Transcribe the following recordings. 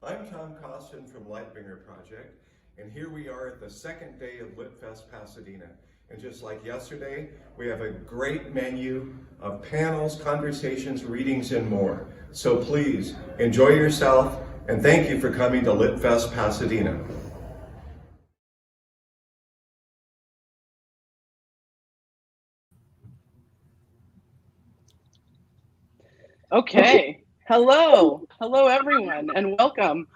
I'm Tom Costin from Lightbringer Project, and here we are at the second day of LitFest Pasadena. And just like yesterday, we have a great menu of panels, conversations, readings, and more. So please enjoy yourself, and thank you for coming to LitFest Pasadena. Okay. Hello, everyone, and welcome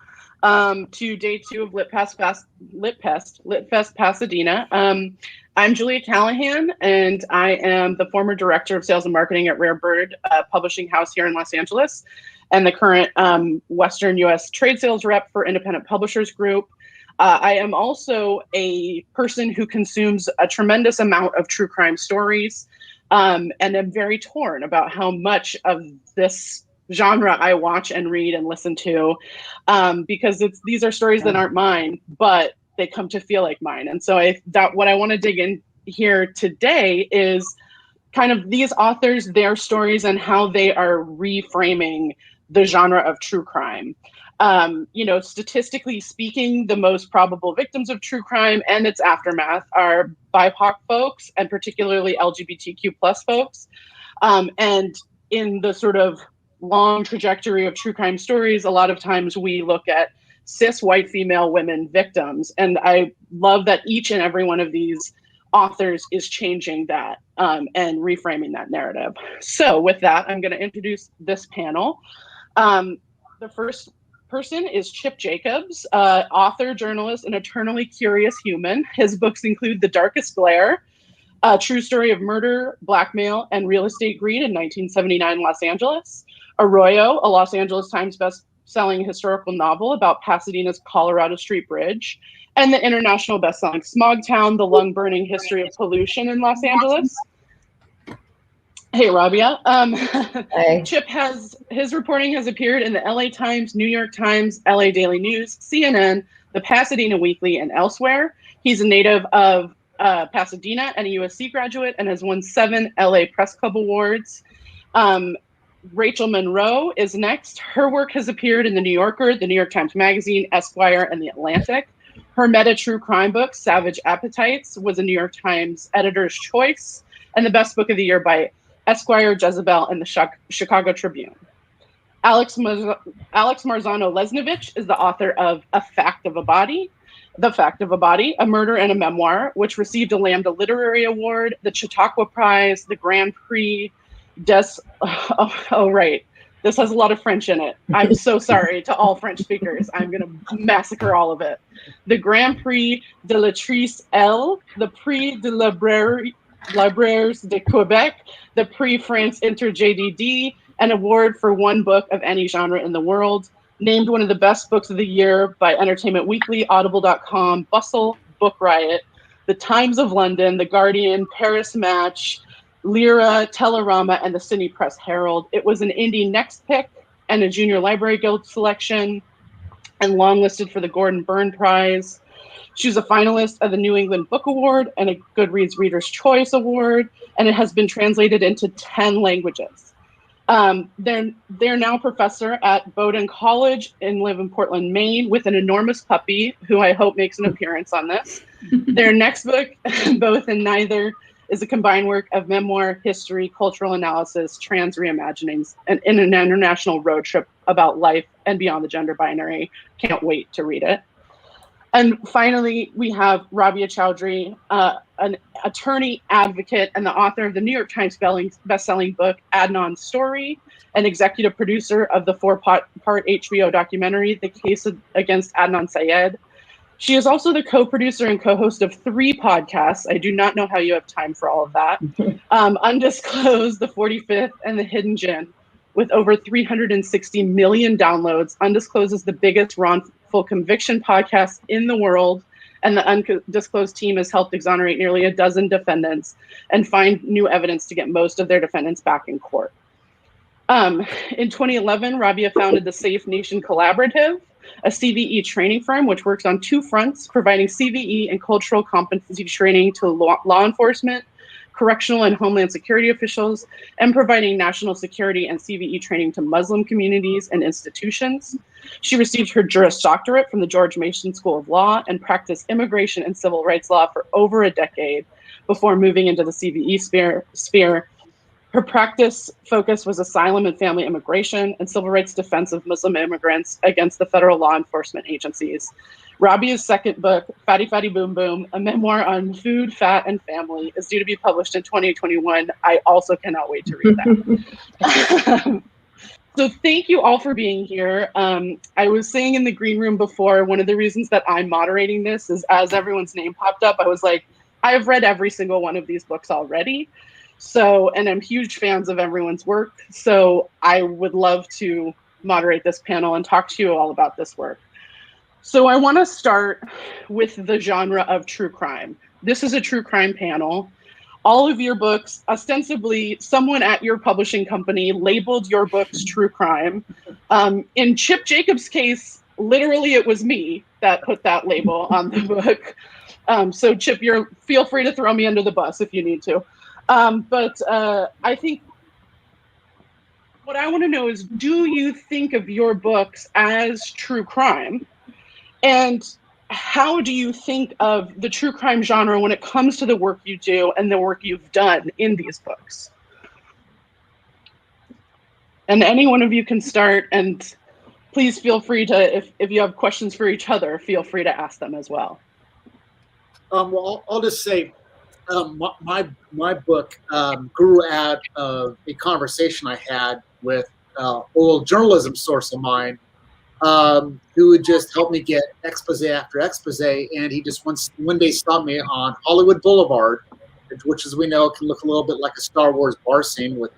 to day 2 of LitFest Pasadena. I'm Julia Callahan, and I am the former director of sales and marketing at Rare Bird Publishing House here in Los Angeles, and the current Western U.S. trade sales rep for Independent Publishers Group. I am also a person who consumes a tremendous amount of true crime stories. And I'm very torn about how much of this genre I watch and read and listen to, because these are stories that aren't mine, but they come to feel like mine. And so what I want to dig in here today is kind of these authors, their stories, and how they are reframing the genre of true crime. Statistically speaking, the most probable victims of true crime and its aftermath are BIPOC folks, and particularly LGBTQ plus folks. And in the sort of long trajectory of true crime stories, a lot of times we look at cis white female women victims. And I love that each and every one of these authors is changing that and reframing that narrative. So with that, I'm going to introduce this panel. The first person is Chip Jacobs, author, journalist, and eternally curious human. His books include The Darkest Glare, A True Story of Murder, Blackmail, and Real Estate Greed in 1979 Los Angeles. Arroyo, a Los Angeles Times best-selling historical novel about Pasadena's Colorado Street Bridge, and the international best-selling Smogtown, The Lung-Burning History of Pollution in Los Angeles. Hey, Rabia. Hey. Chip his reporting has appeared in the LA Times, New York Times, LA Daily News, CNN, the Pasadena Weekly, and elsewhere. He's a native of Pasadena and a USC graduate, and has won 7 LA Press Club awards. Rachel Monroe is next. Her work has appeared in The New Yorker, The New York Times Magazine, Esquire, and The Atlantic. Her meta true crime book, Savage Appetites, was a New York Times editor's choice and the best book of the year by Esquire, Jezebel, and the Chicago Tribune. Alex Marzano-Lesnevich is the author of The Fact of a Body, A Murder and a Memoir, which received a Lambda Literary Award, the Chautauqua Prize, the Grand Prix This has a lot of French in it. I'm so sorry to all French speakers. I'm going to massacre all of it. The Grand Prix de l'Autrice L, the Prix de Libraires de Quebec, the Prix France Inter JDD, an award for one book of any genre in the world, named one of the best books of the year by Entertainment Weekly, Audible.com, Bustle, Book Riot, The Times of London, The Guardian, Paris Match, Lyra, Telerama, and the Cine Press Herald. It was an Indie Next Pick and a Junior Library Guild selection, and longlisted for the Gordon Byrne Prize. She was a finalist of the New England Book Award and a Goodreads Reader's Choice Award, and it has been translated into 10 languages. They're now professor at Bowdoin College and live in Portland, Maine, with an enormous puppy who I hope makes an appearance on this. Their next book, Both and Neither, is a combined work of memoir, history, cultural analysis, trans reimaginings, and in an international road trip about life and beyond the gender binary. Can't wait to read it. And finally, we have Rabia Chaudhry, an attorney advocate and the author of the New York Times best-selling book, Adnan's Story, an executive producer of the 4-part HBO documentary, The Case Against Adnan Syed. She is also the co-producer and co-host of 3 podcasts. I do not know how you have time for all of that. Undisclosed, The 45th, and The Hidden Gin. With over 360 million downloads, Undisclosed is the biggest wrongful conviction podcast in the world, and the Undisclosed team has helped exonerate nearly a dozen defendants and find new evidence to get most of their defendants back in court. In 2011, Rabia founded the Safe Nation Collaborative, a CVE training firm which works on 2 fronts, providing CVE and cultural competency training to law enforcement, correctional and homeland security officials, and providing national security and CVE training to Muslim communities and institutions. She received her Juris Doctorate from the George Mason School of Law and practiced immigration and civil rights law for over a decade before moving into the CVE sphere. Her practice focus was asylum and family immigration and civil rights defense of Muslim immigrants against the federal law enforcement agencies. Rabia's second book, Fatty Fatty Boom Boom, a memoir on food, fat, and family, is due to be published in 2021. I also cannot wait to read that. So thank you all for being here. I was saying in the green room before, one of the reasons that I'm moderating this is as everyone's name popped up, I was like, I have read every single one of these books already. So, and I'm huge fans of everyone's work. So I would love to moderate this panel and talk to you all about this work. So I want to start with the genre of true crime. This is a true crime panel. All of your books, ostensibly someone at your publishing company labeled your books true crime. In Chip Jacobs' case, literally it was me that put that label on the book. So Chip, feel free to throw me under the bus if you need to. But I think what I want to know is, do you think of your books as true crime? And how do you think of the true crime genre when it comes to the work you do and the work you've done in these books? And any one of you can start, and please feel free to, if you have questions for each other, feel free to ask them as well. Well, I'll just say, my book grew out of a conversation I had with an old journalism source of mine, who would just help me get expose after expose, and he just one day stopped me on Hollywood Boulevard, which, as we know, can look a little bit like a Star Wars bar scene with,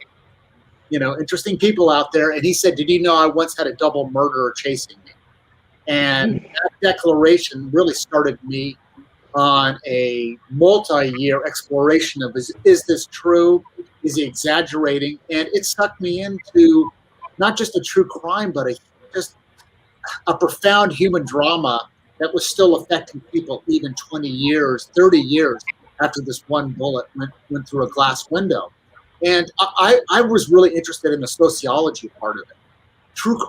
interesting people out there. And he said, "Did you know I once had a double murderer chasing me?" And that declaration really started me on a multi-year exploration of is this true? Is he exaggerating? And it sucked me into not just a true crime, but just a profound human drama that was still affecting people even 20 years, 30 years after this one bullet went through a glass window. And I was really interested in the sociology part of it.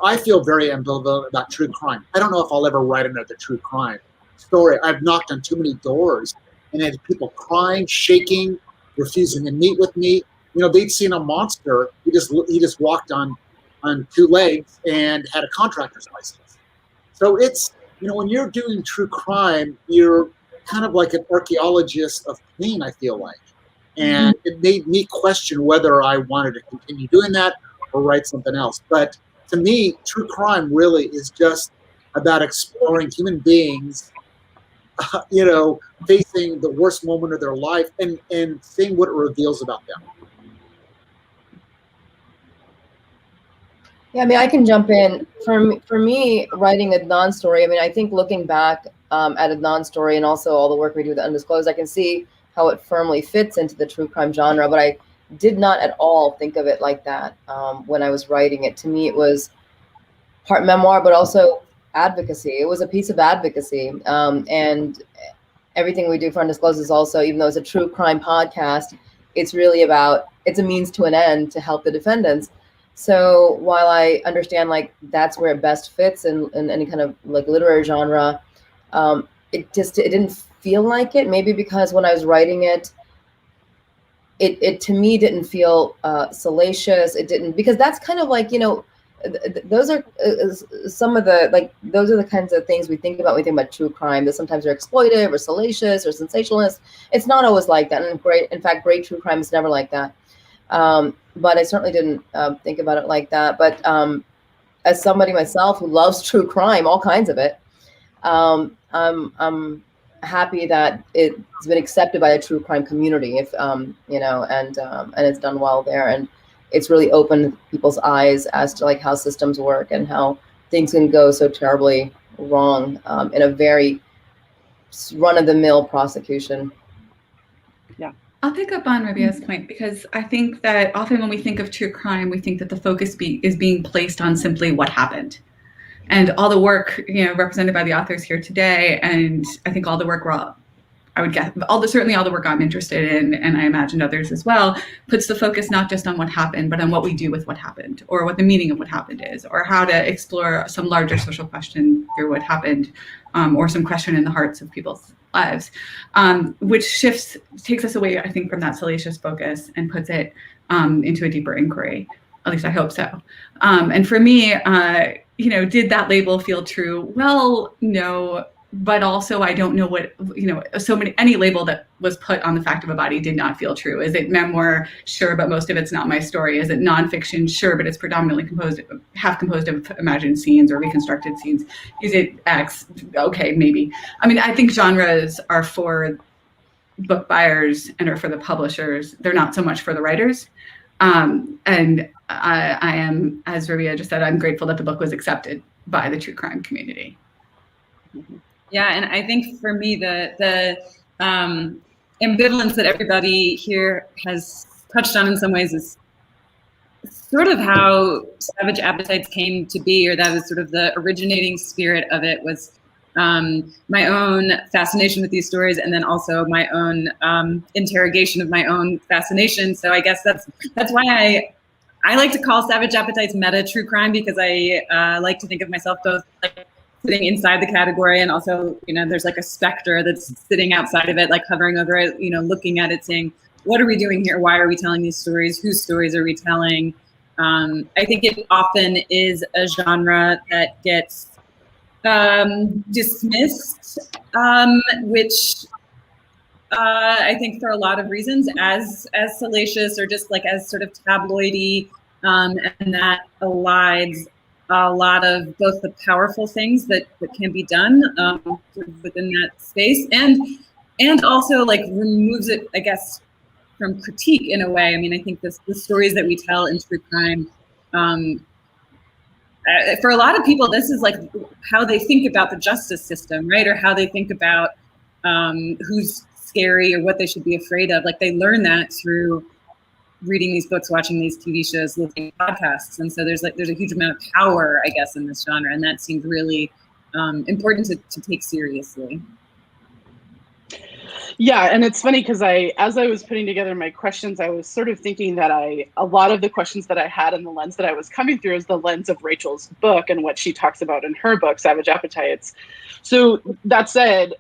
I feel very ambivalent about true crime. I don't know if I'll ever write another true crime story. I've knocked on too many doors and had people crying, shaking, refusing to meet with me. They'd seen a monster. He just walked on two legs and had a contractor's license. So it's, when you're doing true crime, you're kind of like an archaeologist of pain, I feel like. And it made me question whether I wanted to continue doing that or write something else. But to me, true crime really is just about exploring human beings, facing the worst moment of their life and seeing what it reveals about them. Yeah, I can jump in. For me, writing a non-story, I think looking back at a non-story and also all the work we do with Undisclosed, I can see how it firmly fits into the true crime genre, but I did not at all think of it like that when I was writing it. To me, it was part memoir, but also advocacy. It was a piece of advocacy. And everything we do for Undisclosed is also, even though it's a true crime podcast, it's really it's a means to an end to help the defendants. So while I understand that's where it best fits in any kind of literary genre, it didn't feel like it. Maybe because when I was writing it to me didn't feel salacious. It didn't, because that's kind of those are some of the those are the kinds of things we think about when we think about true crime. That sometimes they're exploitive or salacious or sensationalist. It's not always like that. And in fact, great true crime is never like that. But I certainly didn't think about it like that. But as somebody myself who loves true crime, all kinds of it, I'm happy that it's been accepted by a true crime community. And it's done well there, and it's really opened people's eyes as to how systems work and how things can go so terribly wrong in a very run-of-the-mill prosecution. Yeah. I'll pick up on Rabia's point, because I think that often when we think of true crime, we think that the focus is being placed on simply what happened. And all the work, represented by the authors here today, and I think all the work I would guess, certainly all the work I'm interested in, and I imagine others as well, puts the focus not just on what happened, but on what we do with what happened, or what the meaning of what happened is, or how to explore some larger social question through what happened, or some question in the hearts of people's lives, which takes us away, I think, from that salacious focus and puts it into a deeper inquiry. At least I hope so. And for me, did that label feel true? Well, no. But also, I don't know what, any label that was put on the fact of a body did not feel true. Is it memoir? Sure, but most of it's not my story. Is it nonfiction? Sure, but it's predominantly composed of imagined scenes or reconstructed scenes. Is it X? Okay, maybe. I mean, I think genres are for book buyers and are for the publishers. They're not so much for the writers. And I am, as Rabia just said, I'm grateful that the book was accepted by the true crime community. Yeah, and I think for me, the ambivalence that everybody here has touched on in some ways is sort of how Savage Appetites came to be, or that was sort of the originating spirit of it, was my own fascination with these stories, and then also my own interrogation of my own fascination. So I guess that's why I like to call Savage Appetites meta true crime, because I like to think of myself both like sitting inside the category, and also, there's like a specter that's sitting outside of it, like hovering over it, looking at it, saying, what are we doing here? Why are we telling these stories? Whose stories are we telling? I think it often is a genre that gets dismissed, which I think for a lot of reasons as salacious or just like as sort of tabloidy, and that elides a lot of both the powerful things that can be done within that space, and also like removes it, I guess, from critique in a way. I mean, I think the stories that we tell in true crime, for a lot of people, this is like how they think about the justice system, right? Or how they think about who's scary or what they should be afraid of. Like they learn that through reading these books, watching these TV shows, listening to podcasts. And so there's a huge amount of power, I guess, in this genre. And that seems really important to take seriously. Yeah, and it's funny because as I was putting together my questions, I was sort of thinking that a lot of the questions that I had and the lens that I was coming through is the lens of Rachel's book and what she talks about in her book, Savage Appetites. So that said,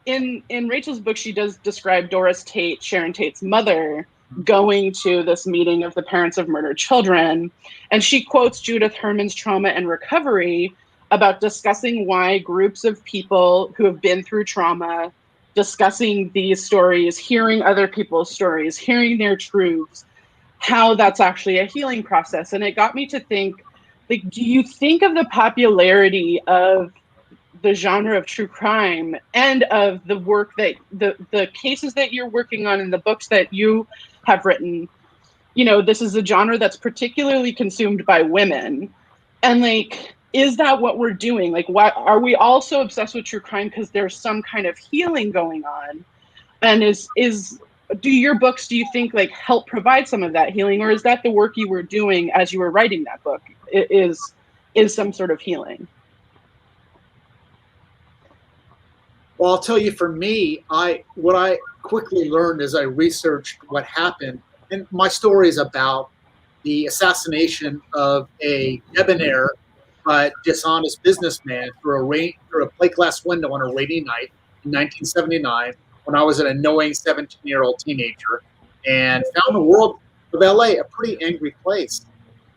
in Rachel's book, she does describe Doris Tate, Sharon Tate's mother, going to this meeting of the parents of murdered children. And she quotes Judith Herman's Trauma and Recovery about discussing why groups of people who have been through trauma, discussing these stories, hearing other people's stories, hearing their truths, how that's actually a healing process. And it got me to think, like, do you think of the popularity of the genre of true crime and of the work that the cases that you're working on and the books that you have written? This is a genre that's particularly consumed by women. And like, is that what we're doing? Like, why are we all so obsessed with true crime? Because there's some kind of healing going on. And do your books, do you think, like, help provide some of that healing? Or is that the work you were doing as you were writing that book is some sort of healing? Well, I'll tell you, for me, what I quickly learned as I researched what happened, and my story is about the assassination of a debonair but dishonest businessman through a plate glass window on a rainy night in 1979, when I was an annoying 17-year-old teenager, and found the world of LA a pretty angry place.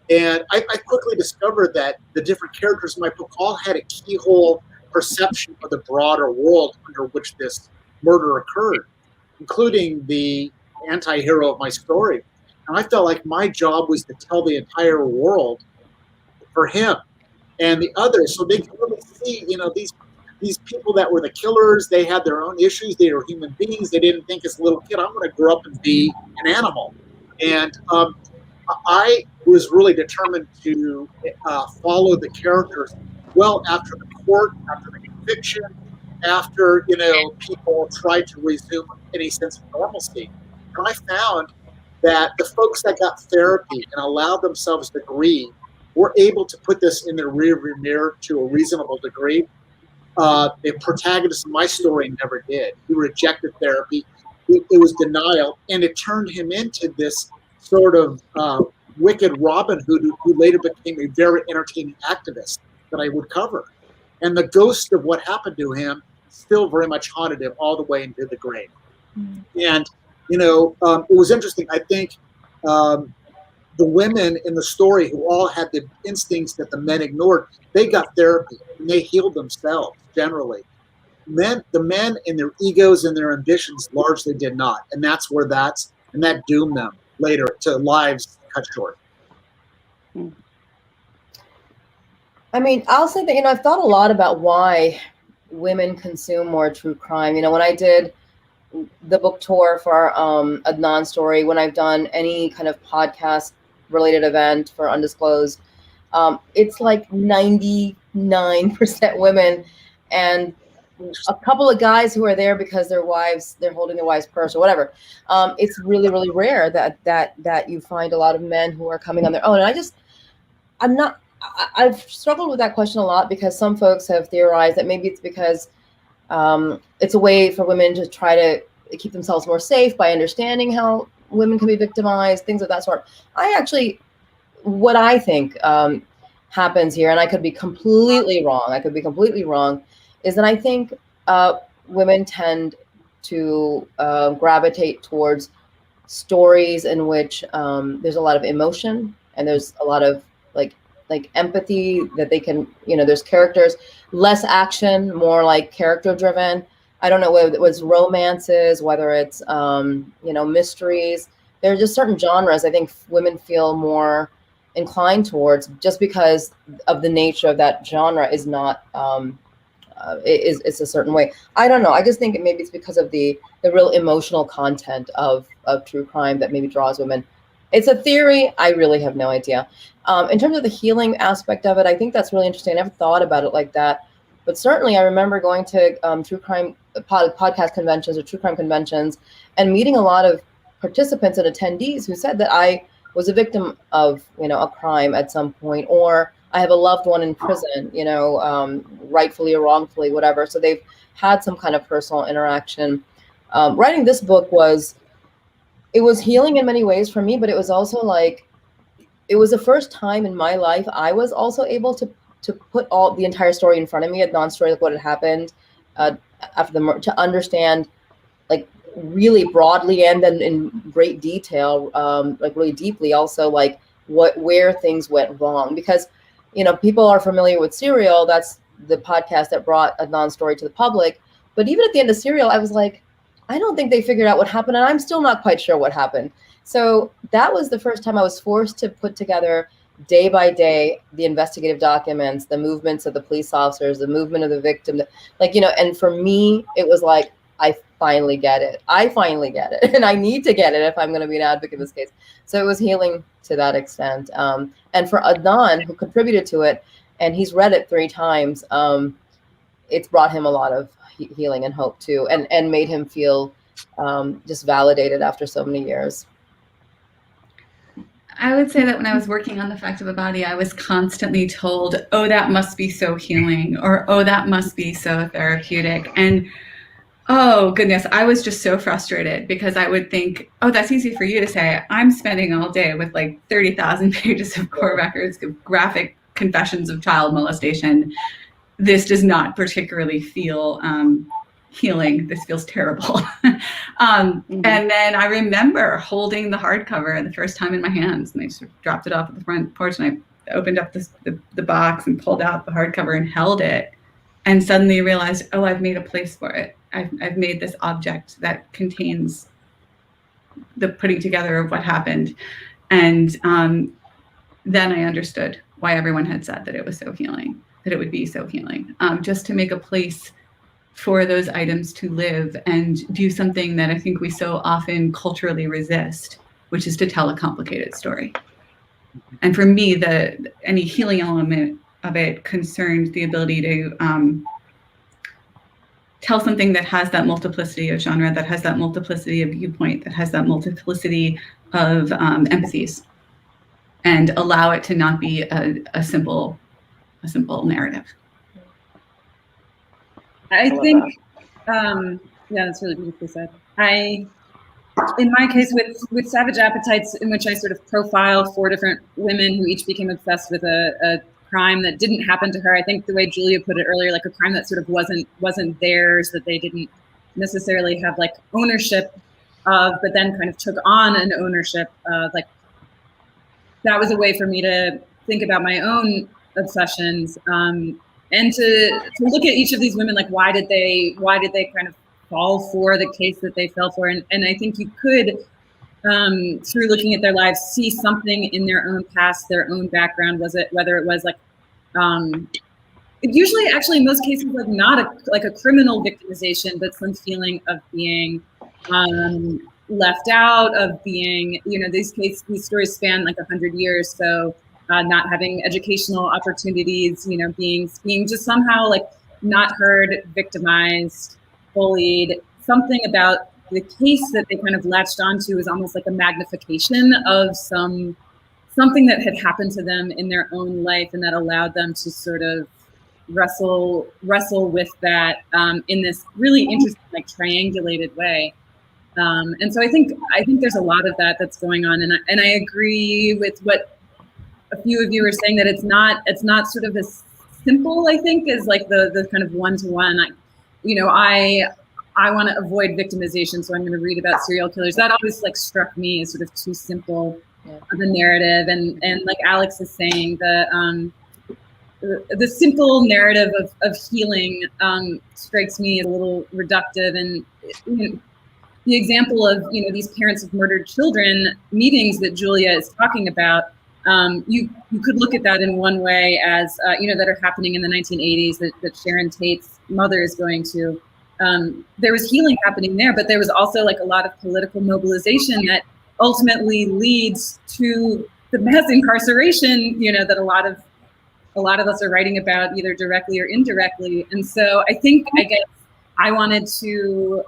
And I quickly discovered that the different characters in my book all had a keyhole perception of the broader world under which this murder occurred, including the anti-hero of my story. And I felt like my job was to tell the entire world for him and the others, so they can really see, these people that were the killers. They had their own issues. They were human beings. They didn't think as a little kid, I'm going to grow up and be an animal. And I was really determined to follow the characters well after the court, after the conviction, after people tried to resume any sense of normalcy. And I found that the folks that got therapy and allowed themselves to grieve were able to put this in their rearview mirror to a reasonable degree. the protagonist of my story never did. He rejected therapy. It was denial, and it turned him into this sort of wicked Robin Hood who later became a very entertaining activist that I would cover. And the ghost of what happened to him still very much haunted him all the way into the grave. And, it was interesting. I think the women in the story who all had the instincts that the men ignored, they got therapy and they healed themselves generally. The men and their egos and their ambitions largely did not. And that's where that doomed them later to lives cut short. I mean, I'll say that, I've thought a lot about why women consume more true crime. When I did the book tour for Adnan's story, when I've done any kind of podcast related event for Undisclosed, it's like 99% women and a couple of guys who are there because they're holding their wife's purse or whatever. It's really, really rare that you find a lot of men who are coming on their own. And I've struggled with that question a lot because some folks have theorized that maybe it's because it's a way for women to try to keep themselves more safe by understanding how women can be victimized, things of that sort. What I think happens here, and I could be completely wrong, is that I think women tend to gravitate towards stories in which there's a lot of emotion and there's a lot of like empathy that they can, there's characters, less action, more like character driven. I don't know whether it was romances, whether it's, mysteries. There are just certain genres I think women feel more inclined towards just because of the nature of that genre is not, it's a certain way. I don't know. I just think maybe it's because of the real emotional content of true crime that maybe draws women. It's a theory. I really have no idea. In terms of the healing aspect of it, I think that's really interesting. I never thought about it like that. But certainly I remember going to true crime podcast conventions or true crime conventions and meeting a lot of participants and attendees who said that I was a victim of, a crime at some point, or I have a loved one in prison, rightfully or wrongfully, whatever. So they've had some kind of personal interaction. Writing this book was healing in many ways for me, but it was also it was the first time in my life I was also able to put the entire story in front of me, Adnan's story, like what had happened after the murder, to understand really broadly and then in great detail, really deeply also, where things went wrong. Because, people are familiar with Serial. That's the podcast that brought Adnan's story to the public. But even at the end of Serial, I was like, I don't think they figured out what happened, and I'm still not quite sure what happened. So that was the first time I was forced to put together day by day the investigative documents, the movements of the police officers, the movement of the victim, and for me, it was like, I finally get it. And I need to get it if I'm going to be an advocate in this case. So it was healing to that extent. And for Adnan, who contributed to it, and he's read it 3 times, it's brought him a lot of healing and hope too, and made him feel just validated after so many years. I would say that when I was working on The Fact of a Body, I was constantly told, oh, that must be so healing, or oh, that must be so therapeutic. And oh, goodness, I was just so frustrated because I would think, oh, that's easy for you to say. I'm spending all day with 30,000 pages of court records, of graphic confessions of child molestation. This does not particularly feel healing. This feels terrible. And then I remember holding the hardcover the first time in my hands, and I sort of dropped it off at the front porch, and I opened up the box and pulled out the hardcover and held it, and suddenly realized, oh, I've made a place for it. I've made this object that contains the putting together of what happened. And then I understood why everyone had said that it was so healing, that it would be so healing, just to make a place for those items to live and do something that I think we so often culturally resist, which is to tell a complicated story. And for me, any healing element of it concerned the ability to tell something that has that multiplicity of genre, that has that multiplicity of viewpoint, that has that multiplicity of empathies, and allow it to not be a simple narrative. I love think, yeah, that's really beautifully said. In my case with Savage Appetites, in which I sort of profile 4 different women who each became obsessed with a crime that didn't happen to her. I think the way Julia put it earlier, like a crime that sort of wasn't theirs, that they didn't necessarily have like ownership of, but then kind of took on an ownership of. Like that was a way for me to think about my own obsessions, and to look at each of these women, like why did they kind of fall for the case that they fell for, and I think you could, through looking at their lives, see something in their own past, their own background. Whether it was like, usually actually in most cases like not a criminal victimization, but some feeling of being left out, of being, these stories span like 100 years, so not having educational opportunities, being just somehow like not heard, victimized, bullied. Something about the case that they kind of latched onto is almost like a magnification of something that had happened to them in their own life, and that allowed them to sort of wrestle with that in this really interesting, like triangulated way. And so I think there's a lot of that that's going on, and I agree with what a few of you were saying, that it's not sort of as simple, I think, as like the kind of one-to-one. I want to avoid victimization, so I'm going to read about serial killers. That always like struck me as sort of too simple of a narrative, and like Alex is saying, the simple narrative of healing strikes me as a little reductive. And the example of these parents of murdered children meetings that Julia is talking about, you could look at that in one way as that are happening in the 1980s, that Sharon Tate's mother is going to. There was healing happening there, but there was also like a lot of political mobilization that ultimately leads to the mass incarceration, that a lot of us are writing about, either directly or indirectly. And so I guess I wanted to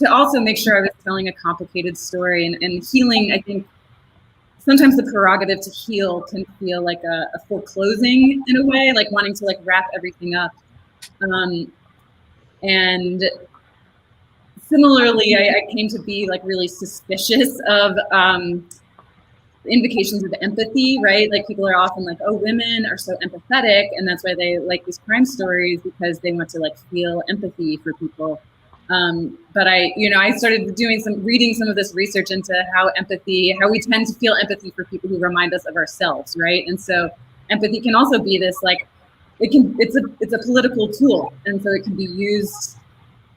also make sure I was telling a complicated story, and healing, I think sometimes the prerogative to heal can feel like a foreclosing in a way, like wanting to like wrap everything up. And similarly, I came to be like really suspicious of indications of empathy, right? Like people are often like, oh, women are so empathetic, and that's why they like these crime stories, because they want to like feel empathy for people. But I started reading some of this research into how we tend to feel empathy for people who remind us of ourselves, right? And so empathy can also be this like, it's a political tool, and so it can be used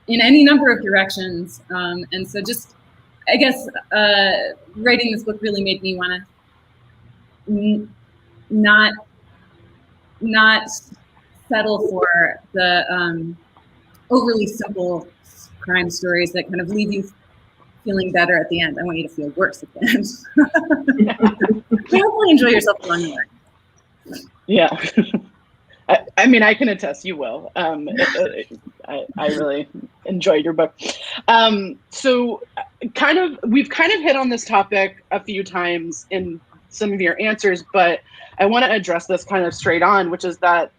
in any number of directions. And so just, I guess, writing this book really made me want to not settle for the overly simple crime stories that kind of leave you feeling better at the end. I want you to feel worse at the end. Hopefully enjoy yourself along the way. Yeah. I mean, I can attest you will. I really enjoyed your book. So we've kind of hit on this topic a few times in some of your answers, but I want to address this kind of straight on, which is that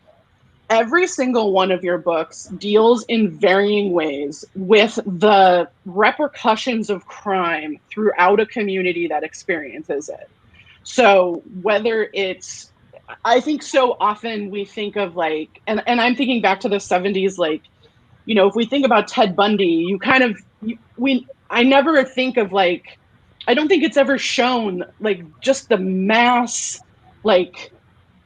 every single one of your books deals in varying ways with the repercussions of crime throughout a community that experiences it. So whether it's, I think so often we think of like, and I'm thinking back to the 70s, like, if we think about Ted Bundy, I never think of like, I don't think it's ever shown like just the mass, like,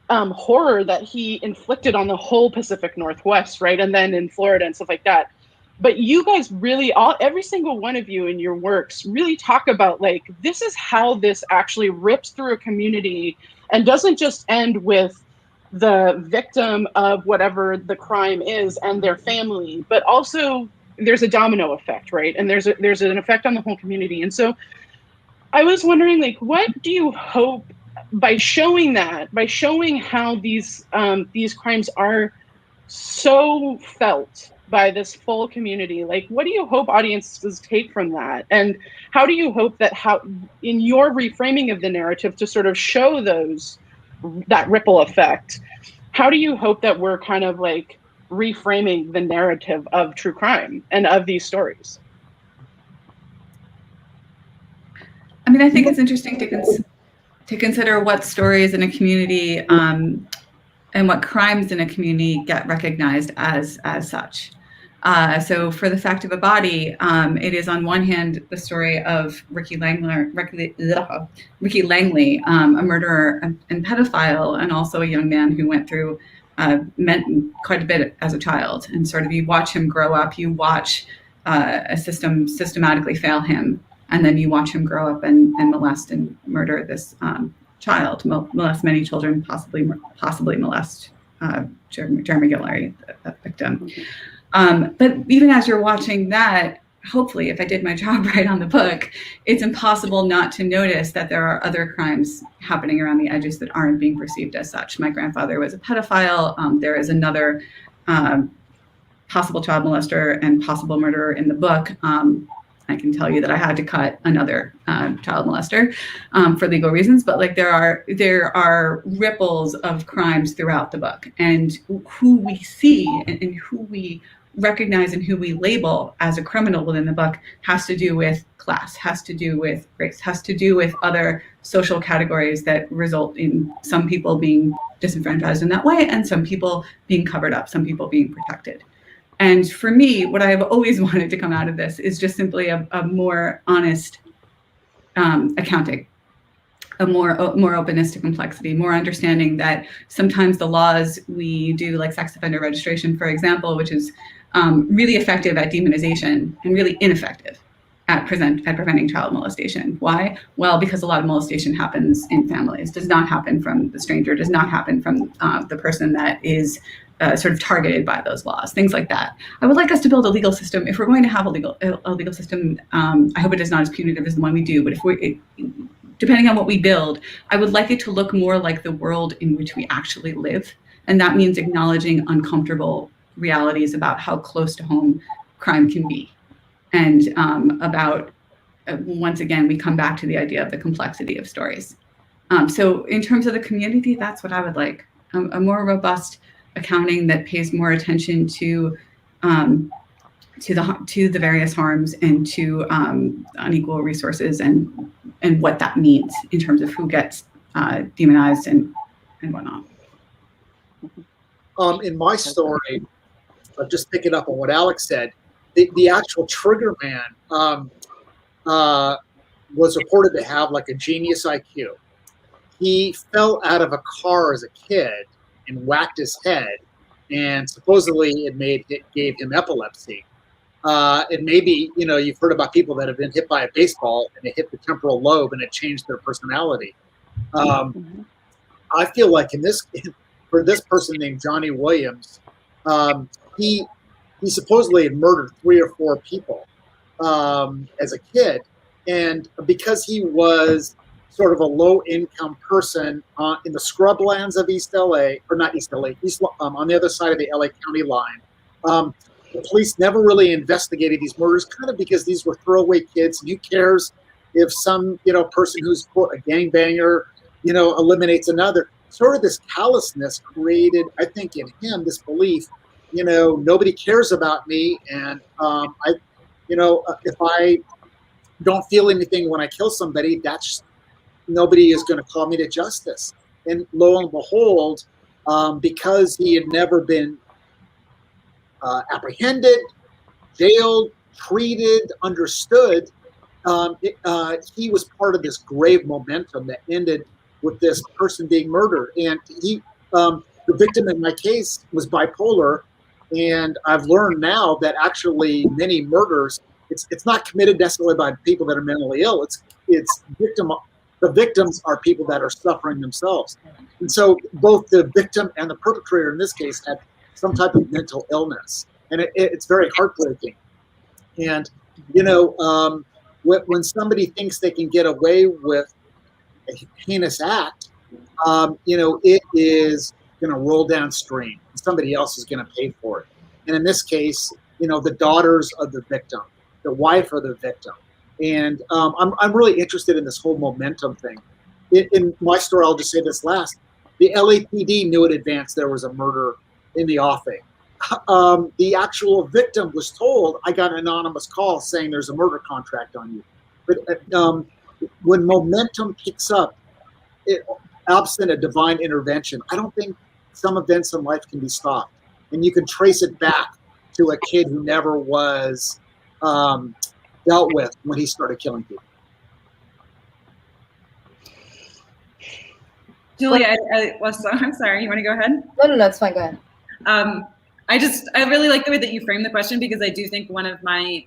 horror that he inflicted on the whole Pacific Northwest, right? And then in Florida and stuff like that. But you guys really, every single one of you in your works really talk about like, this is how this actually rips through a community and doesn't just end with the victim of whatever the crime is and their family, but also there's a domino effect, right? And there's an effect on the whole community. And so I was wondering, like, what do you hope, by showing how these crimes are so felt by this full community, like, what do you hope audiences take from that? And how do you hope that in your reframing of the narrative to sort of show that ripple effect, how do you hope that we're kind of like reframing the narrative of true crime and of these stories. I mean, I think it's interesting to consider what stories in a community and what crimes in a community get recognized as such. So for The Fact of a Body, it is on one hand the story of Ricky Langley, a murderer and pedophile, and also a young man who went through quite a bit as a child. And sort of you watch him grow up, you watch a system systematically fail him, and then you watch him grow up and molest and murder this child, molest many children, possibly molest Jeremy Guillory, the victim. But even as you're watching that, hopefully, if I did my job right on the book, it's impossible not to notice that there are other crimes happening around the edges that aren't being perceived as such. My grandfather was a pedophile. There is another possible child molester and possible murderer in the book. I can tell you that I had to cut another child molester for legal reasons, but like there are ripples of crimes throughout the book, and who we see and who we recognize and who we label as a criminal within the book has to do with class, has to do with race, has to do with other social categories that result in some people being disenfranchised in that way and some people being covered up, some people being protected. And for me, what I've always wanted to come out of this is just simply a more honest accounting, a more openness to complexity, more understanding that sometimes the laws we do, like sex offender registration, for example, which is really effective at demonization and really ineffective at preventing child molestation. Why? Well, because a lot of molestation happens in families, does not happen from the stranger, does not happen from the person that is sort of targeted by those laws, things like that. I would like us to build a legal system. If we're going to have a legal system, I hope it is not as punitive as the one we do, but depending on what we build, I would like it to look more like the world in which we actually live. And that means acknowledging uncomfortable realities about how close to home crime can be. And about, once again, we come back to the idea of the complexity of stories. So in terms of the community, that's what I would like, a more robust accounting that pays more attention to the various harms and to unequal resources and what that means in terms of who gets demonized and whatnot. In my story, just picking up on what Alex said, the actual trigger man was reported to have like a genius IQ. He fell out of a car as a kid and whacked his head, and supposedly it gave him epilepsy. And maybe, you've heard about people that have been hit by a baseball and it hit the temporal lobe and it changed their personality. I feel like for this person named Johnny Williams, he supposedly had murdered 3 or 4 people as a kid, and because he was sort of a low-income person in the scrublands of East LA, or not East LA, on the other side of the LA County line. The police never really investigated these murders, kind of because these were throwaway kids. And who cares if some person who's quote a gangbanger eliminates another? Sort of this callousness created, I think, in him this belief, nobody cares about me, and if I don't feel anything when I kill somebody, nobody is going to call me to justice. And lo and behold, because he had never been apprehended, jailed, treated, understood, he was part of this grave momentum that ended with this person being murdered. And the victim in my case was bipolar, and I've learned now that actually many murders, it's not committed necessarily by people that are mentally ill. The victims are people that are suffering themselves. And so both the victim and the perpetrator in this case had some type of mental illness. And it's very heartbreaking. And, when somebody thinks they can get away with a heinous act, it is going to roll downstream. Somebody else is going to pay for it. And in this case, the daughters of the victim, the wife of the victim. And I'm really interested in this whole momentum thing. In my story, I'll just say this last. The LAPD knew in advance there was a murder in the offing. the actual victim was told, I got an anonymous call saying there's a murder contract on you. But when momentum picks up, absent a divine intervention, I don't think some events in life can be stopped. And you can trace it back to a kid who never was dealt with when he started killing people. Julie, I'm sorry, you want to go ahead? No, that's fine. Go ahead. I really like the way that you frame the question, because I do think one of my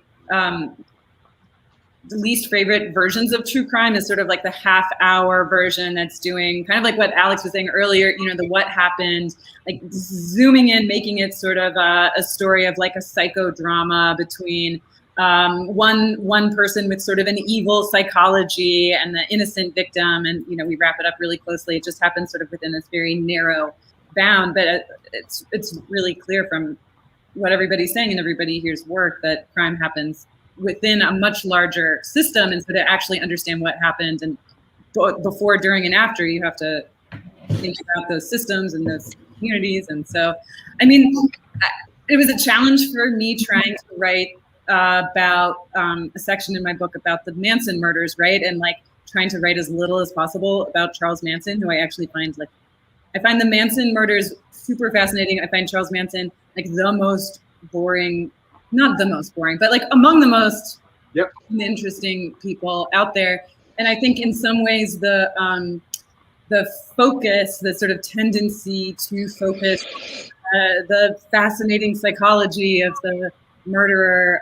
least favorite versions of true crime is sort of like the half-hour version that's doing kind of like what Alex was saying earlier, the what happened, like zooming in, making it sort of a story of like a psychodrama between one person with sort of an evil psychology and the innocent victim, and we wrap it up really closely. It just happens sort of within this very narrow bound, but it's really clear from what everybody's saying and everybody here's work that crime happens within a much larger system, and so to actually understand what happened and before, during, and after, you have to think about those systems and those communities. And so, I mean, it was a challenge for me trying to write about a section in my book about the Manson murders, right? And like trying to write as little as possible about Charles Manson, who I actually find I find the Manson murders super fascinating. I find Charles Manson like the most boring, not the most boring, but like among the most interesting people out there. And I think in some ways the focus, the sort of tendency to focus the fascinating psychology of the murderer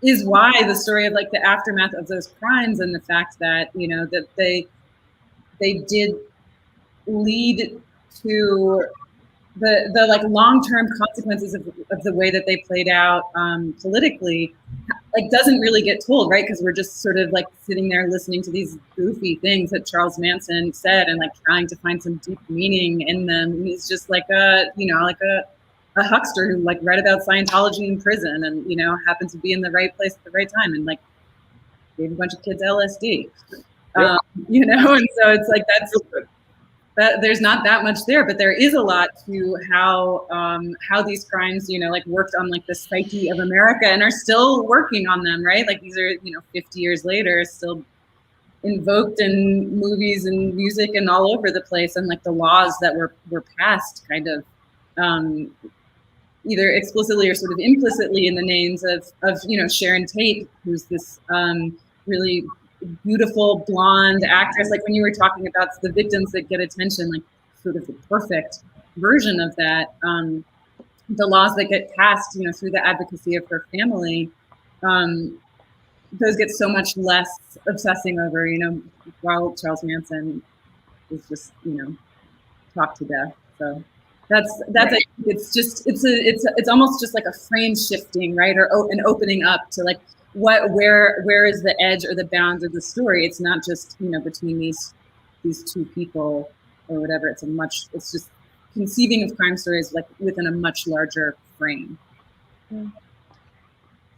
is why the story of like the aftermath of those crimes and the fact that that they did lead to the like long-term consequences of the way that they played out politically, like doesn't really get told, right? Because we're just sort of like sitting there listening to these goofy things that Charles Manson said and like trying to find some deep meaning in them. And he's just like a huckster who like read about Scientology in prison and happened to be in the right place at the right time and like gave a bunch of kids LSD. And so it's like that there's not that much there, but there is a lot to how these crimes, like worked on like the psyche of America and are still working on them, right? Like these are, 50 years later, still invoked in movies and music and all over the place. And like the laws that were passed kind of either explicitly or sort of implicitly in the names of Sharon Tate, who's this really beautiful blonde actress. Like when you were talking about the victims that get attention, like sort of the perfect version of that. The laws that get passed, through the advocacy of her family, those get so much less obsessing over, while Charles Manson is just, talked to death. So that's right. It's almost just like a frame shifting, right? Or an opening up to like, where is the edge or the bounds of the story? It's not just between these two people or whatever. It's just conceiving of crime stories like within a much larger frame.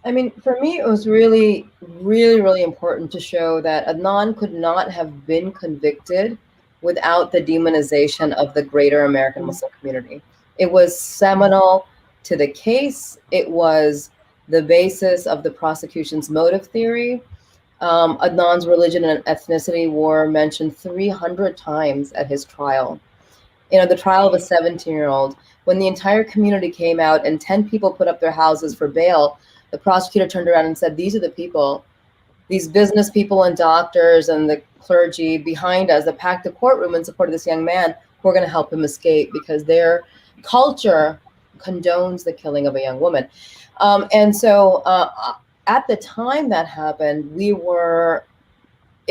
I mean, for me, it was really, really, really important to show that Adnan could not have been convicted without the demonization of the greater American Muslim community. It was seminal to the case. It was the basis of the prosecution's motive theory. Adnan's religion and ethnicity were mentioned 300 times at his trial. The trial of a 17-year-old, when the entire community came out and 10 people put up their houses for bail, the prosecutor turned around and said, these are the people, these business people and doctors and the clergy behind us that packed the courtroom in support of this young man who are going to help him escape because their culture condones the killing of a young woman. And so at the time that happened, it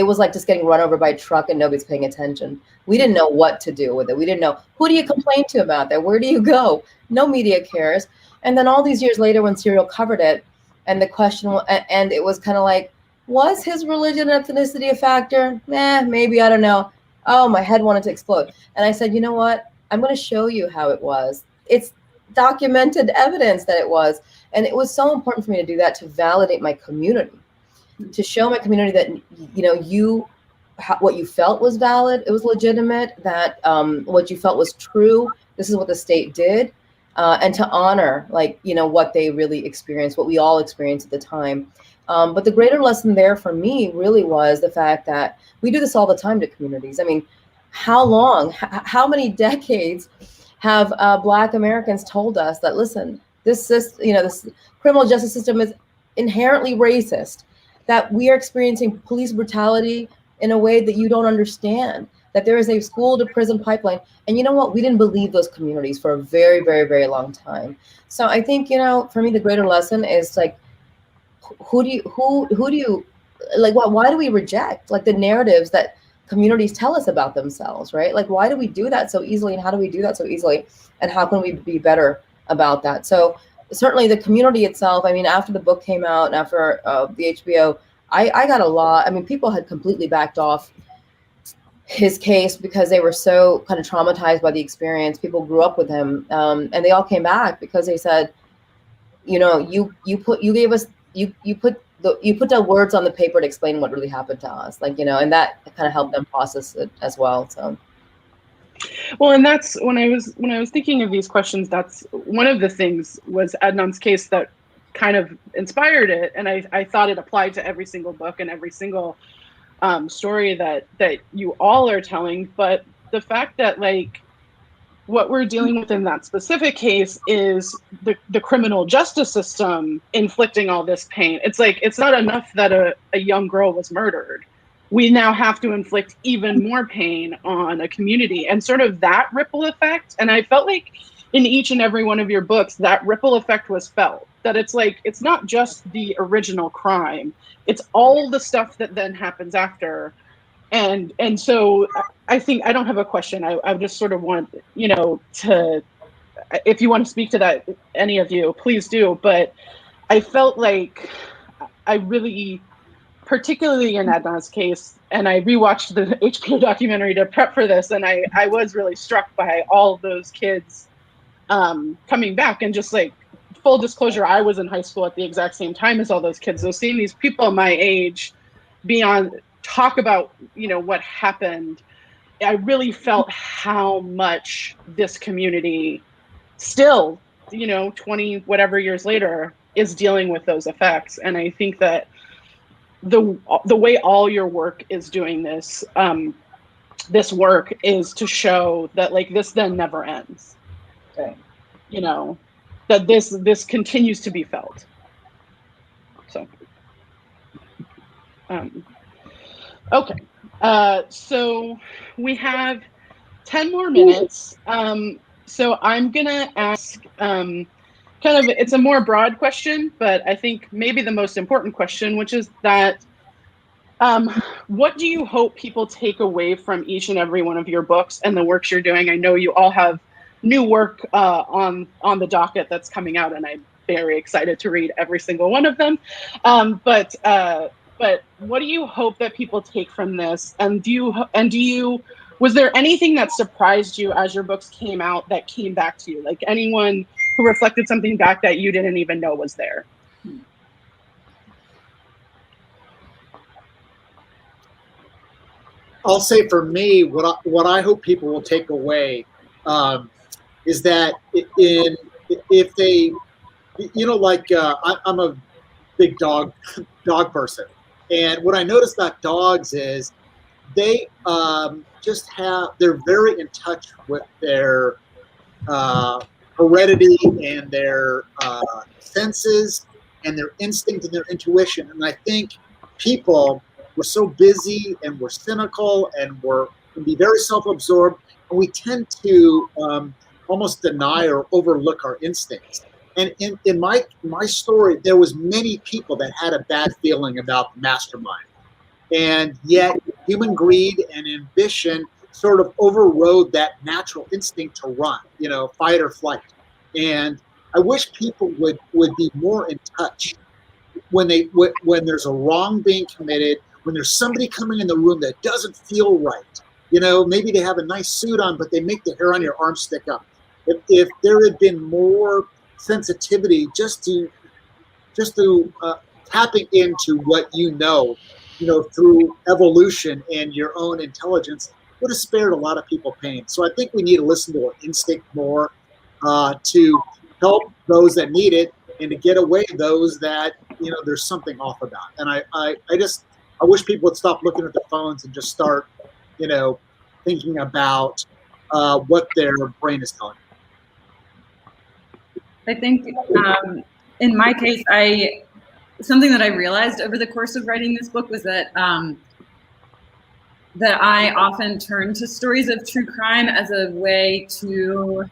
was like just getting run over by a truck and nobody's paying attention. We didn't know what to do with it. We didn't know, who do you complain to about that? Where do you go? No media cares. And then all these years later when Serial covered it, and the question, and it was kind of like, was his religion and ethnicity a factor? Maybe, I don't know. Oh, my head wanted to explode. And I said, you know what? I'm going to show you how it was. It's documented evidence that it was. And it was so important for me to do that, to validate my community, to show my community that, what you felt was valid, it was legitimate, that what you felt was true, this is what the state did. and to honor, like, what they really experienced, what we all experienced at the time. But the greater lesson there for me really was the fact that we do this all the time to communities. I mean, how many decades have Black Americans told us that, listen, this criminal justice system is inherently racist, that we are experiencing police brutality in a way that you don't understand, that there is a school to prison pipeline. And you know what? We didn't believe those communities for a very, very, very long time. So I think, for me, the greater lesson is like, who do you like, why do we reject like the narratives that communities tell us about themselves, right? Like, why do we do that so easily, and how do we do that so easily, and how can we be better about that? So certainly the community itself, I mean, after the book came out and after the HBO, I got a lot. I mean, people had completely backed off his case because they were so kind of traumatized by the experience. People grew up with him, and they all came back because they said, you put the words on the paper to explain what really happened to us, like, and that kind of helped them process it as well. So. Well, and that's when I was thinking of these questions, that's one of the things was Adnan's case that kind of inspired it. And I thought it applied to every single book and every single story that you all are telling. But the fact that, like, what we're dealing with in that specific case is the criminal justice system inflicting all this pain. It's like, it's not enough that a young girl was murdered. We now have to inflict even more pain on a community, and sort of that ripple effect. And I felt like in each and every one of your books, that ripple effect was felt. That it's like, it's not just the original crime, it's all the stuff that then happens after. And so I think I don't have a question. I just sort of want, to, if you want to speak to that, any of you, please do. But I felt like I really, particularly in Adnan's case, and I rewatched the HBO documentary to prep for this, and I was really struck by all of those kids coming back. And just like, full disclosure, I was in high school at the exact same time as all those kids. So seeing these people my age talk about, what happened, I really felt how much this community still, 20 whatever years later, is dealing with those effects. And I think that the way all your work is doing this, this work is to show that, like, this then never ends. Okay. That this continues to be felt. So, okay. So we have 10 more minutes. So I'm gonna ask kind of, it's a more broad question, but I think maybe the most important question, which is that what do you hope people take away from each and every one of your books and the works you're doing? I know you all have new work on the docket that's coming out, and I'm very excited to read every single one of them. But what do you hope that people take from this? And was there anything that surprised you as your books came out that came back to you? Like, anyone who reflected something back that you didn't even know was there? I'll say for me, what I hope people will take away is that if they, I'm a big dog person. And what I noticed about dogs is they they're very in touch with their heredity and their senses and their instinct and their intuition. And I think people were so busy and we're cynical and can be very self-absorbed, and we tend to almost deny or overlook our instincts. And in my story, there was many people that had a bad feeling about the mastermind. And yet human greed and ambition sort of overrode that natural instinct to run, fight or flight. And I wish people would be more in touch when there's a wrong being committed, when there's somebody coming in the room that doesn't feel right. Maybe they have a nice suit on, but they make the hair on your arm stick up. If there had been more sensitivity just to tapping into what through evolution and your own intelligence, would have spared a lot of people pain. So I think we need to listen to our instinct more to help those that need it and to get away those that, there's something off about. And I wish people would stop looking at their phones and just start, thinking about what their brain is telling them. I think in my case, something that I realized over the course of writing this book was that that I often turn to stories of true crime as a way to,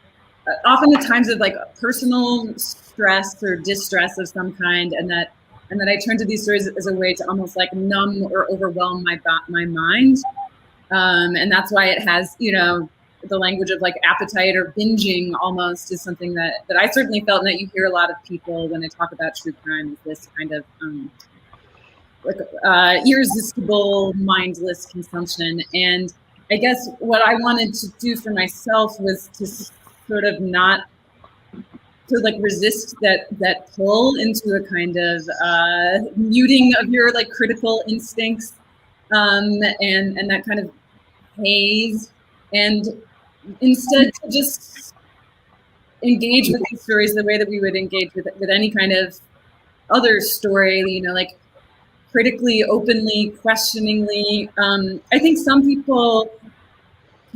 often at times of like personal stress or distress of some kind, and that I turn to these stories as a way to almost like numb or overwhelm my mind, and that's why it has, the language of like appetite or binging almost is something that I certainly felt, and that you hear a lot of people when they talk about true crime, is this kind of irresistible, mindless consumption. And I guess what I wanted to do for myself was to sort of not to like resist that pull into a kind of muting of your like critical instincts, and that kind of haze, and instead to just engage with these stories the way that we would engage with any kind of other story, like critically, openly, questioningly. I think some people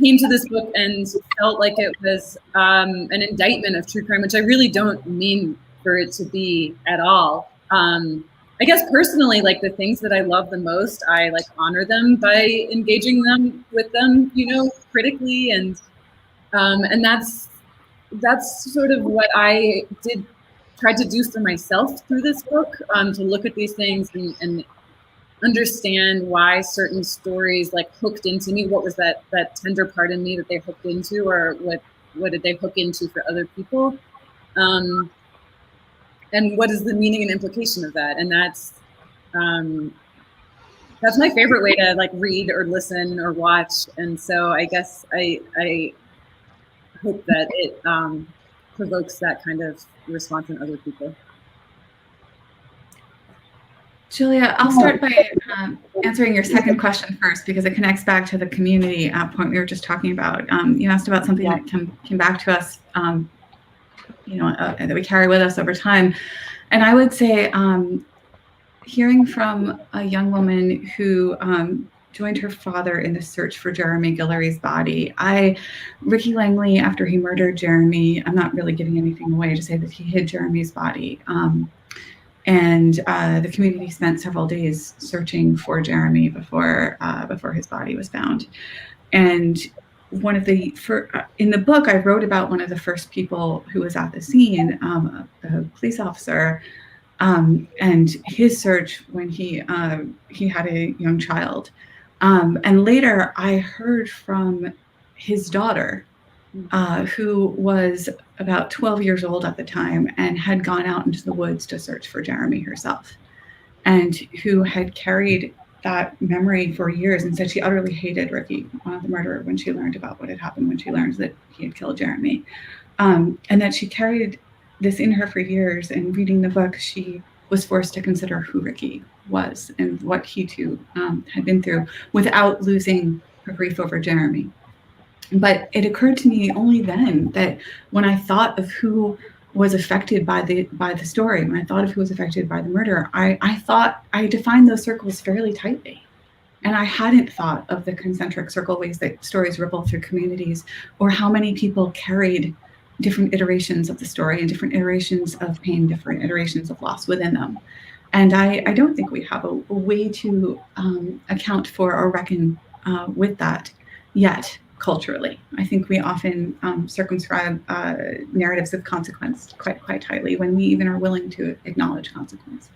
came to this book and felt like it was an indictment of true crime, which I really don't mean for it to be at all. I guess personally, like the things that I love the most, I like honor them by engaging with them, critically, and that's sort of what I tried to do for myself through this book, to look at these things and understand why certain stories like hooked into me. What was that tender part in me that they hooked into, or what did they hook into for other people? And what is the meaning and implication of that? And that's my favorite way to like read or listen or watch. And so I guess I hope that it provokes that kind of response in other people. Julia, I'll start by answering your second question first, because it connects back to the community point we were just talking about. You asked about something that came back to us, that we carry with us over time. And I would say, hearing from a young woman who joined her father in the search for Jeremy Guillory's body. Ricky Langley, after he murdered Jeremy, I'm not really giving anything away to say that he hid Jeremy's body. And the community spent several days searching for Jeremy before his body was found. And one of the in the book, I wrote about one of the first people who was at the scene, a police officer, and his search when he had a young child. And later, I heard from his daughter, who was about 12 years old at the time and had gone out into the woods to search for Jeremy herself, and who had carried that memory for years and said she utterly hated Ricky, the murderer, when she learned about what had happened, when she learned that he had killed Jeremy, and that she carried this in her for years. And reading the book, she was forced to consider who Ricky was and what he too had been through, without losing her grief over Jeremy. But it occurred to me only then that when I thought of who was affected by the story, when I thought of who was affected by the murder, I thought I defined those circles fairly tightly. And I hadn't thought of the concentric circle ways that stories ripple through communities, or how many people carried different iterations of the story and different iterations of pain, different iterations of loss within them. And I don't think we have a way to account for or reckon with that yet. Culturally, I think we often circumscribe narratives of consequence quite tightly, when we even are willing to acknowledge consequence.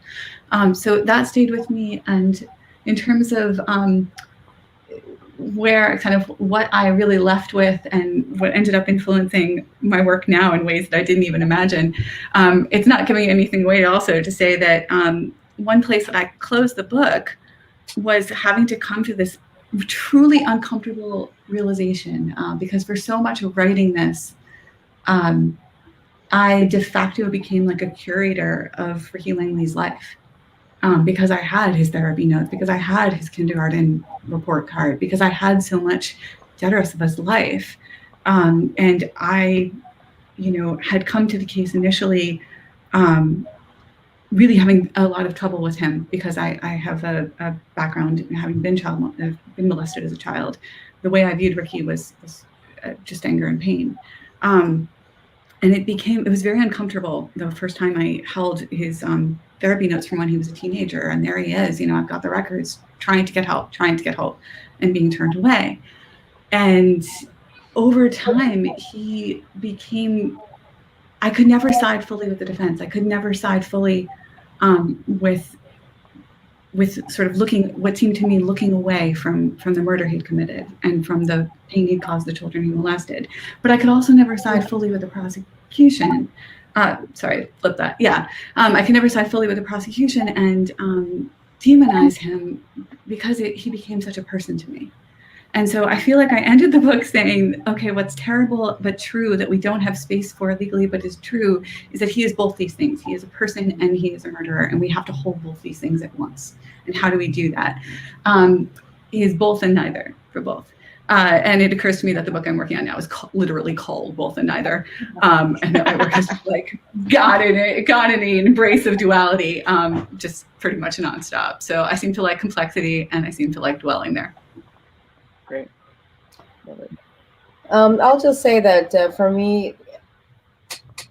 So that stayed with me. And in terms of where kind of what I really left with and what ended up influencing my work now in ways that I didn't even imagine, it's not giving anything away also to say that one place that I closed the book was having to come to this truly uncomfortable realization, because for so much of writing this, I de facto became like a curator of Ricky Langley's life, because I had his therapy notes, because I had his kindergarten report card, because I had so much debtorous of his life, and I had come to the case initially really having a lot of trouble with him because I have a background in having been molested as a child. The way I viewed Ricky was just anger and pain. And it was very uncomfortable the first time I held his therapy notes from when he was a teenager. And there he is, I've got the records, trying to get help, and being turned away. And over time, I could never side fully with the defense. I could never side fully with sort of what seemed to me looking away from the murder he'd committed and from the pain he'd caused the children he molested. But I could also never side fully with the prosecution. Sorry, flip that. Yeah, I could never side fully with the prosecution and demonize him because he became such a person to me. And so I feel like I ended the book saying, okay, what's terrible but true that we don't have space for legally, but is true, is that he is both these things. He is a person and he is a murderer, and we have to hold both these things at once. And how do we do that? He is both and neither for both. And it occurs to me that the book I'm working on now is literally called Both and Neither. And that my work has got an embrace of duality, just pretty much nonstop. So I seem to like complexity and I seem to like dwelling there. Great. Love it. I'll just say that for me,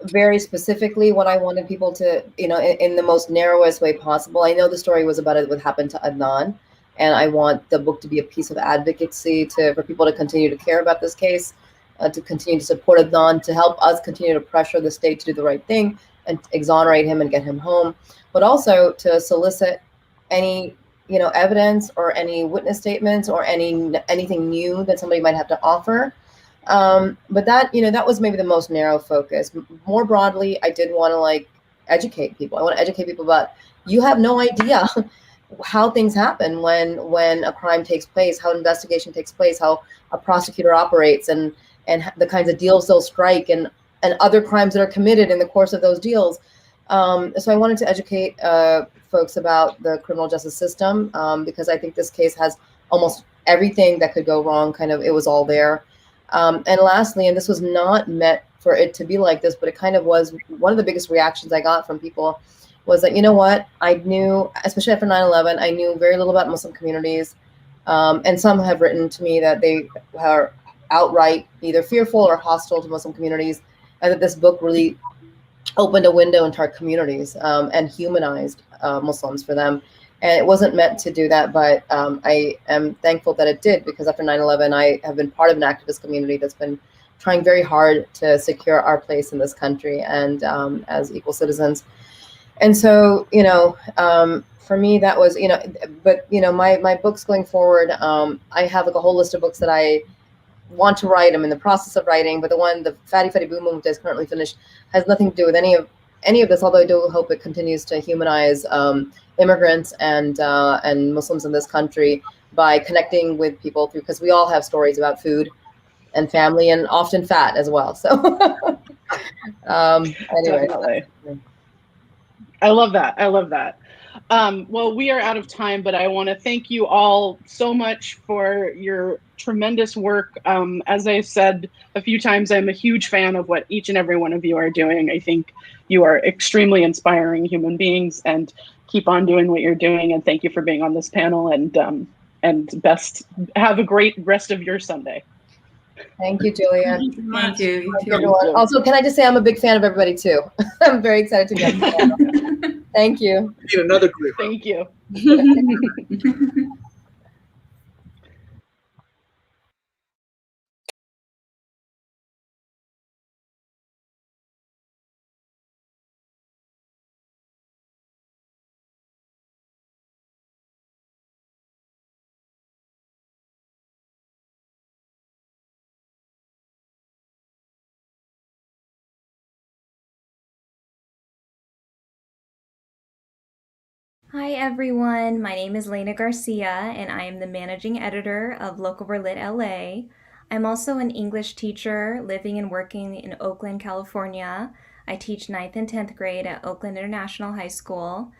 very specifically, what I wanted people to, in the most narrowest way possible. I know the story was about what happened to Adnan, and I want the book to be a piece of advocacy for people to continue to care about this case, to continue to support Adnan, to help us continue to pressure the state to do the right thing and exonerate him and get him home, but also to solicit any evidence or any witness statements or anything new that somebody might have to offer. But that was maybe the most narrow focus. More broadly, I did want to educate people. I want to educate people about, you have no idea how things happen when a crime takes place, how investigation takes place, how a prosecutor operates, and the kinds of deals they'll strike, and other crimes that are committed in the course of those deals. So I wanted to educate folks about the criminal justice system, because I think this case has almost everything that could go wrong. It was all there. And lastly, and this was not meant for it to be like this, but it kind of was, one of the biggest reactions I got from people was that, I knew, especially after 9/11, I knew very little about Muslim communities. And some have written to me that they are outright either fearful or hostile to Muslim communities, and that this book really opened a window into our communities and humanized Muslims for them. And it wasn't meant to do that, but I am thankful that it did, because after 9/11, I have been part of an activist community that's been trying very hard to secure our place in this country and as equal citizens. And so, for me, that was, but, my books going forward, I have a whole list of books that I want to write. I'm in the process of writing, but the Fatty Fatty Boom Boom, which is currently finished, has nothing to do with any of this, although I do hope it continues to humanize immigrants and Muslims in this country by connecting with people because we all have stories about food and family, and often fat as well. So anyway. Definitely. I love that. Well, we are out of time, but I want to thank you all so much for your tremendous work. As I said a few times, I'm a huge fan of what each and every one of you are doing. I think you are extremely inspiring human beings, and keep on doing what you're doing. And thank you for being on this panel, and have a great rest of your Sunday. Thank you, Julia. Thank you. Also, can I just say I'm a big fan of everybody too. I'm very excited to get the Thank you. We need another group. Thank you. Hi everyone, my name is Lena Garcia and I am the managing editor of Local Lit LA. I'm also an English teacher living and working in Oakland, California. I teach 9th and 10th grade at Oakland International High School,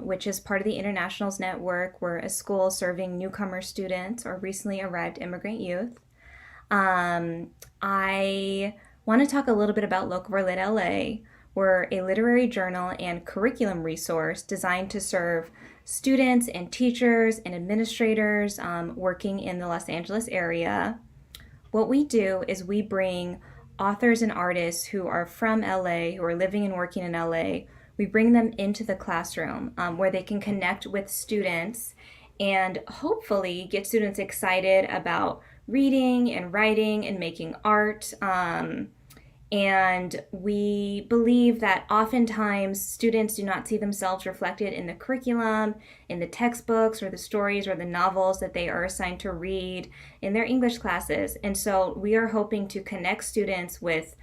which is part of the Internationals Network. We're a school serving newcomer students or recently arrived immigrant youth. I want to talk a little bit about Local for Lit LA. We're a literary journal and curriculum resource designed to serve students and teachers and administrators working in the Los Angeles area. What we do is we bring authors and artists who are from LA, who are living and working in LA, we bring them into the classroom where they can connect with students and hopefully get students excited about reading and writing and making art. And we believe that oftentimes students do not see themselves reflected in the curriculum, in the textbooks or the stories or the novels that they are assigned to read in their English classes. And so we are hoping to connect students with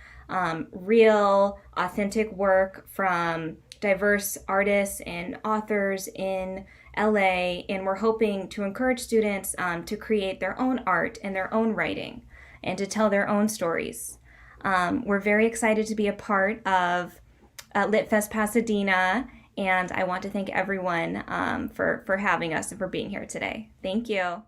real, authentic work from diverse artists and authors in LA. And we're hoping to encourage students to create their own art and their own writing and to tell their own stories. We're very excited to be a part of LitFest Pasadena, and I want to thank everyone for having us and for being here today. Thank you.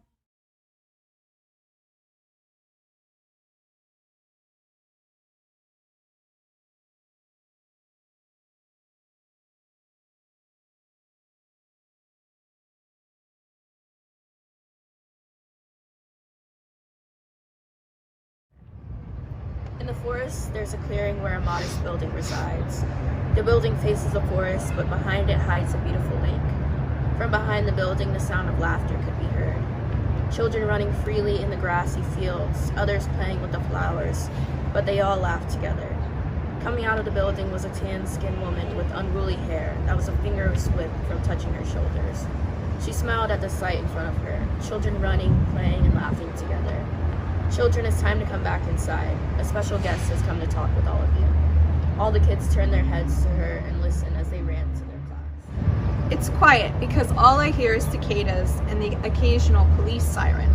In the forest, there's a clearing where a modest building resides. The building faces the forest, but behind it hides a beautiful lake. From behind the building, the sound of laughter could be heard. Children running freely in the grassy fields, others playing with the flowers, but they all laughed together. Coming out of the building was a tan-skinned woman with unruly hair that was a finger's width from touching her shoulders. She smiled at the sight in front of her, children running, playing, and laughing together. Children, it's time to come back inside. A special guest has come to talk with all of you. All the kids turned their heads to her and listened as they ran to their class. It's quiet because all I hear is cicadas and the occasional police siren.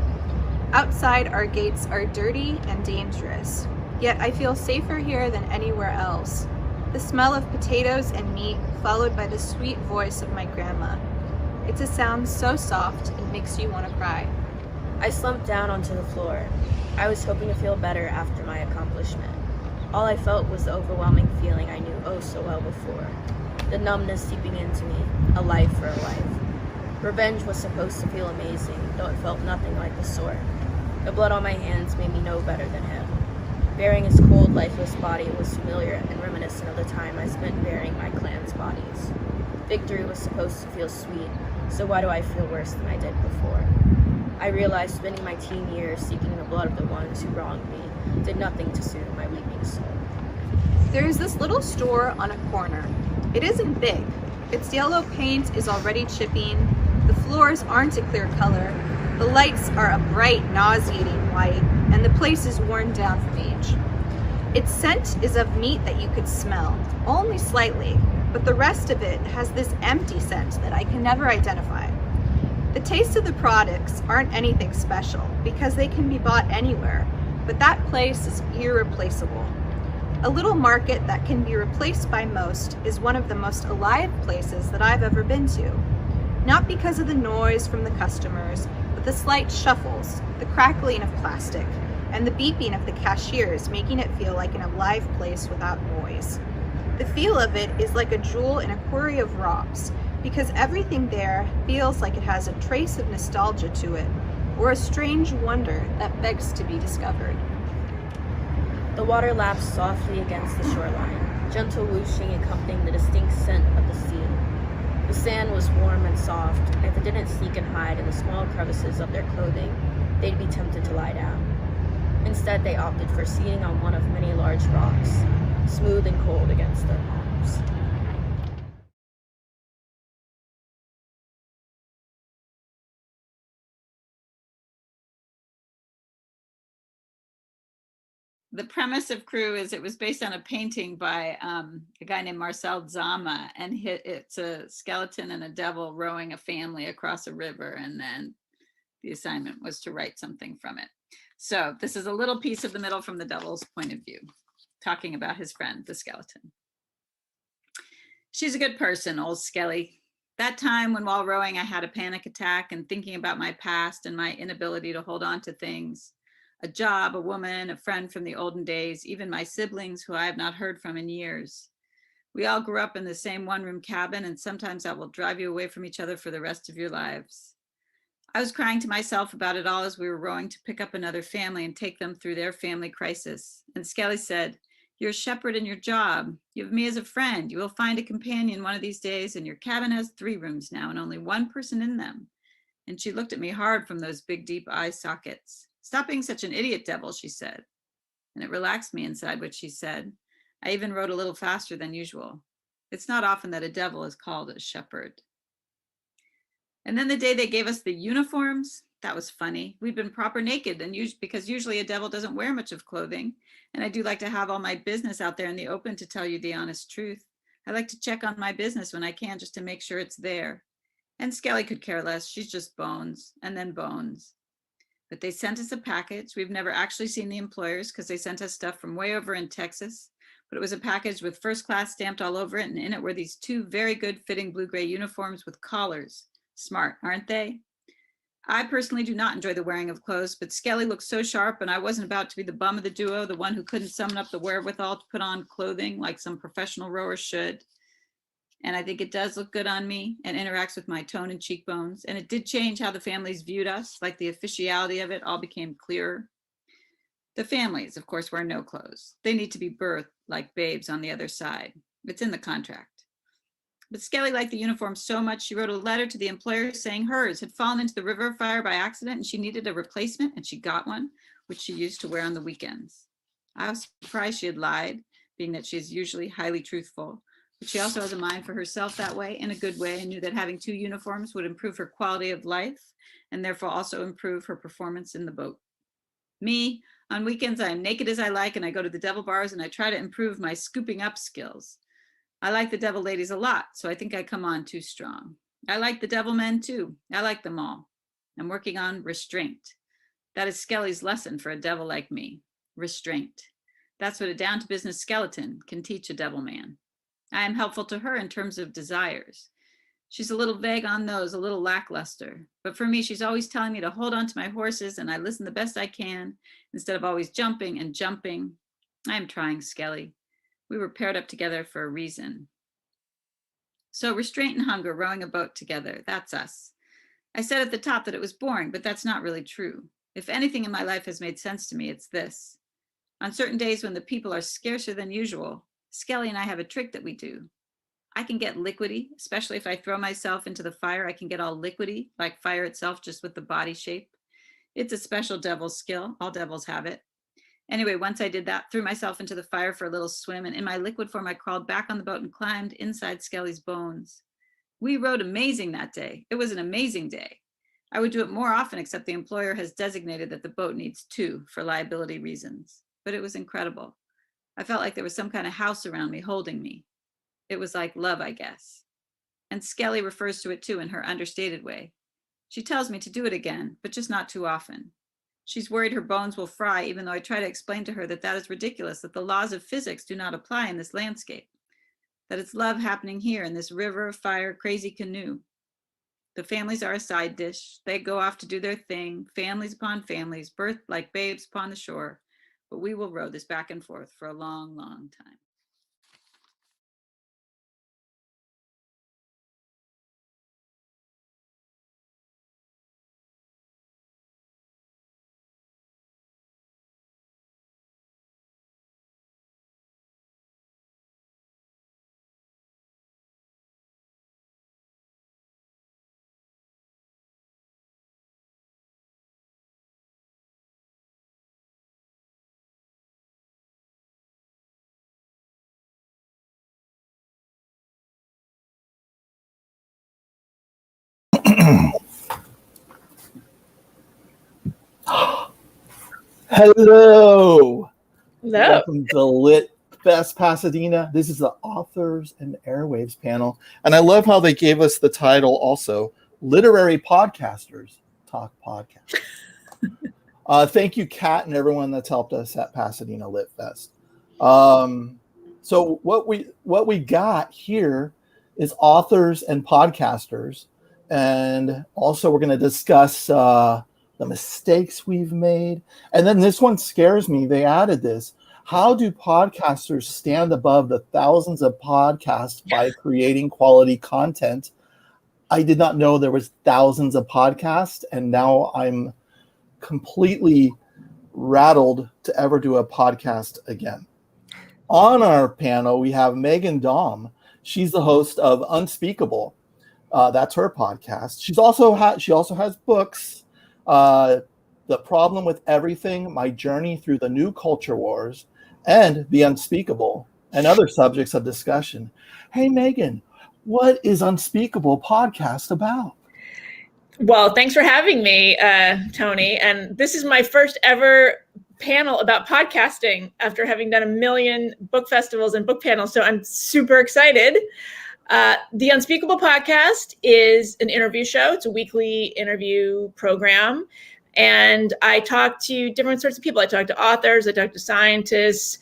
Outside, our gates are dirty and dangerous, yet I feel safer here than anywhere else. The smell of potatoes and meat, followed by the sweet voice of my grandma. It's a sound so soft it makes you want to cry. I slumped down onto the floor. I was hoping to feel better after my accomplishment. All I felt was the overwhelming feeling I knew oh so well before. The numbness seeping into me, a life for a life. Revenge was supposed to feel amazing, though it felt nothing like the sort. The blood on my hands made me know better than him. Burying his cold, lifeless body was familiar and reminiscent of the time I spent burying my clan's bodies. Victory was supposed to feel sweet, so why do I feel worse than I did before? I realized spending my teen years seeking the blood of the ones who wronged me did nothing to soothe my weeping soul. There is this little store on a corner. It isn't big. Its yellow paint is already chipping. The floors aren't a clear color. The lights are a bright, nauseating white, and the place is worn down from age. Its scent is of meat that you could smell, only slightly, but the rest of it has this empty scent that I can never identify. The taste of the products aren't anything special because they can be bought anywhere, but that place is irreplaceable. A little market that can be replaced by most is one of the most alive places that I've ever been to. Not because of the noise from the customers, but the slight shuffles, the crackling of plastic, and the beeping of the cashiers, making it feel like an alive place without noise. The feel of it is like a jewel in a quarry of rocks, because everything there feels like it has a trace of nostalgia to it, or a strange wonder that begs to be discovered. The water lapped softly against the shoreline, gentle whooshing accompanying the distinct scent of the sea. The sand was warm and soft, and if it didn't sneak and hide in the small crevices of their clothing, they'd be tempted to lie down. Instead, they opted for seating on one of many large rocks, smooth and cold against their palms. The premise of Crew is it was based on a painting by a guy named Marcel Zama, and it's a skeleton and a devil rowing a family across a river, and then the assignment was to write something from it. So this is a little piece of the middle from the devil's point of view, talking about his friend, the skeleton. She's a good person, old Skelly. That time when while rowing I had a panic attack and thinking about my past and my inability to hold on to things, A job, a woman, a friend from the olden days, even my siblings who I have not heard from in years. We all grew up in the same one-room cabin, and sometimes that will drive you away from each other for the rest of your lives. I was crying to myself about it all as we were rowing to pick up another family and take them through their family crisis. And Skelly said, "You're a shepherd in your job. You have me as a friend. You will find a companion one of these days, and your cabin has 3 rooms now and only 1 person in them." And she looked at me hard from those big, deep eye sockets. "Stop being such an idiot, Devil," she said. And it relaxed me inside what she said. I even wrote a little faster than usual. It's not often that a devil is called a shepherd. And then the day they gave us the uniforms, that was funny. We'd been proper naked, and because usually a devil doesn't wear much of clothing. And I do like to have all my business out there in the open, to tell you the honest truth. I like to check on my business when I can, just to make sure it's there. And Skelly could care less. She's just bones and then bones. But they sent us a package. We've never actually seen the employers because they sent us stuff from way over in Texas. But it was a package with first class stamped all over it. And in it were these 2 very good fitting blue-gray uniforms with collars. Smart, aren't they? I personally do not enjoy the wearing of clothes, but Skelly looked so sharp, and I wasn't about to be the bum of the duo, the one who couldn't summon up the wherewithal to put on clothing like some professional rower should. And I think it does look good on me and interacts with my tone and cheekbones. And it did change how the families viewed us, like the officiality of it all became clearer. The families, of course, wear no clothes. They need to be birthed like babes on the other side. It's in the contract. But Skelly liked the uniform so much, she wrote a letter to the employer saying hers had fallen into the river fire by accident and she needed a replacement, and she got one, which she used to wear on the weekends. I was surprised she had lied, being that she is usually highly truthful, but she also has a mind for herself that way, in a good way, and knew that having 2 uniforms would improve her quality of life and therefore also improve her performance in the boat. Me, on weekends, I am naked as I like, and I go to the devil bars and I try to improve my scooping up skills. I like the devil ladies a lot, so I think I come on too strong. I like the devil men too. I like them all. I'm working on restraint. That is Skelly's lesson for a devil like me. Restraint. That's what a down-to-business skeleton can teach a devil man. I am helpful to her in terms of desires. She's a little vague on those, a little lackluster. But for me, she's always telling me to hold on to my horses, and I listen the best I can, instead of always jumping and jumping. I am trying, Skelly. We were paired up together for a reason. So restraint and hunger, rowing a boat together, that's us. I said at the top that it was boring, but that's not really true. If anything in my life has made sense to me, it's this. On certain days when the people are scarcer than usual, Skelly and I have a trick that we do. I can get liquidy, especially if I throw myself into the fire. I can get all liquidy, like fire itself, just with the body shape. It's a special devil's skill. All devils have it. Anyway, once I did that, threw myself into the fire for a little swim, and in my liquid form, I crawled back on the boat and climbed inside Skelly's bones. We rowed amazing that day. It was an amazing day. I would do it more often, except the employer has designated that the boat needs 2 for liability reasons. But it was incredible. I felt like there was some kind of house around me holding me. It was like love, I guess. And Skelly refers to it too in her understated way. She tells me to do it again, but just not too often. She's worried her bones will fry, even though I try to explain to her that that is ridiculous, that the laws of physics do not apply in this landscape, that it's love happening here in this river, fire, crazy canoe. The families are a side dish. They go off to do their thing, families upon families, birthed like babes upon the shore. But we will row this back and forth for a long, long time. Hello. Hello. Welcome to LitFest Pasadena. This is the Authors and Airwaves panel. And I love how they gave us the title also, Literary Podcasters Talk Podcast. Thank you, Kat, and everyone that's helped us at Pasadena LitFest. So what we got here is authors and podcasters. And also we're going to discuss the mistakes we've made. And then this one scares me. They added this. How do podcasters stand above the thousands of podcasts by creating quality content? I did not know there was thousands of podcasts, and now I'm completely rattled to ever do a podcast again. On our panel, we have Megan Daum. She's the host of Unspeakable. That's her podcast. She also has books. The Problem with Everything, My Journey Through the New Culture Wars, and The Unspeakable, and other subjects of discussion. Hey, Megan, what is Unspeakable podcast about? Well, thanks for having me, Tony. And this is my first ever panel about podcasting after having done 1 million book festivals and book panels. So I'm super excited. The Unspeakable podcast is an interview show. It's a weekly interview program. And I talk to different sorts of people. I talk to authors, I talk to scientists,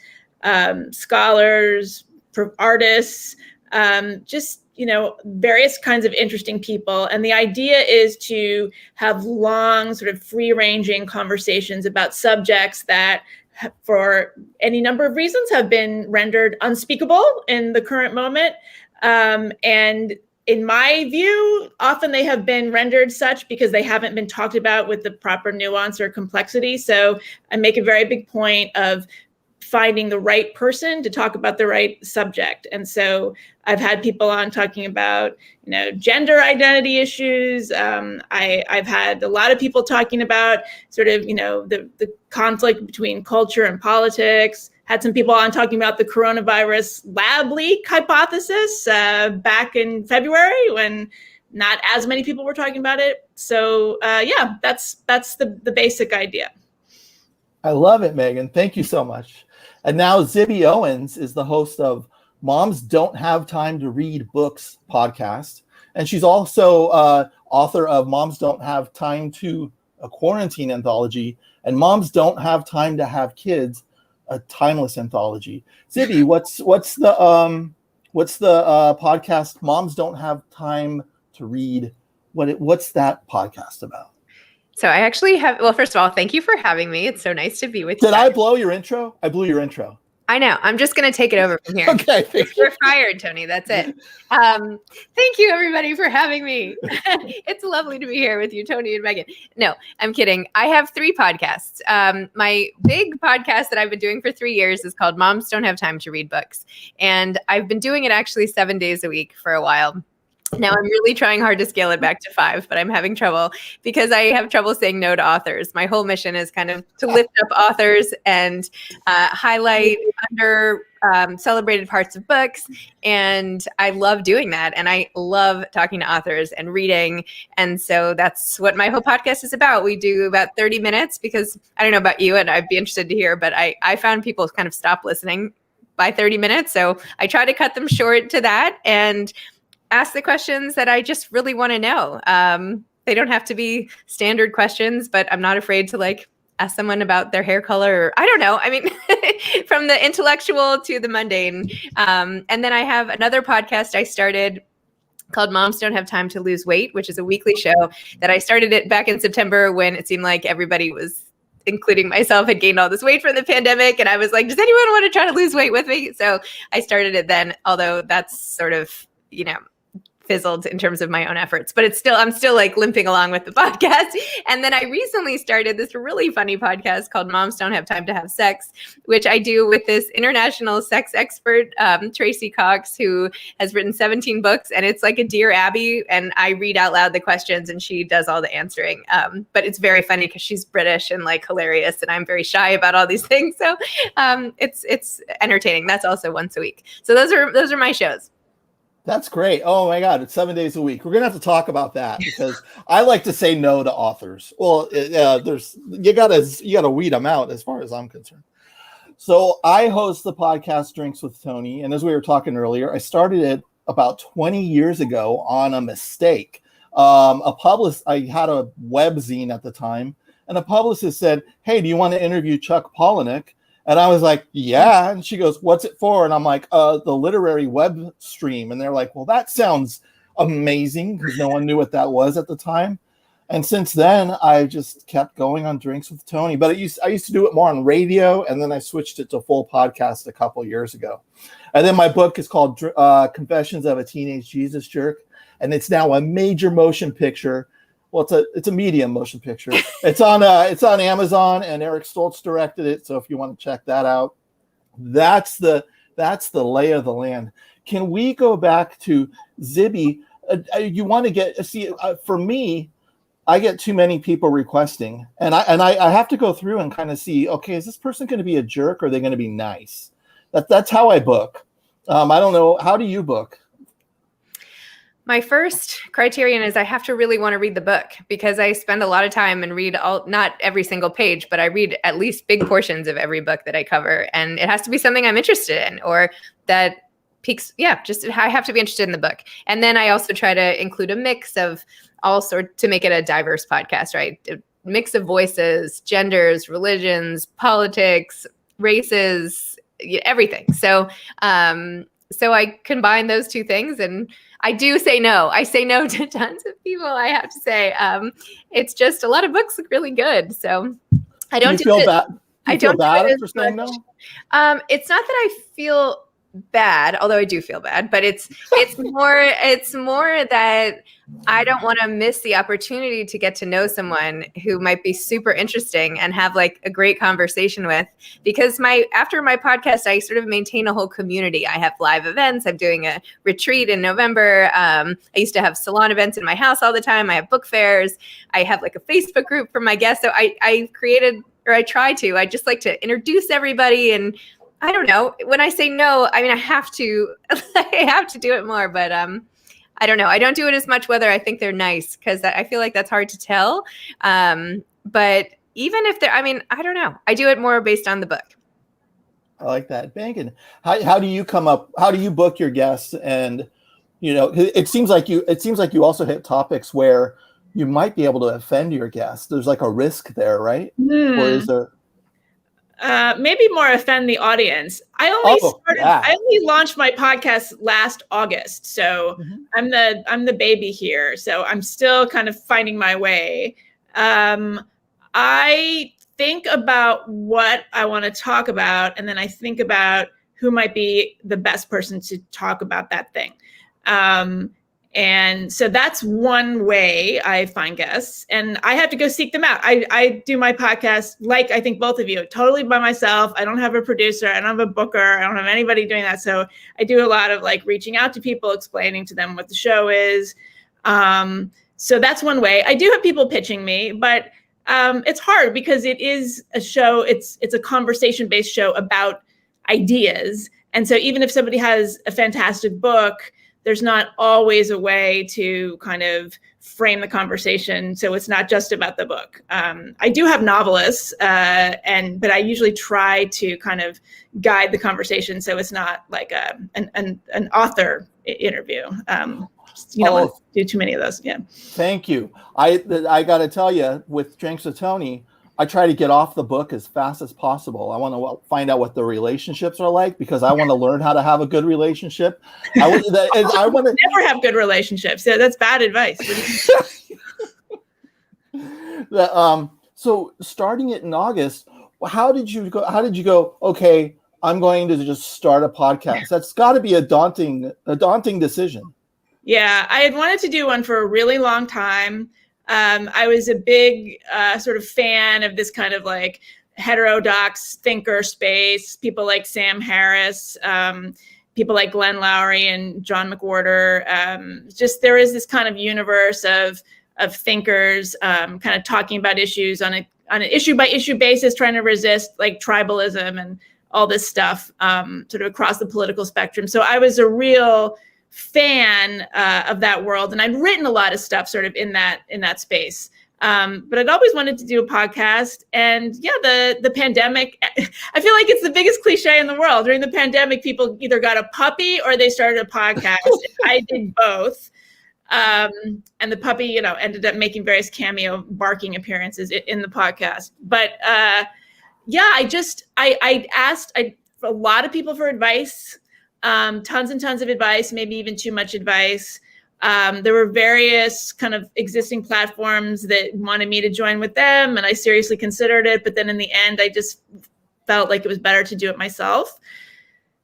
scholars, artists, just various kinds of interesting people. And the idea is to have long, sort of free-ranging conversations about subjects that, for any number of reasons, have been rendered unspeakable in the current moment. And in my view, often they have been rendered such because they haven't been talked about with the proper nuance or complexity. So I make a very big point of finding the right person to talk about the right subject. And so I've had people on talking about, gender identity issues. I've had a lot of people talking about sort of, the conflict between culture and politics. Had some people on talking about the coronavirus lab leak hypothesis back in February when not as many people were talking about it. So that's the basic idea. I love it, Megan. Thank you so much. And now Zibby Owens is the host of Moms Don't Have Time to Read Books podcast. And she's also author of Moms Don't Have Time to, a quarantine anthology, and Moms Don't Have Time to Have Kids, a timeless anthology. Zibby, what's the podcast Moms Don't Have Time to Read? What's that podcast about? So I actually have, well, first of all, thank you for having me. It's so nice to be with you. Did I blow your intro? I blew your intro. I know. I'm just going to take it over from here. Okay. You're fired, Tony. That's it. Thank you, everybody, for having me. It's lovely to be here with you, Tony and Megan. No, I'm kidding. I have 3 podcasts. My big podcast that I've been doing for 3 years is called Moms Don't Have Time to Read Books. And I've been doing it actually 7 days a week for a while. Now I'm really trying hard to scale it back to 5, but I'm having trouble because I have trouble saying no to authors. My whole mission is kind of to lift up authors and highlight under celebrated parts of books. And I love doing that. And I love talking to authors and reading. And so that's what my whole podcast is about. We do about 30 minutes because I don't know about you, and I'd be interested to hear, but I found people kind of stop listening by 30 minutes. So I try to cut them short to that and ask the questions that I just really want to know. They don't have to be standard questions, but I'm not afraid to ask someone about their hair color. Or, I don't know. I mean, from the intellectual to the mundane. And then I have another podcast I started called Moms Don't Have Time to Lose Weight, which is a weekly show that I started it back in September when it seemed like everybody was, including myself, had gained all this weight from the pandemic. And I was like, does anyone want to try to lose weight with me? So I started it then, although that's sort of, fizzled in terms of my own efforts, but I'm still limping along with the podcast. And then I recently started this really funny podcast called Moms Don't Have Time to Have Sex, which I do with this international sex expert, Tracy Cox, who has written 17 books, and it's like a Dear Abby, and I read out loud the questions and she does all the answering. But it's very funny because she's British and hilarious, and I'm very shy about all these things. So it's entertaining. That's also once a week. So those are my shows. That's great. Oh my God, it's 7 days a week. We're gonna have to talk about that because I like to say no to authors. Well, you gotta weed them out as far as I'm concerned. So I host the podcast Drinks with Tony, and as we were talking earlier, I started it about 20 years ago on a mistake. I had a webzine at the time, and a publicist said, "Hey, do you want to interview Chuck Palahniuk?" And I was like, yeah. And she goes, what's it for? And I'm like, the literary web stream. And they're like, well, that sounds amazing, because no one knew what that was at the time. And since then, I just kept going on Drinks with Tony. But I used to do it more on radio, and then I switched it to full podcast a couple years ago. And then my book is called Confessions of a Teenage Jesus Jerk, and it's now a major motion picture. Well, it's a medium motion picture. It's on Amazon, and Eric Stoltz directed it. So if you want to check that out, that's the lay of the land. Can we go back to Zibby? You want to for me, I get too many people requesting, and I have to go through and kind of see, okay, is this person going to be a jerk or are they going to be nice? That's how I book. I don't know. How do you book? My first criterion is I have to really want to read the book, because I spend a lot of time and read not every single page, but I read at least big portions of every book that I cover. And it has to be something I'm interested in, or that piques. Yeah, I have to be interested in the book. And then I also try to include a mix of all sorts to make it a diverse podcast, right? A mix of voices, genders, religions, politics, races, everything. So I combine those two things, and I do say no. I say no to tons of people, I have to say. It's just a lot of books look really good. So I don't feel bad. I don't feel bad for saying no. It's not that I feel bad, although I do feel bad, but it's more that I don't want to miss the opportunity to get to know someone who might be super interesting and have like a great conversation with, because after my podcast, I sort of maintain a whole community. I have live events. I'm doing a retreat in November. I used to have salon events in my house all the time. I have book fairs. I have like a Facebook group for my guests. So I created, or I try to, I just like to introduce everybody. And I don't know, when I say no, I mean, I have to do it more, but I don't know. I don't do it as much whether I think they're nice, because I feel like that's hard to tell. But even if they're, I mean, I don't know. I do it more based on the book. I like that. Bangin'. How do you book your guests? And, it seems like you also hit topics where you might be able to offend your guests. There's like a risk there, right? Or is there? Maybe more offend the audience. I only launched my podcast last August, so I'm the baby here. So I'm still kind of finding my way. I think about what I want to talk about, and then I think about who might be the best person to talk about that thing. And so that's one way I find guests, and I have to go seek them out. I do my podcast, like I think both of you, totally by myself. I don't have a producer. I don't have a booker. I don't have anybody doing that. So I do a lot of like reaching out to people, explaining to them what the show is. So that's one way. I do have people pitching me, but it's hard because it is a show. It's a conversation-based show about ideas. And so even if somebody has a fantastic book, there's not always a way to kind of frame the conversation, so it's not just about the book. I do have novelists, but I usually try to kind of guide the conversation so it's not like an author interview. You don't want to do too many of those. Yeah. Thank you. I got to tell you, with Drinks with Tony, I try to get off the book as fast as possible. I want to find out what the relationships are like, because I want to learn how to have a good relationship. I want to never have good relationships. Yeah, that's bad advice. So starting it in August, how did you go? Okay, I'm going to just start a podcast. That's got to be a daunting decision. Yeah, I had wanted to do one for a really long time. I was a big sort of fan of this kind of like heterodox thinker space, people like Sam Harris, people like Glenn Lowry and John McWhorter. Just there is this kind of universe of thinkers kind of talking about issues on an issue by issue basis, trying to resist like tribalism and all this stuff sort of across the political spectrum. So I was a real fan of that world, and I'd written a lot of stuff sort of in that space, but I'd always wanted to do a podcast. And yeah, the pandemic, I feel like it's the biggest cliche in the world. During the pandemic, people either got a puppy or they started a podcast. I did both, and the puppy ended up making various cameo barking appearances in the podcast. But yeah, I asked a lot of people for advice. Tons and tons of advice, maybe even too much advice. There were various kind of existing platforms that wanted me to join with them, and I seriously considered it. But then in the end, I just felt like it was better to do it myself.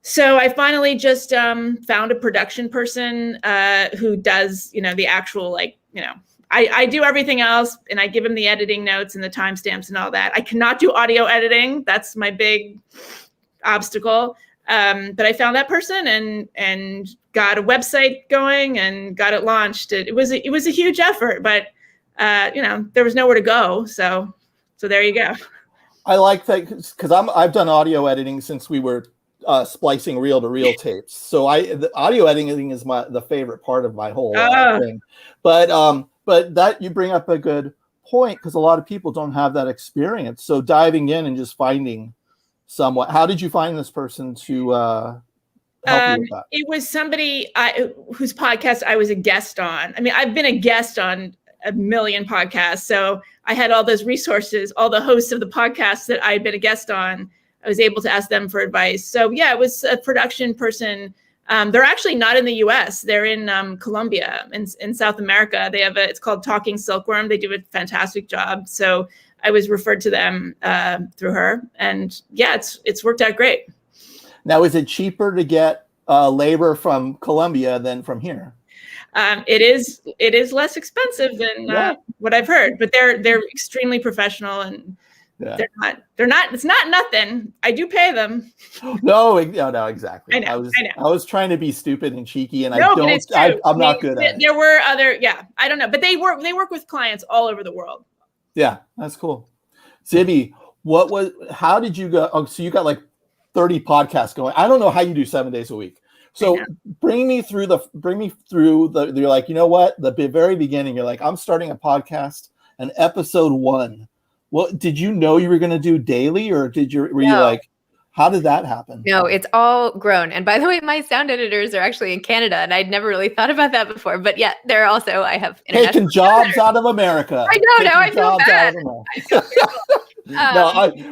So I finally just found a production person who does, the actual, I do everything else, and I give him the editing notes and the timestamps and all that. I cannot do audio editing. That's my big obstacle. But I found that person and got a website going and got it launched. It was a huge effort, but there was nowhere to go. So there you go. I like that because I've done audio editing since we were splicing reel-to-reel tapes. So the audio editing is the favorite part of my whole thing. But that you bring up a good point, because a lot of people don't have that experience. So diving in and just finding someone. How did you find this person to help you with that? It was somebody whose podcast I was a guest on. I mean, I've been a guest on a million podcasts, so I had all those resources, all the hosts of the podcasts that I had been a guest on. I was able to ask them for advice. So yeah, it was a production person. They're actually not in the US. They're in Colombia, in South America. They have it's called Talking Silkworm. They do a fantastic job. So I was referred to them through her. And yeah, it's worked out great. Now, is it cheaper to get labor from Colombia than from here? It is less expensive than what I've heard, but they're extremely professional, and they're not, it's not nothing. I do pay them. No, exactly. I know. I was trying to be stupid and cheeky, and No, but it's true. I'm not good at it. There were other, I don't know, but they work with clients all over the world. Yeah, that's cool. Zibby, how did you go? Oh, so you got like 30 podcasts going. I don't know how you do 7 days a week. So bring me through you're like, you know what? The very beginning, you're like, I'm starting a podcast, and episode 1. Well, did you know you were going to do daily, or were you like, how did that happen? No, it's all grown. And by the way, my sound editors are actually in Canada, and I'd never really thought about that before. But yeah, they're also, I have taking jobs out of America. I know, now I feel bad.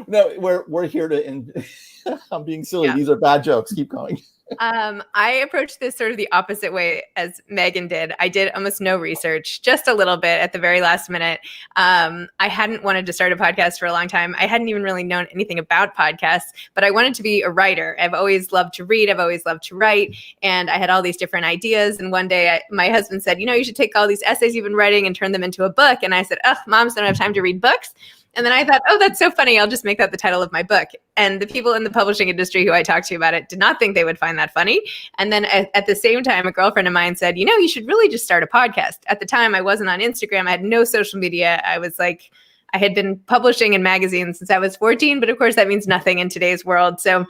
No, we're here to. I'm being silly. Yeah. These are bad jokes. Keep going. I approached this sort of the opposite way as Megan did. I did almost no research, just a little bit at the very last minute. I hadn't wanted to start a podcast for a long time. I hadn't even really known anything about podcasts, but I wanted to be a writer. I've always loved to read. I've always loved to write. And I had all these different ideas. And one day my husband said, you should take all these essays you've been writing and turn them into a book. And I said, moms don't have time to read books. And then I thought, that's so funny. I'll just make that the title of my book. And the people in the publishing industry who I talked to about it did not think they would find that funny. And then at the same time, a girlfriend of mine said, you should really just start a podcast. At the time, I wasn't on Instagram. I had no social media. I was like, I had been publishing in magazines since I was 14, but of course that means nothing in today's world. So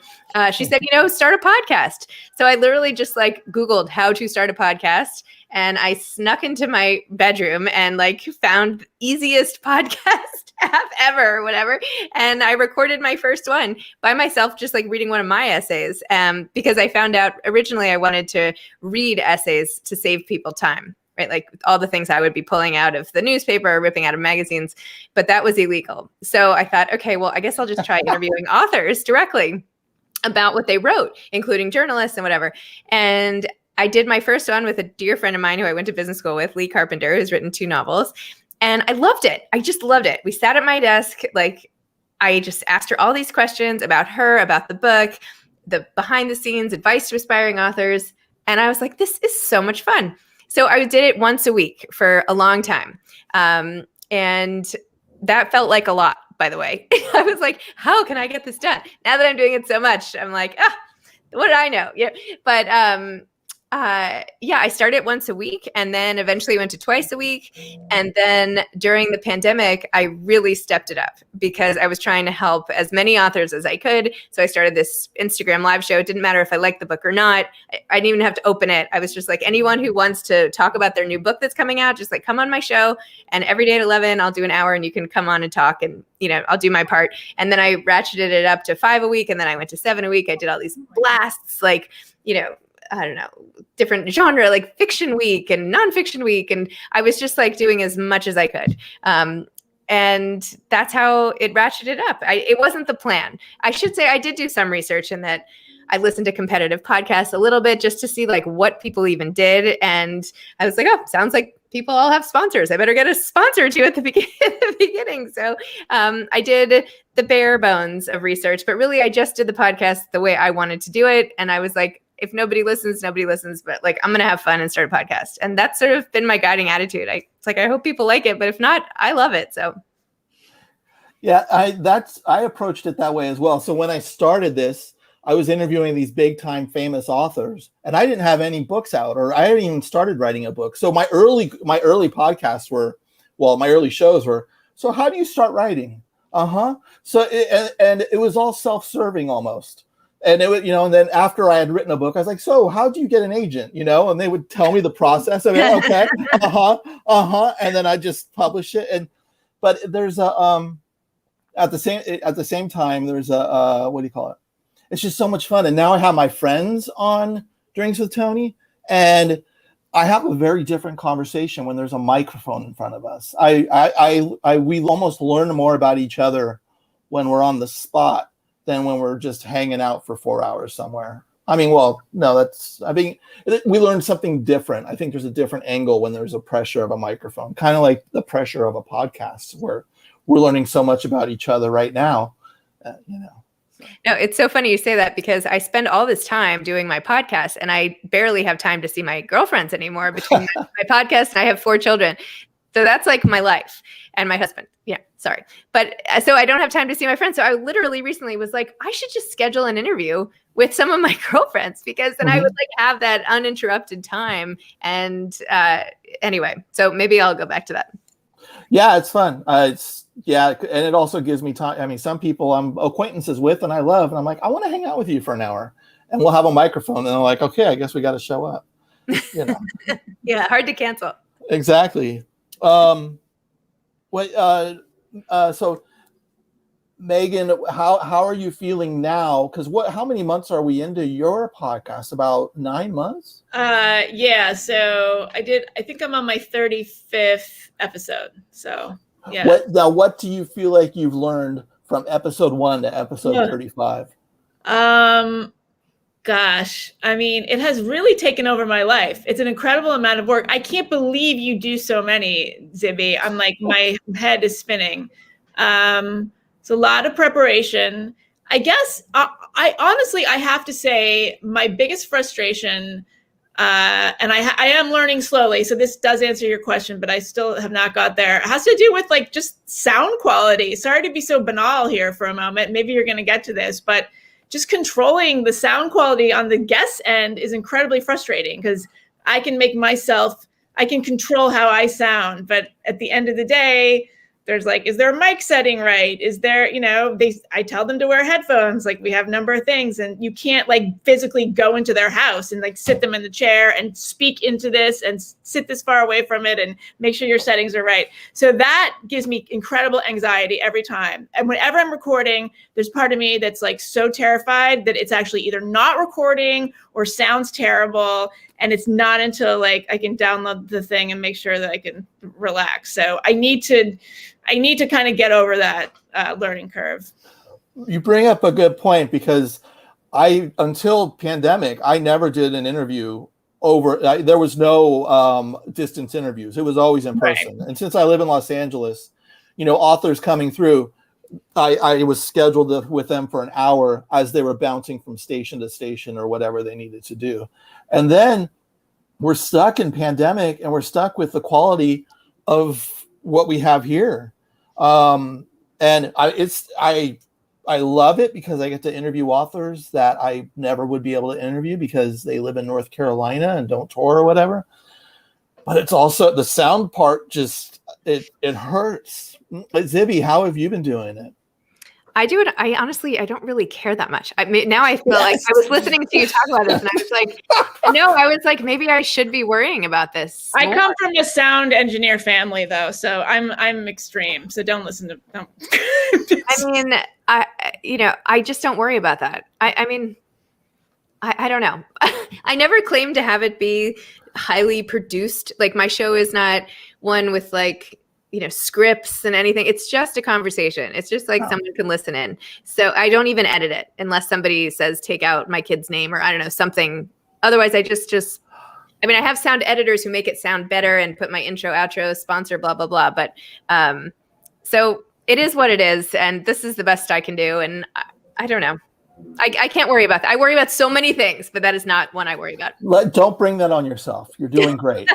she said, start a podcast. So I literally just Googled how to start a podcast. And I snuck into my bedroom and found the easiest podcast app ever or whatever. And I recorded my first one by myself, just reading one of my essays. Because I found out originally I wanted to read essays to save people time, right? Like all the things I would be pulling out of the newspaper or ripping out of magazines, but that was illegal. So I thought, okay, well, I guess I'll just try interviewing authors directly about what they wrote, including journalists and whatever. And I did my first one with a dear friend of mine who I went to business school with, Lee Carpenter, who's written 2 novels. And I loved it. I just loved it. We sat at my desk. I just asked her all these questions about her, about the book, the behind the scenes, advice to aspiring authors. And I was like, this is so much fun. So I did it once a week for a long time. And that felt like a lot, by the way. I was like, how can I get this done? Now that I'm doing it so much, I'm like, what did I know? Yeah. But I started once a week, and then eventually went to twice a week. And then during the pandemic, I really stepped it up because I was trying to help as many authors as I could. So I started this Instagram live show. It didn't matter if I liked the book or not. I didn't even have to open it. I was just like, anyone who wants to talk about their new book that's coming out, just come on my show. And every day at 11, I'll do an hour and you can come on and talk, and I'll do my part. And then I ratcheted it up to 5 a week, and then I went to 7 a week. I did all these blasts, I don't know, different genre, like fiction week and nonfiction week. And I was just doing as much as I could. And that's how it ratcheted up. It wasn't the plan. I should say I did do some research in that I listened to competitive podcasts a little bit just to see like what people even did. And I was like, oh, sounds like people all have sponsors. I better get a sponsor too at the beginning. So I did the bare bones of research, but really I just did the podcast the way I wanted to do it. And I was like, if nobody listens, nobody listens, but like, I'm going to have fun and start a podcast. And that's sort of been my guiding attitude. It's like, I hope people like it, but if not, I love it. So. Yeah, I approached it that way as well. So when I started this, I was interviewing these big time famous authors, and I didn't have any books out, or I hadn't even started writing a book. So my early podcasts were, well, my early shows were, so how do you start writing? So and it was all self-serving almost. And it would, and then after I had written a book, I was like, so how do you get an agent? And they would tell me the process. I mean, okay, and then I just publish it. But there's at the same time, there's what do you call it? It's just so much fun. And now I have my friends on Drinks with Tony, and I have a very different conversation when there's a microphone in front of us. We almost learn more about each other when we're on the spot than when we're just hanging out for 4 hours somewhere. I mean, well, no, we learn something different. I think there's a different angle when there's a pressure of a microphone, kind of like the pressure of a podcast, where we're learning so much about each other right now, No, it's so funny you say that, because I spend all this time doing my podcast and I barely have time to see my girlfriends anymore between my podcast, and I have 4 children. So that's like my life, and my husband. Yeah, sorry. But so I don't have time to see my friends. So I literally recently was like, I should just schedule an interview with some of my girlfriends, because then I would like have that uninterrupted time. And anyway, so maybe I'll go back to that. Yeah, it's fun. And it also gives me time. I mean, some people I'm acquaintances with and I love, and I'm like, I want to hang out with you for an hour, and we'll have a microphone, and I'm like, okay, I guess we got to show up. Yeah, hard to cancel. Exactly. So Megan, how are you feeling now? Because how many months are we into your podcast? About 9 months? Yeah. So I think I'm on my 35th episode. So yeah. What do you feel like you've learned from episode 1 to episode 35? Gosh, I mean, it has really taken over my life. It's an incredible amount of work. I can't believe you do so many, Zibby. I'm like, my head is spinning. It's a lot of preparation. I guess I honestly, I have to say my biggest frustration, and I am learning slowly, so this does answer your question, but I still have not got there. It has to do with like just sound quality. Sorry to be so banal here for a moment. Maybe you're going to get to this, but just controlling the sound quality on the guest end is incredibly frustrating, because I can control how I sound, but at the end of the day, there's like, is their mic setting right? Is there, I tell them to wear headphones. Like, we have a number of things, and you can't like physically go into their house and like sit them in the chair and speak into this and sit this far away from it and make sure your settings are right. So that gives me incredible anxiety every time. And whenever I'm recording, there's part of me that's like so terrified that it's actually either not recording or sounds terrible. And it's not until like I can download the thing and make sure that I can relax. So I need to kind of get over that learning curve. You bring up a good point, because until pandemic, I never did an interview there was no distance interviews. It was always in person. Right. And since I live in Los Angeles, authors coming through, I was scheduled with them for an hour as they were bouncing from station to station or whatever they needed to do. And then we're stuck in pandemic, and we're stuck with the quality of what we have here. And I love it, because I get to interview authors that I never would be able to interview because they live in North Carolina and don't tour or whatever. But it's also the sound part, just it hurts. Zibby, how have you been doing it? I do it. I honestly don't really care that much. Now I feel like I was listening to you talk about this, and I was like, maybe I should be worrying about this. I come from a sound engineer family, though, so I'm extreme. So don't listen to them. I mean, I just don't worry about that. I mean, I don't know. I never claimed to have it be highly produced. Like, my show is not one with like scripts and anything. It's just a conversation. It's just like someone can listen in. So I don't even edit it unless somebody says take out my kid's name or I don't know, something. Otherwise I just I have sound editors who make it sound better and put my intro, outro, sponsor, blah, blah, blah. But so it is what it is. And this is the best I can do. And I don't know. I can't worry about that. I worry about so many things, but that is not one I worry about. Don't bring that on yourself. You're doing great.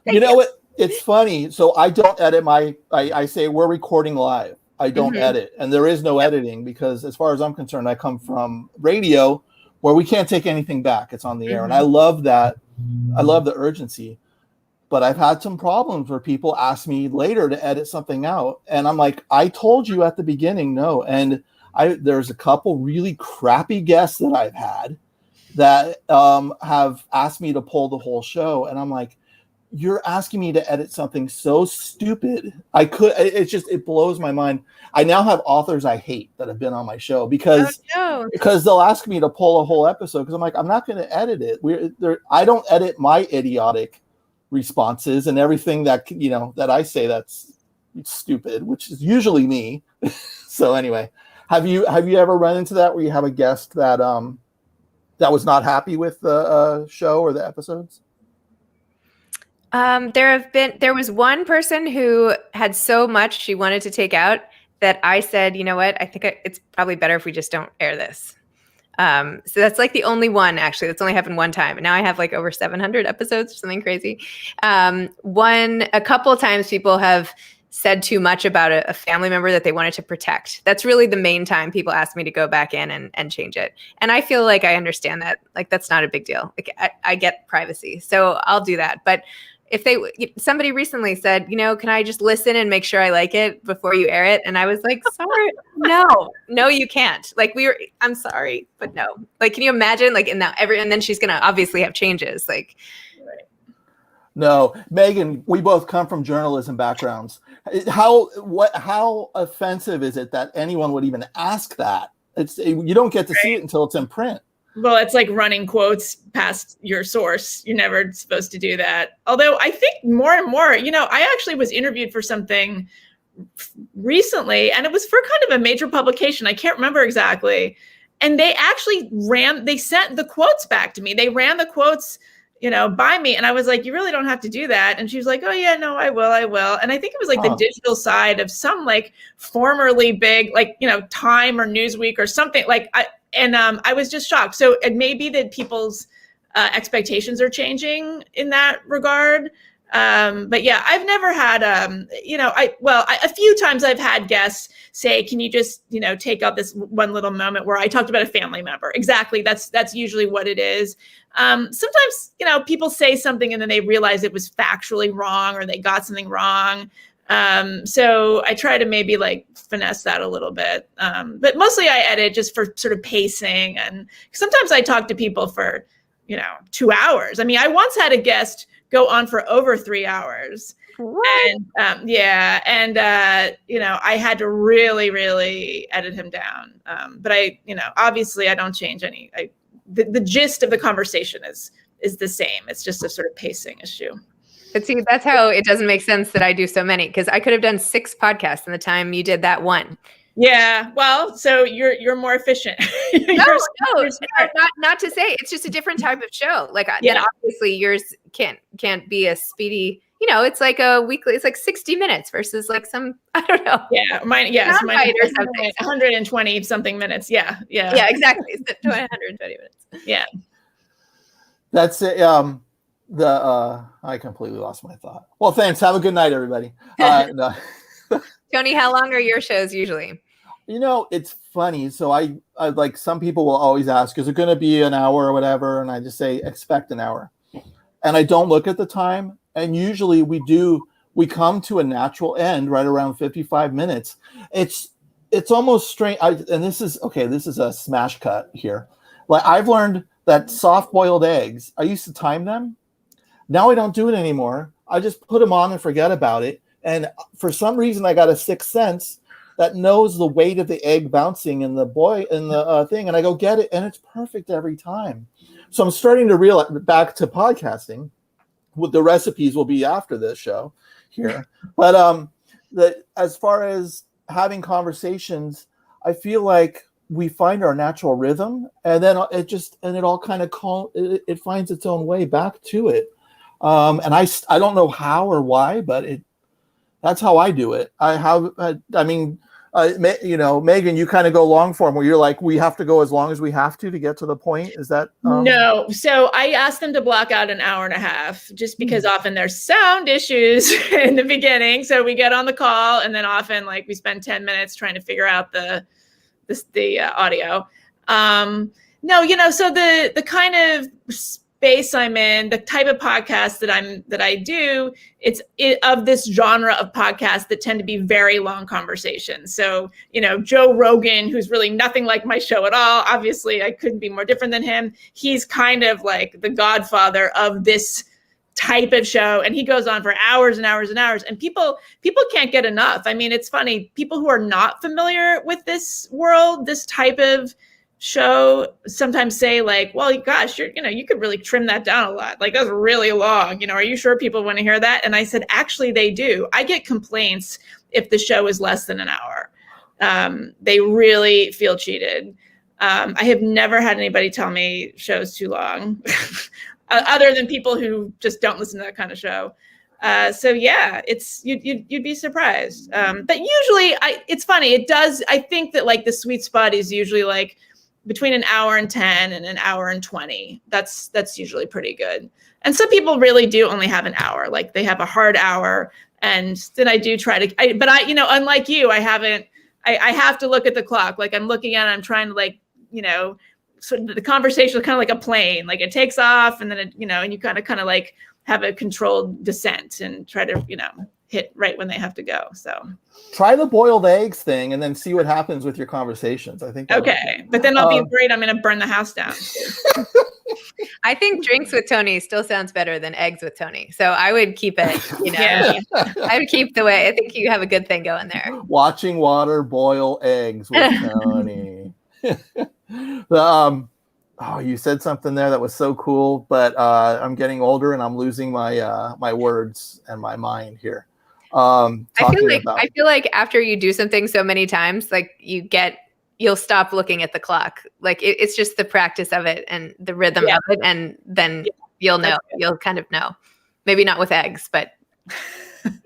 You know what? It's funny. So I don't edit I say we're recording live. I don't edit. And there is no editing because as far as I'm concerned, I come from radio where we can't take anything back. It's on the air. And I love that. I love the urgency. But I've had some problems where people ask me later to edit something out. And I'm like, I told you at the beginning, no. And there's a couple really crappy guests that I've had that have asked me to pull the whole show. And I'm like, you're asking me to edit something so stupid. It blows my mind. I now have authors I hate that have been on my show because they'll ask me to pull a whole episode because I'm like, I'm not going to edit it. I don't edit my idiotic responses and everything that, that I say that's stupid, which is usually me. So anyway, have you ever run into that where you have a guest that was not happy with the show or the episodes? There was one person who had so much she wanted to take out that I said, you know what, I think it's probably better if we just don't air this. So that's like the only one actually that's only happened one time. And now I have like over 700 episodes or something crazy. A couple of times people have said too much about a family member that they wanted to protect. That's really the main time people ask me to go back in and change it. And I feel like I understand that. Like, that's not a big deal. Like I get privacy, so I'll do that. But if somebody recently said, can I just listen and make sure I like it before you air it? And I was like, sorry, no, you can't. Like I'm sorry, but no. Like, can you imagine like and then she's going to obviously have changes. Like, no, Megan, we both come from journalism backgrounds. How offensive is it that anyone would even ask that? You don't get to see it until it's in print. Well, it's like running quotes past your source. You're never supposed to do that. Although I think more and more, I actually was interviewed for something recently, and it was for kind of a major publication. I can't remember exactly. And they actually they sent the quotes back to me. They ran the quotes, by me. And I was like, you really don't have to do that. And she was like, oh yeah, no, I will. And I think it was like the digital side of some like formerly big, like, Time or Newsweek or something like I was just shocked. So it may be that people's expectations are changing in that regard. But yeah, I've never had, a few times I've had guests say, can you just, take out this one little moment where I talked about a family member? Exactly. That's usually what it is. Sometimes, people say something and then they realize it was factually wrong or they got something wrong. So I try to maybe like finesse that a little bit. But mostly I edit just for sort of pacing. And sometimes I talk to people for, 2 hours. I mean, I once had a guest go on for over 3 hours. What? And I had to really, really edit him down. But obviously I don't change any. The gist of the conversation is the same. It's just a sort of pacing issue. But see, that's how it doesn't make sense that I do so many, because I could have done 6 podcasts in the time you did that one. Yeah, well, so you're more efficient. Not to say it's just a different type of show. Like, then obviously yours can't be a speedy. It's like a weekly. It's like 60 minutes versus like some, I don't know. Yeah, mine 120 something minutes. Yeah, exactly. It's 120 minutes. Yeah, that's it. I completely lost my thought. Well, thanks. Have a good night, everybody. No. Tony, how long are your shows usually? It's funny. So I like, some people will always ask, is it going to be an hour or whatever? And I just say, expect an hour. And I don't look at the time. And usually we come to a natural end right around 55 minutes. It's almost strange. This is a smash cut here. Like, I've learned that soft boiled eggs, I used to time them. Now I don't do it anymore. I just put them on and forget about it. And for some reason, I got a sixth sense that knows the weight of the egg bouncing in the thing, and I go get it, and it's perfect every time. So I'm starting to realize, back to podcasting, the recipes will be after this show here. But as far as having conversations, I feel like we find our natural rhythm, and then it all kind of it finds its own way back to it. And I don't know how or why, but that's how I do it. Megan, you kind of go long form where you're like, we have to go as long as we have to get to the point. Is that? No. So I asked them to block out an hour and a half, just because often there's sound issues in the beginning. So we get on the call, and then often like we spend 10 minutes trying to figure out the audio. So the kind of space I'm in, the type of podcast that I do, it's of this genre of podcasts that tend to be very long conversations. So, Joe Rogan, who's really nothing like my show at all. Obviously, I couldn't be more different than him. He's kind of like the godfather of this type of show, and he goes on for hours and hours and hours, and people can't get enough. I mean, it's funny, people who are not familiar with this world, this type of show, sometimes say like, well, gosh, you could really trim that down a lot, like that's really long, are you sure people want to hear that? And I said, actually they do. I get complaints if the show is less than an hour. They really feel cheated. I have never had anybody tell me show's too long other than people who just don't listen to that kind of show. So yeah, you'd be surprised. But usually it's funny. I think that like the sweet spot is usually like between an hour and 10 and an hour and 20. That's usually pretty good. And some people really do only have an hour, like they have a hard hour. And then I do try to, unlike you, I have to look at the clock. Like I'm looking at it, I'm trying to so the conversation is kind of like a plane, like it takes off and then and you kind of like have a controlled descent and try to, hit right when they have to go. So try the boiled eggs thing and then see what happens with your conversations. I think. Okay. But then I'll be afraid I'm going to burn the house down. I think drinks with Tony still sounds better than eggs with Tony. So I would keep it, Yeah. I would keep the way. I think you have a good thing going there. Watching water boil eggs with Tony. You said something there that was so cool, but I'm getting older and I'm losing my words and my mind here. I feel like after you do something so many times, like you'll stop looking at the clock. Like it's just the practice of it and the rhythm of it, and then you'll know. You'll kind of know. Maybe not with eggs, but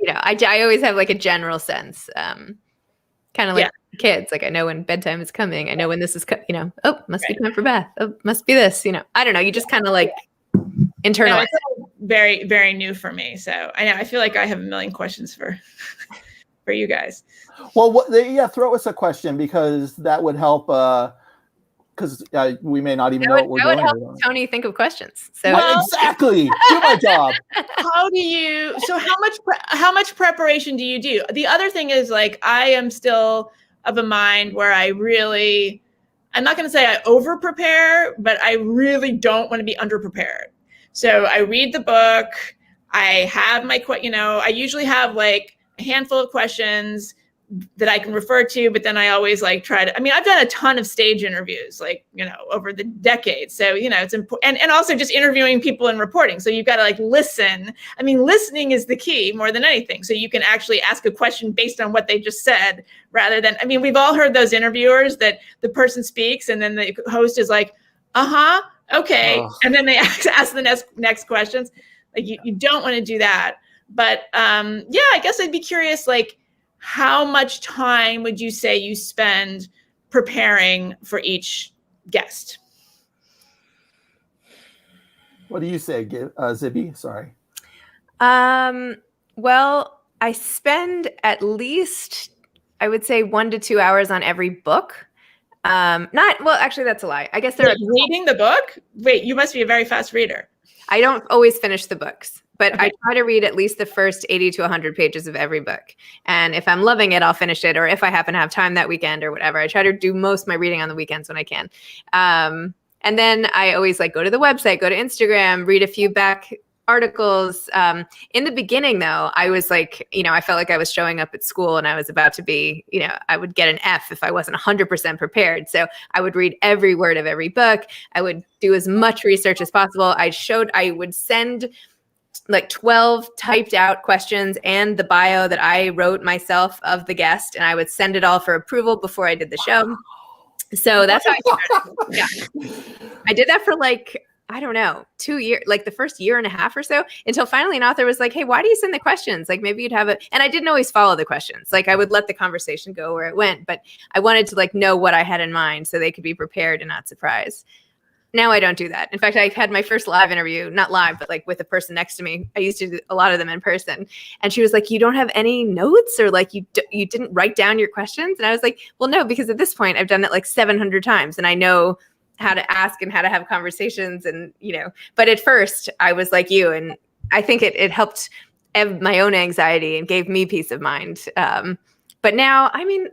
I always have like a general sense. Kind of like kids, like I know when bedtime is coming. I know when this is, must be time for bath. Oh, must be this. I don't know. You just kind of like internalize. It's very, very new for me. So I feel like I have a million questions for you guys. Well, throw us a question because that would help. Because we may not even know what we're doing. That would help Tony think of questions. So exactly, do my job. How much preparation do you do? The other thing is like I am still of a mind where I'm not going to say I over prepare, but I really don't want to be under prepared. So I read the book. I have I usually have like a handful of questions that I can refer to, but then I always I've done a ton of stage interviews, over the decades. So, it's important. And also just interviewing people and reporting. So you've got to listen. I mean, listening is the key more than anything. So you can actually ask a question based on what they just said rather than, we've all heard those interviewers that the person speaks and then the host is like, okay. Oh. And then they ask the next questions. Like you don't want to do that. But I guess I'd be curious, how much time would you say you spend preparing for each guest? What do you say, Zibby? Sorry. Well, I spend at least, I would say 1 to 2 hours on every book. Actually, that's a lie. I guess reading the book? Wait, you must be a very fast reader. I don't always finish the books. But I try to read at least the first 80 to 100 pages of every book. And if I'm loving it, I'll finish it. Or if I happen to have time that weekend or whatever, I try to do most of my reading on the weekends when I can. And then I always go to the website, go to Instagram, read a few back articles. In the beginning, though, I was I felt like I was showing up at school and I was about to be, I would get an F if I wasn't 100% prepared. So I would read every word of every book. I would do as much research as possible. I would send like 12 typed out questions and the bio that I wrote myself of the guest, and I would send it all for approval before I did the show. So that's how I started. Yeah. I did that for like, I don't know, 2 years, like the first year and a half or so, until finally an author was like, hey, why do you send the questions? Like maybe you'd have it. And I didn't always follow the questions. Like I would let the conversation go where it went, but I wanted to like know what I had in mind so they could be prepared and not surprised. Now I don't do that. In fact, I had my first live interview, not live, but like with a person next to me. I used to do a lot of them in person. And she was like, you don't have any notes, or like you didn't write down your questions? And I was like, well, no, because at this point I've done it like 700 times and I know how to ask and how to have conversations. And, but at first I was like you, and I think it helped my own anxiety and gave me peace of mind. But now, I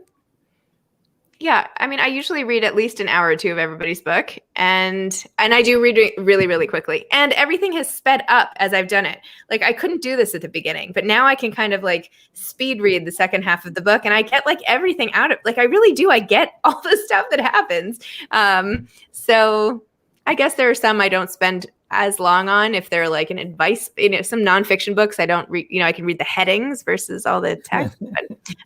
usually read at least an hour or two of everybody's book, and I do read it really, really quickly. And everything has sped up as I've done it. Like I couldn't do this at the beginning, but now I can kind of like speed read the second half of the book, and I get like everything out of like I really do. I get all the stuff that happens. So I guess there are some I don't spend as long on if they're like an advice. Some nonfiction books I don't read. I can read the headings versus all the text.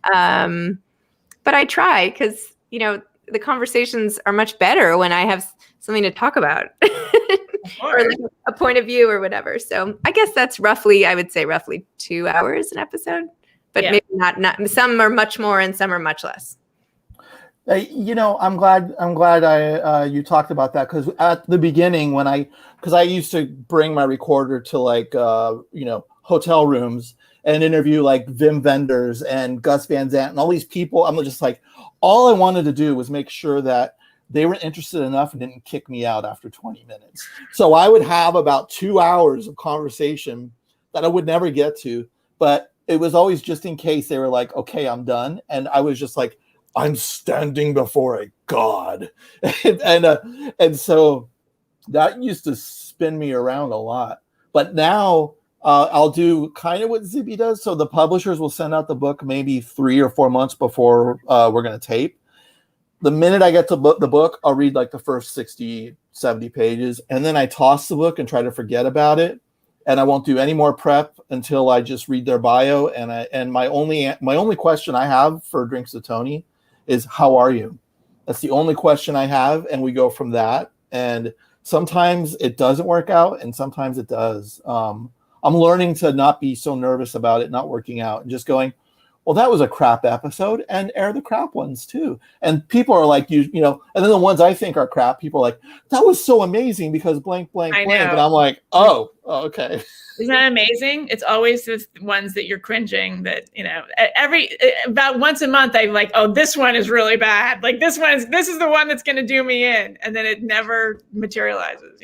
But I try because the conversations are much better when I have something to talk about or like a point of view or whatever. So I guess that's I would say roughly 2 hours an episode, but maybe not. Some are much more and some are much less. I'm glad you talked about that, because at the beginning because I used to bring my recorder to like, hotel rooms and interview like Wim Wenders and Gus Van Sant and all these people. I'm just like, all I wanted to do was make sure that they were interested enough and didn't kick me out after 20 minutes. So I would have about 2 hours of conversation that I would never get to, but it was always just in case they were like, okay, I'm done. And I was just like, I'm standing before a god. and so that used to spin me around a lot. But now I'll do kind of what Zibby does. So the publishers will send out the book maybe 3 or 4 months before we're going to tape. The minute I get to the book, I'll read like the first 60, 70 pages. And then I toss the book and try to forget about it. And I won't do any more prep until I just read their bio. And my only question I have for Drinks with Tony is, how are you? That's the only question I have. And we go from that. And sometimes it doesn't work out and sometimes it does. I'm learning to not be so nervous about it not working out and just going, well, that was a crap episode, and air the crap ones too. And people are like, and then the ones I think are crap, people are like, that was so amazing because blank, blank, blank. And I'm like, oh, okay. Isn't that amazing? It's always the ones that you're cringing that, about once a month, I'm like, oh, this one is really bad. Like this is the one that's going to do me in. And then it never materializes,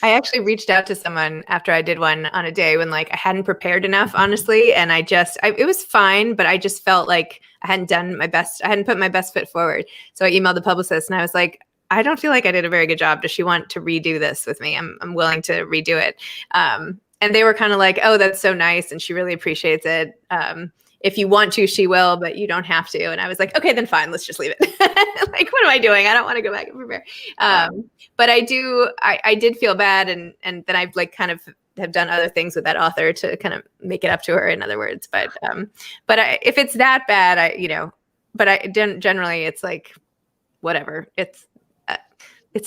I actually reached out to someone after I did one on a day when like I hadn't prepared enough, honestly. And it was fine, but I just felt like I hadn't done my best. I hadn't put my best foot forward. So I emailed the publicist and I was like, I don't feel like I did a very good job. Does she want to redo this with me? I'm willing to redo it. And they were kind of like, oh, that's so nice. And she really appreciates it. If you want to, she will, but you don't have to. And I was like, okay, then fine, let's just leave it. Like, what am I doing? I don't want to go back and prepare. But I did feel bad. And then I've like kind of have done other things with that author to kind of make it up to her, in other words. But if it's that bad, generally it's like, whatever. It's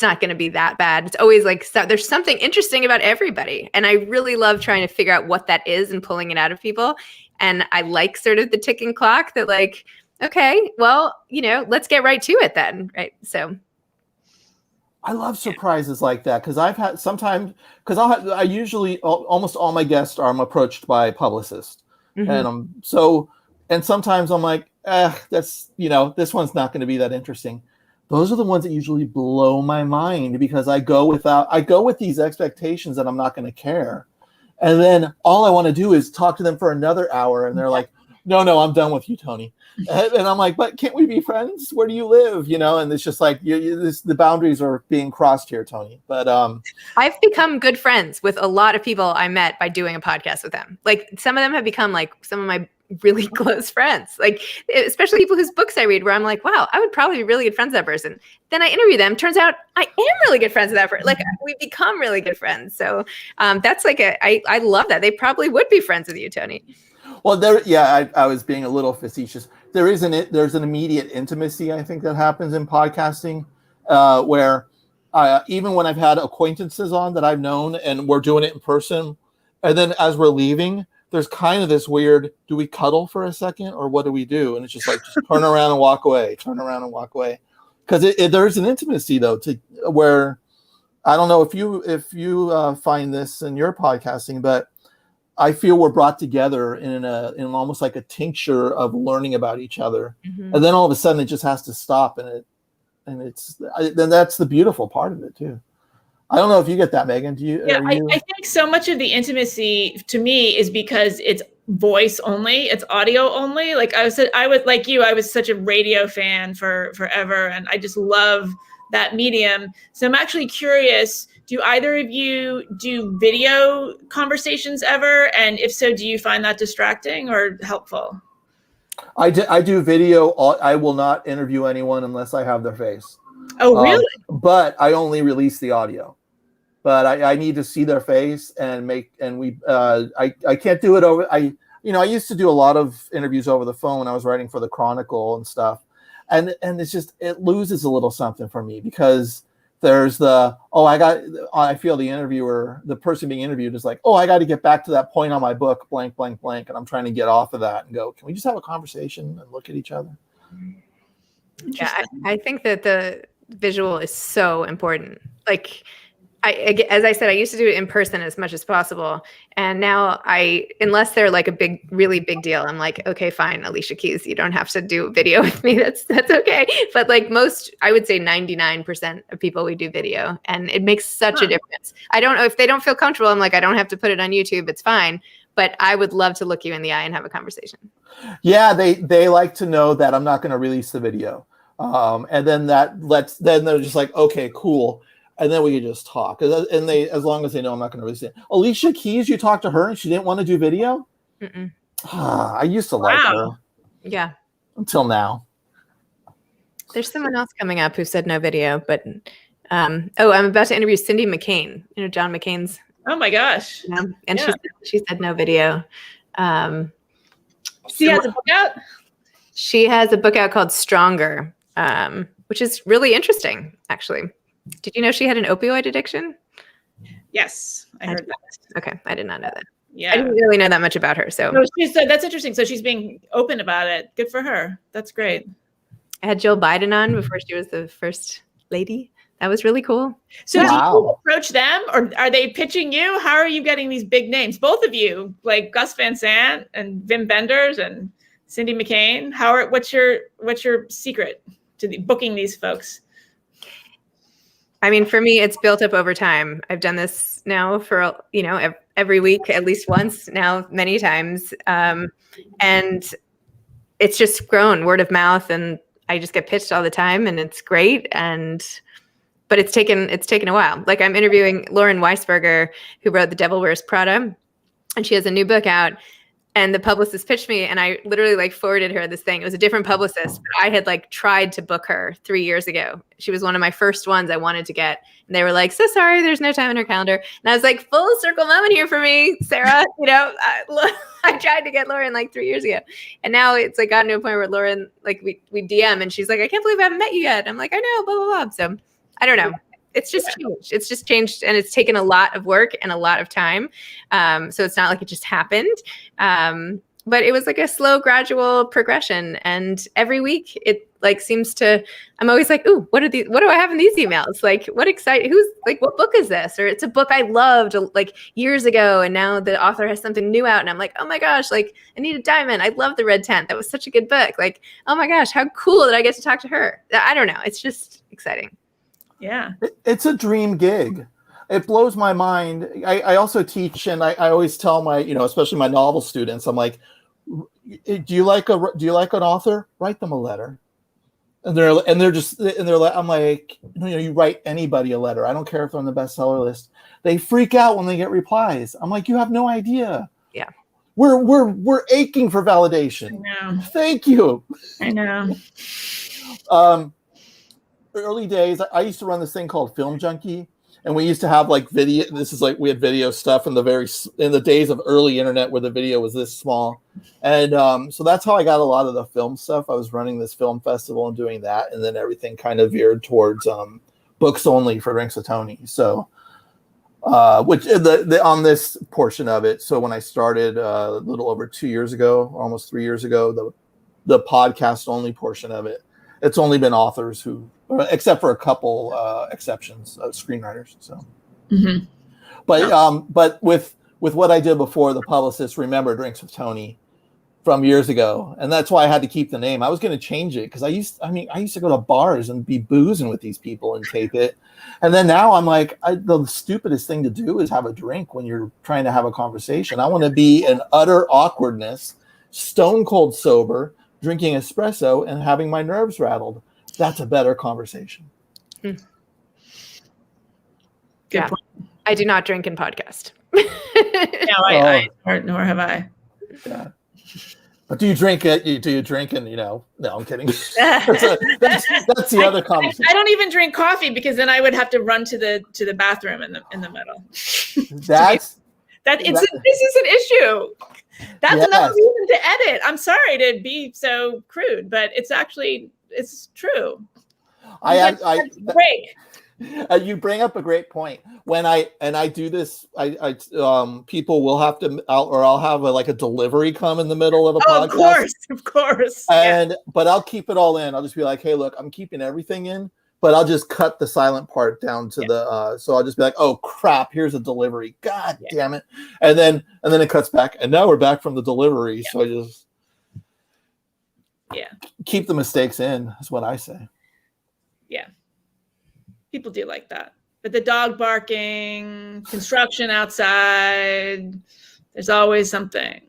not going to be that bad. It's always like, there's something interesting about everybody. And I really love trying to figure out what that is and pulling it out of people. And I like sort of the ticking clock that like, okay, well, let's get right to it then. Right. So. I love surprises like that. Cause I've had sometimes, I usually, almost all my guests I'm approached by publicists. Mm-hmm. And sometimes I'm like, that's, this one's not going to be that interesting. Those are the ones that usually blow my mind because I go with these expectations that I'm not going to care. And then all I want to do is talk to them for another hour. And they're like, no, I'm done with you, Tony. And I'm like, but can't we be friends? Where do you live? And it's just like the boundaries are being crossed here, Tony. But I've become good friends with a lot of people I met by doing a podcast with them. Like some of them have become like some of my really close friends, like especially people whose books I read, where I'm like, wow, I would probably be really good friends with that person. Then I interview them. Turns out I am really good friends with that person. Like we become really good friends. So that's like I love that. They probably would be friends with you, Tony. Well, I was being a little facetious. There's an immediate intimacy, I think, that happens in podcasting, where even when I've had acquaintances on that I've known and we're doing it in person, and then as we're leaving, there's kind of this weird, do we cuddle for a second or what do we do? And it's just like, just turn around and walk away, Because there's an intimacy, though, to where I don't know if you find this in your podcasting, but I feel we're brought together in almost like a tincture of learning about each other, and then all of a sudden it just has to stop, then that's the beautiful part of it too. I don't know if you get that, Megan. Do you? Yeah, I think so much of the intimacy to me is because it's voice only, it's audio only. Like I was like you, I was such a radio fan for forever, and I just love that medium. So I'm actually curious, do either of you do video conversations ever? And if so, do you find that distracting or helpful? I do video. I will not interview anyone unless I have their face. Oh, really? But I only release the audio. But I need to see their face I can't do it over. I used to do a lot of interviews over the phone when I was writing for the Chronicle and stuff. And it's just, it loses a little something for me because there's I feel the person being interviewed is like, I got to get back to that point on my book, blank, blank, blank. And I'm trying to get off of that and go, can we just have a conversation and look at each other? Yeah, I think that the visual is so important. Like, as I said, I used to do it in person as much as possible. And now unless they're like a really big deal, I'm like, okay, fine, Alicia Keys, you don't have to do video with me. That's okay. But like I would say 99% of people, we do video, and it makes such a difference. I don't know if they don't feel comfortable. I'm like, I don't have to put it on YouTube. It's fine. But I would love to look you in the eye and have a conversation. Yeah, they like to know that I'm not going to release the video. And then then they're just like, okay, cool. And then we can just talk. And as long as they know I'm not going to release it. Alicia Keys, you talked to her and she didn't want to do video? Mm-mm. I used to like her. Yeah. Until now. There's someone else coming up who said no video, but I'm about to interview Cindy McCain. John McCain's. Oh my gosh. And she said no video. She has a book out? She has a book out called Stronger, which is really interesting, actually. Did you know she had an opioid addiction? Yes, I heard that. Okay, I did not know that. Yeah, I didn't really know that much about her. So that's interesting. So she's being open about it. Good for her. That's great. I had Jill Biden on before she was the first lady. That was really cool. So do you approach them, or are they pitching you? How are you getting these big names? Both of you, like Gus Van Sant and Wim Wenders and Cindy McCain. What's your secret to booking these folks? I mean, for me, it's built up over time. I've done this now for, every week, at least once now, many times. And it's just grown word of mouth, and I just get pitched all the time, and it's great. But it's taken a while. Like I'm interviewing Lauren Weisberger, who wrote The Devil Wears Prada, and she has a new book out. And the publicist pitched me, and I literally forwarded her this thing. It was a different publicist, but I had tried to book her 3 years ago. She was one of my first ones I wanted to get. And they were like, so sorry, there's no time in her calendar. And I was like, full circle moment here for me, Sarah. I tried to get Lauren 3 years ago. And now it's gotten to a point where Lauren, we DM, and she's like, I can't believe I haven't met you yet. I'm like, I know, blah, blah, blah. So I don't know. It's just changed. It's just changed, and it's taken a lot of work and a lot of time. So it's not like it just happened. But it was a slow, gradual progression. And every week it seems to, I'm always like, ooh, what do I have in these emails? What book is this? Or it's a book I loved years ago, and now the author has something new out, and I'm like, oh my gosh, Anita Diamond, I love The Red Tent. That was such a good book. Oh my gosh, how cool that I get to talk to her. I don't know. It's just exciting. Yeah. It's a dream gig. It blows my mind. I also teach, and I always tell my, especially my novel students, I'm like, do you like an author? Write them a letter. And they're like, I'm like, you write anybody a letter. I don't care if they're on the bestseller list. They freak out when they get replies. I'm like, you have no idea. Yeah. We're aching for validation. I know. Thank you. I know. Early days, I used to run this thing called Film Junkie, and we used to have like video. This is like we had video stuff in the days of early internet where the video was this small, and so that's how I got a lot of the film stuff. I was running this film festival and doing that, and then everything kind of veered towards books only for Drinks with Tony. So, which on this portion of it. So when I started a little over 2 years ago, almost 3 years ago, the podcast only portion of it, it's only been authors who, except for a couple exceptions, screenwriters. So, but with what I did before, the publicists remember Drinks with Tony from years ago, and that's why I had to keep the name. I was going to change it because I used to go to bars and be boozing with these people and tape it, and then now I'm like, the stupidest thing to do is have a drink when you're trying to have a conversation. I want to be in utter awkwardness, stone cold sober, drinking espresso and having my nerves rattled. That's a better conversation. Yeah. I do not drink and podcast. Nor have I. Yeah. But do you drink it? Do you drink and no, I'm kidding. that's the other conversation. I don't even drink coffee because then I would have to run to the bathroom in the middle. This is an issue. That's another reason to edit. I'm sorry to be so crude, but it's true. You bring up a great point. When I do this, people will have to, I'll have a delivery come in the middle of a podcast. Of course. But I'll keep it all in. I'll just be like, hey, look, I'm keeping everything in, but I'll just cut the silent part down to so I'll just be like, oh crap, here's a delivery. God damn it. And then it cuts back, and now we're back from the delivery. So I just keep the mistakes in, is what I say. Yeah. People do like that. But the dog barking, construction outside, there's always something.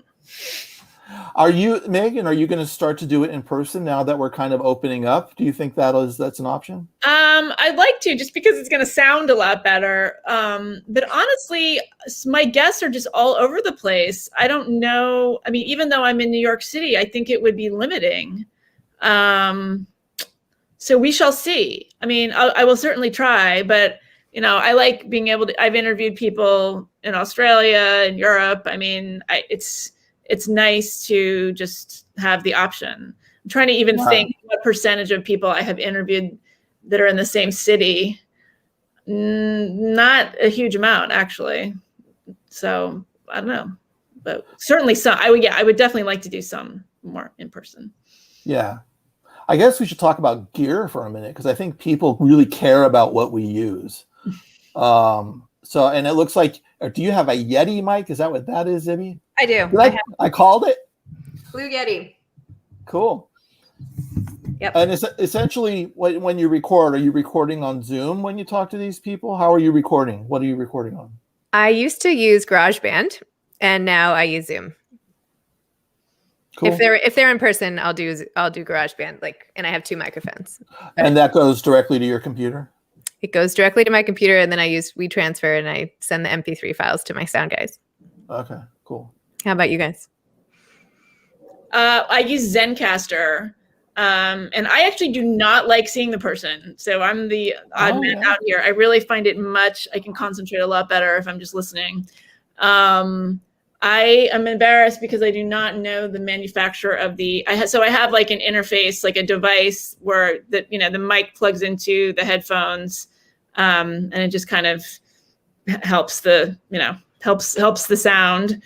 Are you, Megan, going to start to do it in person now that we're kind of opening up? Do you think that's an option? I'd like to, just because it's going to sound a lot better. But honestly, my guests are just all over the place. I don't know. I mean, even though I'm in New York City, I think it would be limiting. So we shall see. I mean, I will certainly try, but I like being able to. I've interviewed people in Australia and Europe. I mean, it's nice to just have the option. I'm trying to even think what percentage of people I have interviewed that are in the same city. Not a huge amount, actually. So I don't know, but certainly some. I would definitely like to do some more in person. Yeah. I guess we should talk about gear for a minute, because I think people really care about what we use. And it looks like, do you have a Yeti mic? Is that what that is, Zibby? I do. I called it? Blue Yeti. Cool. Yep. And essentially, when you record, are you recording on Zoom when you talk to these people? How are you recording? What are you recording on? I used to use GarageBand, and now I use Zoom. Cool. If they're in person, I'll do GarageBand, and I have 2 microphones. And that goes directly to your computer? It goes directly to my computer, and then I use WeTransfer, and I send the MP3 files to my sound guys. Okay, cool. How about you guys? I use Zencaster, and I actually do not like seeing the person. So I'm the odd man out here. I really find it I can concentrate a lot better if I'm just listening. I am embarrassed because I do not know the manufacturer of I have like an interface, like a device where the mic plugs into the headphones, and it just kind of helps helps the sound.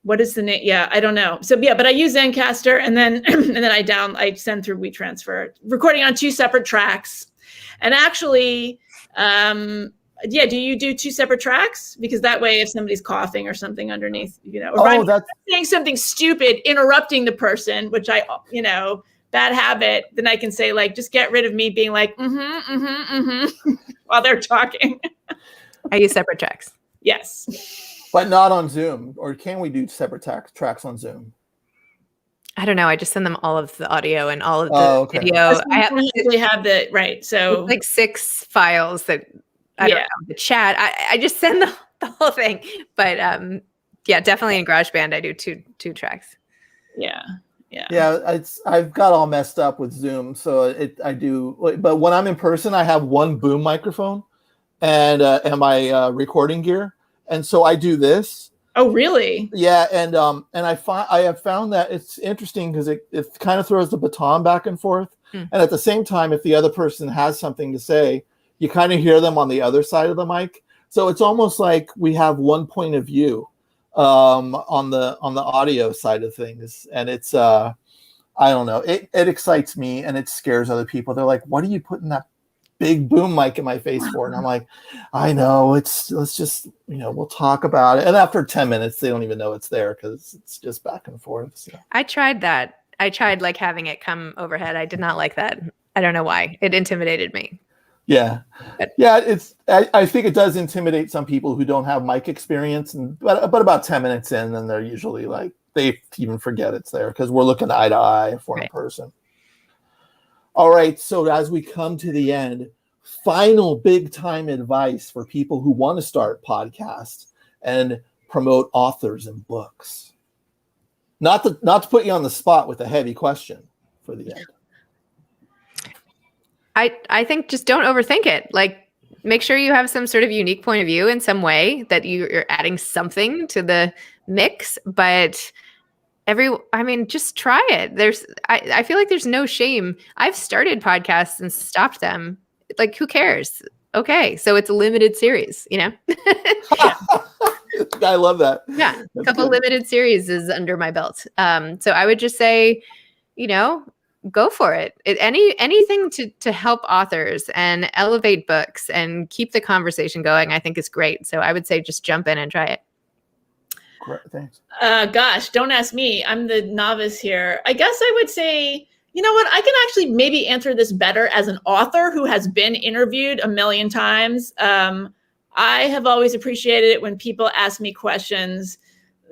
What is the name? Yeah, I don't know. So yeah, but I use Zencaster, and then I send through WeTransfer, recording on 2 separate tracks, and actually. Do you do 2 separate tracks? Because that way, if somebody's coughing or something underneath, or if I'm saying something stupid, interrupting the person, which bad habit, then I can say just get rid of me being like, while they're talking. I use separate tracks. Yes. But not on Zoom, or can we do separate tracks on Zoom? I don't know. I just send them all of the audio and all of the Okay. video. I usually have the right. So it's like 6 files that I don't know the chat. I just send the whole thing. But yeah, definitely in GarageBand I do two tracks. Yeah. I've got all messed up with Zoom, so I do. But when I'm in person, I have one boom microphone and my recording gear, and so I do this. Oh, really? Yeah, and I have found that it's interesting because it kind of throws the baton back and forth, and at the same time, if the other person has something to say, you kind of hear them on the other side of the mic. So it's almost like we have one point of view on the audio side of things, and it's I don't know, it excites me and it scares other people. They're like, "What are you putting that big boom mic in my face for?" And I'm like, I know, let's just, we'll talk about it. And after 10 minutes, they don't even know it's there because it's just back and forth. So. I tried that. I tried like having it come overhead. I did not like that. I don't know why. It intimidated me. Yeah. Yeah. I think it does intimidate some people who don't have mic experience. But about 10 minutes in, then they're usually like, they even forget it's there because we're looking eye to eye if we're in person. All right, so as we come to the end, final big time advice for people who want to start podcasts and promote authors and books. Not to put you on the spot with a heavy question for the end. I think just don't overthink it. Like, make sure you have some sort of unique point of view in some way, that you're adding something to the mix, but just try it. I feel like there's no shame. I've started podcasts and stopped them. Like, who cares? Okay. So it's a limited series, I love that. Yeah. A couple limited series is under my belt. So I would just say, go for it. Anything to help authors and elevate books and keep the conversation going, I think is great. So I would say just jump in and try it. Great, thanks. Gosh, don't ask me. I'm the novice here. I guess I would say, you know what? I can actually maybe answer this better as an author who has been interviewed a million times. I have always appreciated it when people ask me questions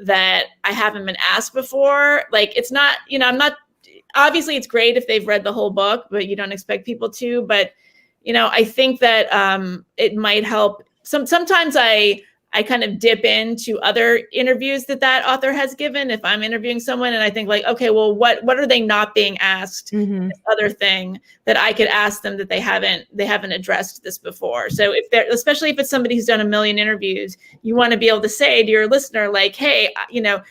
that I haven't been asked before. Like, it's not, I'm not, obviously it's great if they've read the whole book, but you don't expect people to. But, I think that it might help. Sometimes I kind of dip into other interviews that author has given if I'm interviewing someone, and I think like, okay, well, what are they not being asked? This other thing that I could ask them that they haven't addressed this before. So especially if it's somebody who's done a million interviews, you want to be able to say to your listener, like, hey,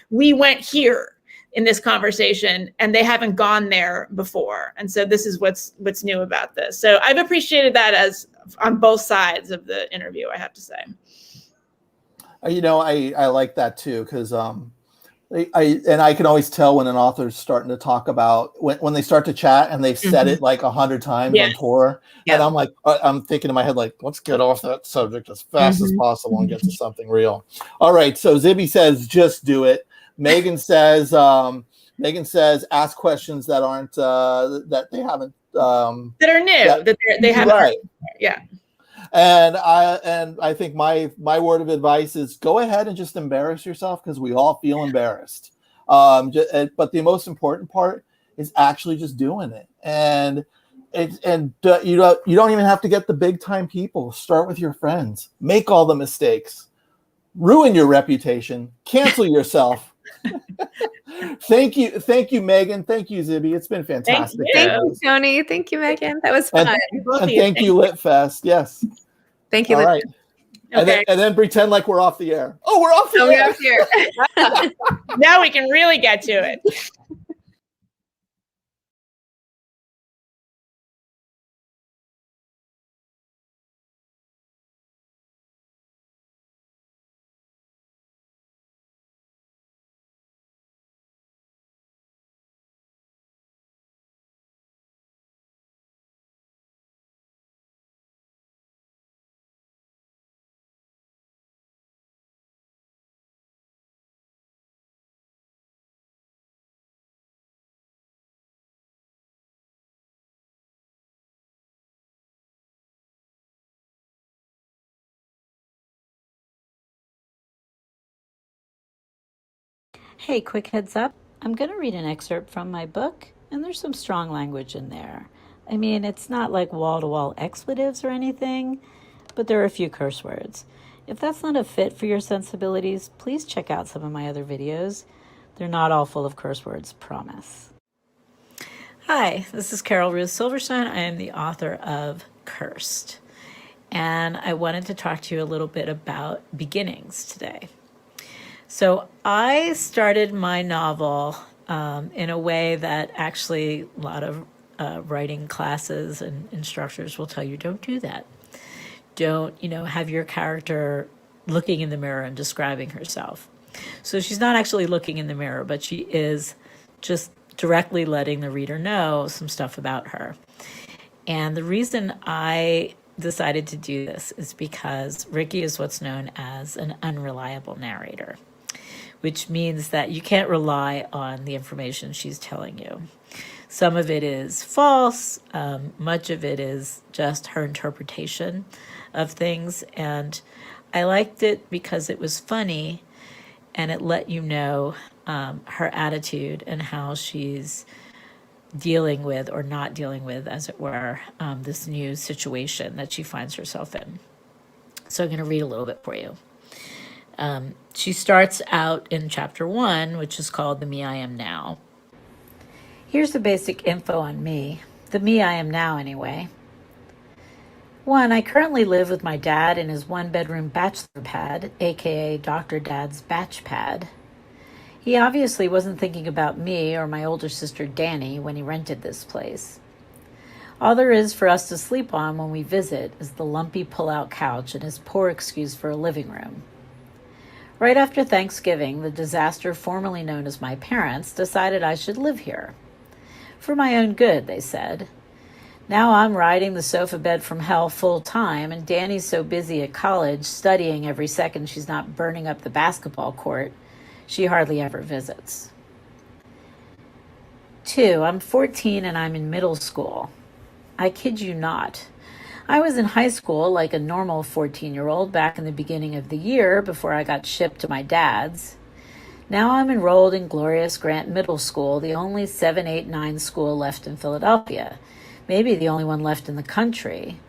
we went here in this conversation and they haven't gone there before. And so this is what's new about this. So I've appreciated that as on both sides of the interview, I have to say. I like that too, because I can always tell when an author's starting to talk about when they start to chat and they've said it like 100 times on tour, and I'm like, I'm thinking in my head like, let's get off that subject as fast as possible and get to something real. All right, so Zibby says just do it. Megan says ask questions that aren't that they haven't that are new that they haven't right. Yeah. And I think my word of advice is go ahead and just embarrass yourself, because we all feel embarrassed. But the most important part is actually just doing it. And you don't even have to get the big time people. Start with your friends. Make all the mistakes. Ruin your reputation. Cancel yourself. Thank you, Megan. Thank you, Zibby. It's been fantastic. Thank you, Tony. Thank you, Megan. That was fun. And thank you, LitFest. Yes. Thank you. All right. Okay. And then pretend like we're off the air. Oh, we're off the air. We're off the air. Now we can really get to it. Hey, quick heads up. I'm going to read an excerpt from my book, and there's some strong language in there. I mean, it's not like wall-to-wall expletives or anything, but there are a few curse words. If that's not a fit for your sensibilities, please check out some of my other videos. They're not all full of curse words, promise. Hi, this is Carol Ruth Silverstein. I am the author of Cursed, and I wanted to talk to you a little bit about beginnings today. So I started my novel in a way that actually a lot of writing classes and instructors will tell you, don't do that. Don't, have your character looking in the mirror and describing herself. So she's not actually looking in the mirror, but she is just directly letting the reader know some stuff about her. And the reason I decided to do this is because Ricky is what's known as an unreliable narrator, which means that you can't rely on the information she's telling you. Some of it is false, much of it is just her interpretation of things, and I liked it because it was funny and it let you know her attitude and how she's dealing with or not dealing with, as it were, this new situation that she finds herself in. So I'm going to read a little bit for you. She starts out in chapter 1, which is called The Me I Am Now. Here's the basic info on me, the me I am now anyway. 1, I currently live with my dad in his one-bedroom bachelor pad, aka Dr. Dad's batch pad. He obviously wasn't thinking about me or my older sister Danny when he rented this place. All there is for us to sleep on when we visit is the lumpy pull-out couch and his poor excuse for a living room. Right after Thanksgiving, the disaster formerly known as my parents decided I should live here. For my own good, they said. Now I'm riding the sofa bed from hell full time, and Danny's so busy at college studying every second she's not burning up the basketball court, she hardly ever visits. 2, I'm 14 and I'm in middle school. I kid you not. I was in high school like a normal 14-year-old back in the beginning of the year before I got shipped to my dad's. Now I'm enrolled in glorious Grant Middle School, the only 7, 8, 9 school left in Philadelphia, maybe the only one left in the country.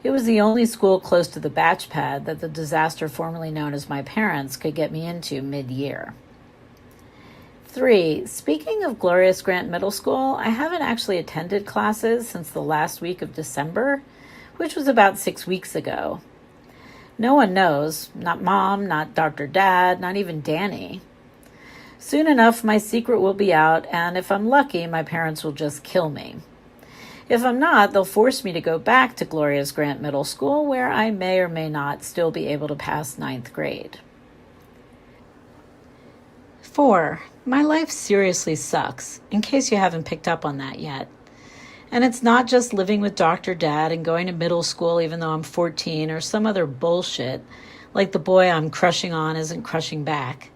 It was the only school close to the batch pad that the disaster formerly known as my parents could get me into mid-year. 3, speaking of glorious Grant Middle School, I haven't actually attended classes since the last week of December, which was about 6 weeks ago. No one knows, not Mom, not Dr. Dad, not even Danny. Soon enough, my secret will be out, and if I'm lucky, my parents will just kill me. If I'm not, they'll force me to go back to glorious Grant Middle School, where I may or may not still be able to pass 9th grade. 4, my life seriously sucks, in case you haven't picked up on that yet. And it's not just living with Dr. Dad and going to middle school even though I'm 14 or some other bullshit, like the boy I'm crushing on isn't crushing back.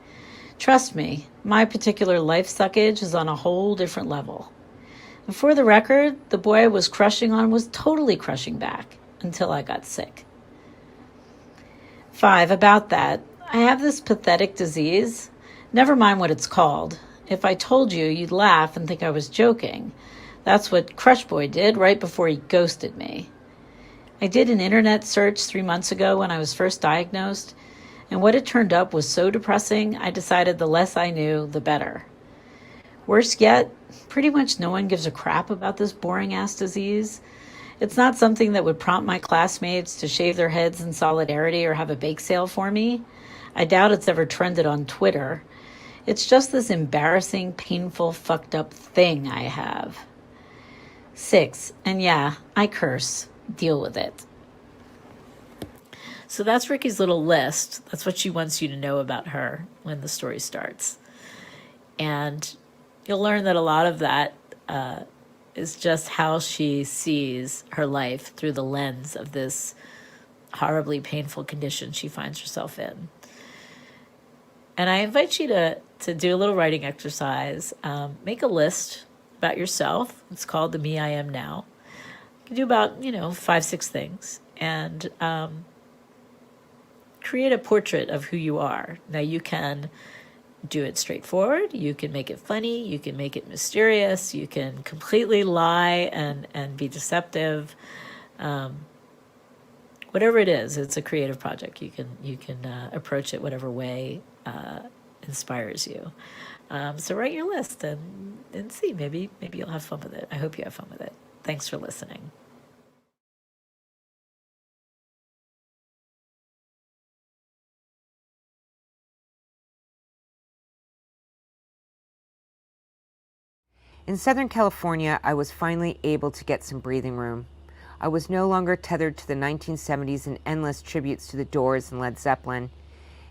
Trust me, my particular life suckage is on a whole different level. And for the record, the boy I was crushing on was totally crushing back until I got sick. 5, about that, I have this pathetic disease. Never mind what it's called. If I told you, you'd laugh and think I was joking. That's what Crush Boy did right before he ghosted me. I did an internet search 3 months ago when I was first diagnosed, and what it turned up was so depressing, I decided the less I knew, the better. Worse yet, pretty much no one gives a crap about this boring-ass disease. It's not something that would prompt my classmates to shave their heads in solidarity or have a bake sale for me. I doubt it's ever trended on Twitter. It's just this embarrassing, painful, fucked up thing I have. 6, and yeah, I curse. Deal with it. So that's Ricky's little list. That's what she wants you to know about her when the story starts. And you'll learn that a lot of that is just how she sees her life through the lens of this horribly painful condition she finds herself in. And I invite you to do a little writing exercise. Make a list about yourself. It's called The Me I Am Now. You can do about, 5, 6 things. And create a portrait of who you are. Now you can do it straightforward, you can make it funny, you can make it mysterious, you can completely lie and be deceptive. Whatever it is, it's a creative project. You can approach it whatever way inspires you. So write your list and see. Maybe you'll have fun with it. I hope you have fun with it. Thanks for listening. In Southern California, I was finally able to get some breathing room. I was no longer tethered to the 1970s and endless tributes to the Doors and Led Zeppelin.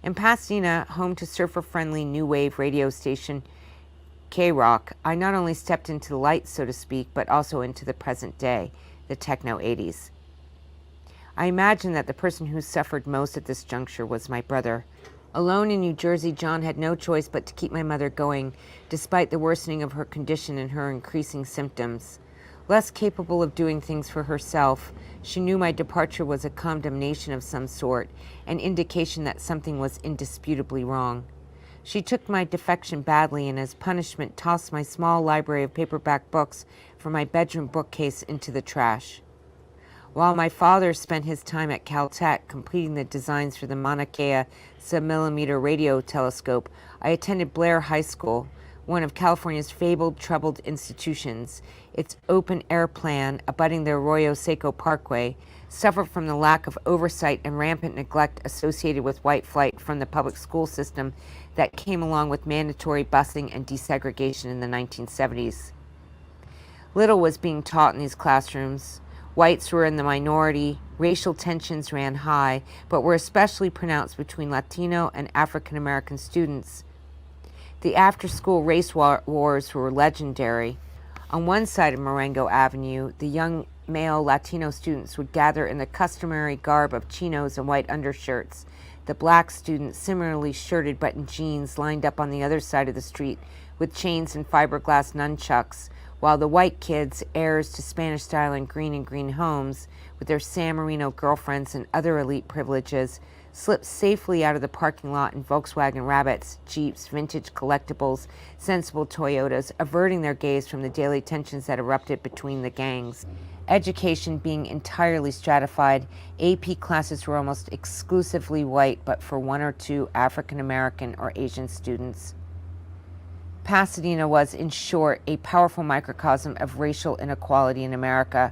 In Pasadena, home to surfer-friendly new wave radio station K-Rock, I not only stepped into the light, so to speak, but also into the present day, the techno 80s. I imagine that the person who suffered most at this juncture was my brother. Alone in New Jersey, John had no choice but to keep my mother going, despite the worsening of her condition and her increasing symptoms. Less capable of doing things for herself, she knew my departure was a condemnation of some sort, an indication that something was indisputably wrong. She took my defection badly and as punishment tossed my small library of paperback books from my bedroom bookcase into the trash. While my father spent his time at Caltech completing the designs for the Mauna Kea submillimeter radio telescope, I attended Blair High School, one of California's fabled troubled institutions. Its open-air plan, abutting the Arroyo Seco Parkway, suffered from the lack of oversight and rampant neglect associated with white flight from the public school system that came along with mandatory busing and desegregation in the 1970s. Little was being taught in these classrooms. Whites were in the minority, racial tensions ran high, but were especially pronounced between Latino and African American students. The after-school race wars were legendary. On one side of Marengo Avenue, the young male Latino students would gather in the customary garb of chinos and white undershirts. The black students, similarly shirted but in jeans, lined up on the other side of the street with chains and fiberglass nunchucks, while the white kids, heirs to Spanish-style and green homes, with their San Marino girlfriends and other elite privileges, slipped safely out of the parking lot in Volkswagen Rabbits, Jeeps, vintage collectibles, sensible Toyotas, averting their gaze from the daily tensions that erupted between the gangs. Education being entirely stratified, AP classes were almost exclusively white, but for one or two African American or Asian students. Pasadena was, in short, a powerful microcosm of racial inequality in America.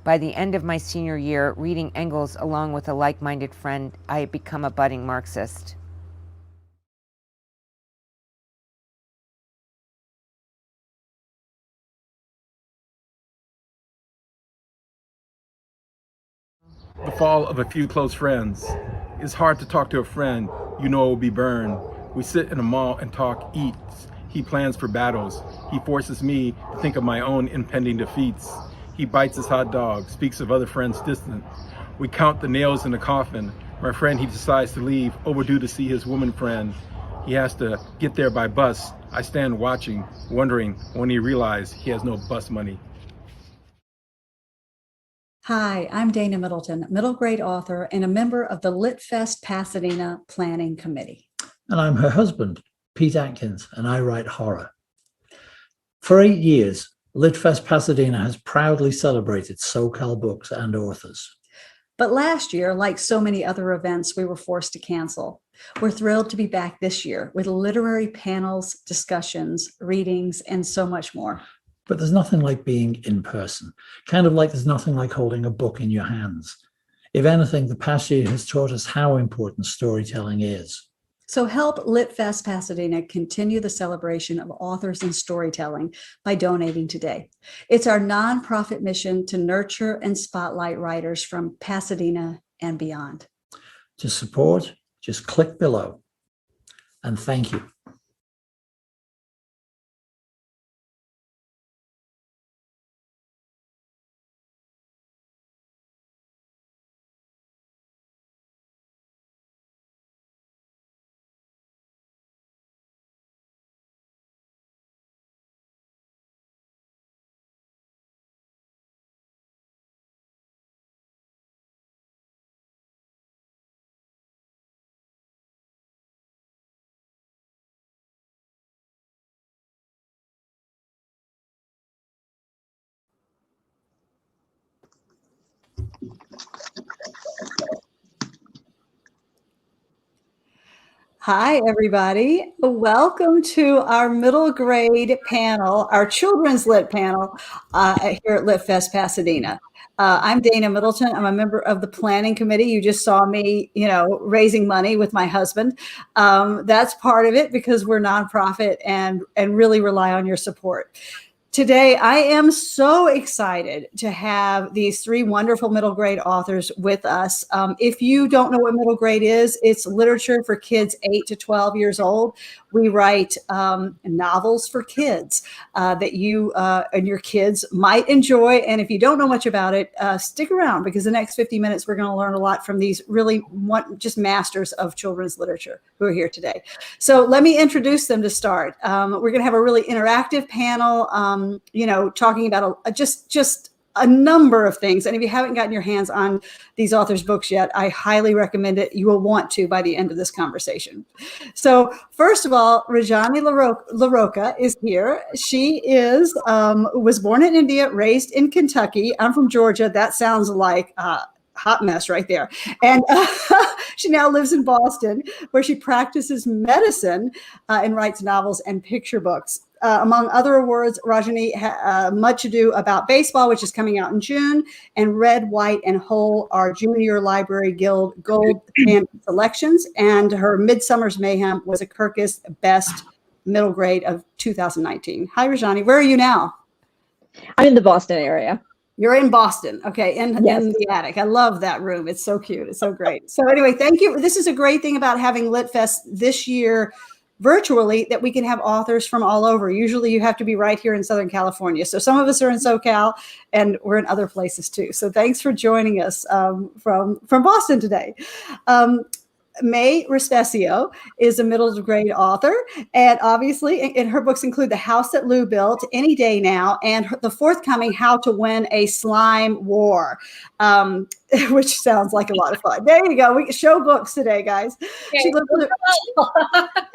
By the end of my senior year, reading Engels along with a like-minded friend, I had become a budding Marxist. The fall of a few close friends. It's hard to talk to a friend you know will be burned. We sit in a mall and talk, eat. He plans for battles. He forces me to think of my own impending defeats. He bites his hot dog, speaks of other friends distant. We count the nails in the coffin. My friend, he decides to leave, overdue to see his woman friend. He has to get there by bus. I stand watching, wondering when he realizes he has no bus money. Hi, I'm Dana Middleton, middle grade author and a member of the LitFest Pasadena Planning Committee. And I'm her husband, Pete Atkins, and I write horror. For 8 years, LitFest Pasadena has proudly celebrated SoCal books and authors. But last year, like so many other events, we were forced to cancel. We're thrilled to be back this year with literary panels, discussions, readings, and so much more. But there's nothing like being in person, kind of like there's nothing like holding a book in your hands. If anything, the past year has taught us how important storytelling is. So help LitFest Pasadena continue the celebration of authors and storytelling by donating today. It's our nonprofit mission to nurture and spotlight writers from Pasadena and beyond. To support, just click below. And thank you. Hi, everybody. Welcome to our middle grade panel, our children's lit panel here at LitFest Pasadena. I'm Dana Middleton. I'm a member of the planning committee. You just saw me, raising money with my husband. That's part of it because we're nonprofit and really rely on your support. Today, I am so excited to have these three wonderful middle grade authors with us. If you don't know what middle grade is, it's literature for kids 8 to 12 years old. We write novels for kids that you and your kids might enjoy. And if you don't know much about it, stick around because the next 50 minutes, we're going to learn a lot from these really just masters of children's literature who are here today. So let me introduce them to start. We're going to have a really interactive panel. Talking about just a number of things. And if you haven't gotten your hands on these authors' books yet, I highly recommend it. You will want to by the end of this conversation. So first of all, Rajani LaRocca is here. She was born in India, raised in Kentucky. I'm from Georgia. That sounds like hot mess right there. And she now lives in Boston, where she practices medicine and writes novels and picture books. Among other awards, Rajani Much Ado About Baseball, which is coming out in June, and Red, White, and Whole are Junior Library Guild Gold Standard selections. And her Midsummer's Mayhem was a Kirkus Best Middle Grade of 2019. Hi, Rajani. Where are you now? I'm in the Boston area. You're in Boston. Okay. In the attic. I love that room. It's so cute. It's so great. So anyway, thank you. This is a great thing about having LitFest this year virtually, that we can have authors from all over. Usually you have to be right here in Southern California. So some of us are in SoCal and we're in other places too. So thanks for joining us from Boston today. May Respesio is a middle grade author, and obviously, and her books include The House That Lou Built, Any Day Now, and the forthcoming How to Win a Slime War, which sounds like a lot of fun. There you go. We show books today, guys.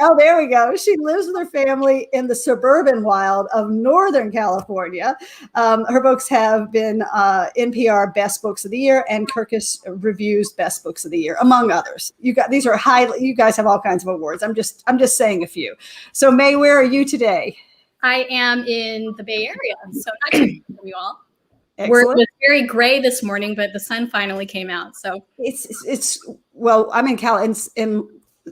Oh, there we go. She lives with her family in the suburban wild of Northern California. Her books have been NPR Best Books of the Year and Kirkus Reviews Best Books of the Year, among others. You guys have all kinds of awards. I'm just saying a few. So May, where are you today? I am in the Bay Area, so not too far from you all. It Excellent. was very gray this morning, but the sun finally came out. So I'm in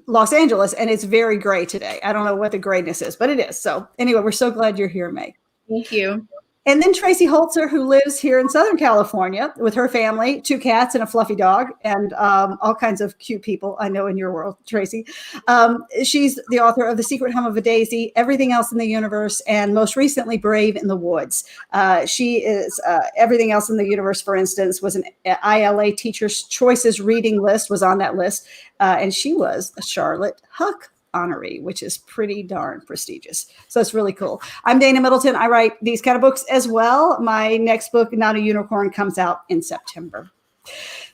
Los Angeles, and it's very gray today. I don't know what the grayness is, but it is. So anyway, we're so glad you're here, May. Thank you. And then Tracy Holzer, who lives here in Southern California with her family, 2 cats and a fluffy dog, and all kinds of cute people I know in your world, Tracy. She's the author of The Secret Hum of a Daisy, Everything Else in the Universe, and most recently, Brave in the Woods. She is Everything Else in the Universe, for instance, was an ILA Teacher's Choices reading list, was on that list, and she was a Charlotte Huck honoree, which is pretty darn prestigious. So it's really cool. I'm Dana Middleton. I write these kind of books as well. My next book, Not a Unicorn, comes out in September.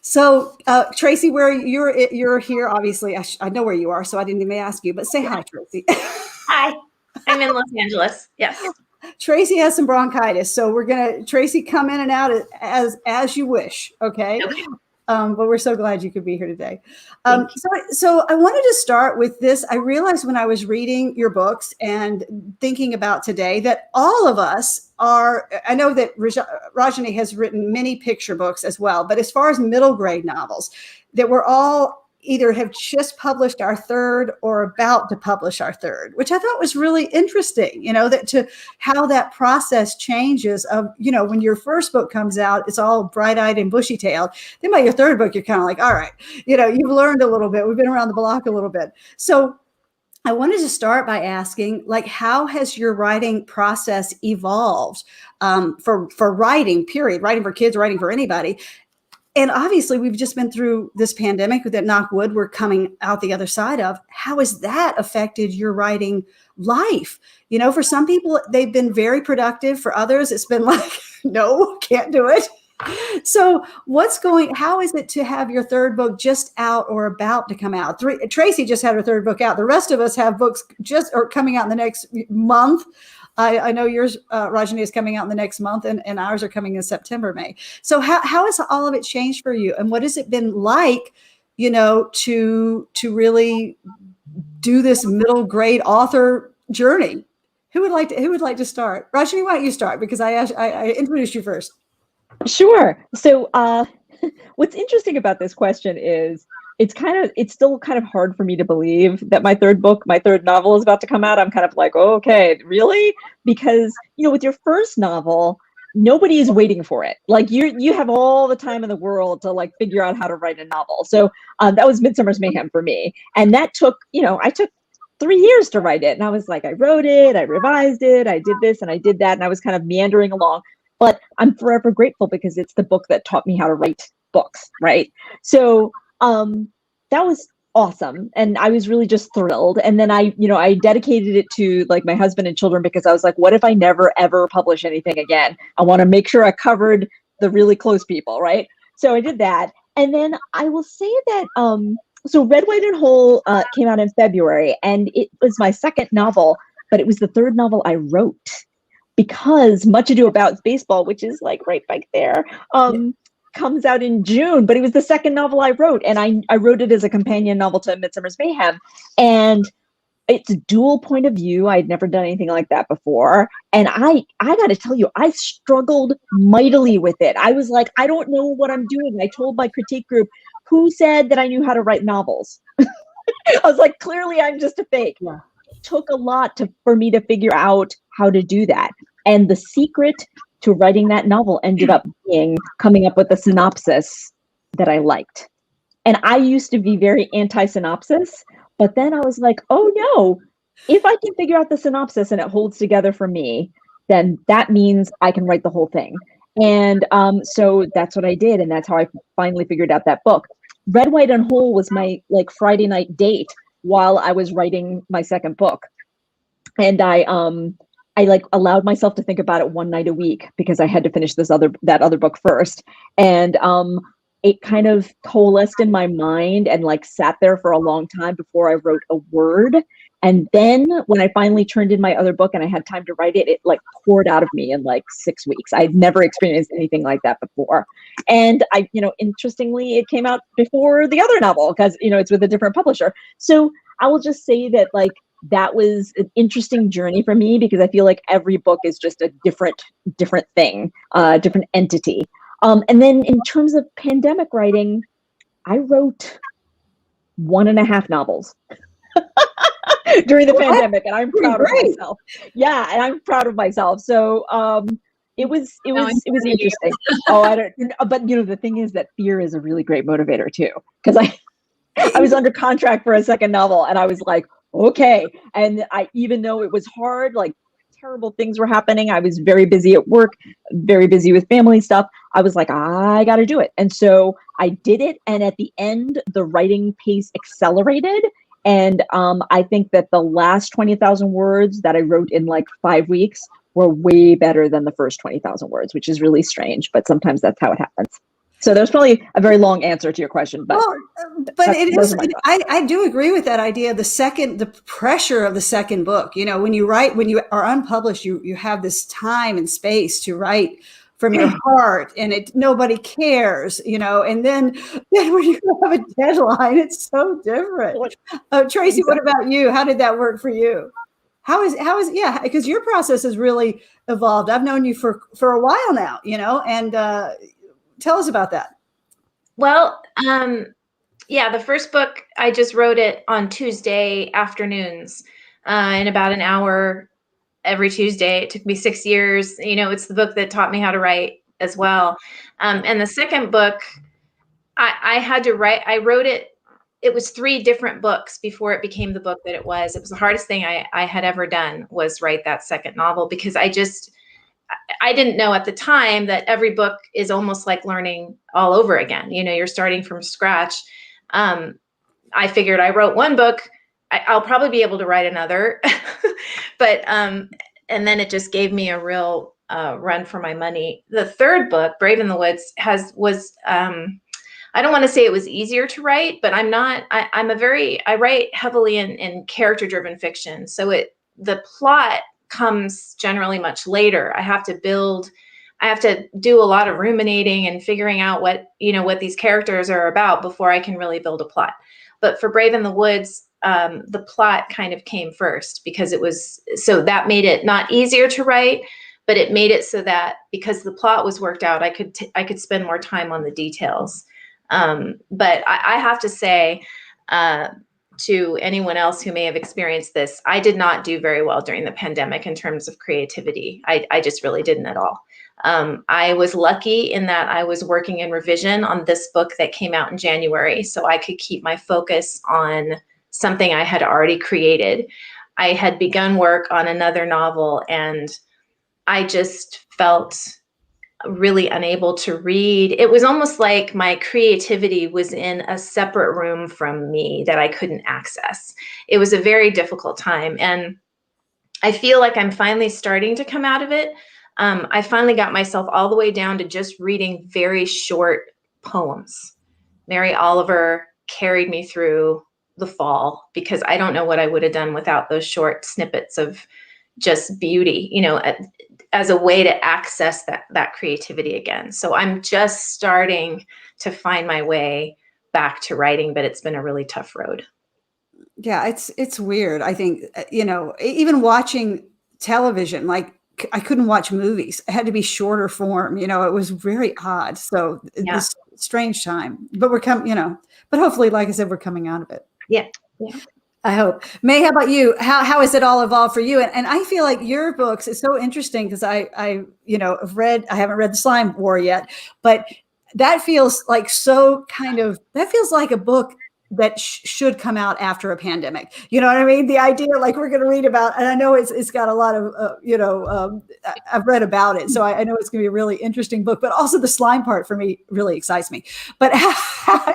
So Tracy, where you're here, obviously, I know where you are, so I didn't even ask you, but say hi, Tracy. Hi, I'm in Los Angeles. Yes. Tracy has some bronchitis, so Tracy, come in and out as you wish. Okay. But we're so glad you could be here today. So I wanted to start with this. I realized when I was reading your books and thinking about today that all of us I know that Rajani has written many picture books as well, but as far as middle grade novels, that we're all either have just published our third or about to publish our third, which I thought was really interesting, how that process changes of, when your first book comes out, it's all bright-eyed and bushy-tailed. Then by your third book, you're kind of like, all right, you've learned a little bit. We've been around the block a little bit. So I wanted to start by asking, how has your writing process evolved for writing, period, writing for kids, writing for anybody? And obviously, we've just been through this pandemic that, knock wood, we're coming out the other side of. How has that affected your writing life? For some people, they've been very productive. For others, it's been like, no, can't do it. So how is it to have your third book just out or about to come out? Tracy just had her third book out. The rest of us have books coming out in the next month. I know yours, Rajani, is coming out in the next month, and ours are coming in September, May. So how has all of it changed for you? And what has it been like, to really do this middle grade author journey? Who would like to start? Rajni, why don't you start? Because I introduced you first. Sure. So what's interesting about this question is it's still kind of hard for me to believe that my third novel is about to come out. I'm kind of like, oh, okay, really? Because, with your first novel, nobody is waiting for it. Like you have all the time in the world to like figure out how to write a novel. So that was Midsummer's Mayhem for me. And that took, I took 3 years to write it. And I was like, I wrote it, I revised it, I did this and I did that. And I was kind of meandering along. But I'm forever grateful because it's the book that taught me how to write books, right? So that was awesome. And I was really just thrilled. And then I dedicated it to like my husband and children because I was like, what if I never, ever publish anything again? I want to make sure I covered the really close people, right? So I did that. And then I will say that, so Red, White, and Whole came out in February, and it was my second novel, but it was the third novel I wrote. Because Much Ado About Baseball, which is like right back there, comes out in June, but it was the second novel I wrote. And I wrote it as a companion novel to Midsummer's Mayhem. And it's a dual point of view. I'd never done anything like that before. And I got to tell you, I struggled mightily with it. I was like, I don't know what I'm doing. I told my critique group, who said that I knew how to write novels? I was like, clearly I'm just a fake. Yeah. Took a lot for me to figure out how to do that. And the secret to writing that novel ended up being coming up with a synopsis that I liked. And I used to be very anti-synopsis, but then I was like, oh no, if I can figure out the synopsis and it holds together for me, then that means I can write the whole thing. And so that's what I did. And that's how I finally figured out that book. Red, White, and Whole was my like Friday night date while I was writing my second book. And I like allowed myself to think about it one night a week because I had to finish that other book first. And it kind of coalesced in my mind and like sat there for a long time before I wrote a word. And then when I finally turned in my other book and I had time to write it, it like poured out of me in like 6 weeks. I'd never experienced anything like that before. And I, interestingly, it came out before the other novel because, it's with a different publisher. So I will just say that like, that was an interesting journey for me because I feel like every book is just a different thing, different entity. And then in terms of pandemic writing, I wrote 1.5 novels during the pandemic, and I'm proud of myself. Yeah, and I'm proud of myself. So it was interesting. But the thing is that fear is a really great motivator too, because I was under contract for a second novel, and I was like, okay. And even though it was hard, like terrible things were happening, I was very busy at work, very busy with family stuff. I was like, I got to do it. And so I did it. And at the end, the writing pace accelerated. And I think that the last 20,000 words that I wrote in like 5 weeks were way better than the first 20,000 words, which is really strange, but sometimes that's how it happens. So there's probably a very long answer to your question, but it is. I do agree with that idea. The pressure of the second book. When you are unpublished, you have this time and space to write from your heart, and nobody cares. And then when you have a deadline, it's so different. Tracy, what about you? How did that work for you? How is because your process has really evolved. I've known you for a while now, and tell us about that. Well, the first book, I just wrote it on Tuesday afternoons in about an hour every Tuesday. It took me 6 years. It's the book that taught me how to write as well. And the second book, I had to write. I wrote it. It was 3 different books before it became the book that it was. It was the hardest thing I had ever done was write that second novel because I didn't know at the time that every book is almost like learning all over again. You're starting from scratch. I figured I wrote one book, I'll probably be able to write another, but, and then it just gave me a real run for my money. The third book, Brave in the Woods, I don't want to say it was easier to write, but I write heavily in character-driven fiction. So the plot comes generally much later. I have to do a lot of ruminating and figuring out what these characters are about before I can really build a plot. But for Brave in the Woods, the plot kind of came first, because so that made it not easier to write, but it made it so that because the plot was worked out, I could spend more time on the details. But I have to say, to anyone else who may have experienced this, I did not do very well during the pandemic in terms of creativity. I just really didn't at all. I was lucky in that I was working in revision on this book that came out in January, so I could keep my focus on something I had already created. I had begun work on another novel, and I just felt really unable to read. It was almost like my creativity was in a separate room from me that I couldn't access. It was a very difficult time, and I feel like I'm finally starting to come out of it. I finally got myself all the way down to just reading very short poems. Mary Oliver carried me through the fall, because I don't know what I would have done without those short snippets of just beauty, as a way to access that creativity again. So I'm just starting to find my way back to writing, but it's been a really tough road. Yeah, it's weird. I think, even watching television, like I couldn't watch movies. It had to be shorter form. It was very odd. So this strange time, but we're coming, but hopefully, like I said, we're coming out of it. Yeah. I hope. May, how about you? How has it all evolved for you? And I feel like your books is so interesting, because I haven't read The Slime War yet, but that feels like that feels like a book that should come out after a pandemic. You know what I mean? The idea, like, we're going to read about, and I know it's got a lot of, I've read about it, so I know it's going to be a really interesting book, but also the slime part for me really excites me. But,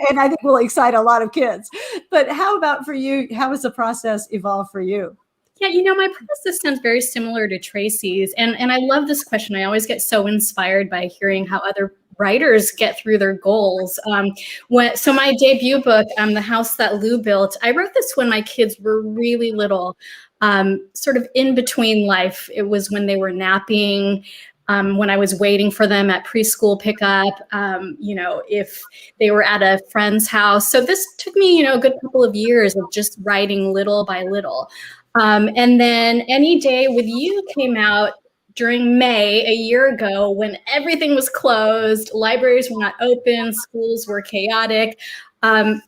and I think will excite a lot of kids. But how about for you? How has the process evolved for you? Yeah, my process sounds very similar to Tracy's. And I love this question. I always get so inspired by hearing how other writers get through their goals. So my debut book, The House That Lou Built, I wrote this when my kids were really little, sort of in between life. It was when they were napping, when I was waiting for them at preschool pickup, if they were at a friend's house. So this took me, a good couple of years of just writing little by little. And then Any Day with You came out during May a year ago, when everything was closed, libraries were not open, schools were chaotic.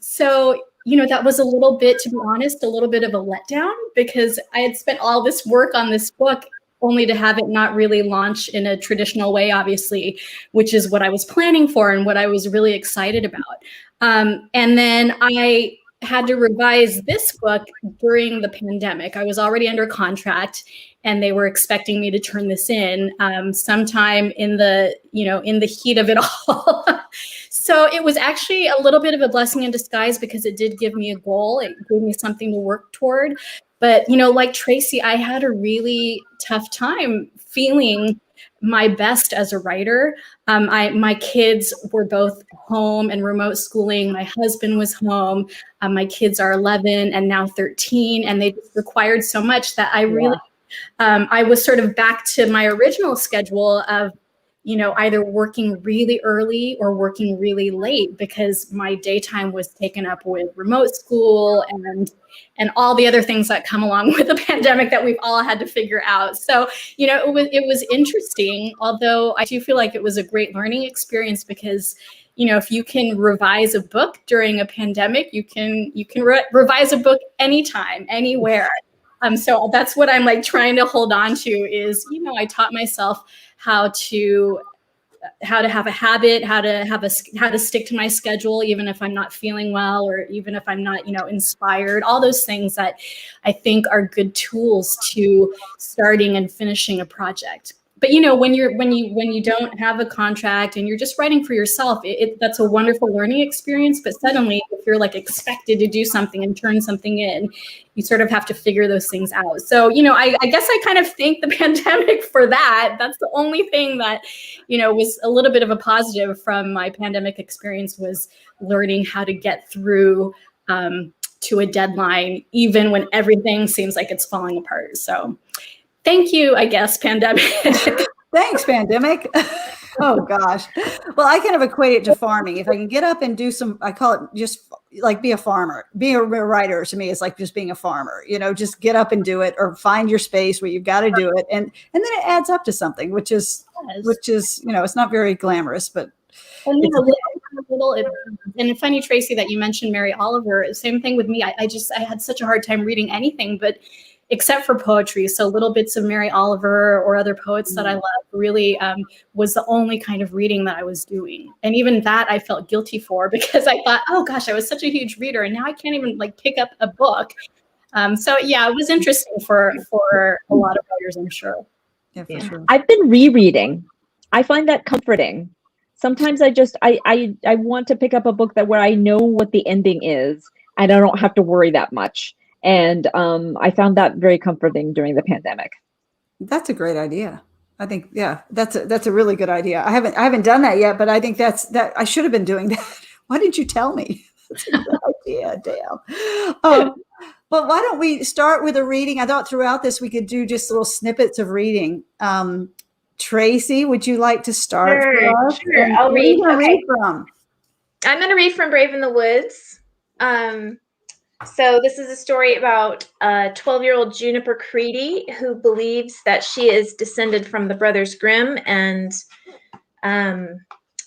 So that was a little bit, to be honest, a little bit of a letdown, because I had spent all this work on this book only to have it not really launch in a traditional way, obviously, which is what I was planning for and what I was really excited about. And then I had to revise this book during the pandemic. I was already under contract, and they were expecting me to turn this in sometime in the heat of it all. So it was actually a little bit of a blessing in disguise, because it did give me a goal. It gave me something to work toward. But, like Tracy, I had a really tough time feeling my best as a writer. My kids were both home and remote schooling. My husband was home. My kids are 11 and now 13, and they just required so much that I really, I was sort of back to my original schedule of, either working really early or working really late, because my daytime was taken up with remote school and all the other things that come along with the pandemic that we've all had to figure out. So, it was interesting, although I do feel like it was a great learning experience, because, if you can revise a book during a pandemic, you can revise a book anytime, anywhere. So that's what I'm like trying to hold on to is, I taught myself how to have a habit, how to stick to my schedule, even if I'm not feeling well, or even if I'm not, inspired, all those things that I think are good tools to starting and finishing a project. But, when you don't have a contract and you're just writing for yourself, that's a wonderful learning experience. But suddenly, if you're like expected to do something and turn something in, you sort of have to figure those things out. So, I guess I kind of thank the pandemic for that. That's the only thing that, was a little bit of a positive from my pandemic experience, was learning how to get through to a deadline, even when everything seems like it's falling apart. So thank you, I guess, pandemic. Thanks, pandemic. Oh gosh. Well, I kind of equate it to farming. If I can get up and do some, I call it just like be a farmer. Being a writer to me is like just being a farmer. Just get up and do it, or find your space where you've got to do it, and then it adds up to something, which is it's not very glamorous, but and it's funny, Tracy, that you mentioned Mary Oliver. Same thing with me. I had such a hard time reading anything, but except for poetry. So little bits of Mary Oliver or other poets that I love really was the only kind of reading that I was doing. And even that I felt guilty for, because I thought, oh gosh, I was such a huge reader and now I can't even pick up a book. So yeah, it was interesting for a lot of writers, I'm sure. Yeah, for sure. I've been rereading. I find that comforting. Sometimes I want to pick up a book where I know what the ending is and I don't have to worry that much. And I found that very comforting during the pandemic. That's a great idea. I think, yeah, that's a really good idea. I haven't done that yet, but I think that I should have been doing that. Why didn't you tell me? That's a good idea, Dale. Well, why don't we start with a reading? I thought throughout this we could do just little snippets of reading. Tracy, would you like to start? Sure. I'll read. Read from? I'm going to read from Brave in the Woods. So this is a story about a 12-year-old Juniper Creedy who believes that she is descended from the Brothers Grimm, and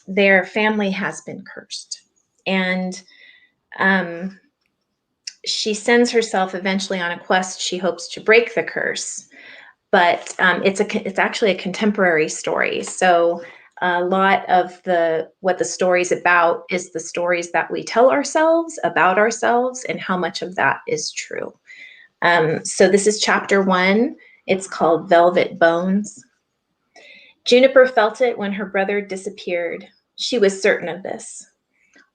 their family has been cursed. And she sends herself eventually on a quest. She hopes to break the curse, but it's actually a contemporary story. So a lot of what the story's about is the stories that we tell ourselves about ourselves and how much of that is true. So this is chapter 1. It's called Velvet Bones. Juniper felt it when her brother disappeared. She was certain of this.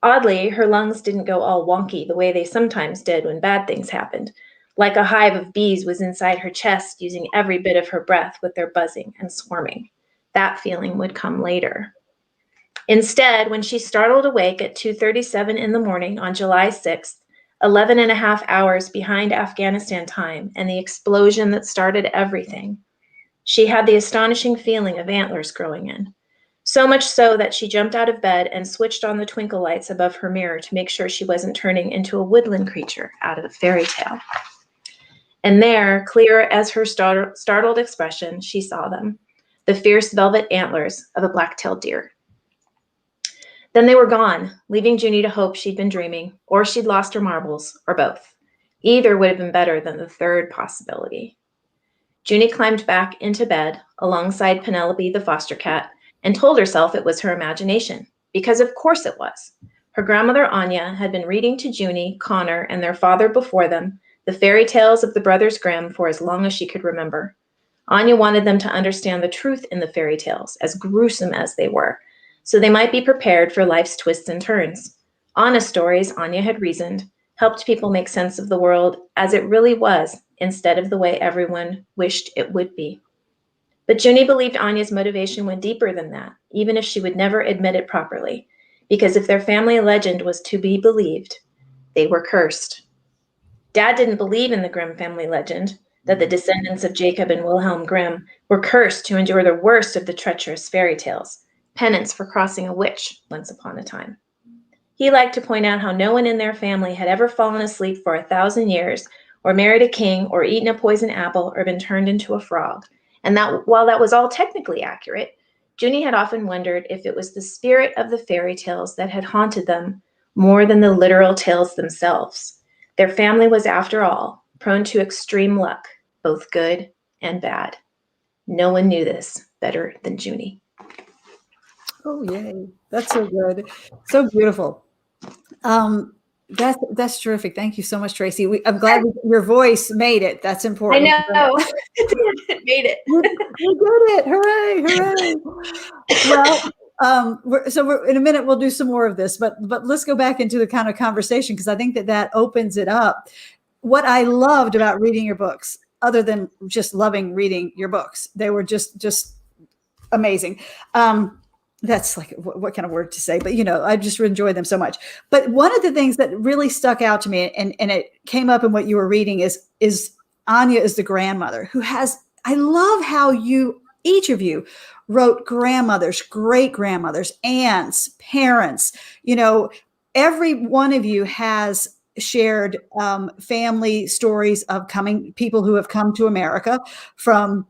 Oddly, her lungs didn't go all wonky the way they sometimes did when bad things happened. Like a hive of bees was inside her chest, using every bit of her breath with their buzzing and swarming. That feeling would come later. Instead, when she startled awake at 2:37 in the morning on July 6th, 11 and a half hours behind Afghanistan time and the explosion that started everything, she had the astonishing feeling of antlers growing in. So much so that she jumped out of bed and switched on the twinkle lights above her mirror to make sure she wasn't turning into a woodland creature out of a fairy tale. And there, clear as her startled expression, she saw them. The fierce velvet antlers of a black-tailed deer. Then they were gone, leaving Junie to hope she'd been dreaming, or she'd lost her marbles, or both. Either would have been better than the third possibility. Junie climbed back into bed alongside Penelope the foster cat and told herself it was her imagination, because of course it was. Her grandmother Anya had been reading to Junie, Connor, and their father before them the fairy tales of the Brothers Grimm for as long as she could remember. Anya wanted them to understand the truth in the fairy tales, as gruesome as they were, so they might be prepared for life's twists and turns. Honest stories, Anya had reasoned, helped people make sense of the world as it really was, instead of the way everyone wished it would be. But Junie believed Anya's motivation went deeper than that, even if she would never admit it properly, because if their family legend was to be believed, they were cursed. Dad didn't believe in the Grimm family legend, that the descendants of Jacob and Wilhelm Grimm were cursed to endure the worst of the treacherous fairy tales, penance for crossing a witch once upon a time. He liked to point out how no one in their family had ever fallen asleep for 1,000 years, or married a king, or eaten a poison apple, or been turned into a frog, and that while that was all technically accurate, Junie had often wondered if it was the spirit of the fairy tales that had haunted them more than the literal tales themselves. Their family was, after all, prone to extreme luck, both good and bad. No one knew this better than Junie. Oh, yay. That's so good. So beautiful. That's terrific. Thank you so much, Tracy. I'm glad your voice made it. That's important. I know. It made it. We did it. Hooray. Well, in a minute, we'll do some more of this, but let's go back into the kind of conversation, because I think that opens it up. What I loved about reading your books, other than just loving reading your books, they were just amazing. That's like what kind of word to say, but I just enjoy them so much. But one of the things that really stuck out to me, and it came up in what you were reading, is Anya is the grandmother who has. I love how you each of you wrote grandmothers, great grandmothers, aunts, parents. Every one of you has shared family stories of people who have come to America from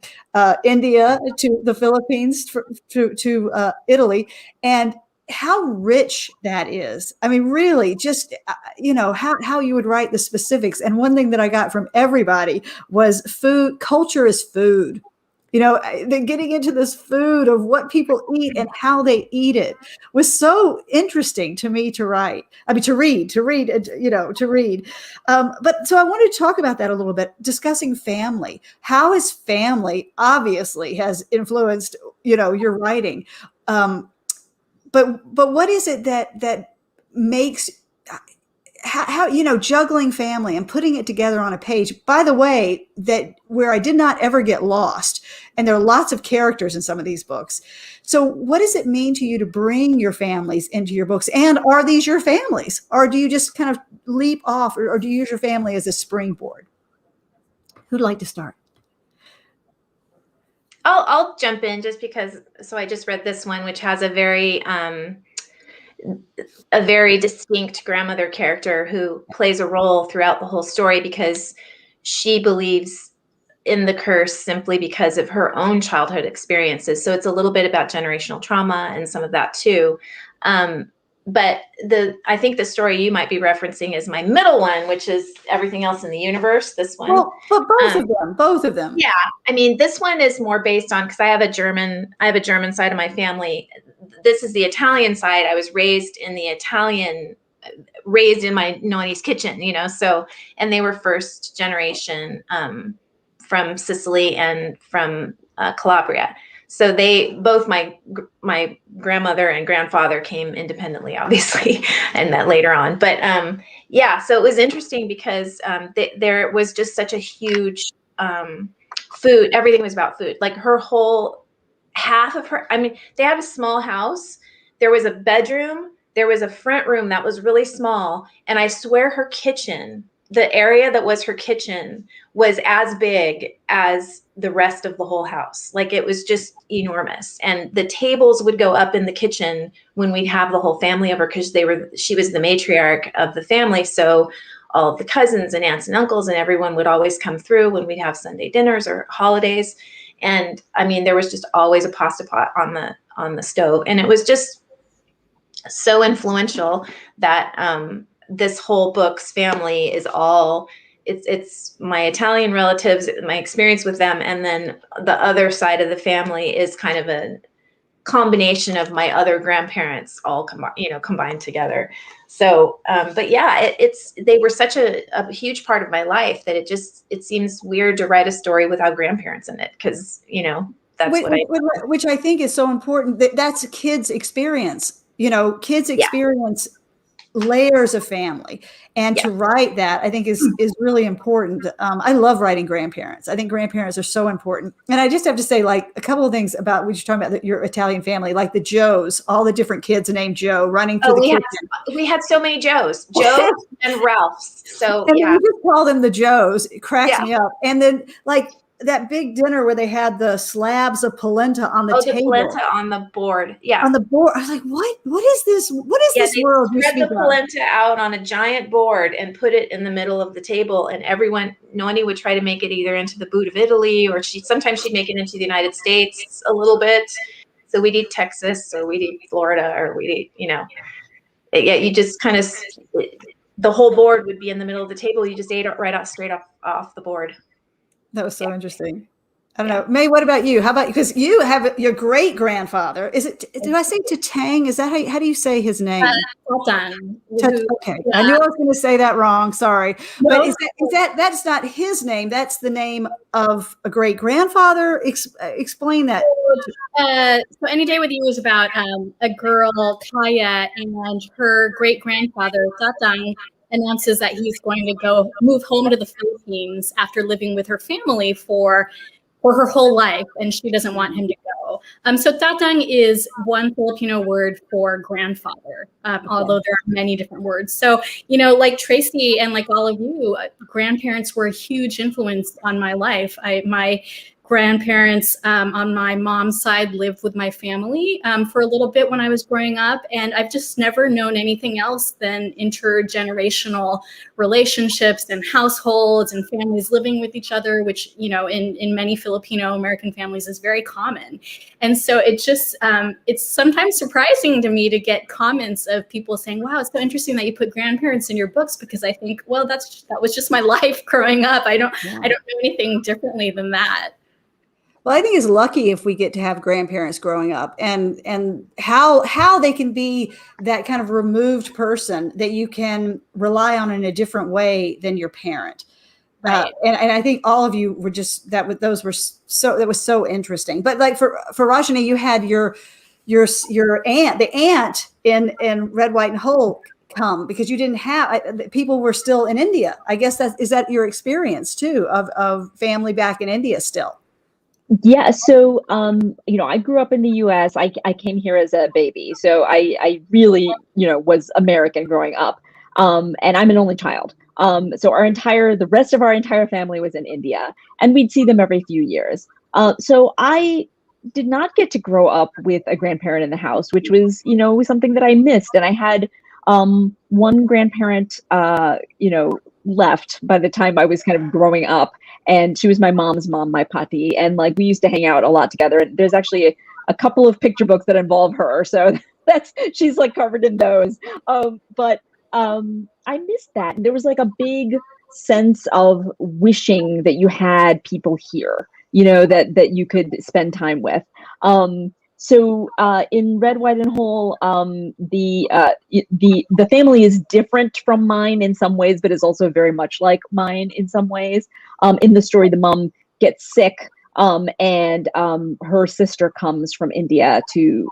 India to the Philippines to Italy, and how rich that is. I mean, really, just how you would write the specifics. And one thing that I got from everybody was food. Culture is food. They're getting into this food of what people eat and how they eat it was so interesting to me to write. I mean, to read. But so I wanted to talk about that a little bit, discussing family. How is family obviously has influenced, your writing. But what is it that makes how juggling family and putting it together on a page, by the way, that where I did not ever get lost, and there are lots of characters in some of these books. So what does it mean to you to bring your families into your books? And are these your families, or do you just kind of leap off, or do you use your family as a springboard? Who'd like to start? I'll jump in just because. So I just read this one, which has a very distinct grandmother character who plays a role throughout the whole story because she believes in the curse simply because of her own childhood experiences. So it's a little bit about generational trauma and some of that too. But I think the story you might be referencing is my middle one, which is Everything Else in the Universe. This one. Well, but both of them. Yeah. I mean, this one is more based on, because I have a German side of my family. This is the Italian side. I was raised in my nonny's kitchen, so, and they were first generation from Sicily and from Calabria. So both my grandmother and grandfather came independently, obviously, and met later on. But so it was interesting because there was just such a huge food. Everything was about food. Like her whole half of her. I mean, they had a small house. There was a bedroom. There was a front room that was really small, and I swear her kitchen, the area that was her kitchen, was as big as the rest of the whole house. Like it was just enormous. And the tables would go up in the kitchen when we'd have the whole family over, because she was the matriarch of the family. So all of the cousins and aunts and uncles and everyone would always come through when we'd have Sunday dinners or holidays. And I mean, there was just always a pasta pot on the stove. And it was just so influential that this whole book's family is all, it's my Italian relatives, my experience with them, and then the other side of the family is kind of a combination of my other grandparents all combined together. So but yeah, they were such a huge part of my life that it seems weird to write a story without grandparents in it, because that's which I think is so important. That's a kid's experience. Kids experience layers of family, and to write that, I think is really important. I love writing grandparents. I think grandparents are so important. And I just have to say, like, a couple of things about what you're talking about, your Italian family, like the Joes, all the different kids named Joe running through the kitchen. We had so many Joes and Ralphs. So and we just call them the Joes. It cracks me up. And then like that big dinner where they had the slabs of polenta on the table. The polenta on the board. Yeah. On the board. I was like, what is this? What is this world? They spread the polenta out on a giant board and put it in the middle of the table. And Noni would try to make it either into the boot of Italy, or sometimes she'd make it into the United States a little bit. So we'd eat Texas, or we'd eat Florida, or we'd eat, you just kind of, the whole board would be in the middle of the table. You just ate it straight off the board. That was so interesting. I don't know. May, what about you? How about, because you have your great grandfather. Did I say Tatang? Is that how do you say his name? Tatang. Okay. Yeah. I knew I was going to say that wrong. Sorry. No. But that's not his name. That's the name of a great grandfather. Explain that. So Any Day with You is about a girl, Kaya, and her great grandfather, Tatang, announces that he's going to move home to the Philippines after living with her family for her whole life, and she doesn't want him to go. So tatang is one Filipino word for grandfather, although there are many different words. So, like Tracy and like all of you, grandparents were a huge influence on my life. My grandparents on my mom's side lived with my family for a little bit when I was growing up. And I've just never known anything else than intergenerational relationships and households and families living with each other, which, you know, in many Filipino American families is very common. And so it just, it's sometimes surprising to me to get comments of people saying, wow, it's so interesting that you put grandparents in your books, because I think, well, that was just my life growing up. I don't know anything differently than that. Well, I think it's lucky if we get to have grandparents growing up, and how they can be that kind of removed person that you can rely on in a different way than your parent. Right. And I think all of you were just that was so interesting. But like for Rajani, you had your aunt, the aunt in Red, White, and Whole come because you didn't have people were still in India. I guess is that your experience too of family back in India still? Yeah, so you know, I grew up in the US. I came here as a baby. So I really, you know, was American growing up. And I'm an only child. So the rest of our entire family was in India, and we'd see them every few years. So I did not get to grow up with a grandparent in the house, which was, you know, something that I missed. And I had one grandparent, you know, left by the time I was kind of growing up. And she was my mom's mom, my pati. And like, we used to hang out a lot together. And there's actually a couple of picture books that involve her. So she's like covered in those. But I missed that. And there was like a big sense of wishing that you had people here, you know, that you could spend time with. So in Red, White, and Whole, the family is different from mine in some ways, but is also very much like mine in some ways. In the story, the mom gets sick, and her sister comes from India to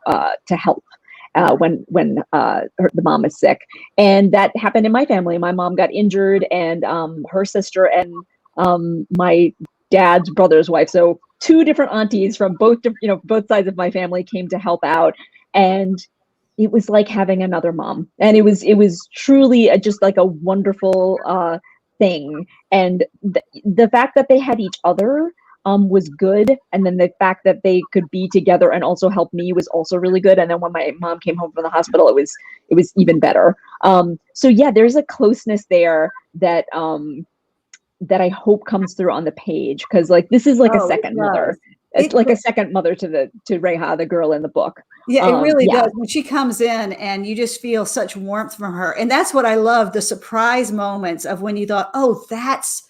help when the mom is sick, and that happened in my family. My mom got injured, and her sister and my dad's brother's wife, so two different aunties from both sides of my family came to help out, and it was like having another mom, and it was truly just like a wonderful thing. And the fact that they had each other was good, and then the fact that they could be together and also help me was also really good. And then when my mom came home from the hospital, it was even better. So yeah, there's a closeness there that I hope comes through on the page, because like this is like a second mother. It's like a second mother to Reha, the girl in the book. Yeah, it really does. When she comes in and you just feel such warmth from her. And that's what I love, the surprise moments of when you thought, oh, that's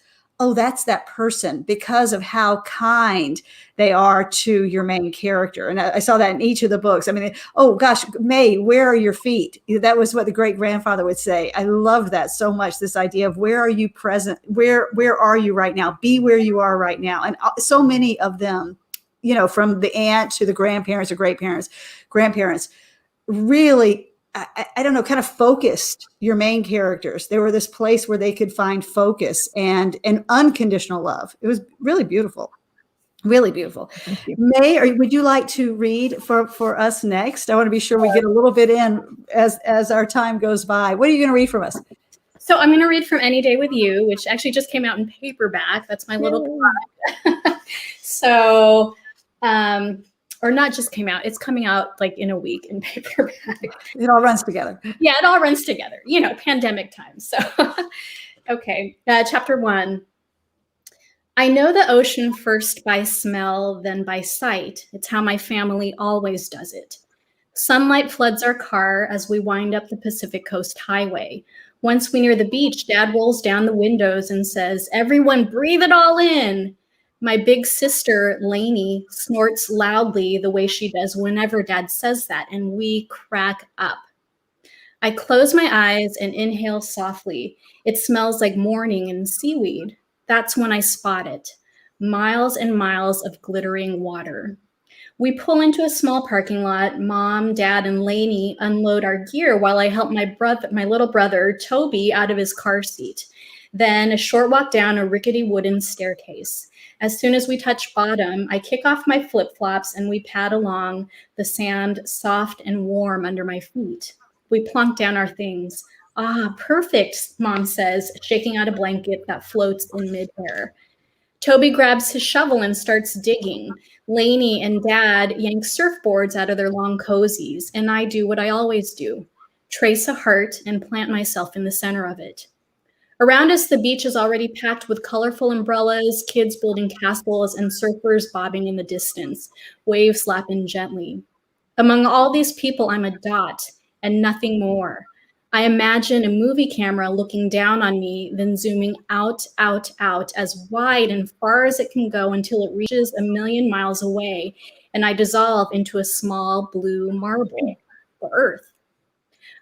that person, because of how kind they are to your main character. And I saw that in each of the books. I mean, oh gosh, May, where are your feet? That was what the great grandfather would say. I loved that so much. This idea of where are you present? Where are you right now? Be where you are right now. And so many of them, you know, from the aunt to the grandparents or grandparents, really, I don't know, kind of focused your main characters. They were this place where they could find focus and unconditional love. It was really beautiful. Really beautiful. May, would you like to read for us next? I want to be sure we get a little bit in as our time goes by. What are you going to read from us? So I'm going to read from Any Day With You, which actually just came out in paperback. That's my little product. So, or not just came out, it's coming out like in a week in paperback. It all runs together. Yeah, it all runs together, you know, pandemic times. So, okay, chapter 1. I know the ocean first by smell, then by sight. It's how my family always does it. Sunlight floods our car as we wind up the Pacific Coast Highway. Once we near the beach, Dad rolls down the windows and says, "Everyone breathe it all in." My big sister, Lainey, snorts loudly the way she does whenever Dad says that, and we crack up. I close my eyes and inhale softly. It smells like morning and seaweed. That's when I spot it. Miles and miles of glittering water. We pull into a small parking lot. Mom, Dad, and Lainey unload our gear while I help my little brother, Toby, out of his car seat. Then a short walk down a rickety wooden staircase. As soon as we touch bottom, I kick off my flip-flops and we pad along, the sand soft and warm under my feet. We plunk down our things. "Ah, perfect," Mom says, shaking out a blanket that floats in midair. Toby grabs his shovel and starts digging. Lainey and Dad yank surfboards out of their long cozies, and I do what I always do, trace a heart and plant myself in the center of it. Around us, the beach is already packed with colorful umbrellas, kids building castles, and surfers bobbing in the distance, waves lapping gently. Among all these people, I'm a dot and nothing more. I imagine a movie camera looking down on me, then zooming out, out, out, as wide and far as it can go until it reaches 1,000,000 miles away, and I dissolve into a small blue marble, the Earth.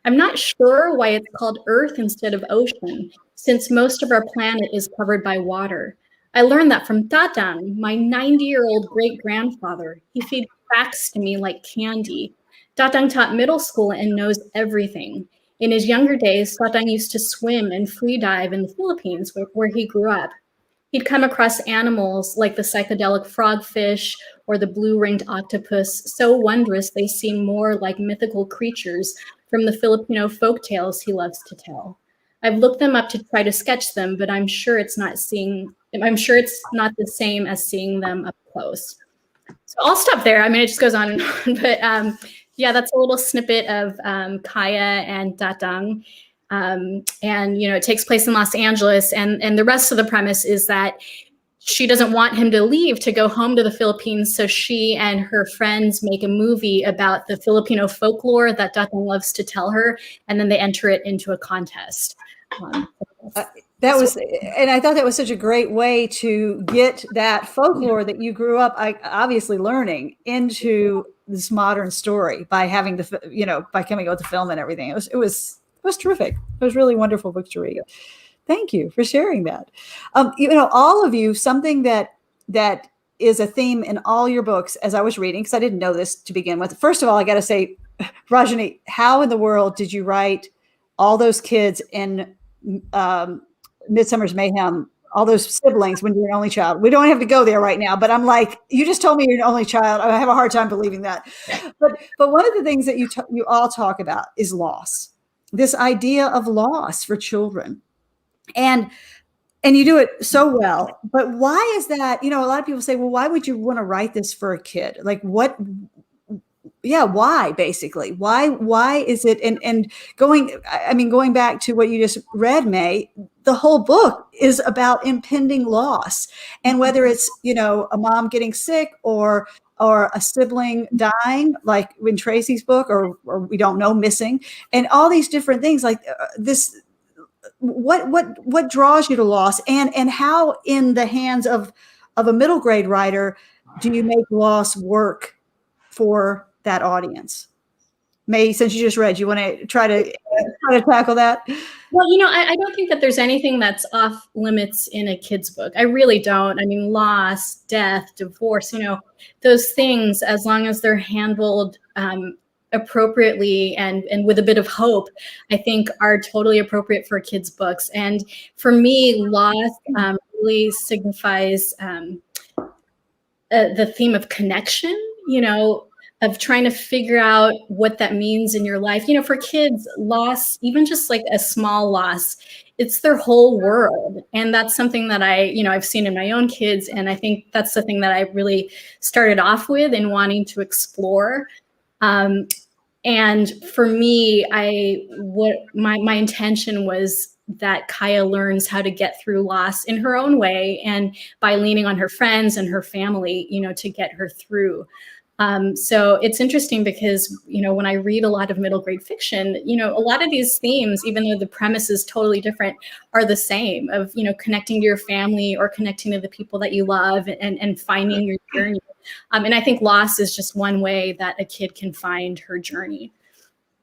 I'm not sure why it's called Earth instead of ocean, since most of our planet is covered by water. I learned that from Tatang, my 90-year-old great-grandfather. He feeds facts to me like candy. Tatang taught middle school and knows everything. In his younger days, Tatang used to swim and free dive in the Philippines, where he grew up. He'd come across animals like the psychedelic frogfish or the blue-ringed octopus, so wondrous they seem more like mythical creatures from the Filipino folktales he loves to tell. I've looked them up to try to sketch them, but I'm sure it's not the same as seeing them up close. So I'll stop there. I mean, it just goes on and on, but yeah, that's a little snippet of Kaya and Tatang. And, it takes place in Los Angeles. And the rest of the premise is that she doesn't want him to leave to go home to the Philippines. So she and her friends make a movie about the Filipino folklore that Tatang loves to tell her. And then they enter it into a contest. That was, and I thought that was such a great way to get that folklore that you grew up, obviously learning, into this modern story by having by coming out with the film and everything. It was terrific. It was really wonderful book to read. Thank you for sharing that. All of you, something that is a theme in all your books as I was reading, because I didn't know this to begin with. First of all, I got to say, Rajani, how in the world did you write all those kids in Midsummer's Mayhem, all those siblings when you're an only child? We don't have to go there right now, but I'm like, you just told me you're an only child. I have a hard time believing that. But one of the things that you all talk about is loss, this idea of loss for children. And you do it so well. But why is that? A lot of people say, well, why would you want to write this for a kid? Like what? Yeah, why basically? Why is it? And going back to what you just read, May, the whole book is about impending loss. And whether it's, a mom getting sick or a sibling dying, like in Tracy's book, or we don't know, missing, and all these different things like this. What draws you to loss, and how in the hands of a middle grade writer do you make loss work for that audience? May, since you just read, you want to try to tackle that? Well, I don't think that there's anything that's off limits in a kid's book. I really don't. I mean, loss, death, divorce, those things, as long as they're handled appropriately and with a bit of hope, I think are totally appropriate for kids' books. And for me, loss really signifies the theme of connection, of trying to figure out what that means in your life. For kids, loss, even just like a small loss, it's their whole world. And that's something that I've seen in my own kids. And I think that's the thing that I really started off with in wanting to explore. And for me, my intention was that Kaya learns how to get through loss in her own way, and by leaning on her friends and her family, to get her through. So it's interesting because, when I read a lot of middle grade fiction, a lot of these themes, even though the premise is totally different, are the same of, connecting to your family or connecting to the people that you love and finding your journey. And I think loss is just one way that a kid can find her journey.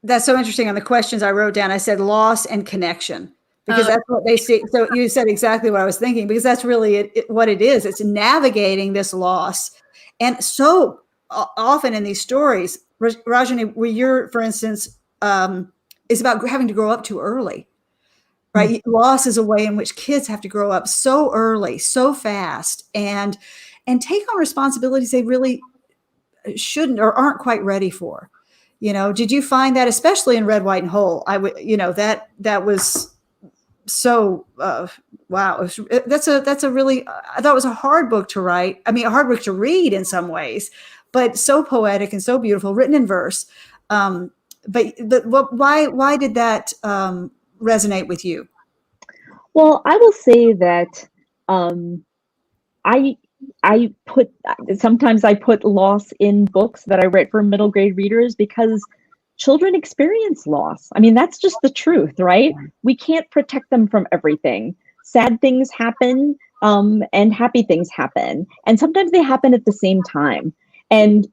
That's so interesting. On the questions I wrote down, I said loss and connection, because that's what they see. So you said exactly what I was thinking, because that's really what it is. It's navigating this loss. And so often in these stories, Rajani, where you're, for instance, is about having to grow up too early, right? Mm-hmm. Loss is a way in which kids have to grow up so early, so fast, and take on responsibilities they really shouldn't or aren't quite ready for. Did you find that, especially in Red, White, and Whole? That was wow, that's a really, I thought it was a hard book to write. I mean, a hard book to read in some ways, but so poetic and so beautiful, written in verse. But why did that resonate with you? Well, I will say that I sometimes I put loss in books that I write for middle grade readers because children experience loss. I mean, that's just the truth, right? We can't protect them from everything. Sad things happen, and happy things happen, and sometimes they happen at the same time. And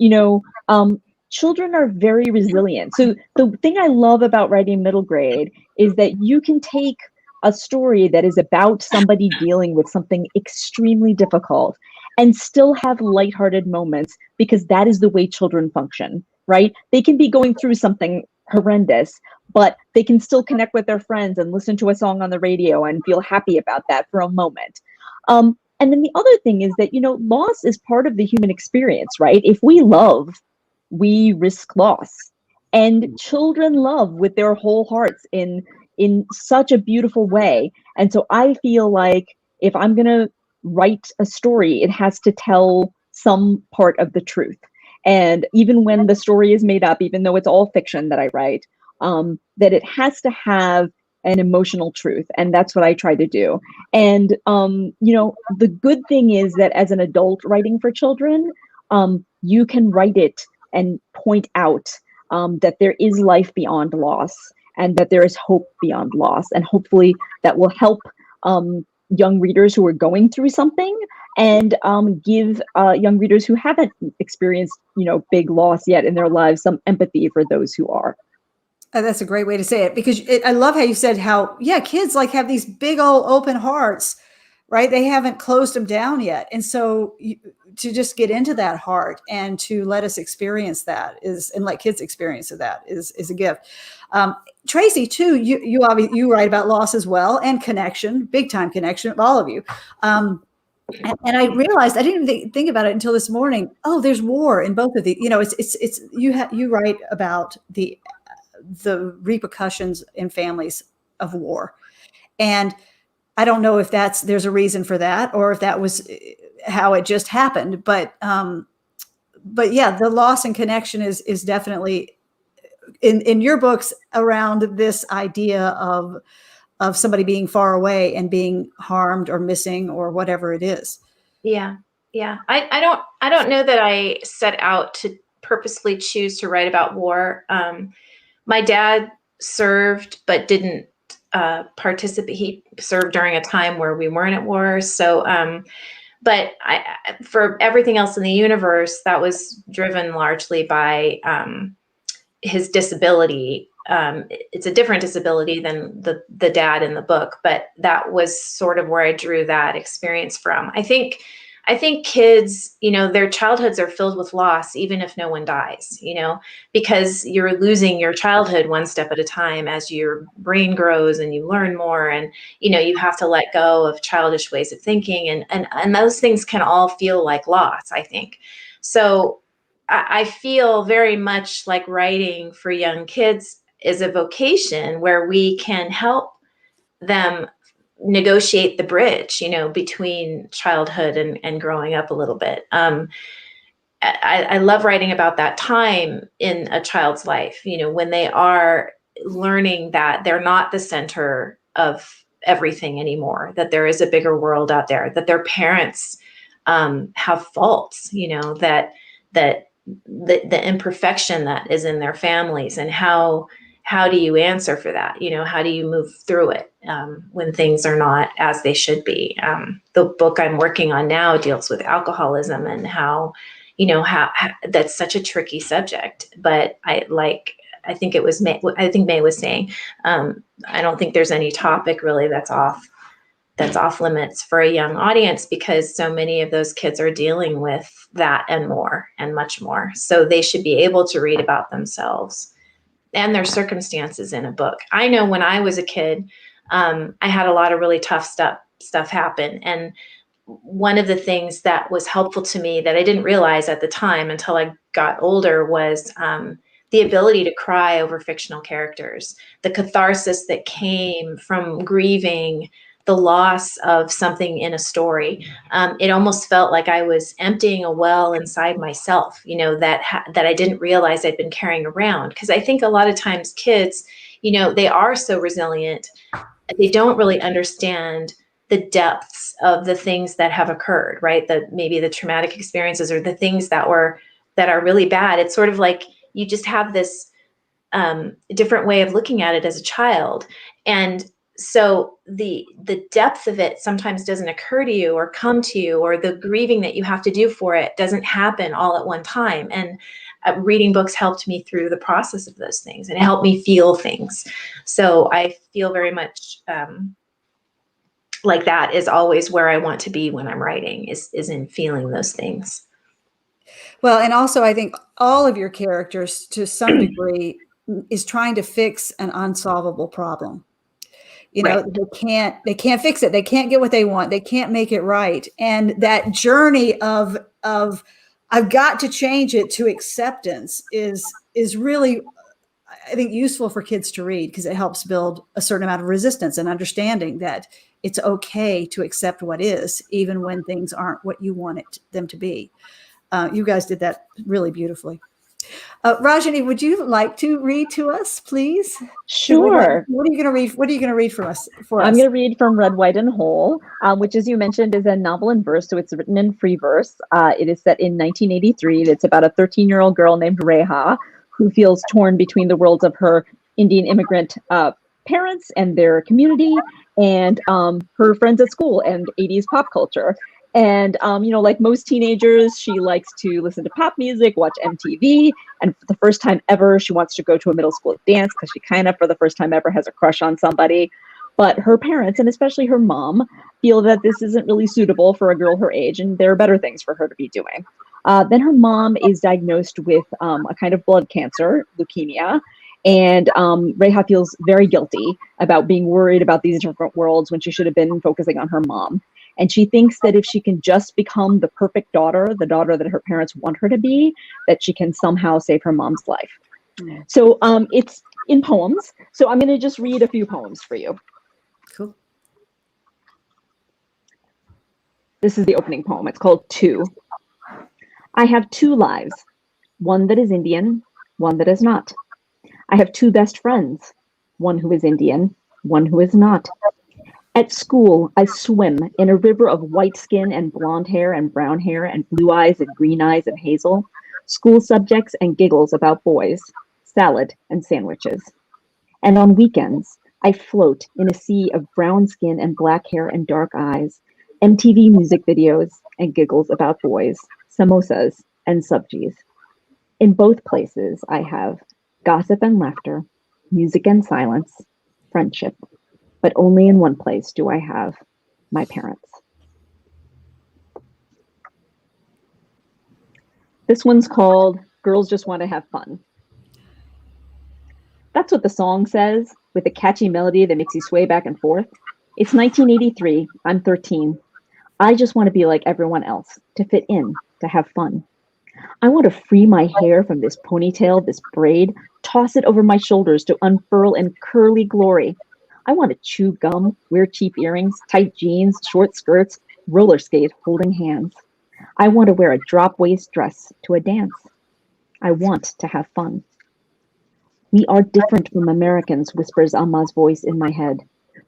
children are very resilient. So the thing I love about writing middle grade is that you can take a story that is about somebody dealing with something extremely difficult and still have lighthearted moments, because that is the way children function, right? They can be going through something horrendous, but they can still connect with their friends and listen to a song on the radio and feel happy about that for a moment. And then the other thing is that, loss is part of the human experience, right? If we love, we risk loss. And children love with their whole hearts in such a beautiful way. And so I feel like if I'm going to write a story, it has to tell some part of the truth. And even when the story is made up, even though it's all fiction that I write, that it has to have an emotional truth. And that's what I try to do. And, the good thing is that as an adult writing for children, you can write it and point out that there is life beyond loss, and that there is hope beyond loss. And hopefully that will help young readers who are going through something, and give young readers who haven't experienced, big loss yet in their lives, some empathy for those who are. That's a great way to say it, because I love how you said how, kids have these big old open hearts, right? They haven't closed them down yet. And so to just get into that heart and to let us experience that and let kids experience that is a gift. Tracy, too, you write about loss as well, and connection, big time connection, all of you. And I realized I didn't even think about it until this morning. Oh, there's war in both of these. You write about the repercussions in families of war, and I don't know if there's a reason for that, or if that was how it just happened. But yeah, the loss and connection is definitely in your books around this idea of somebody being far away and being harmed or missing or whatever it is. Yeah. I don't know that I set out to purposely choose to write about war. My dad served, but didn't participate. He served during a time where we weren't at war. So, but for everything else in the universe, that was driven largely by his disability. It's a different disability than the dad in the book, but that was sort of where I drew that experience from. I think kids, their childhoods are filled with loss, even if no one dies, because you're losing your childhood one step at a time as your brain grows and you learn more, and, you have to let go of childish ways of thinking, and those things can all feel like loss, I think. So I feel very much like writing for young kids is a vocation where we can help them negotiate the bridge, between childhood and growing up a little bit. I love writing about that time in a child's life, when they are learning that they're not the center of everything anymore, that there is a bigger world out there, that their parents have faults, that the imperfection that is in their families, and how do you answer for that? How do you move through it when things are not as they should be? The book I'm working on now deals with alcoholism, and how that's such a tricky subject. But I think it was May. I think May was saying, I don't think there's any topic really that's off limits for a young audience, because so many of those kids are dealing with that and more and much more. So they should be able to read about themselves and their circumstances in a book. I know when I was a kid, I had a lot of really tough stuff happen. And one of the things that was helpful to me that I didn't realize at the time until I got older was the ability to cry over fictional characters, the catharsis that came from grieving the loss of something in a story. It almost felt like I was emptying a well inside myself, you know, that I didn't realize I'd been carrying around. Because I think a lot of times kids, you know, they are so resilient, they don't really understand the depths of the things that have occurred, right? Maybe the traumatic experiences or the things that are really bad. It's sort of like you just have this different way of looking at it as a child. And so the depth of it sometimes doesn't occur to you or come to you, or the grieving that you have to do for it doesn't happen all at one time. And reading books helped me through the process of those things, and it helped me feel things. So I feel very much like that is always where I want to be when I'm writing, is in feeling those things. Well, and also I think all of your characters to some degree is trying to fix an unsolvable problem. You know, they can't fix it. They can't get what they want. They can't make it right. And that journey of I've got to change it to acceptance is really, I think, useful for kids to read, because it helps build a certain amount of resistance and understanding that it's okay to accept what is, even when things aren't what you want them to be. You guys did that really beautifully. Rajani, would you like to read to us, please? Sure. What are you going to read? What are you going to read for us? I'm going to read from Red, White, and Whole, which, as you mentioned, is a novel in verse, so it's written in free verse. It is set in 1983. It's about a 13-year-old girl named Reha, who feels torn between the worlds of her Indian immigrant parents and their community, and her friends at school and 80s pop culture. And, you know, like most teenagers, she likes to listen to pop music, watch MTV. And for the first time ever, she wants to go to a middle school dance because she kind of, for the first time ever, has a crush on somebody. But her parents, and especially her mom, feel that this isn't really suitable for a girl her age, and there are better things for her to be doing. Then her mom is diagnosed with a kind of blood cancer, leukemia. And Reha feels very guilty about being worried about these different worlds when she should have been focusing on her mom. And she thinks that if she can just become the perfect daughter, the daughter that her parents want her to be, that she can somehow save her mom's life. So it's in poems. So I'm going to just read a few poems for you. Cool. This is the opening poem. It's called Two. I have two lives, one that is Indian, one that is not. I have two best friends, one who is Indian, one who is not. At school, I swim in a river of white skin and blonde hair and brown hair and blue eyes and green eyes and hazel, school subjects and giggles about boys, salad and sandwiches. And on weekends, I float in a sea of brown skin and black hair and dark eyes, MTV music videos and giggles about boys, samosas and subjis. In both places, I have gossip and laughter, music and silence, friendship. But only in one place do I have my parents. This one's called Girls Just Want to Have Fun. That's what the song says, with a catchy melody that makes you sway back and forth. It's 1983. I'm 13. I just want to be like everyone else, to fit in, to have fun. I want to free my hair from this ponytail, this braid, toss it over my shoulders to unfurl in curly glory. I want to chew gum, wear cheap earrings, tight jeans, short skirts, roller skate, holding hands. I want to wear a drop waist dress to a dance. I want to have fun. We are different from Americans, whispers Amma's voice in my head.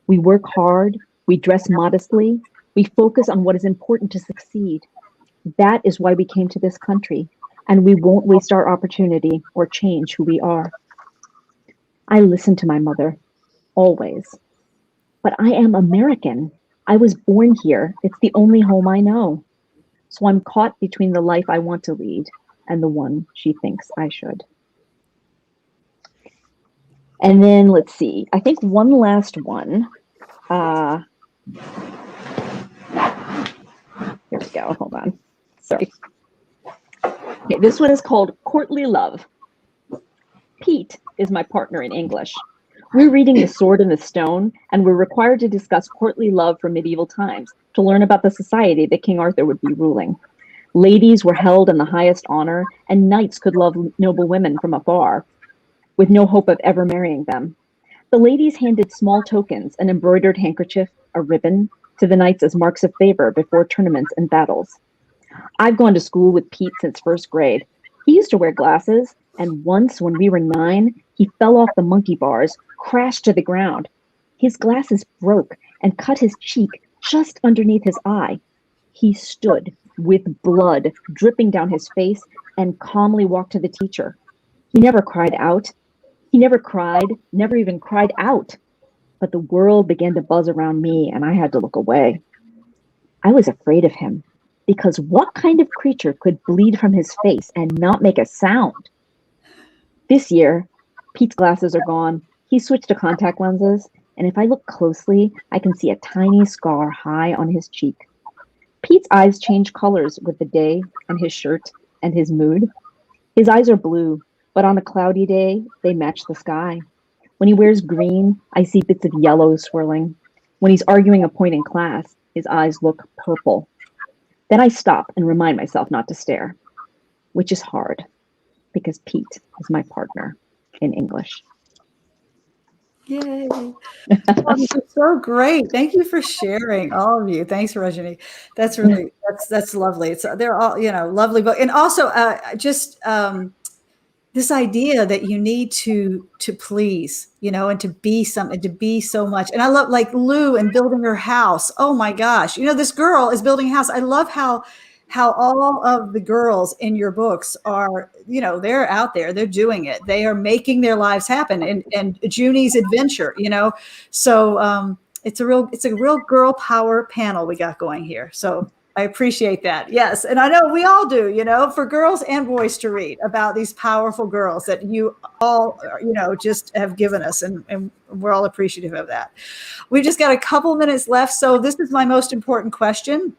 We work hard, we dress modestly, we focus on what is important to succeed. That is why we came to this country, and we won't waste our opportunity or change who we are. I listen to my mother. Always. But I am American. I was born here. It's the only home I know. So I'm caught between the life I want to lead and the one she thinks I should. And then let's see. I think one last one. Here we go. Hold on. Sorry. Okay, this one is called Courtly Love. Pete is my partner in English. We're reading The Sword and the Stone, and we're required to discuss courtly love from medieval times to learn about the society that King Arthur would be ruling. Ladies were held in the highest honor, and knights could love noble women from afar, with no hope of ever marrying them. The ladies handed small tokens, an embroidered handkerchief, a ribbon, to the knights as marks of favor before tournaments and battles. I've gone to school with Pete since first grade. He used to wear glasses, and once when we were 9, he fell off the monkey bars, crashed to the ground. His glasses broke and cut his cheek just underneath his eye. He stood with blood dripping down his face and calmly walked to the teacher. He never cried out. He never cried, never even cried out. But the world began to buzz around me, and I had to look away. I was afraid of him, because what kind of creature could bleed from his face and not make a sound? This year, Pete's glasses are gone. He switched to contact lenses, and if I look closely, I can see a tiny scar high on his cheek. Pete's eyes change colors with the day and his shirt and his mood. His eyes are blue, but on a cloudy day, they match the sky. When he wears green, I see bits of yellow swirling. When he's arguing a point in class, his eyes look purple. Then I stop and remind myself not to stare, which is hard because Pete is my partner in English. Yay. Oh, this is so great. Thank you for sharing, all of you. Thanks, Rajani. That's really, that's lovely. They're all, lovely book. And also this idea that you need to please, and to be something, to be so much. And I love like Lou and building her house. Oh my gosh. this girl is building a house. I love how all of the girls in your books are, they're out there, they're doing it. They are making their lives happen. And Junie's adventure, so it's a real girl power panel we got going here. So I appreciate that. Yes. And I know we all do, for girls and boys to read about these powerful girls that you all, just have given us. And we're all appreciative of that. We've just got a couple minutes left. So this is my most important question.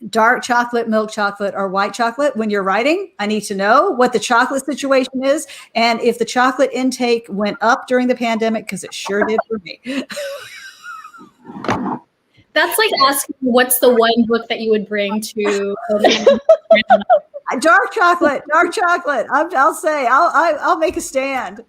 Dark chocolate, milk chocolate, or white chocolate when you're writing? I need to know what the chocolate situation is. And if the chocolate intake went up during the pandemic, because it sure did for me. That's like asking what's the one book that you would bring to dark chocolate. I'll make a stand.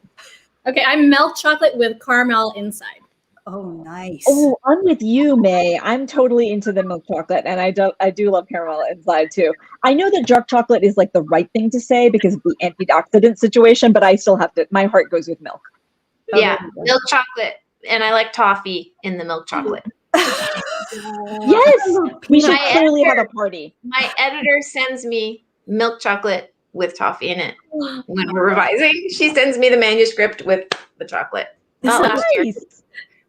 Okay, I'm milk chocolate with caramel inside. Oh, nice. Oh, I'm with you, May. I'm totally into the milk chocolate, and I do love caramel inside too. I know that dark chocolate is like the right thing to say because of the antioxidant situation, but I still have to. My heart goes with milk. Yeah, milk chocolate, and I like toffee in the milk chocolate. Yes, we should clearly have a party. My editor sends me milk chocolate with toffee in it when we're revising. She sends me the manuscript with the chocolate. Not last year.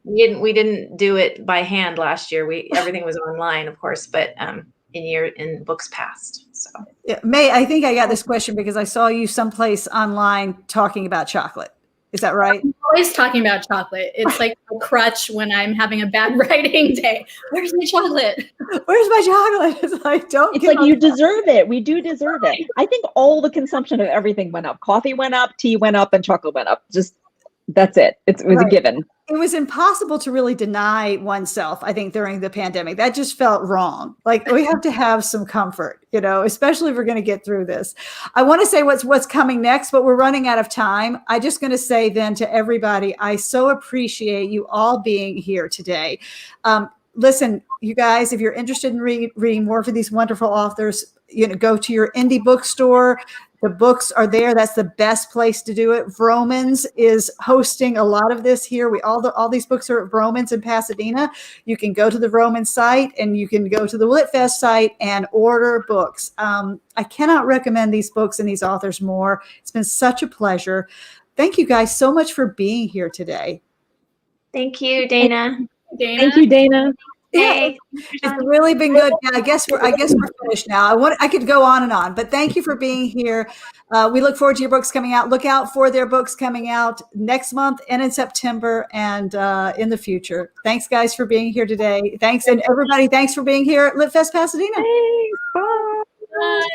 We didn't do it by hand last year. Everything was online, of course, but in books past. So yeah, May, I think I got this question because I saw you someplace online talking about chocolate. Is that right? I'm always talking about chocolate. It's like a crutch when I'm having a bad writing day. Where's my chocolate? Where's my chocolate? It's like, It's like you deserve it. We do deserve it. I think all the consumption of everything went up. Coffee went up, tea went up, and chocolate went up. Just that's it. It was a given. It was impossible to really deny oneself, I think, during the pandemic. That just felt wrong. Like we have to have some comfort, especially if we're going to get through this. I want to say what's coming next, but we're running out of time. I'm just going to say then to everybody, I so appreciate you all being here today. Listen, you guys, if you're interested in reading more for these wonderful authors, go to your indie bookstore. The books are there. That's the best place to do it. Vroman's is hosting a lot of this here. All these books are at Vroman's in Pasadena. You can go to the Vroman's site and you can go to the LitFest site and order books. I cannot recommend these books and these authors more. It's been such a pleasure. Thank you guys so much for being here today. Thank you, Dana. Thank you, Dana. Yeah, it's really been good. Yeah, I guess we're finished now. I could go on and on, but thank you for being here. We look forward to your books coming out. Look out for their books coming out next month and in September and in the future. Thanks, guys, for being here today. Thanks, and everybody, thanks for being here at LitFest Pasadena. Thanks. Bye. Bye.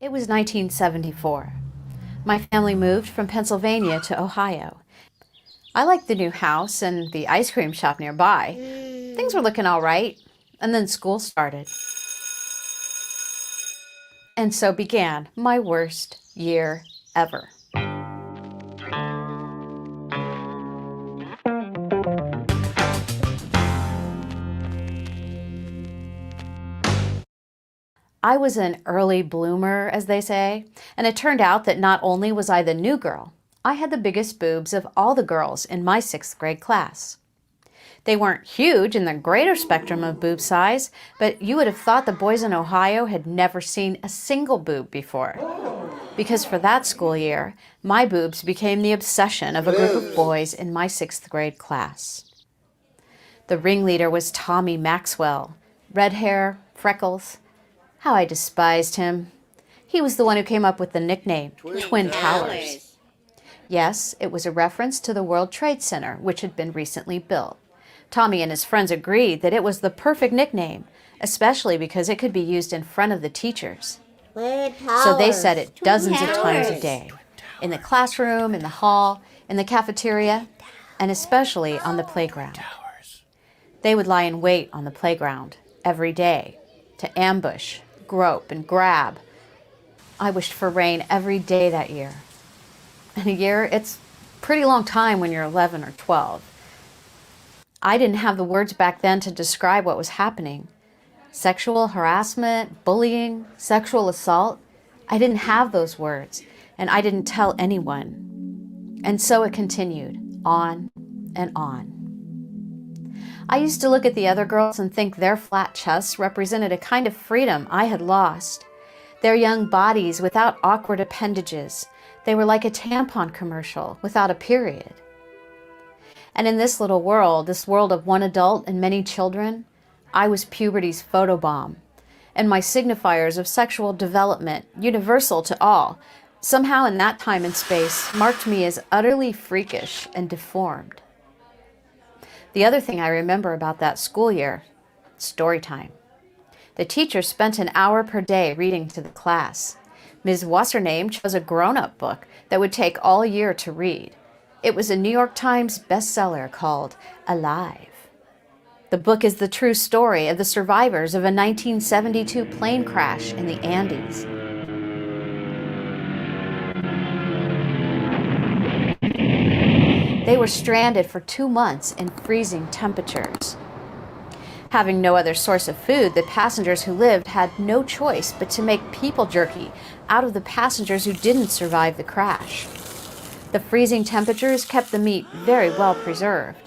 It was 1974. My family moved from Pennsylvania to Ohio. I liked the new house and the ice cream shop nearby. Things were looking all right, and then school started. And so began my worst year ever. I was an early bloomer, as they say, and it turned out that not only was I the new girl, I had the biggest boobs of all the girls in my 6th grade class. They weren't huge in the greater spectrum of boob size, but you would have thought the boys in Ohio had never seen a single boob before. Because for that school year, my boobs became the obsession of a group of boys in my 6th grade class. The ringleader was Tommy Maxwell, red hair, freckles. How I despised him. He was the one who came up with the nickname Twin Towers. Yes, it was a reference to the World Trade Center, which had been recently built. Tommy and his friends agreed that it was the perfect nickname, especially because it could be used in front of the teachers. So they said it dozens of times a day, in the classroom, in the hall, in the cafeteria, and especially on the playground. They would lie in wait on the playground every day to ambush, grope, and grab. I wished for rain every day that year. And a year, it's a pretty long time when you're 11 or 12. I didn't have the words back then to describe what was happening. Sexual harassment, bullying, sexual assault. I didn't have those words, and I didn't tell anyone. And so it continued, on and on. I used to look at the other girls and think their flat chests represented a kind of freedom I had lost. Their young bodies without awkward appendages. They were like a tampon commercial without a period. And in this little world, this world of one adult and many children, I was puberty's photobomb, and my signifiers of sexual development, universal to all, somehow in that time and space marked me as utterly freakish and deformed. The other thing I remember about that school year, story time. The teacher spent an hour per day reading to the class. Ms. What's-Her-Name chose a grown-up book that would take all year to read. It was a New York Times bestseller called Alive. The book is the true story of the survivors of a 1972 plane crash in the Andes. They were stranded for 2 months in freezing temperatures. Having no other source of food, the passengers who lived had no choice but to make people jerky out of the passengers who didn't survive the crash. The freezing temperatures kept the meat very well preserved.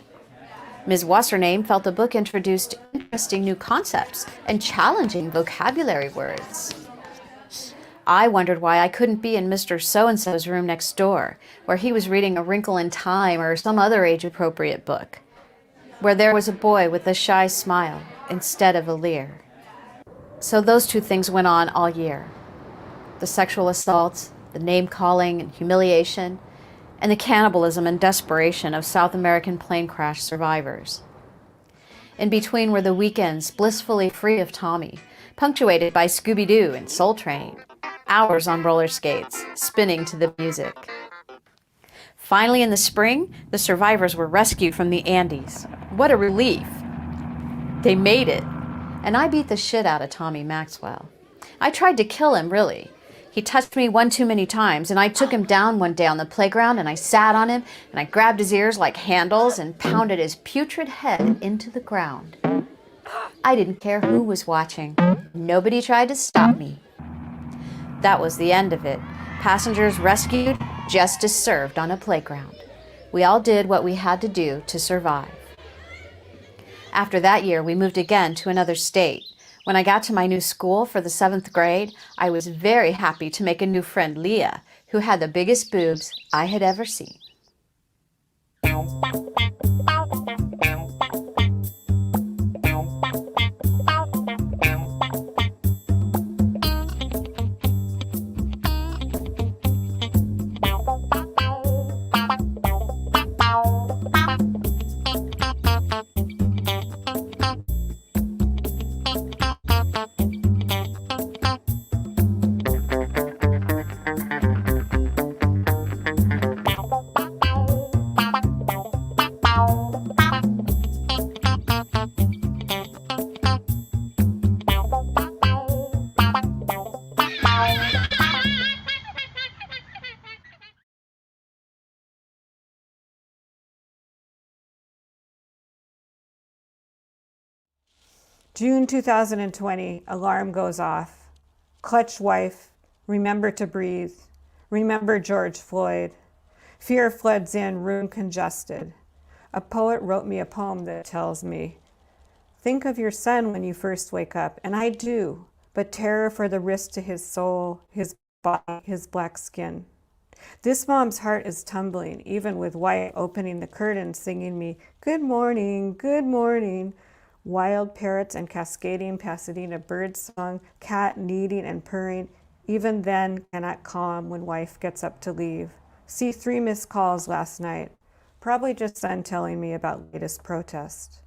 Ms. What's-Her-Name felt the book introduced interesting new concepts and challenging vocabulary words. I wondered why I couldn't be in Mr. So-and-so's room next door, where he was reading A Wrinkle in Time or some other age-appropriate book, where there was a boy with a shy smile instead of a leer. So those two things went on all year. The sexual assaults, the name-calling and humiliation, and the cannibalism and desperation of South American plane crash survivors. In between were the weekends blissfully free of Tommy, punctuated by Scooby-Doo and Soul Train, hours on roller skates, spinning to the music. Finally, in the spring, the survivors were rescued from the Andes. What a relief! They made it, and I beat the shit out of Tommy Maxwell. I tried to kill him, really. He touched me one too many times, and I took him down one day on the playground, and I sat on him, and I grabbed his ears like handles and pounded his putrid head into the ground. I didn't care who was watching. Nobody tried to stop me. That was the end of it. Passengers rescued, justice served on a playground. We all did what we had to do to survive. After that year, we moved again to another state. When I got to my new school for the 7th grade, I was very happy to make a new friend, Leah, who had the biggest boobs I had ever seen. June 2020, alarm goes off. Clutch wife, remember to breathe. Remember George Floyd. Fear floods in, room congested. A poet wrote me a poem that tells me, think of your son when you first wake up, and I do, but terror for the risk to his soul, his body, his black skin. This mom's heart is tumbling, even with Wyatt opening the curtain, singing me, good morning, good morning. Wild parrots and cascading Pasadena bird song, cat kneading and purring, even then cannot calm when wife gets up to leave. See 3 missed calls last night, probably just son telling me about latest protest.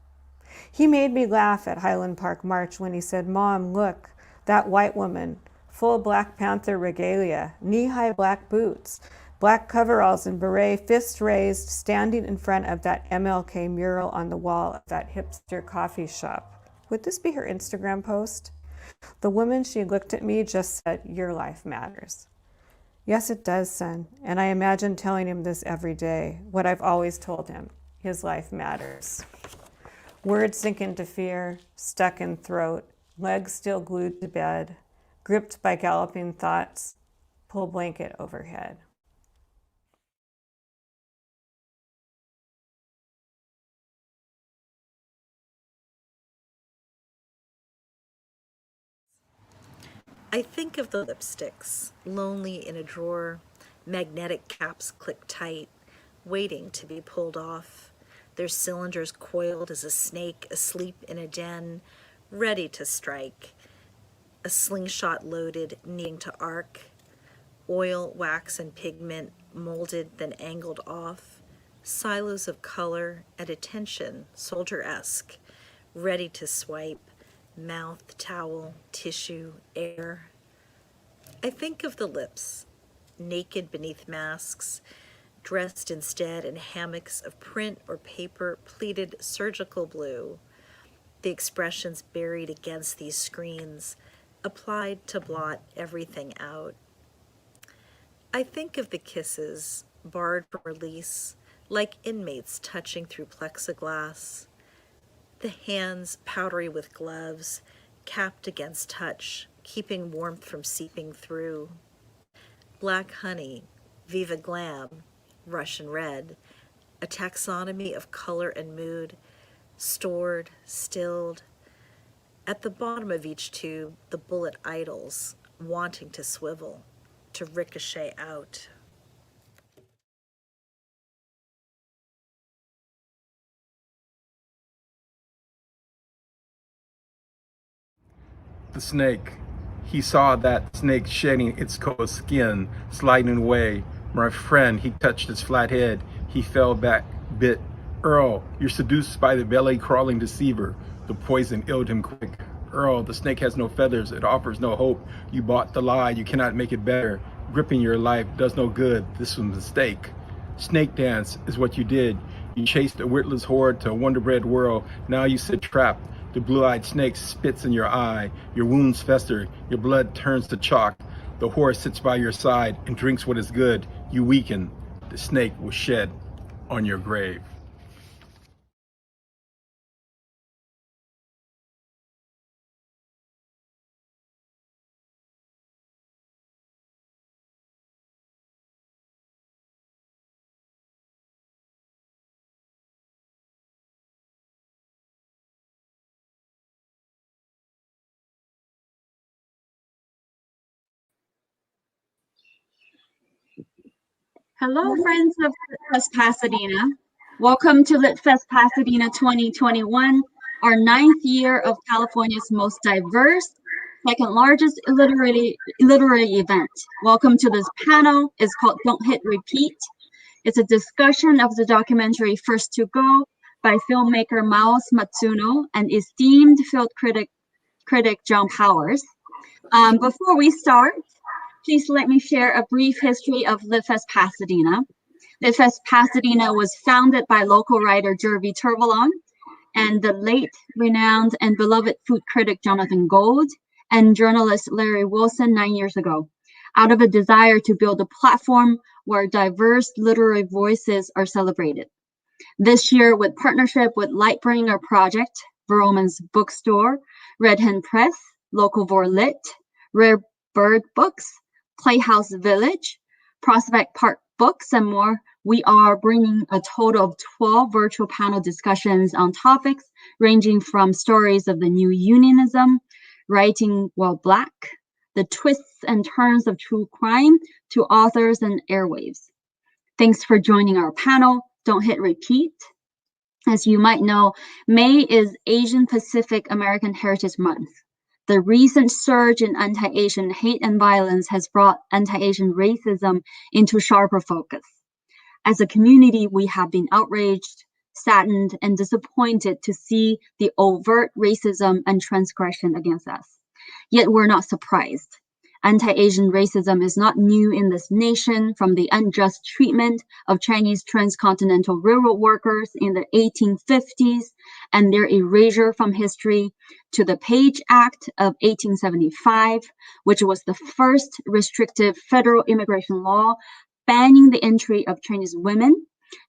He made me laugh at Highland Park March when he said, Mom, look, that white woman, full Black Panther regalia, knee-high black boots, black coveralls and beret, fist raised, standing in front of that MLK mural on the wall of that hipster coffee shop. Would this be her Instagram post? The woman, she looked at me, just said, your life matters. Yes, it does, son. And I imagine telling him this every day, what I've always told him, his life matters. Words sink into fear, stuck in throat, legs still glued to bed, gripped by galloping thoughts, pull blanket overhead. I think of the lipsticks, lonely in a drawer, magnetic caps click tight, waiting to be pulled off, their cylinders coiled as a snake asleep in a den, ready to strike, a slingshot loaded, needing to arc, oil, wax, and pigment molded then angled off, silos of color and attention, soldier-esque, ready to swipe, mouth, towel, tissue, air. I think of the lips, naked beneath masks, dressed instead in hammocks of print or paper pleated surgical blue, the expressions buried against these screens, applied to blot everything out. I think of the kisses, barred from release, like inmates touching through plexiglass, the hands powdery with gloves, capped against touch, keeping warmth from seeping through. Black honey, Viva Glam, Russian red, a taxonomy of color and mood, stored, stilled. At the bottom of each tube, the bullet idols, wanting to swivel, to ricochet out. The snake. He saw that snake shedding its coat skin, sliding away. My friend, he touched its flat head. He fell back, bit. Earl, you're seduced by the belly-crawling deceiver. The poison illed him quick. Earl, the snake has no feathers. It offers no hope. You bought the lie. You cannot make it better. Gripping your life does no good. This was a mistake. Snake dance is what you did. You chased a witless horde to a wonder-bred world. Now you sit trapped. The blue-eyed snake spits in your eye. Your wounds fester. Your blood turns to chalk. The horse sits by your side and drinks what is good. You weaken. The snake will shed on your grave. Hello, friends of LitFest Pasadena. Welcome to LitFest Pasadena 2021, our 9th year of California's most diverse, second largest literary event. Welcome to this panel. It's called Don't Hit Repeat. It's a discussion of the documentary First to Go by filmmaker Miles Matsuno and esteemed film critic John Powers. Before we start, please let me share a brief history of LitFest Pasadena. LitFest Pasadena was founded by local writer Jervy Turvalon and the late, renowned, and beloved food critic Jonathan Gold and journalist Larry Wilson 9 years ago, out of a desire to build a platform where diverse literary voices are celebrated. This year, with partnership with Lightbringer Project, Vroman's Bookstore, Red Hen Press, Locavore Lit, Rare Bird Books, Playhouse Village, Prospect Park Books, and more, we are bringing a total of 12 virtual panel discussions on topics ranging from stories of the new unionism, writing while Black, the twists and turns of true crime, to authors and airwaves. Thanks for joining our panel. Don't hit repeat. As you might know, May is Asian Pacific American Heritage Month. The recent surge in anti-Asian hate and violence has brought anti-Asian racism into sharper focus. As a community, we have been outraged, saddened, and disappointed to see the overt racism and transgression against us. Yet we're not surprised. Anti-Asian racism is not new in this nation, from the unjust treatment of Chinese transcontinental railroad workers in the 1850s and their erasure from history, to the Page Act of 1875, which was the first restrictive federal immigration law banning the entry of Chinese women,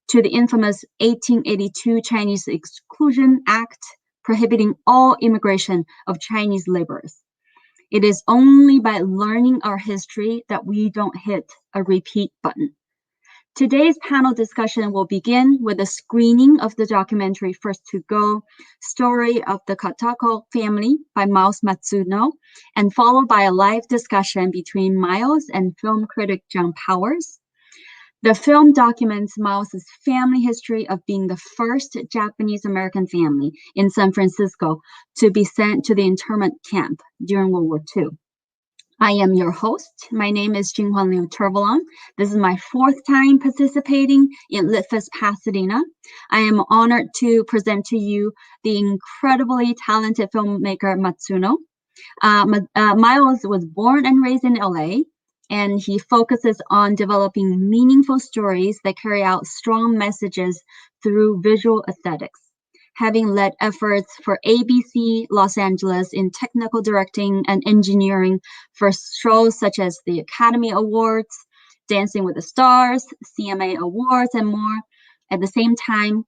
to the infamous 1882 Chinese Exclusion Act prohibiting all immigration of Chinese laborers. It is only by learning our history that we don't hit a repeat button. Today's panel discussion will begin with a screening of the documentary First to Go, Story of the Katako Family by Miles Matsuno, and followed by a live discussion between Miles and film critic John Powers. The film documents Miles's family history of being the first Japanese-American family in San Francisco to be sent to the internment camp during World War II. I am your host. My name is Jinghuan Liu Turbalong. This is my fourth time participating in LitFest Pasadena. I am honored to present to you the incredibly talented filmmaker Matsuno. Miles was born and raised in LA, and he focuses on developing meaningful stories that carry out strong messages through visual aesthetics. Having led efforts for ABC Los Angeles in technical directing and engineering for shows such as the Academy Awards, Dancing with the Stars, CMA Awards, and more. At the same time,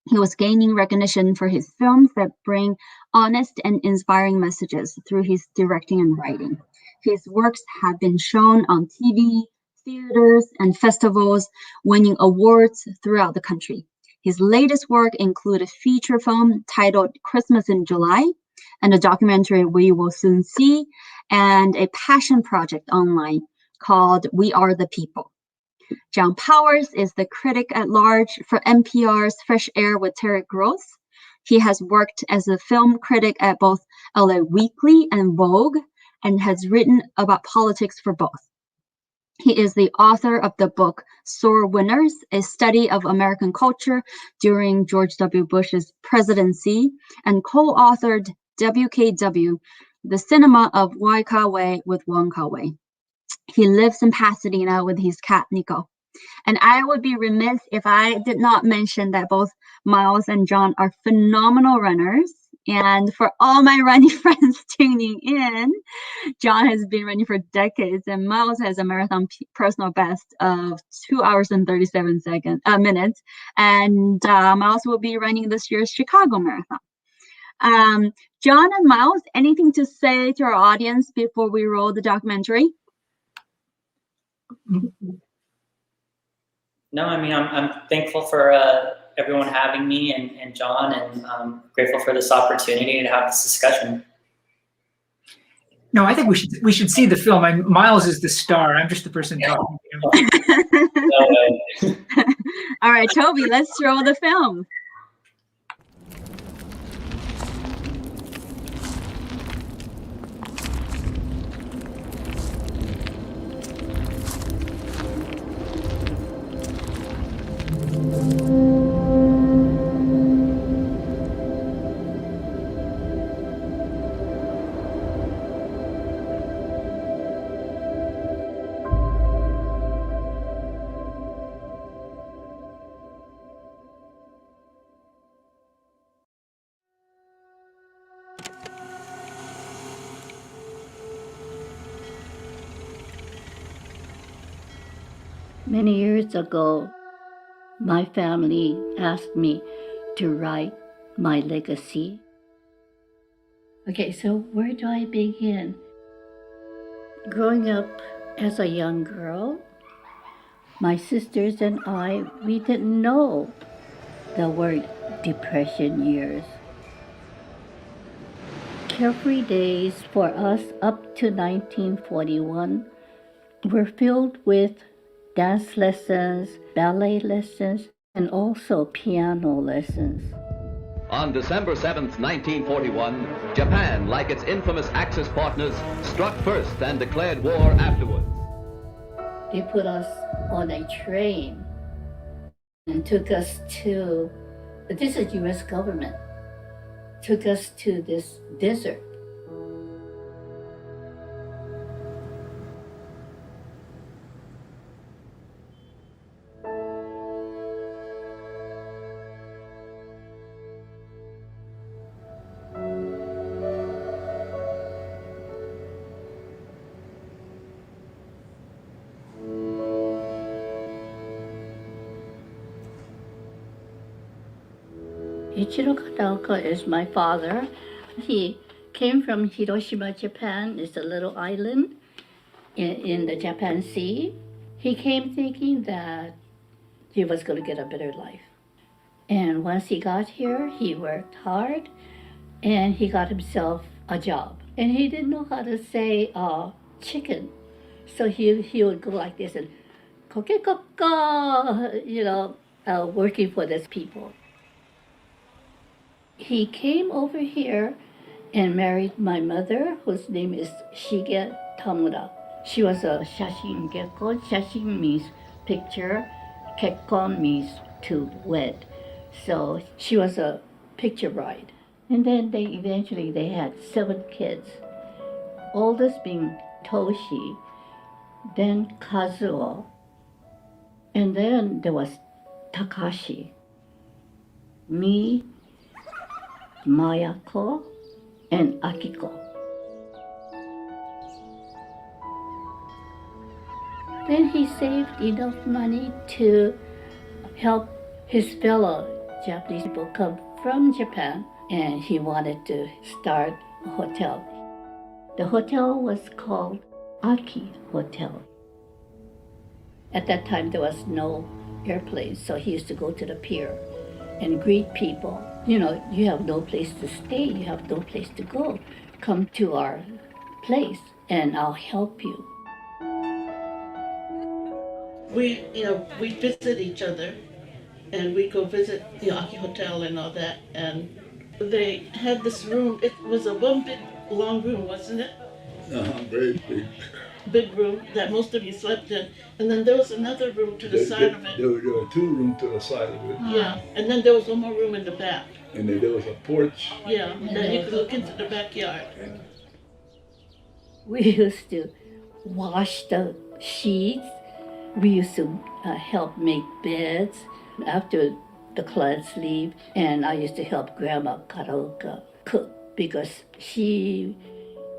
he was gaining recognition for his films that bring honest and inspiring messages through his directing and writing. His works have been shown on TV, theaters, and festivals, winning awards throughout the country. His latest work include a feature film titled Christmas in July, and a documentary We Will Soon See, and a passion project online called We Are the People. John Powers is the critic at large for NPR's Fresh Air with Terry Gross. He has worked as a film critic at both LA Weekly and Vogue, and has written about politics for both. He is the author of the book Sore Winners, a study of American culture during George W. Bush's presidency, and co-authored WKW, The Cinema of Wai Ka-wei with Wong Ka-wei. He lives in Pasadena with his cat, Nico. And I would be remiss if I did not mention that both Miles and John are phenomenal runners. And for all my running friends tuning in, John has been running for decades, and Miles has a marathon personal best of 2 hours and 37 minutes. And Miles will be running this year's Chicago Marathon. John and Miles, anything to say to our audience before we roll the documentary? No, I mean, I'm thankful for everyone having me and John, and I'm grateful for this opportunity to have this discussion. No, I think we should see the film. Miles is the star. I'm just the person talking to him. All right, Toby, let's roll the film. Many years ago, my family asked me to write my legacy. Okay, so where do I begin? Growing up as a young girl, my sisters and I, we didn't know the word depression years. Carefree days for us up to 1941 were filled with dance lessons, ballet lessons, and also piano lessons. On December 7th, 1941, Japan, like its infamous Axis partners, struck first and declared war afterwards. They put us on a train and took us to, this is US government, took us to this desert. Ichiro Kataoka is my father. He came from Hiroshima, Japan. It's a little island in the Japan Sea. He came thinking that he was going to get a better life. And once he got here, he worked hard and he got himself a job. And he didn't know how to say chicken. So he would go like this and kokekoko, working for these people. He came over here and married my mother, whose name is Shige Tamura. She was a shashin gekko. Shashin means picture, kekkon means to wed. So she was a picture bride. And then eventually they had 7 kids. Oldest being Toshi, then Kazuo, and then there was Takashi, me, Mayako, and Akiko. Then he saved enough money to help his fellow Japanese people come from Japan, and he wanted to start a hotel. The hotel was called Aki Hotel. At that time, there was no airplanes, so he used to go to the pier and greet people. You have no place to stay, you have no place to go. Come to our place and I'll help you. We visit each other and we go visit the Aki Hotel and all that. And they had this room. It was a one big long room, wasn't it? Very big. Big room that most of you slept in. And then there was another room to the side of it. There were 2 rooms to the side of it. Yeah, and then there was one more room in the back. And then there was a porch. Yeah, that you could look into the backyard. We used to wash the sheets. We used to help make beds after the clients leave. And I used to help Grandma Karaoka cook because she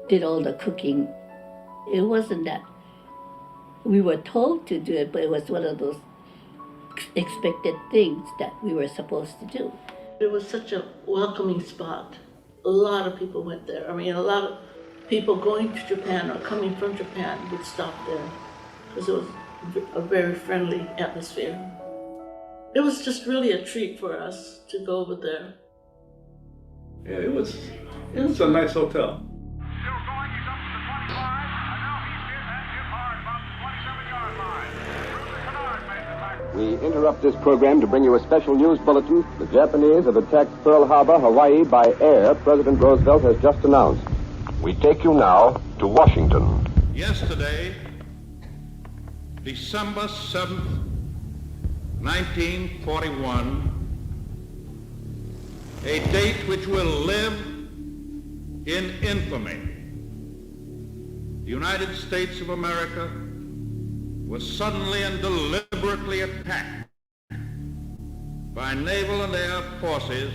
did all the cooking. It wasn't that we were told to do it, but it was one of those expected things that we were supposed to do. It was such a welcoming spot. A lot of people went there. I mean, a lot of people going to Japan or coming from Japan would stop there because it was a very friendly atmosphere. It was just really a treat for us to go over there. Yeah, it was a nice hotel. We interrupt this program to bring you a special news bulletin. The Japanese have attacked Pearl Harbor, Hawaii by air, President Roosevelt has just announced. We take you now to Washington. Yesterday, December 7th, 1941, a date which will live in infamy. The United States of America was suddenly and deliberately attacked by naval and air forces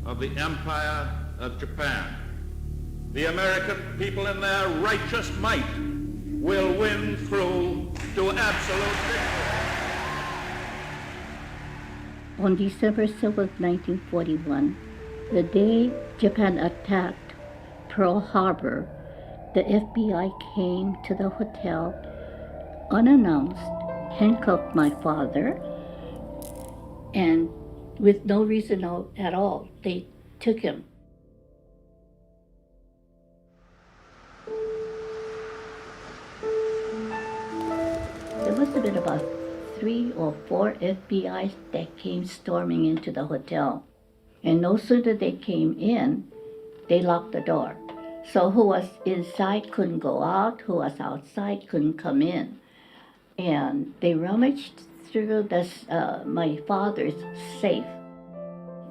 of the Empire of Japan. The American people in their righteous might will win through to absolute victory. On December 7th, 1941, the day Japan attacked Pearl Harbor, the FBI came to the hotel unannounced, handcuffed my father, and with no reason at all, they took him. There must have been about 3 or 4 FBI's that came storming into the hotel. And no sooner they came in, they locked the door. So who was inside couldn't go out, who was outside couldn't come in. And they rummaged through my father's safe.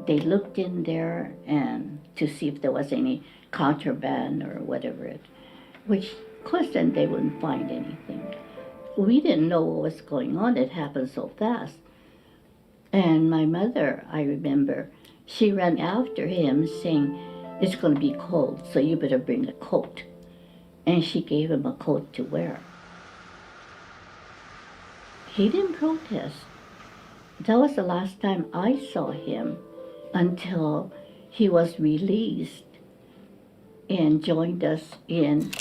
They looked in there and to see if there was any contraband or whatever, which of course then they wouldn't find anything. We didn't know what was going on. It happened so fast. And my mother, I remember, she ran after him saying, "It's going to be cold, so you better bring a coat." And she gave him a coat to wear. He didn't protest. That was the last time I saw him until he was released and joined us in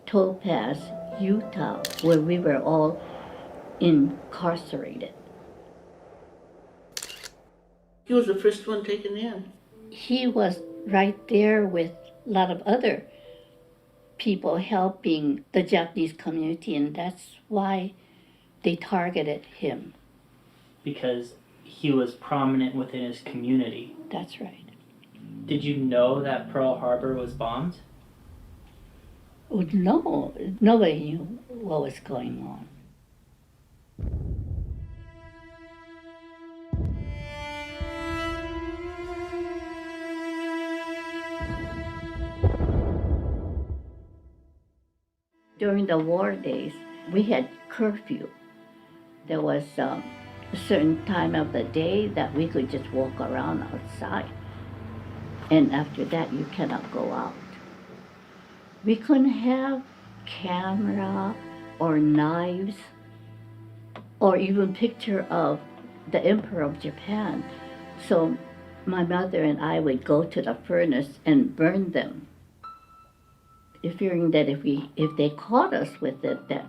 Topaz, Utah, where we were all incarcerated. He was the first one taken in. He was right there with a lot of other people helping the Japanese community, and that's why they targeted him. Because he was prominent within his community. That's right. Did you know that Pearl Harbor was bombed? Oh, no, nobody knew what was going on. During the war days, we had curfew. There was a certain time of the day that we could just walk around outside. And after that, you cannot go out. We couldn't have camera or knives or even picture of the Emperor of Japan. So my mother and I would go to the furnace and burn them, fearing that if they caught us with it, that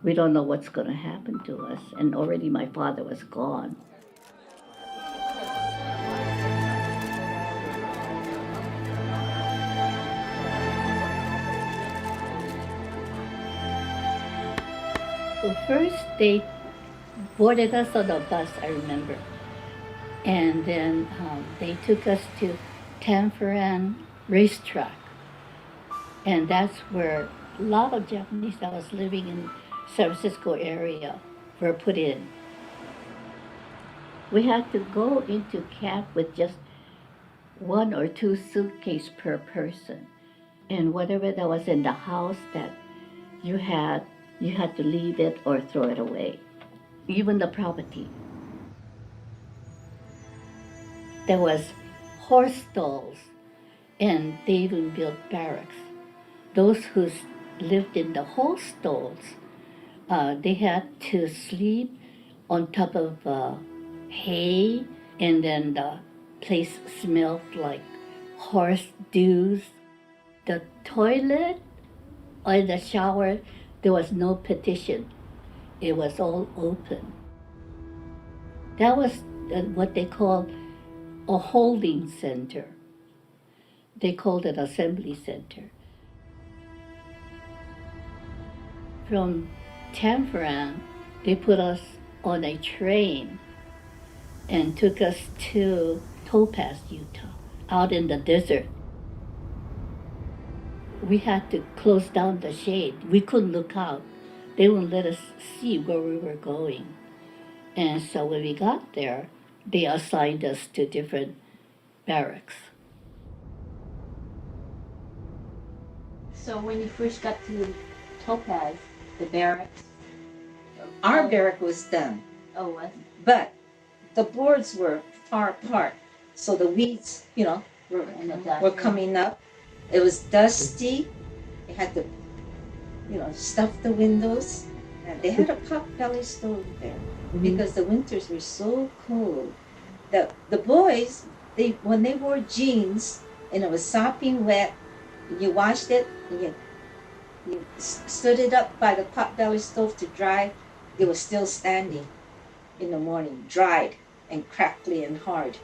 we don't know what's going to happen to us. And already my father was gone. Well, first they boarded us on a bus, I remember. And then they took us to Tanforan racetrack. And that's where a lot of Japanese that was living in San Francisco area were put in. We had to go into camp with just 1 or 2 suitcases per person. And whatever that was in the house that you had to leave it or throw it away. Even the property. There was horse stalls, and they even built barracks. Those who lived in the horse stalls, they had to sleep on top of hay, and then the place smelled like horse dews. The toilet or the shower, there was no partition. It was all open. That was what they called a holding center. They called it assembly center. From Tanforan, they put us on a train and took us to Topaz, Utah, out in the desert. We had to close down the shade. We couldn't look out. They wouldn't let us see where we were going. And so when we got there, they assigned us to different barracks. So when you first got to Topaz, the barracks? Our barrack was done. Oh, what? But the boards were far apart. So the weeds, were coming up. It was dusty. They had to, stuff the windows. And they had a pot-belly stove there because the winters were so cold that the boys, when they wore jeans and it was sopping wet, You washed it, and you stood it up by the potbelly stove to dry. It was still standing in the morning, dried and crackly and hard.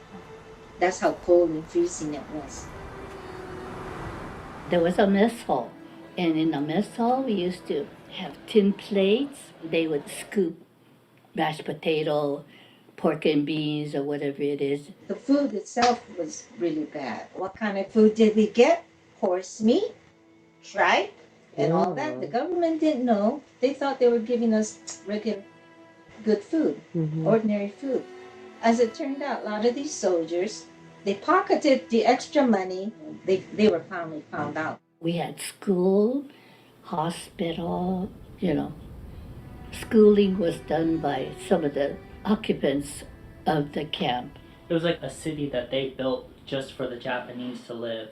That's how cold and freezing it was. There was a mess hall, and in the mess hall we used to have tin plates. They would scoop mashed potato, pork and beans, or whatever it is. The food itself was really bad. What kind of food did we get? Horse meat, tripe, and all that. The government didn't know. They thought they were giving us regular good food, ordinary food. As it turned out, a lot of these soldiers, they pocketed the extra money. They were finally found out. We had school, hospital, schooling was done by some of the occupants of the camp. It was like a city that they built just for the Japanese to live.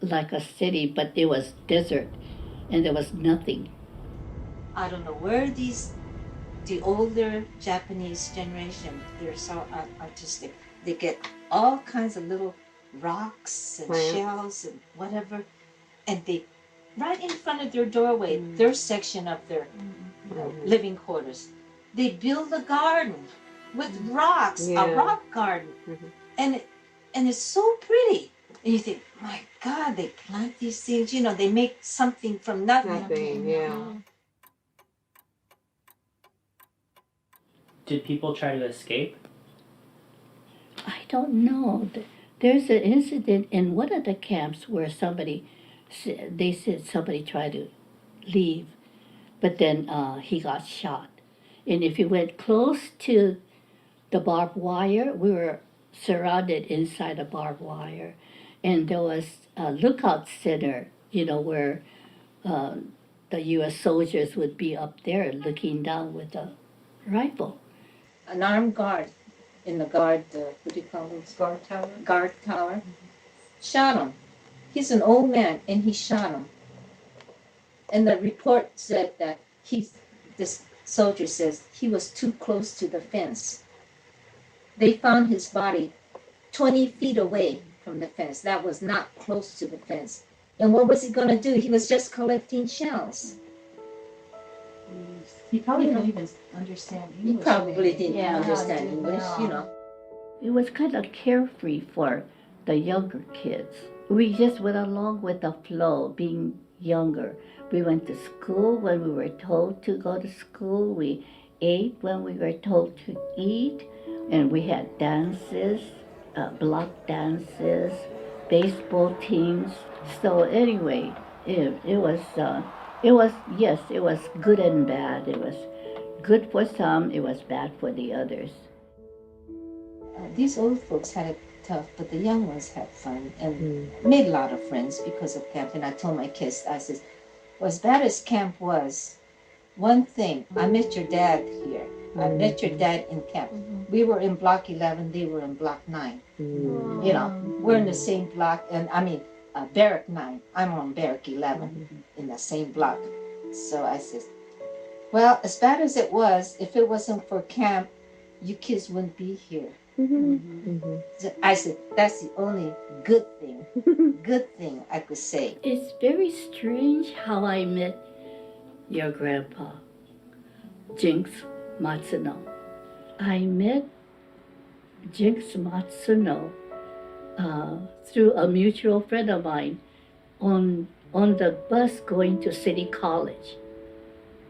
Like a city, but it was desert and there was nothing. I don't know where the older Japanese generation, they're so artistic. They get all kinds of little rocks and shells and whatever, and they, right in front of their doorway, their section of their living quarters, they build a garden with rocks, a rock garden, and it's so pretty. And you think, my God, they plant these things, they make something from nothing. Did people try to escape? I don't know. There's an incident in one of the camps where they said somebody tried to leave, but then he got shot. And if you went close to the barbed wire, we were surrounded inside a barbed wire. And there was a lookout center, where the U.S. soldiers would be up there looking down with a rifle. An armed guard in the guard, what do you call it? Guard tower? Guard tower. Shot him. He's an old man, and he shot him. And the report said that this soldier says he was too close to the fence. They found his body 20 feet away from the fence. That was not close to the fence. And what was he going to do? He was just collecting shells. He probably didn't even understand English. He probably didn't understand English, It was kind of carefree for the younger kids. We just went along with the flow, being younger. We went to school when we were told to go to school. We ate when we were told to eat. And we had dances, block dances, baseball teams. So anyway, it was good and bad. It was good for some, it was bad for the others. These old folks had it tough, but the young ones had fun and made a lot of friends because of camp. And I told my kids, I said, well, as bad as camp was, one thing, I met your dad here. I met your dad in camp. We were in block 11, they were in block 9. We're in the same block, and barrack 9. I'm on barrack 11 in the same block. So I said, well, as bad as it was, if it wasn't for camp, you kids wouldn't be here. So I said, that's the only good thing I could say. It's very strange how I met your grandpa, Jinx Matsuno. I met Jinx Matsuno through a mutual friend of mine on the bus going to City College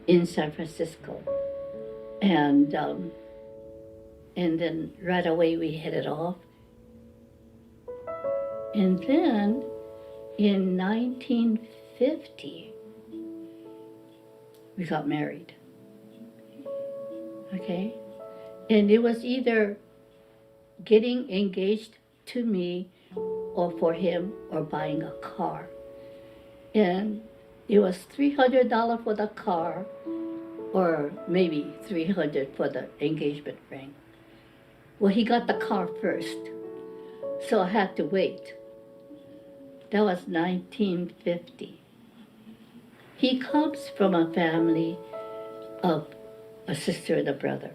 in San Francisco. And then right away we headed off. And then in 1950, we got married. Okay? And it was either getting engaged to me or for him or buying a car. And it was $300 for the car or maybe $300 for the engagement ring. Well, he got the car first, so I had to wait. That was 1950. He comes from a family of a sister and a brother.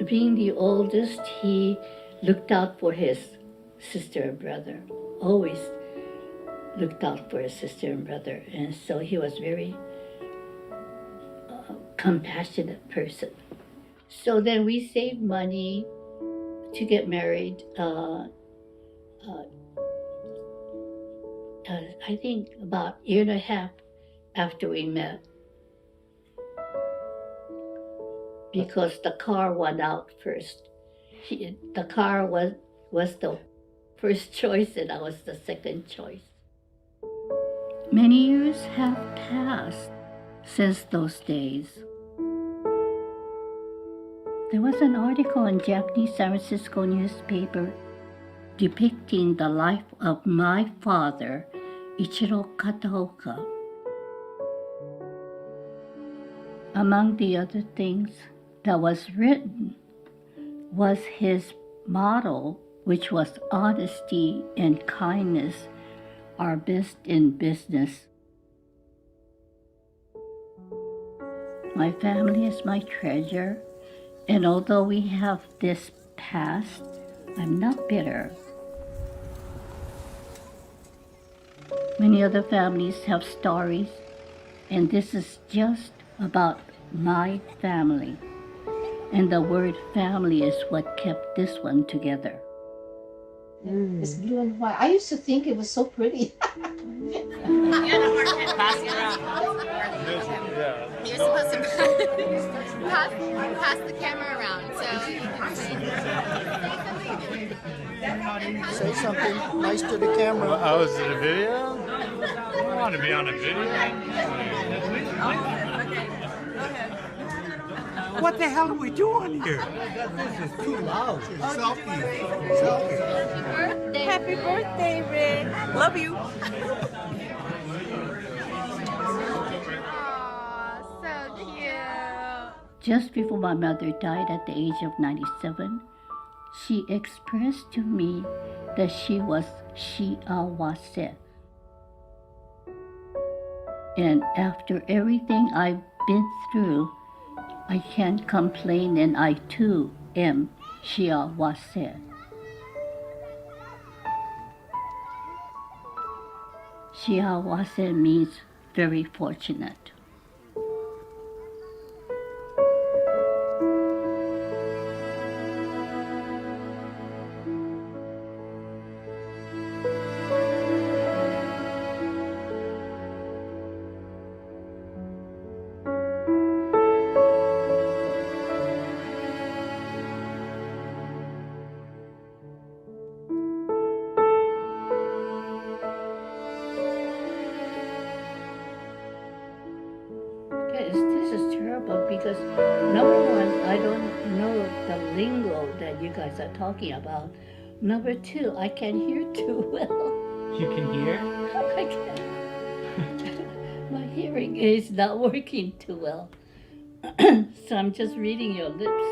Being the oldest, he looked out for his sister and brother, always looked out for his sister and brother, and so he was very compassionate person. So then we saved money to get married. I think about a year and a half after we met, because the car won out first. The car was the first choice, and I was the second choice. Many years have passed since those days. There was an article in Japanese San Francisco newspaper depicting the life of my father, Ichiro Kataoka. Among the other things that was written was his motto, which was honesty and kindness are best in business. My family is my treasure, and although we have this past, I'm not bitter. Many other families have stories, and this is just about my family. And the word family is what kept this one together. It's blue and white. I used to think it was so pretty. You're supposed to pass the camera around. Say something nice to the camera. Oh, is it a video? I want to be on a video. What the hell are we doing here? This is too loud. Selfie. Happy birthday, Rick. Love you. So cute. Just before my mother died at the age of 97, she expressed to me that she was shiawase. And after everything I've been through, I can't complain, and I too am shiawase. Shiawase means very fortunate. This is terrible because, number one, I don't know the lingo that you guys are talking about. Number two, I can't hear too well. You can hear? I can't. My hearing is not working too well. So I'm just reading your lips.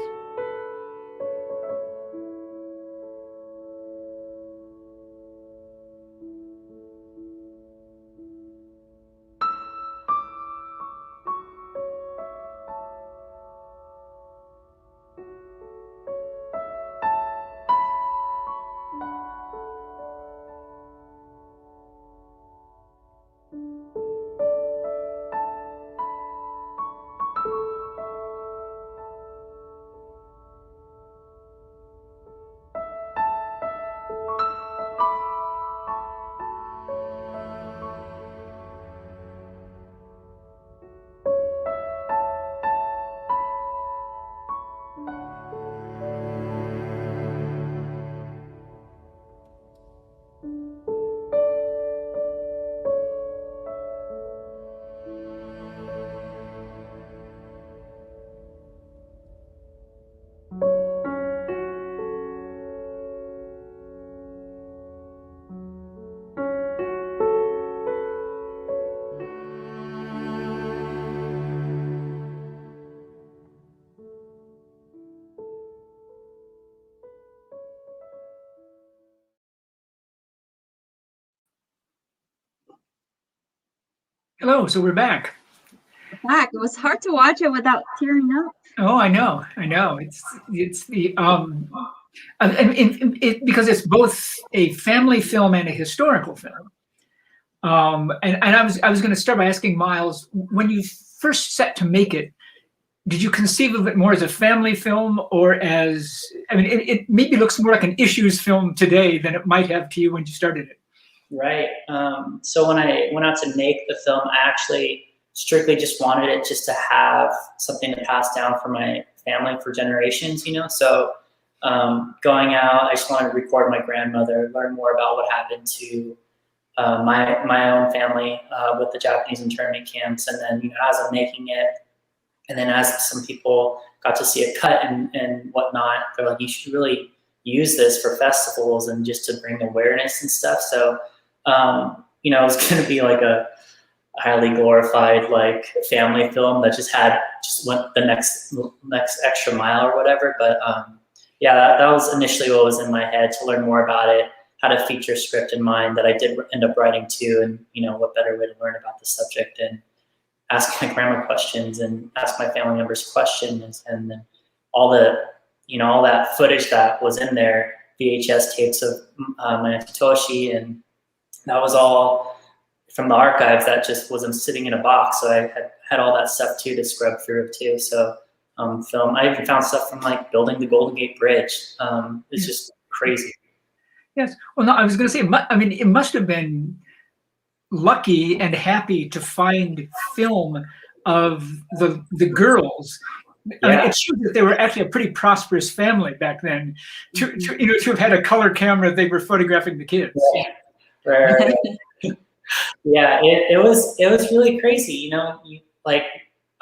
Hello, so we're back. Back. It was hard to watch it without tearing up. Oh, I know. It's the because it's both a family film and a historical film. And I was going to start by asking Miles, when you first set to make it, did you conceive of it more as a family film, or as, I mean, it maybe looks more like an issues film today than it might have to you when you started it? Right. So when I went out to make the film, I actually strictly just wanted it just to have something to pass down for my family for generations, you know? So going out, I just wanted to record my grandmother, learn more about what happened to my own family with the Japanese internment camps. And then, you know, as I'm making it, and then as some people got to see it cut and whatnot, they're like, you should really use this for festivals and just to bring awareness and stuff. So, you know, it was going to be like a highly glorified like family film that just went the next extra mile or whatever. But yeah, that was initially what was in my head, to learn more about it, had a feature script in mind that I did end up writing too. And, you know, what better way to learn about the subject and ask my grandma questions and ask my family members questions, and then all the, you know, all that footage that was in there, VHS tapes of my Auntie Toshi, and that was all from the archives that just wasn't sitting in a box. So I had all that stuff too to scrub through too. So film, I even found stuff from like building the Golden Gate Bridge. It's just crazy. Yes. Well, no, I was going to say, I mean, it must have been lucky and happy to find film of the girls. Yeah. I mean, it shows that they were actually a pretty prosperous family back then. To you know, to have had a color camera, they were photographing the kids. Right. Yeah, it was really crazy. You know, like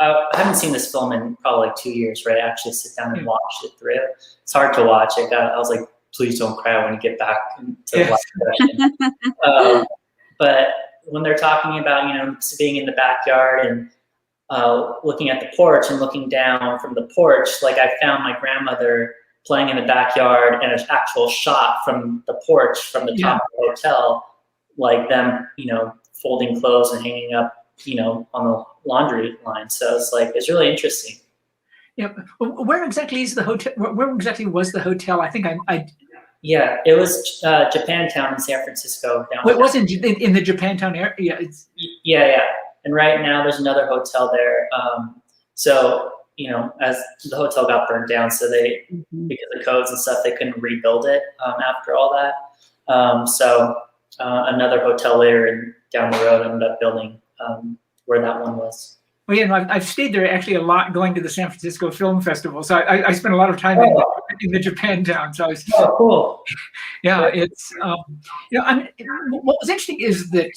I haven't seen this film in probably like 2 years, right? I actually sit down and watch it through. It's hard to watch. I was like, please don't cry when you get back to the last question. But when they're talking about, you know, being in the backyard and looking at the porch and looking down from the porch, like I found my grandmother playing in the backyard and an actual shot from the porch from the top of the hotel, like them, you know, folding clothes and hanging up, you know, on the laundry line. So it's like, it's really interesting. Yeah. Where exactly is the hotel? Where exactly was the hotel? I think Yeah, it was Japantown in San Francisco. It wasn't in the Japantown area. Yeah. And right now there's another hotel there. So, you know, as the hotel got burned down, so they, because of codes and stuff, they couldn't rebuild it after all that. So another hotel later and down the road ended up building where that one was. Well, yeah, no, I've stayed there actually a lot, going to the San Francisco Film Festival. So I spent a lot of time in the Japantown. So cool. Yeah, it's you know, I mean, what was interesting is that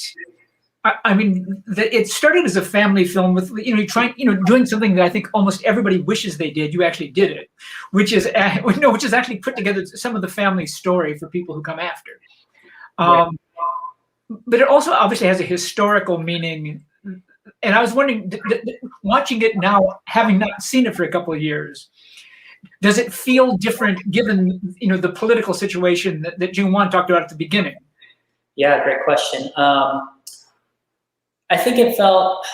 I mean, that it started as a family film with, you know, doing something that I think almost everybody wishes they did. You actually did it, which is actually put together some of the family story for people who come after. But it also obviously has a historical meaning. And I was wondering, watching it now, having not seen it for a couple of years, does it feel different given, you know, the political situation that Jung-Won talked about at the beginning? Yeah, great question. I think it felt,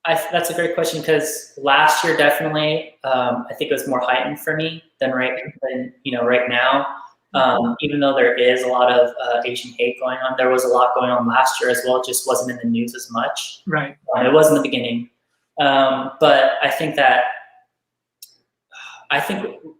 that's a great question, because last year definitely, I think it was more heightened for me than right now. Even though there is a lot of Asian hate going on, there was a lot going on last year as well. It just wasn't in the news as much. Right. It was in the beginning. But I think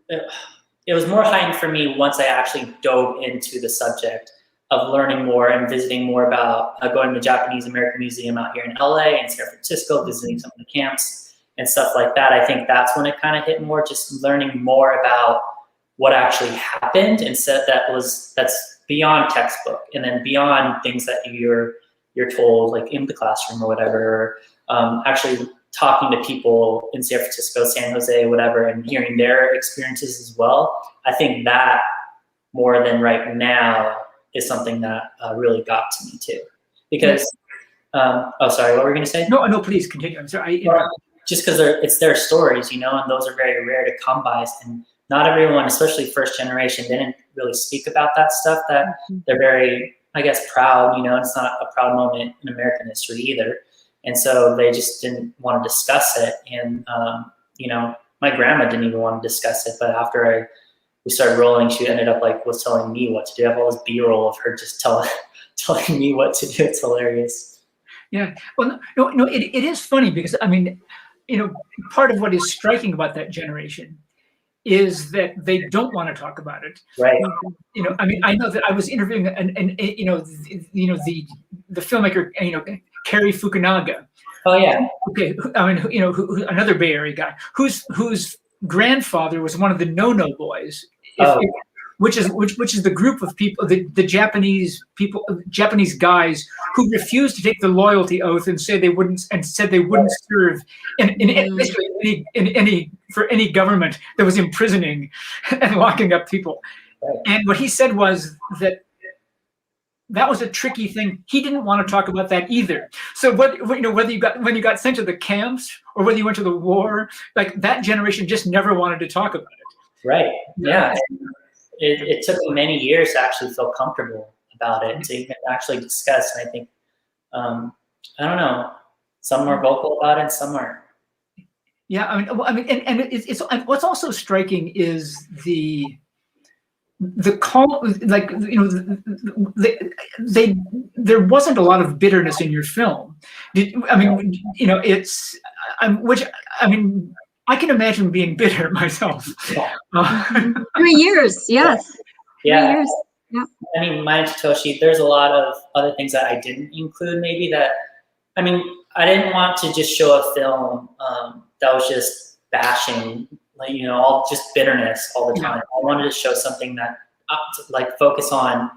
it was more heightened for me once I actually dove into the subject of learning more and visiting more about going to the Japanese American Museum out here in LA and San Francisco, visiting some of the camps and stuff like that. I think that's when it kind of hit more, just learning more about what actually happened, and said that's beyond textbook, and then beyond things that you're told like in the classroom or whatever, actually talking to people in San Francisco, San Jose, whatever, and hearing their experiences as well. I think that more than right now is something that really got to me too, because oh, sorry, what were we gonna say? No, please continue. I'm sorry. Just because it's their stories, you know, and those are very rare to come by, and not everyone, especially first generation, they didn't really speak about that stuff. That they're very, I guess, proud. You know, it's not a proud moment in American history either, and so they just didn't want to discuss it. And you know, my grandma didn't even want to discuss it. But after we started rolling, she ended up was telling me what to do. I have all this B-roll of her just telling me what to do. It's hilarious. Yeah. Well, no, it is funny because, I mean, part of what is striking about that generation is that they don't want to talk about it. Right. I mean, I know that I was interviewing the filmmaker, Cary Fukunaga. Oh yeah. Okay. I mean, another Bay Area guy whose grandfather was one of the No-No Boys. Which is the group of people, the Japanese people, Japanese guys who refused to take the loyalty oath and said they wouldn't serve for any government that was imprisoning and locking up people. And what he said was that was a tricky thing. He didn't want to talk about that either. So whether you got sent to the camps or whether you went to the war, like that generation just never wanted to talk about it. Right. Yeah. It took me many years to actually feel comfortable about it, to even actually discuss. And I think, I don't know, some were vocal about it, and some weren't. Yeah, I mean, and it's what's also striking is the call, like there wasn't a lot of bitterness in your film. I can imagine being bitter myself. 3 years, yes. Yeah. 3 years. Yeah. I mean, Maya Toshi, there's a lot of other things that I didn't include maybe that, I didn't want to just show a film that was just bashing, all just bitterness all the time. I wanted to show something that, focus on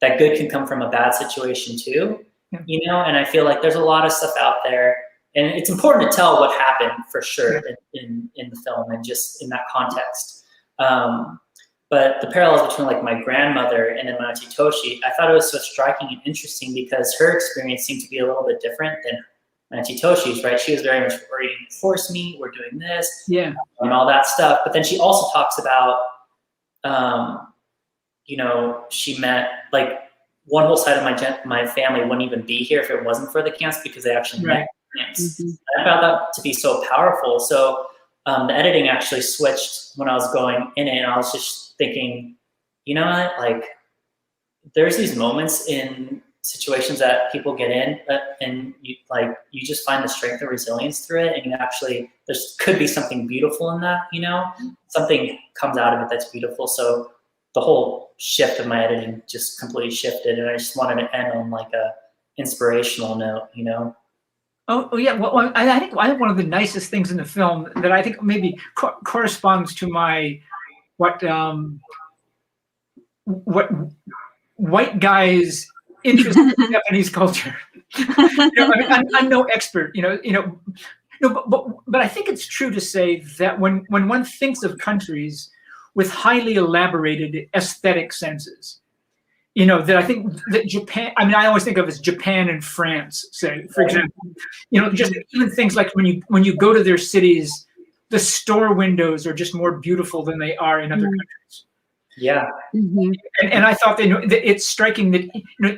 that good can come from a bad situation too, and I feel like there's a lot of stuff out there. And it's important to tell what happened for sure in the film and just in that context. But the parallels between my grandmother and then Manati Toshi, I thought it was so striking and interesting because her experience seemed to be a little bit different than Manati Toshi's, right? She was very much worried, force me, we're doing this, and all that stuff. But then she also talks about, she met one whole side of my family wouldn't even be here if it wasn't for the camps because they actually met. Mm-hmm. I found that to be so powerful. So the editing actually switched when I was going in it, and I was just thinking, there's these moments in situations that people get in, and you just find the strength and resilience through it, and there could be something beautiful in that. Something comes out of it that's beautiful. So the whole shift of my editing just completely shifted, and I just wanted to end on a inspirational note. Oh yeah. Well, I think one of the nicest things in the film that I think maybe corresponds to what white guys' interest in Japanese culture. I'm no expert, but I think it's true to say that when one thinks of countries with highly elaborated aesthetic senses, that I think that Japan, I always think of as Japan and France, say, for example, just even things like when you go to their cities, the store windows are just more beautiful than they are in other countries. Yeah. Mm-hmm. And I thought that it's striking that,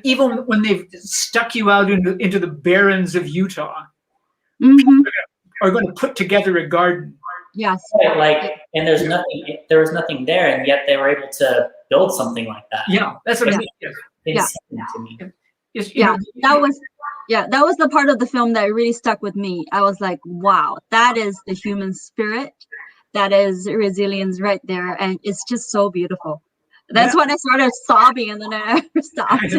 even when they've stuck you out into the barrens of Utah, people are going to put together a garden. Yes. And there was nothing there, and yet they were able to build something like that. Yeah, that's what I mean. To me. That was the part of the film that really stuck with me. I was like, wow, that is the human spirit. That is resilience right there, and it's just so beautiful. That's when I started sobbing, and then I never stopped.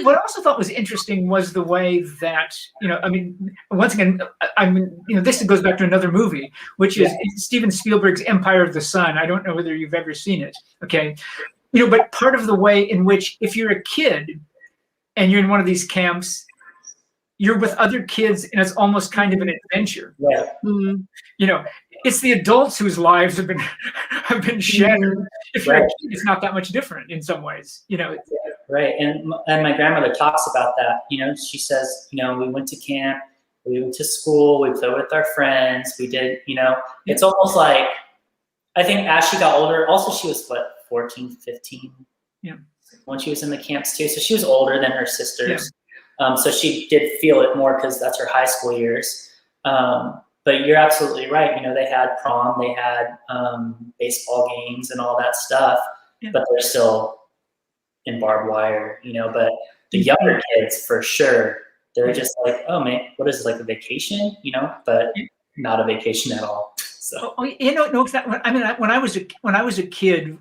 What I also thought was interesting was the way that, once again, this goes back to another movie, which is Steven Spielberg's Empire of the Sun. I don't know whether you've ever seen it, okay? But part of the way in which, if you're a kid and you're in one of these camps, you're with other kids, and it's almost kind of an adventure. Yeah. Mm-hmm. It's the adults whose lives have been shattered. If you're a kid, it's not that much different in some ways. Right, and my grandmother talks about that. She says, we went to camp, we went to school, we played with our friends, we did. It's almost like, I think as she got older, also she was 14, 15. Yeah. When she was in the camps too, so she was older than her sisters. Yeah. So she did feel it more because that's her high school years. But you're absolutely right. They had prom, they had baseball games and all that stuff, but they're still in barbed wire, but the younger kids for sure, they're just like, oh man, what is it, like a vacation, but not a vacation at all. So no, it's not, I mean, when I was a kid,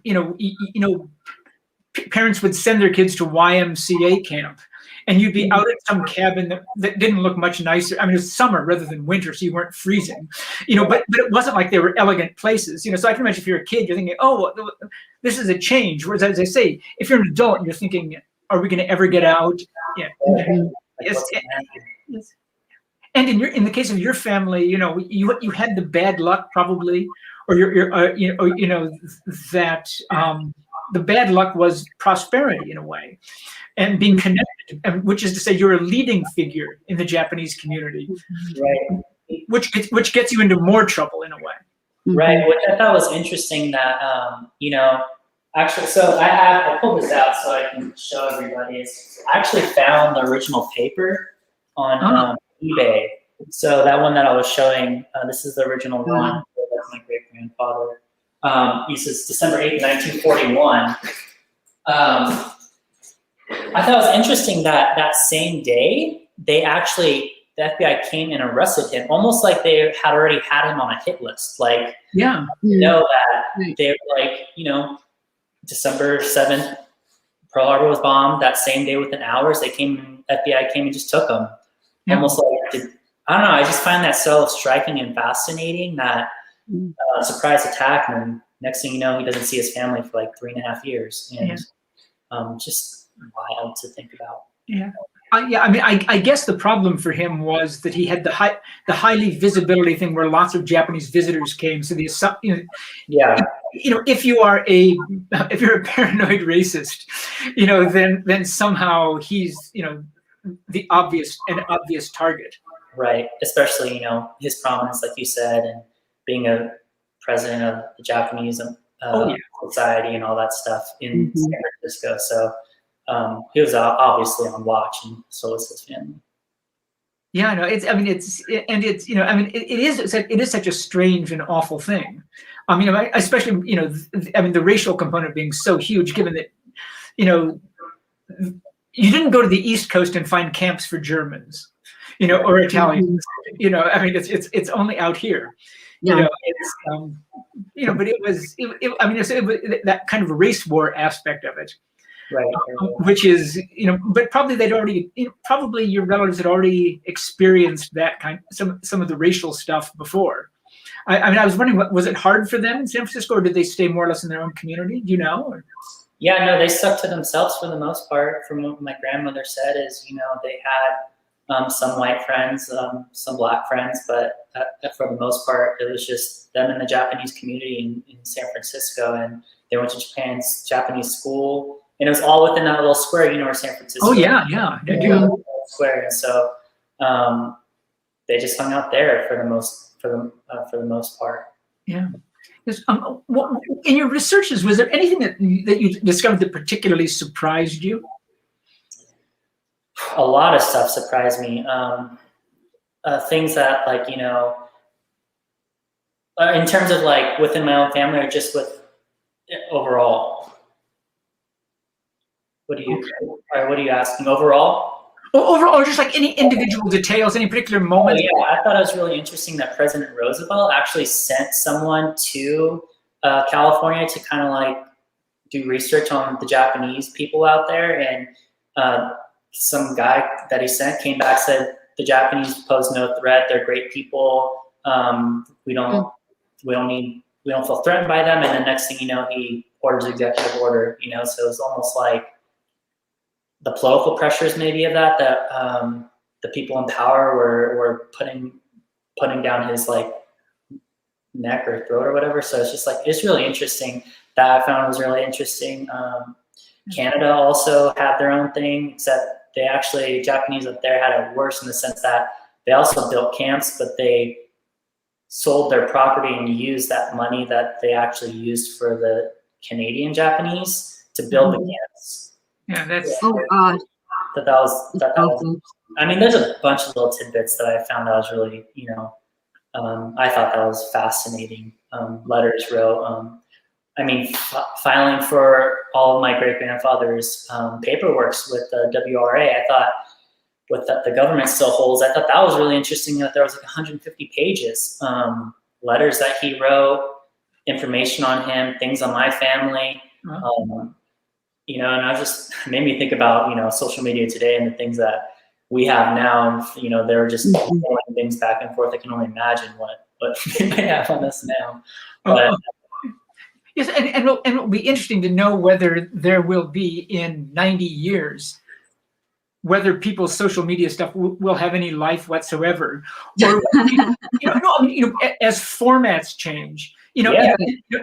parents would send their kids to YMCA camp, and you'd be out at some cabin that didn't look much nicer. I mean, it was summer rather than winter, so you weren't freezing, but it wasn't like they were elegant places, so I can imagine if you're a kid, you're thinking, oh, this is a change. Whereas, as I say, if you're an adult, you're thinking, are we going to ever get out? Yeah. Yes. And in the case of your family, you had the bad luck probably, or that the bad luck was prosperity in a way, and being connected, which is to say, you're a leading figure in the Japanese community, right? Which gets you into more trouble in a way, right? Which I thought was interesting that actually, so I pulled this out so I can show everybody. I actually found the original paper on eBay. So that one that I was showing, this is the original one. That's my great grandfather. He says December 8th, 1941. I thought it was interesting that same day, the FBI came and arrested him, almost like they had already had him on a hit list. Like, yeah, that they were like, December 7th, Pearl Harbor was bombed. That same day within hours, FBI came and just took him. Yeah. Almost like, I don't know, I just find that so striking and fascinating, that surprise attack, and then next thing you know, he doesn't see his family for like 3.5 years. And just wild to think about. Yeah. I mean, I guess the problem for him was that he had the highly visibility thing where lots of Japanese visitors came. So if you're a paranoid racist, then somehow he's the obvious target. Right, especially his prominence, like you said, and being a president of the Japanese society and all that stuff in San Francisco. So. He was obviously on watch, and so was his family. Yeah, no, it is such a strange and awful thing. I mean, especially the racial component being so huge, given that you didn't go to the East Coast and find camps for Germans, or Italians. I mean, it's only out here. Yeah. But it was that kind of race war aspect of it. Right. Which is, but probably probably your relatives had already experienced that some of the racial stuff before. I mean, I was wondering, was it hard for them in San Francisco, or did they stay more or less in their own community? Do you know? Or? Yeah, no, they stuck to themselves for the most part. From what my grandmother said, is they had some white friends, some black friends, but for the most part, it was just them in the Japanese community in San Francisco, and they went to Japanese school. And it was all within that little square, where San Francisco. Oh yeah. Square, and so they just hung out there for the most part. Yeah. In your researches, was there anything that you discovered that particularly surprised you? A lot of stuff surprised me. Things that, like, in terms of like within my own family, or just with overall. What are you asking? Overall? Overall, just like any individual details, any particular moment? Oh, yeah, I thought it was really interesting that President Roosevelt actually sent someone to California to kind of like do research on the Japanese people out there, and some guy that he sent came back, said the Japanese pose no threat. They're great people. We don't feel threatened by them. And then next thing you know, he orders executive order. So it was almost like the political pressures maybe of that the people in power were putting down his like neck or throat or whatever. So it's just like, it's really interesting. That I found was really interesting. Canada also had their own thing, except Japanese up there had it worse in the sense that they also built camps, but they sold their property and used that money that they actually used for the Canadian Japanese to build the camps. Yeah, that's that was. I mean, there's a bunch of little tidbits that I found that was really, I thought that was fascinating. Letters wrote. I mean, filing for all of my great-grandfather's paperworks with the WRA, I thought, what the government still holds, I thought that was really interesting, that there was like 150 pages, letters that he wrote, information on him, things on my family, you know, and I was just, made me think about, you know, social media today and the things that we have now. You know, they're just throwing things back and forth. I can only imagine what they might have on us now. But yes, and it'll be interesting to know whether there will be in 90 years, whether people's social media stuff will have any life whatsoever, or as formats change, you know,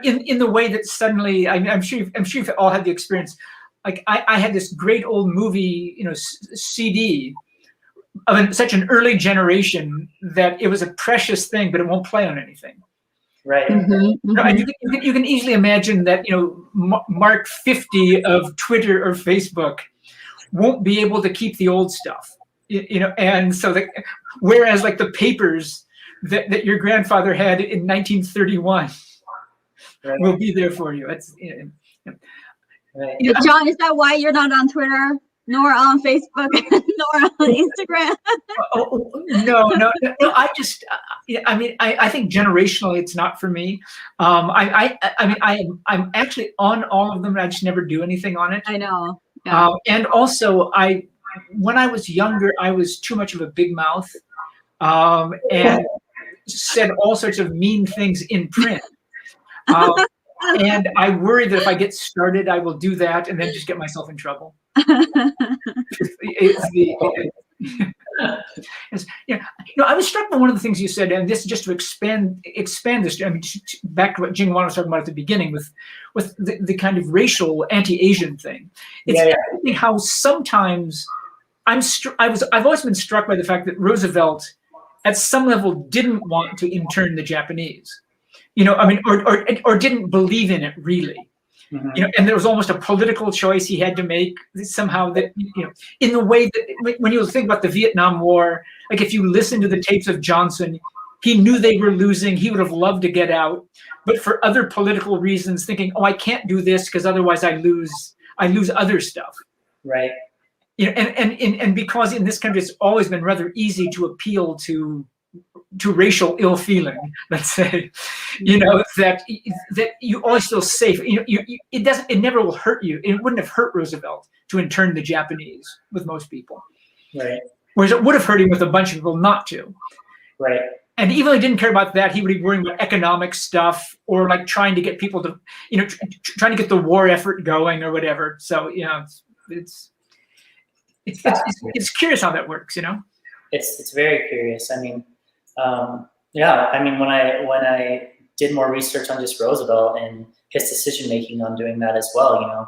in the way that suddenly, I'm sure you've all had the experience. Like I had this great old movie, you know, CD of such an early generation that it was a precious thing, but it won't play on anything. Right. You can easily imagine that, you know, Mark 50 of Twitter or Facebook won't be able to keep the old stuff, you know, and so whereas like the papers that your grandfather had in 1931 will be there for you. It's John, is that why you're not on Twitter, nor on Facebook, nor on Instagram? No. I just, I mean, I think generationally it's not for me. I mean, I'm actually on all of them. I just never do anything on it. I know. Yeah. And also, when I was younger, I was too much of a big mouth, and said all sorts of mean things in print. And I worry that if I get started, I will do that and then just get myself in trouble. I was struck by one of the things you said, and this is just to expand this. I mean, back to what Jing Wan was talking about at the beginning with the kind of racial anti-Asian thing. It's interesting how sometimes I've always been struck by the fact that Roosevelt, at some level, didn't want to intern the Japanese. You know, I mean, or didn't believe in it really. You know, and there was almost a political choice he had to make somehow, that, you know, in the way that when you think about the Vietnam War, like if you listen to the tapes of Johnson, he knew they were losing. He would have loved to get out, but for other political reasons, thinking, oh, I can't do this because otherwise I lose other stuff. Right. You know, and because in this country it's always been rather easy to appeal to racial ill feeling, let's say, you know, that you always feel safe. You know, it never will hurt you. It wouldn't have hurt Roosevelt to intern the Japanese with most people. Right. Whereas it would have hurt him with a bunch of people not to. Right. And even though he didn't care about that, he would be worrying about economic stuff, or like trying to get people to, you know, trying to get the war effort going or whatever. So, you know, it's curious how that works, you know? It's very curious. I mean, I mean, when I did more research on just Roosevelt and his decision making on doing that as well, you know,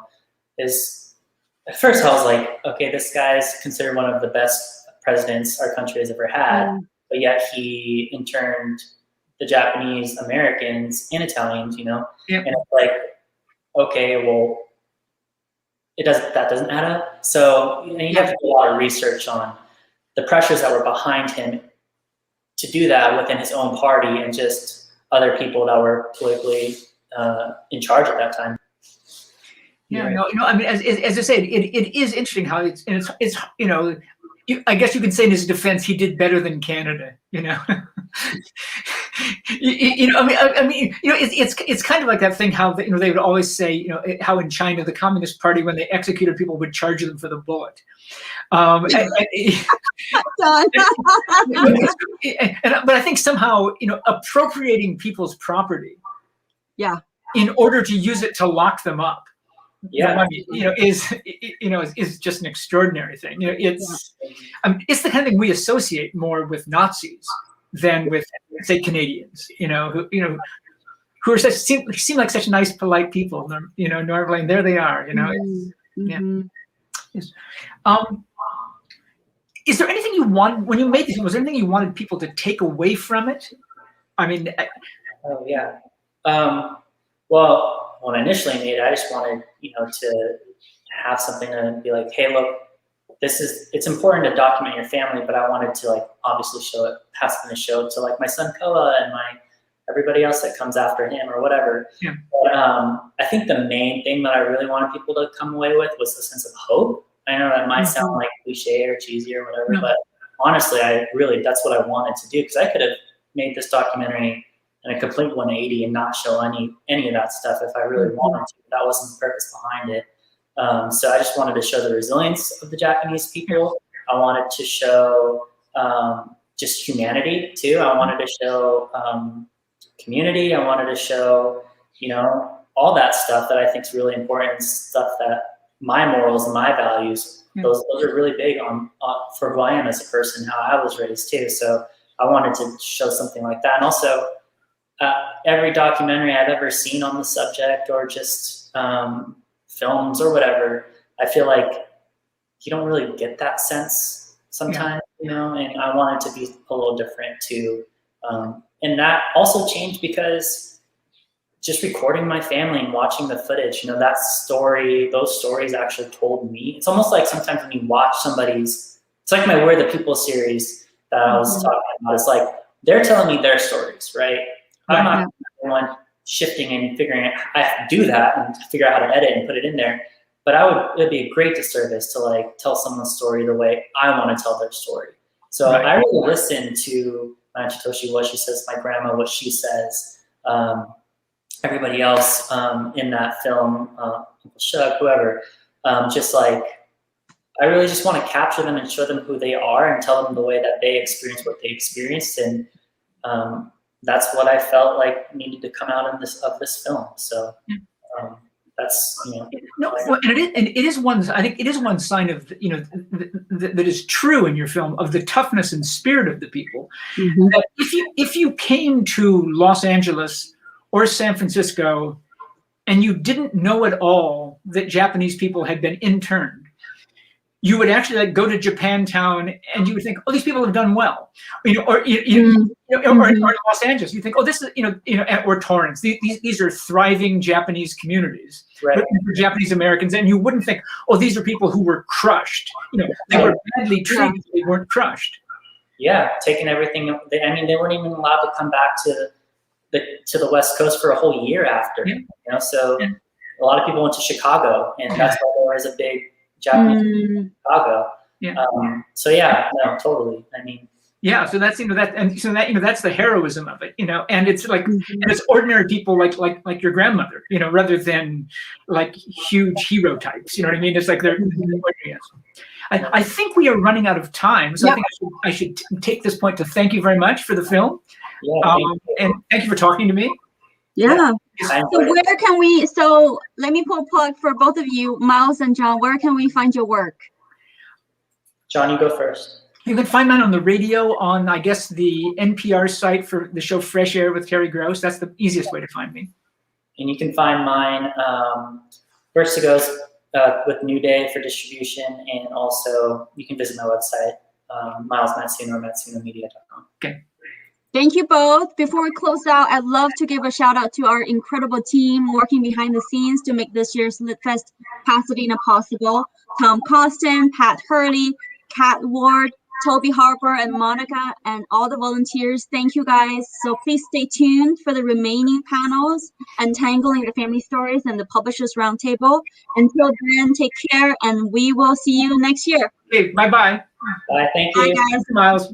at first I was like, okay, this guy's considered one of the best presidents our country has ever had, but yet he interned the Japanese Americans and Italians, you know, and it's like, okay, well, that doesn't add up. So you have to do a lot of research on the pressures that were behind him to do that within his own party and just other people that were politically in charge at that time. Yeah, no, I mean, as I said, it is interesting how it's you know, I guess you could say in his defense, he did better than Canada, you know. You know, I mean, you know, it's kind of like that thing how you know they would always say, you know, how in China the Communist Party, when they executed people, would charge them for the bullet. But I think somehow, you know, appropriating people's property, in order to use it to lock them up, you know, is just an extraordinary thing. You know, it's the kind of thing we associate more with Nazis than with, say, Canadians. You know, who are seem like such nice, polite people. You know, normally, and there they are. You know, Yes. Is there anything you want when you made this? Was there anything you wanted people to take away from it? I mean, well, when I initially made it, I just wanted, you know, to have something to be like, hey, look, it's important to document your family, but I wanted to, like, obviously pass on the show to like my son Koa and my everybody else that comes after him or whatever. Yeah. But I think the main thing that I really wanted people to come away with was the sense of hope. I know that might sound like cliche or cheesy or whatever, but honestly, that's what I wanted to do, because I could have made this documentary in a complete 180 and not show any of that stuff if I really wanted to. That wasn't the purpose behind it. So I just wanted to show the resilience of the Japanese people. I wanted to show just humanity too. I wanted to show community. I wanted to show, all that stuff that I think is really important, stuff that my morals and my values, those are really big on for who I am as a person, how I was raised too. So I wanted to show something like that. And also every documentary I've ever seen on the subject, or just films or whatever, I feel like you don't really get that sense sometimes, and I want it to be a little different too. And that also changed because just recording my family and watching the footage, those stories actually told me. It's almost like sometimes when you watch it's like my We're the People series that I was talking about. It's like they're telling me their stories, right? I'm not the one shifting and figuring out. I have to do that and figure out how to edit and put it in there. But it'd be a great disservice to tell someone's story the way I want to tell their story. So I really listen to my Aunt Chitoshi, what she says, my grandma, what she says, everybody else in that film, Uncle Shug, whoever. I really just want to capture them and show them who they are and tell them the way that they experienced what they experienced. And that's what I felt like needed to come out of this film. So that's and it is one. I think it is one sign of that is true in your film, of the toughness and spirit of the people. That if you came to Los Angeles or San Francisco and you didn't know at all that Japanese people had been interned, you would actually go to Japantown and you would think, oh, these people have done well, or Los Angeles, you think, oh, this is, or Torrance, these are thriving Japanese communities, for Japanese Americans, and you wouldn't think, oh, these are people who were crushed. They were badly treated, they weren't crushed. Yeah, taking everything. They weren't even allowed to come back to the West Coast for a whole year after. So a lot of people went to Chicago, and that's why there was a big Japanese in Chicago. Totally. So that's that's the heroism of it, and it's like and it's ordinary people like your grandmother, rather than huge hero types. You know what I mean? It's like they're ordinary. I think we are running out of time, so I think I should take this point to thank you very much for the film, and thank you for talking to me. Yeah. So let me put a plug for both of you, Miles and John. Where can we find your work? John, you go first. You can find mine on the radio on, I guess, the NPR site for the show Fresh Air with Terry Gross. That's the easiest way to find me. And you can find mine first it goes with New Day for distribution, and also you can visit my website, Miles Matsuno or MatsunoMedia.com. Okay. Thank you both. Before we close out, I'd love to give a shout out to our incredible team working behind the scenes to make this year's LitFest Pasadena possible. Tom Costin, Pat Hurley, Kat Ward, Toby Harper, and Monica, and all the volunteers. Thank you guys. So please stay tuned for the remaining panels, Untangling the Family Stories and the Publishers Roundtable. Until then, take care, and we will see you next year. Okay, bye-bye. Bye, thank you. Bye, guys. Thanks, Miles.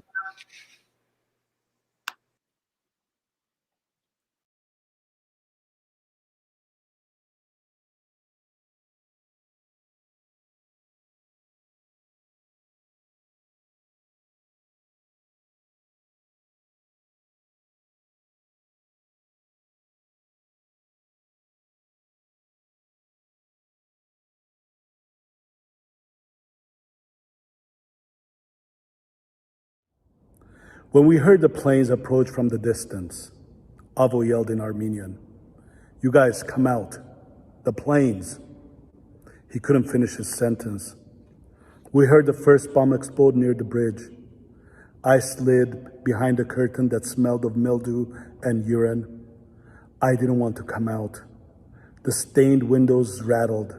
When we heard the planes approach from the distance, Avo yelled in Armenian, "You guys come out, the planes." He couldn't finish his sentence. We heard the first bomb explode near the bridge. I slid behind a curtain that smelled of mildew and urine. I didn't want to come out. The stained windows rattled.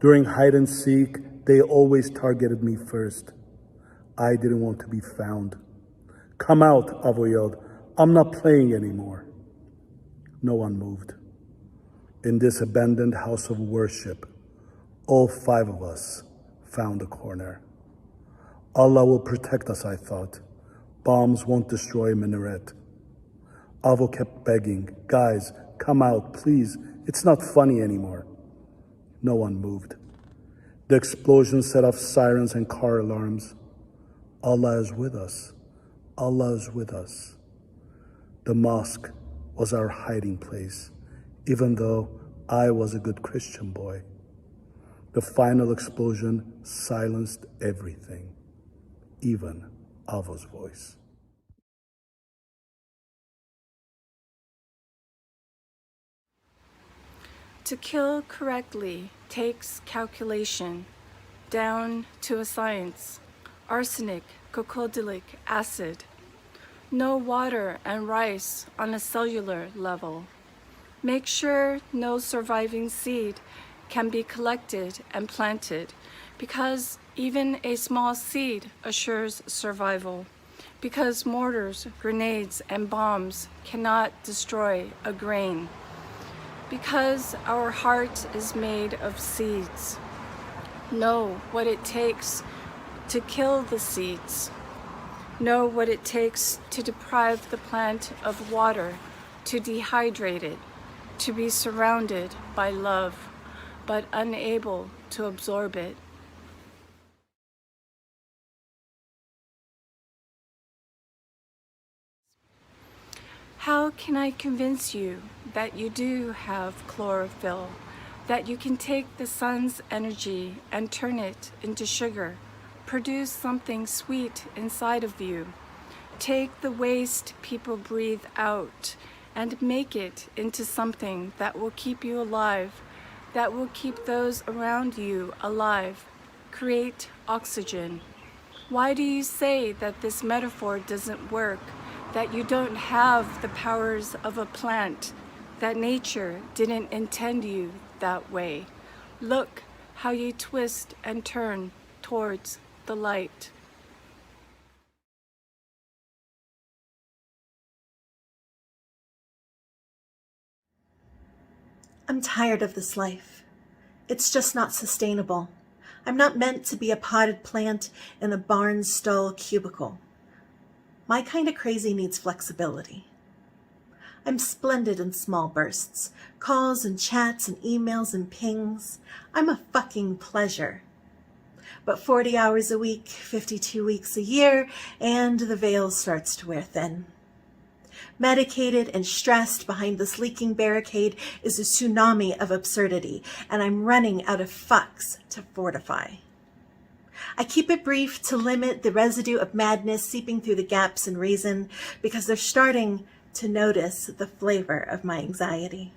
During hide and seek, they always targeted me first. I didn't want to be found. "Come out," Avo yelled. "I'm not playing anymore." No one moved. In this abandoned house of worship, all 5 of us found a corner. Allah will protect us, I thought. Bombs won't destroy a minaret. Avo kept begging, guys, come out, please. It's not funny anymore. No one moved. The explosion set off sirens and car alarms. Allah is with us. Allah is with us. The mosque was our hiding place, even though I was a good Christian boy. The final explosion silenced everything, even Avo's voice. To kill correctly takes calculation, down to a science. Arsenic, crocodilic acid. No water and rice on a cellular level. Make sure no surviving seed can be collected and planted, because even a small seed assures survival, because mortars, grenades, and bombs cannot destroy a grain, because our heart is made of seeds. Know what it takes to kill the seeds. Know what it takes to deprive the plant of water, to dehydrate it, to be surrounded by love, but unable to absorb it. How can I convince you that you do have chlorophyll, that you can take the sun's energy and turn it into sugar, produce something sweet inside of you, take the waste people breathe out and make it into something that will keep you alive, that will keep those around you alive, create oxygen? Why do you say that this metaphor doesn't work, that you don't have the powers of a plant, that nature didn't intend you that way? Look how you twist and turn towards the light. I'm tired of this life. It's just not sustainable. I'm not meant to be a potted plant in a barn stall cubicle. My kind of crazy needs flexibility. I'm splendid in small bursts, calls and chats and emails and pings. I'm a fucking pleasure. But 40 hours a week, 52 weeks a year, and the veil starts to wear thin. Medicated and stressed behind this leaking barricade is a tsunami of absurdity, and I'm running out of fucks to fortify. I keep it brief to limit the residue of madness seeping through the gaps in reason, because they're starting to notice the flavor of my anxiety.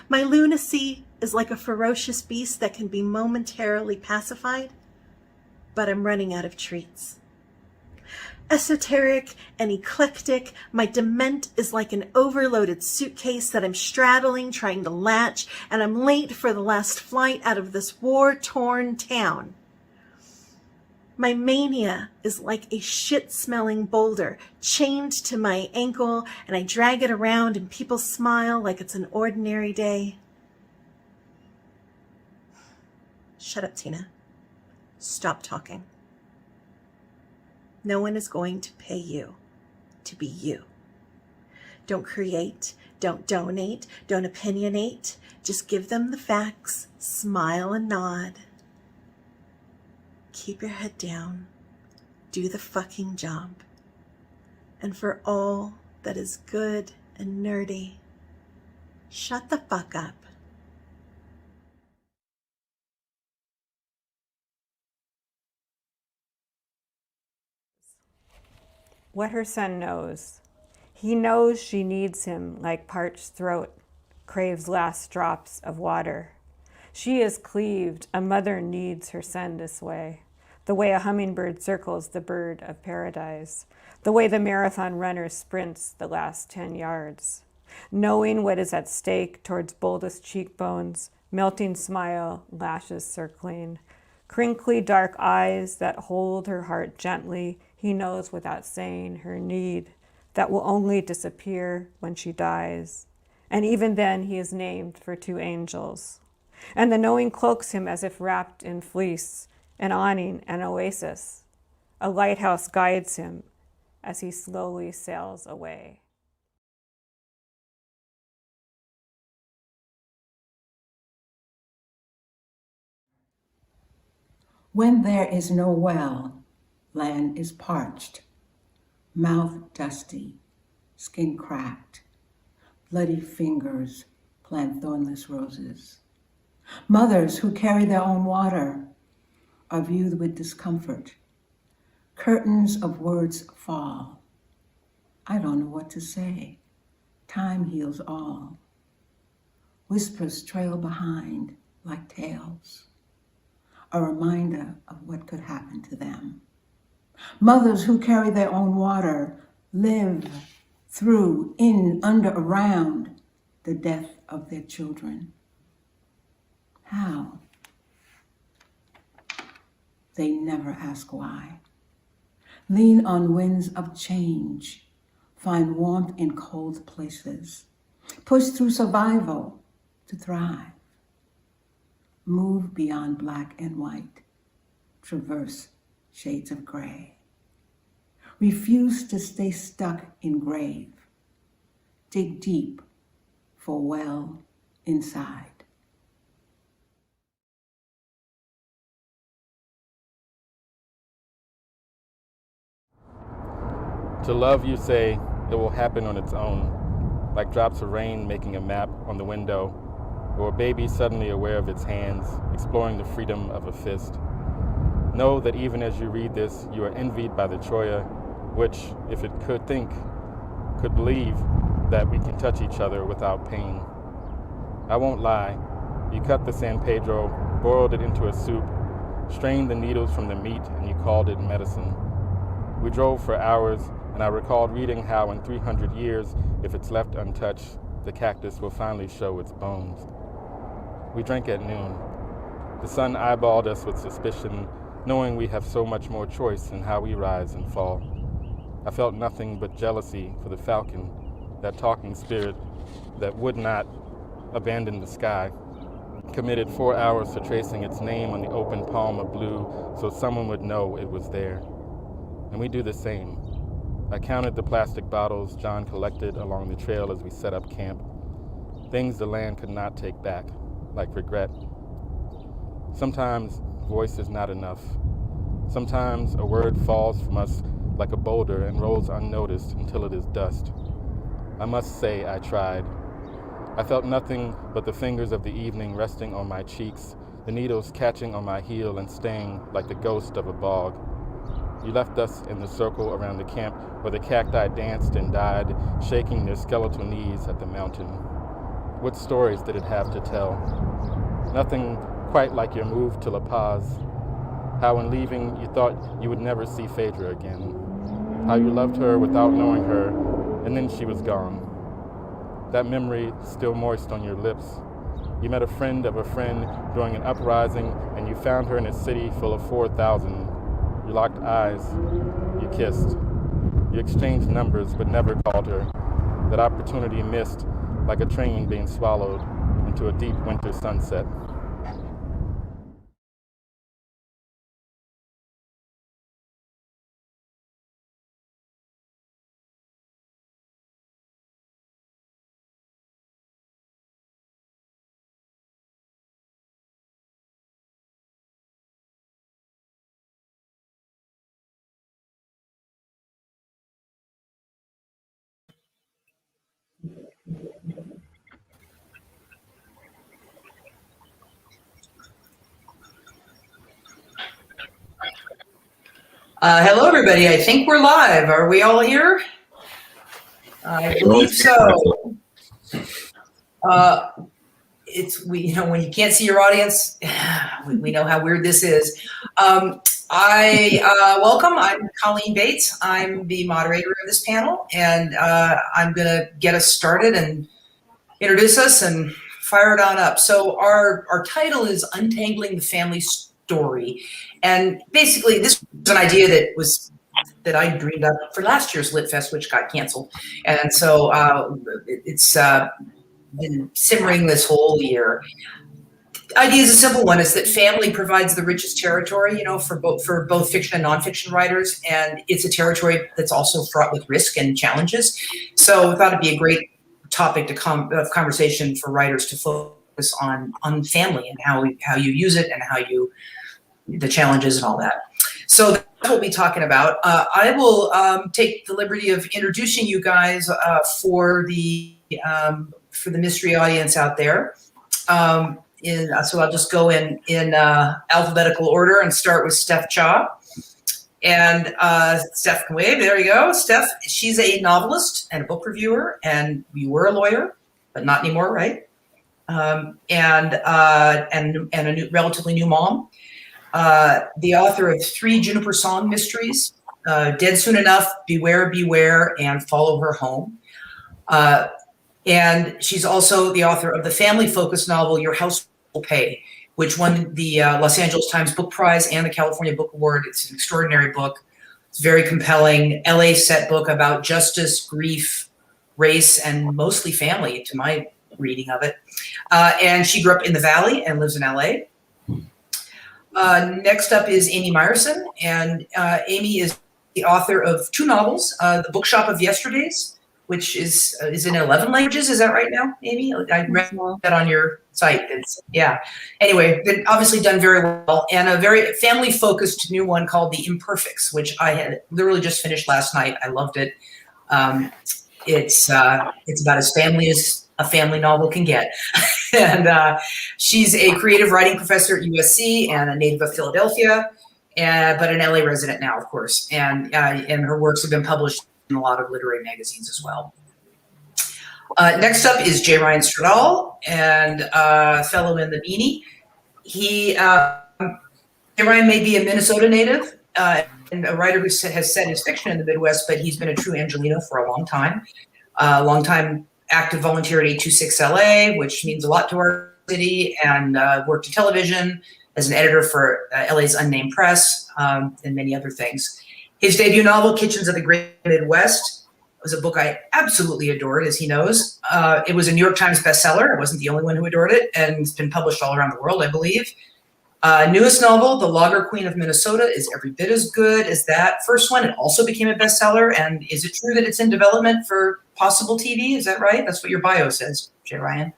My lunacy is like a ferocious beast that can be momentarily pacified, but I'm running out of treats. Esoteric and eclectic, my dement is like an overloaded suitcase that I'm straddling, trying to latch, and I'm late for the last flight out of this war-torn town. My mania is like a shit-smelling boulder chained to my ankle, and I drag it around and people smile like it's an ordinary day. Shut up, Tina. Stop talking. No one is going to pay you to be you. Don't create, don't donate, don't opinionate. Just give them the facts, smile and nod. Keep your head down. Do the fucking job. And for all that is good and nerdy, shut the fuck up. What her son knows. He knows she needs him like parched throat craves last drops of water. She is cleaved. A mother needs her son this way. The way a hummingbird circles the bird of paradise. The way the marathon runner sprints the last 10 yards. Knowing what is at stake towards boldest cheekbones, melting smile, lashes circling. Crinkly dark eyes that hold her heart gently. He knows without saying her need that will only disappear when she dies. And even then he is named for 2 angels. And the knowing cloaks him as if wrapped in fleece, an awning, an oasis. A lighthouse guides him as he slowly sails away. When there is no well, land is parched, mouth dusty, skin cracked, bloody fingers plant thornless roses. Mothers who carry their own water are viewed with discomfort. Curtains of words fall. I don't know what to say. Time heals all. Whispers trail behind like tales, a reminder of what could happen to them. Mothers who carry their own water live through, in, under, around the death of their children. How? They never ask why. Lean on winds of change, find warmth in cold places, push through survival to thrive. Move beyond black and white, traverse shades of gray. Refuse to stay stuck in grave. Dig deep for well inside. To love, you say, it will happen on its own, like drops of rain making a map on the window, or a baby suddenly aware of its hands, exploring the freedom of a fist. Know that even as you read this, you are envied by the Troya, which, if it could think, could believe that we can touch each other without pain. I won't lie. You cut the San Pedro, boiled it into a soup, strained the needles from the meat, and you called it medicine. We drove for hours, and I recalled reading how in 300 years, if it's left untouched, the cactus will finally show its bones. We drank at noon. The sun eyeballed us with suspicion, knowing we have so much more choice in how we rise and fall. I felt nothing but jealousy for the falcon, that talking spirit that would not abandon the sky. Committed 4 hours to tracing its name on the open palm of blue so someone would know it was there. And we do the same. I counted the plastic bottles John collected along the trail as we set up camp. Things the land could not take back, like regret. Sometimes voice is not enough. Sometimes a word falls from us like a boulder and rolls unnoticed until it is dust. I must say I tried. I felt nothing but the fingers of the evening resting on my cheeks, the needles catching on my heel and staying like the ghost of a bog. You left us in the circle around the camp where the cacti danced and died, shaking their skeletal knees at the mountain. What stories did it have to tell? Nothing quite like your move to La Paz. How in leaving you thought you would never see Phaedra again. How you loved her without knowing her, and then she was gone. That memory still moist on your lips. You met a friend of a friend during an uprising, and you found her in a city full of 4,000. You locked eyes, you kissed. You exchanged numbers but never called her. That opportunity missed like a train being swallowed into a deep winter sunset. Hello, everybody. I think we're live. Are we all here? I believe so. When you can't see your audience, we know how weird this is. Welcome. I'm Colleen Bates. I'm the moderator of this panel, and I'm going to get us started and introduce us and fire it on up. So our title is Untangling the Family Story. And basically, this was an idea that I dreamed up for last year's LitFest, which got canceled. And so it's been simmering this whole year. The idea is a simple one: is that family provides the richest territory, for both fiction and nonfiction writers, and it's a territory that's also fraught with risk and challenges. So I thought it'd be a great topic of conversation for writers to focus on family and how you use it and the challenges and all that. So that's what we'll be talking about. I will take the liberty of introducing you guys for the mystery audience out there. So I'll just go in alphabetical order and start with Steph Cha. And Steph can wave. There you go. Steph, she's a novelist and a book reviewer, and you were a lawyer, but not anymore, right? And a relatively new mom. The author of 3 Juniper Song mysteries, Dead Soon Enough, Beware, Beware, and Follow Her Home. And she's also the author of the family-focused novel, Your House Will Pay, which won the Los Angeles Times Book Prize and the California Book Award. It's an extraordinary book. It's very compelling, LA set book about justice, grief, race, and mostly family, to my reading of it. And she grew up in the Valley and lives in LA. Next up is Amy Meyerson, and Amy is the author of 2 novels, The Bookshop of Yesterdays, which is in 11 languages. Is that right now, Amy? I read that on your site. Anyway, been obviously done very well, and a very family-focused new one called The Imperfects, which I had literally just finished last night. I loved it. It's about as family as a family novel can get. And she's a creative writing professor at USC and a native of Philadelphia, but an LA resident now, of course. And her works have been published in a lot of literary magazines as well. Next up is J. Ryan Stradal, and fellow in the beanie. J. Ryan may be a Minnesota native and a writer who has set his fiction in the Midwest, but he's been a true Angelino for a long time. Active volunteer at 826 LA, which means a lot to our city, and worked in television as an editor for LA's Unnamed Press, and many other things. His debut novel, Kitchens of the Great Midwest, was a book I absolutely adored, as he knows. It was a New York Times bestseller. I wasn't the only one who adored it, and it's been published all around the world, I believe. Newest novel, The Logger Queen of Minnesota, is every bit as good as that first one. It also became a bestseller. And is it true that it's in development for possible TV? Is that right? That's what your bio says, J. Ryan.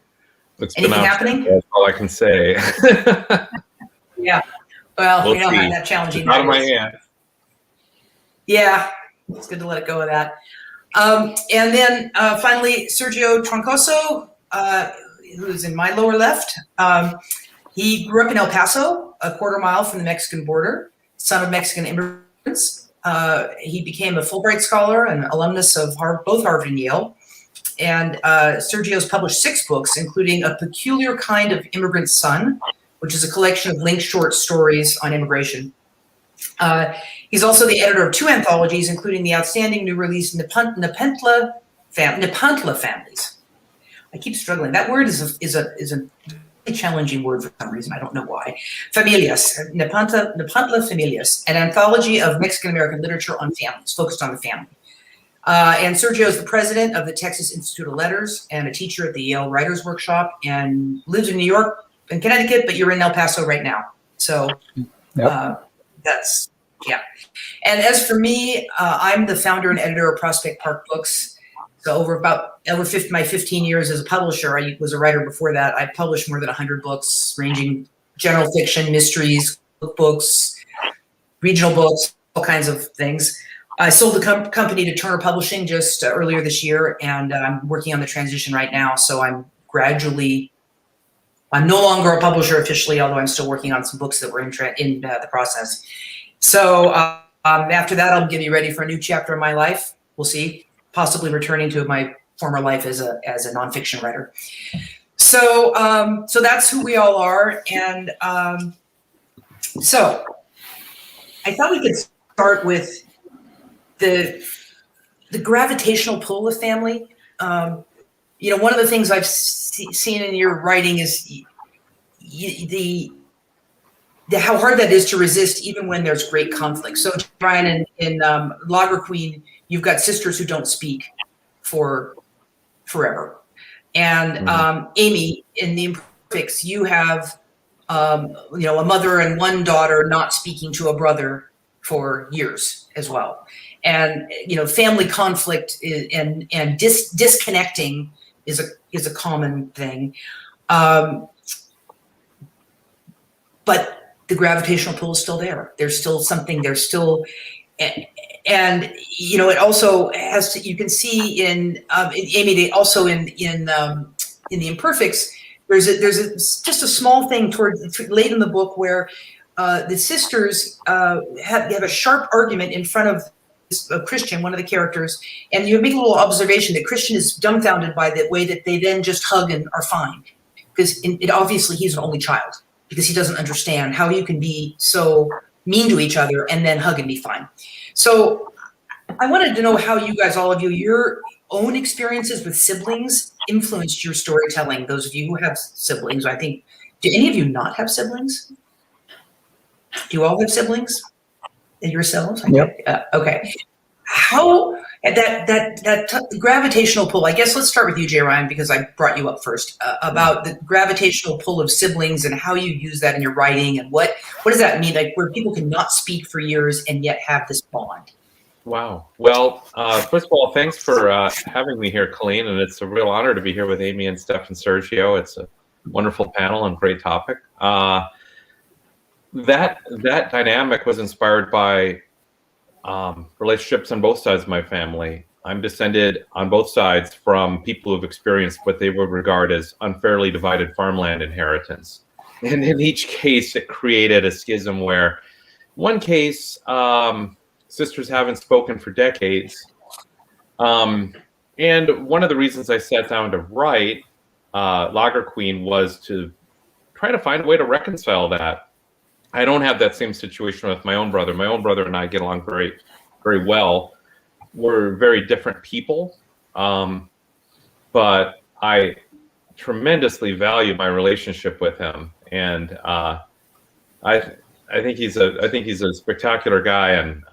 Anything happening? That's all I can say. Yeah. Well, We'll we know see. how that challenging It's out of that my is. hands. Yeah, it's good to let it go of that. And then finally, Sergio Troncoso, who's in my lower left. He grew up in El Paso, a quarter mile from the Mexican border, son of Mexican immigrants. He became a Fulbright scholar and alumnus of both Harvard and Yale. And Sergio's published 6 books, including A Peculiar Kind of Immigrant Son, which is a collection of linked short stories on immigration. He's also the editor of 2 anthologies, including the outstanding new release Nepantla Families. I keep struggling. That word is a challenging word for some reason. I don't know why. Familias, Nepantla Familias, an anthology of Mexican-American literature on families, focused on the family. And Sergio is the president of the Texas Institute of Letters and a teacher at the Yale Writers Workshop, and lives in New York and Connecticut, but you're in El Paso right now. So that's, yeah. And as for me, I'm the founder and editor of Prospect Park Books. So over my 15 years as a publisher, I was a writer before that. I published more than 100 books, ranging general fiction, mysteries, cookbooks, regional books, all kinds of things. I sold the company to Turner Publishing just earlier this year, and I'm working on the transition right now. So I'm no longer a publisher officially, although I'm still working on some books that were in the process. So after that, I'll get ready for a new chapter of my life. We'll see. Possibly returning to my former life as a nonfiction writer. So so that's who we all are, and so I thought we could start with the gravitational pull of family. One of the things I've seen in your writing is how hard that is to resist, even when there's great conflict. So, Brian, in Logger Queen, you've got sisters who don't speak for forever. And Amy, in the imperfects, you have a mother and one daughter not speaking to a brother for years as well. And family conflict and disconnecting is a common thing. But the gravitational pull is still there. There's still something. There's still, and it also has to. You can see in Amy, also in the imperfects. There's just a small thing late in the book where the sisters have a sharp argument in front of Christian, one of the characters, and you make a little observation that Christian is dumbfounded by the way that they then just hug and are fine, because obviously he's an only child, because he doesn't understand how you can be so mean to each other and then hug and be fine. So I wanted to know how you guys, all of you, your own experiences with siblings influenced your storytelling. Those of you who have siblings, I think, do any of you not have siblings? Do you all have siblings? And yourselves? Yep. Okay. How that gravitational pull, I guess let's start with you, Jay Ryan, because I brought you up first, about the gravitational pull of siblings and how you use that in your writing, and what does that mean, like where people cannot speak for years and yet have this bond? Wow. Well, first of all, thanks for having me here, Colleen, and it's a real honor to be here with Amy and Steph and Sergio. It's a wonderful panel and great topic. That dynamic was inspired by relationships on both sides of my family. I'm descended on both sides from people who have experienced what they would regard as unfairly divided farmland inheritance. And in each case, it created a schism where one case, sisters haven't spoken for decades. And one of the reasons I sat down to write Lager Queen was to try to find a way to reconcile that. I don't have that same situation with my own brother. My own brother and I get along very, very well. We're very different people, but I tremendously value my relationship with him, and I think he's a spectacular guy, and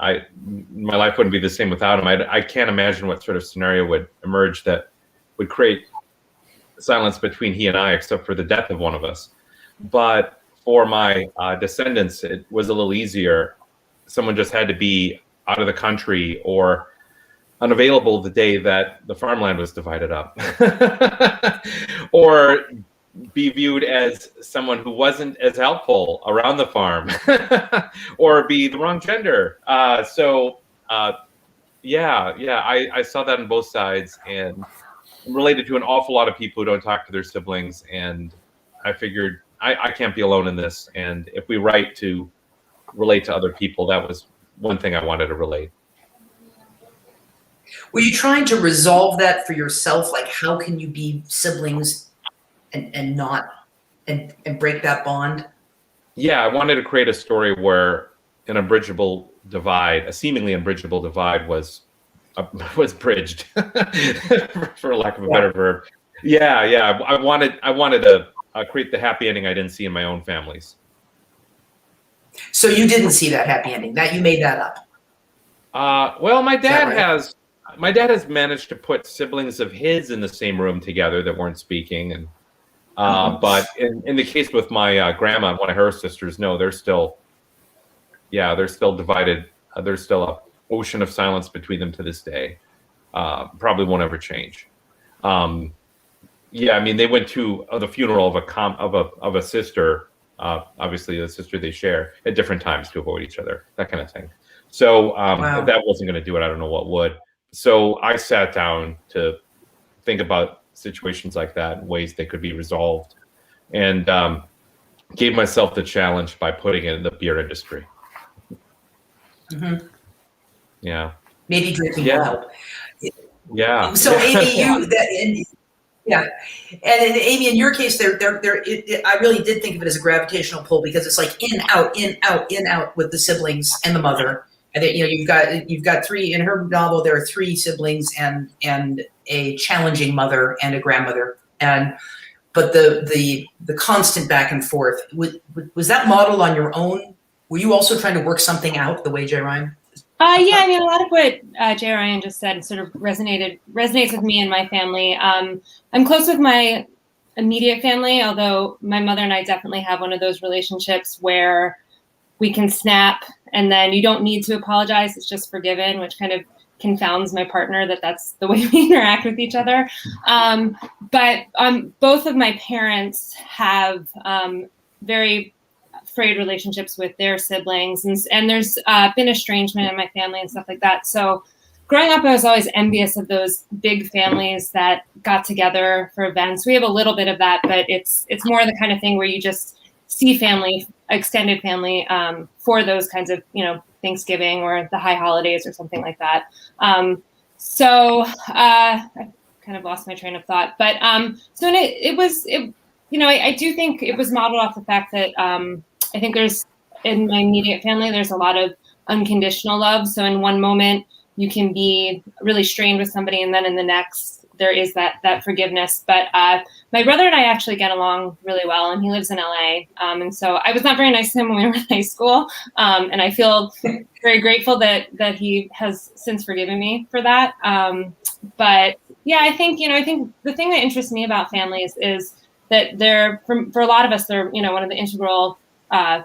my life wouldn't be the same without him. I can't imagine what sort of scenario would emerge that would create silence between he and I, except for the death of one of us. But for my descendants, it was a little easier. Someone just had to be out of the country or unavailable the day that the farmland was divided up, or be viewed as someone who wasn't as helpful around the farm, or be the wrong gender. I saw that on both sides, and I'm related to an awful lot of people who don't talk to their siblings, and I figured I can't be alone in this. And if we write to relate to other people, that was one thing I wanted to relate. Were you trying to resolve that for yourself? Like, how can you be siblings and not break that bond? Yeah, I wanted to create a story where an unbridgeable divide, a seemingly unbridgeable divide, was bridged, for lack of a better verb. Yeah. I wanted to create the happy ending I didn't see in my own families. So you didn't see that happy ending? That you made that up? Well, my dad has managed to put siblings of his in the same room together that weren't speaking, and but in the case with my grandma and one of her sisters, no, they're still divided. There's still an ocean of silence between them to this day. Probably won't ever change. I mean, they went to the funeral of a sister, obviously a sister they share, at different times to avoid each other, that kind of thing. So if that wasn't going to do it, I don't know what would. So I sat down to think about situations like that and ways they could be resolved, and gave myself the challenge by putting it in the beer industry. Mm-hmm. Yeah. Maybe drinking will help. Yeah. So Amy, and Amy, in your case, I really did think of it as a gravitational pull, because it's like in, out, in, out, in, out with the siblings and the mother. And you've got three in her novel. There are three siblings and a challenging mother and a grandmother. But the constant back and forth, was that modeled on your own? Were you also trying to work something out the way Jay Ryan Yeah, I mean, a lot of what Jay Ryan just said sort of resonates with me and my family. I'm close with my immediate family, although my mother and I definitely have one of those relationships where we can snap and then you don't need to apologize. It's just forgiven, which kind of confounds my partner that that's the way we interact with each other. But both of my parents have very frayed relationships with their siblings, and there's been estrangement in my family and stuff like that. So growing up, I was always envious of those big families that got together for events. We have a little bit of that, but it's more the kind of thing where you just see family, extended family, for those kinds of, Thanksgiving or the high holidays or something like that. So I kind of lost my train of thought, but I do think it was modeled off the fact that I think there's, in my immediate family, there's a lot of unconditional love. So in one moment you can be really strained with somebody, and then in the next there is that forgiveness. But my brother and I actually get along really well, and he lives in LA. And so I was not very nice to him when we were in high school. And I feel very grateful that he has since forgiven me for that. But yeah, I think the thing that interests me about families is that they're, for a lot of us, they're, one of the integral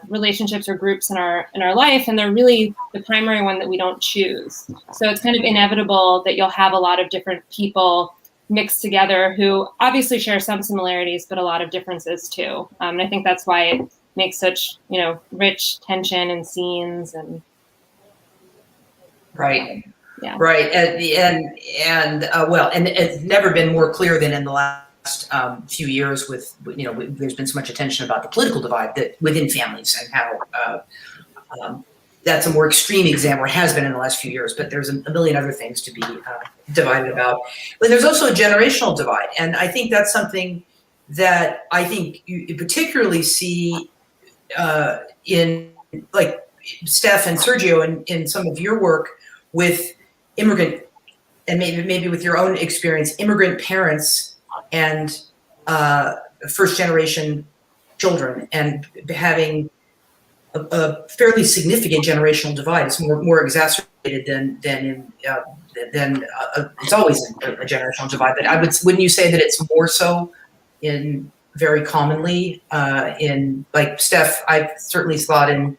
relationships or groups in our life, and they're really the primary one that we don't choose. So it's kind of inevitable that you'll have a lot of different people mixed together who obviously share some similarities, but a lot of differences too. And I think that's why it makes such, rich tension and scenes and. Right. Yeah. Right. And it's never been more clear than in the last few years with, there's been so much attention about the political divide that within families, and how that's a more extreme example, or has been in the last few years, but there's a million other things to be divided about. But there's also a generational divide. And I think that's something that I think you particularly see in, like, Steph and Sergio in some of your work with immigrant, and maybe with your own experience, immigrant parents and first generation children, and having a fairly significant generational divide. It's more exacerbated than it's always a generational divide. But wouldn't you say that it's more so in very commonly in, like, Steph, I've certainly thought in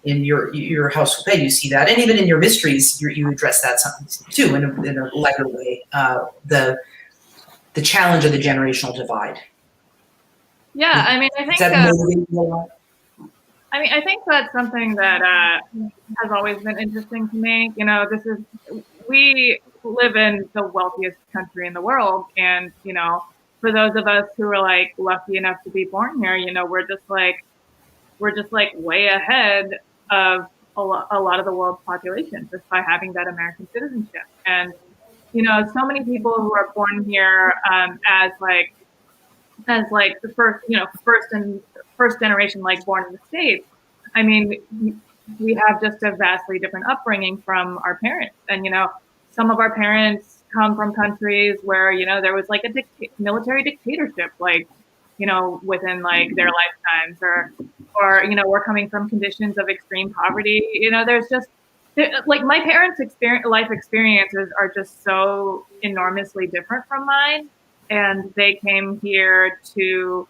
your House Pay, you see that, and even in your mysteries, you address that too in a lighter way. The challenge of the generational divide. Yeah, I mean, I think I think that's something that has always been interesting to me. We live in the wealthiest country in the world, and for those of us who are like lucky enough to be born here, we're just like way ahead of a lot of the world's population just by having that American citizenship. And so many people who are born here as the first generation, like, born in the States. I mean, we have just a vastly different upbringing from our parents. And some of our parents come from countries where there was like a military dictatorship, like, within like their lifetimes, or we're coming from conditions of extreme poverty. There's just, like, my parents' life experiences are just so enormously different from mine, and they came here to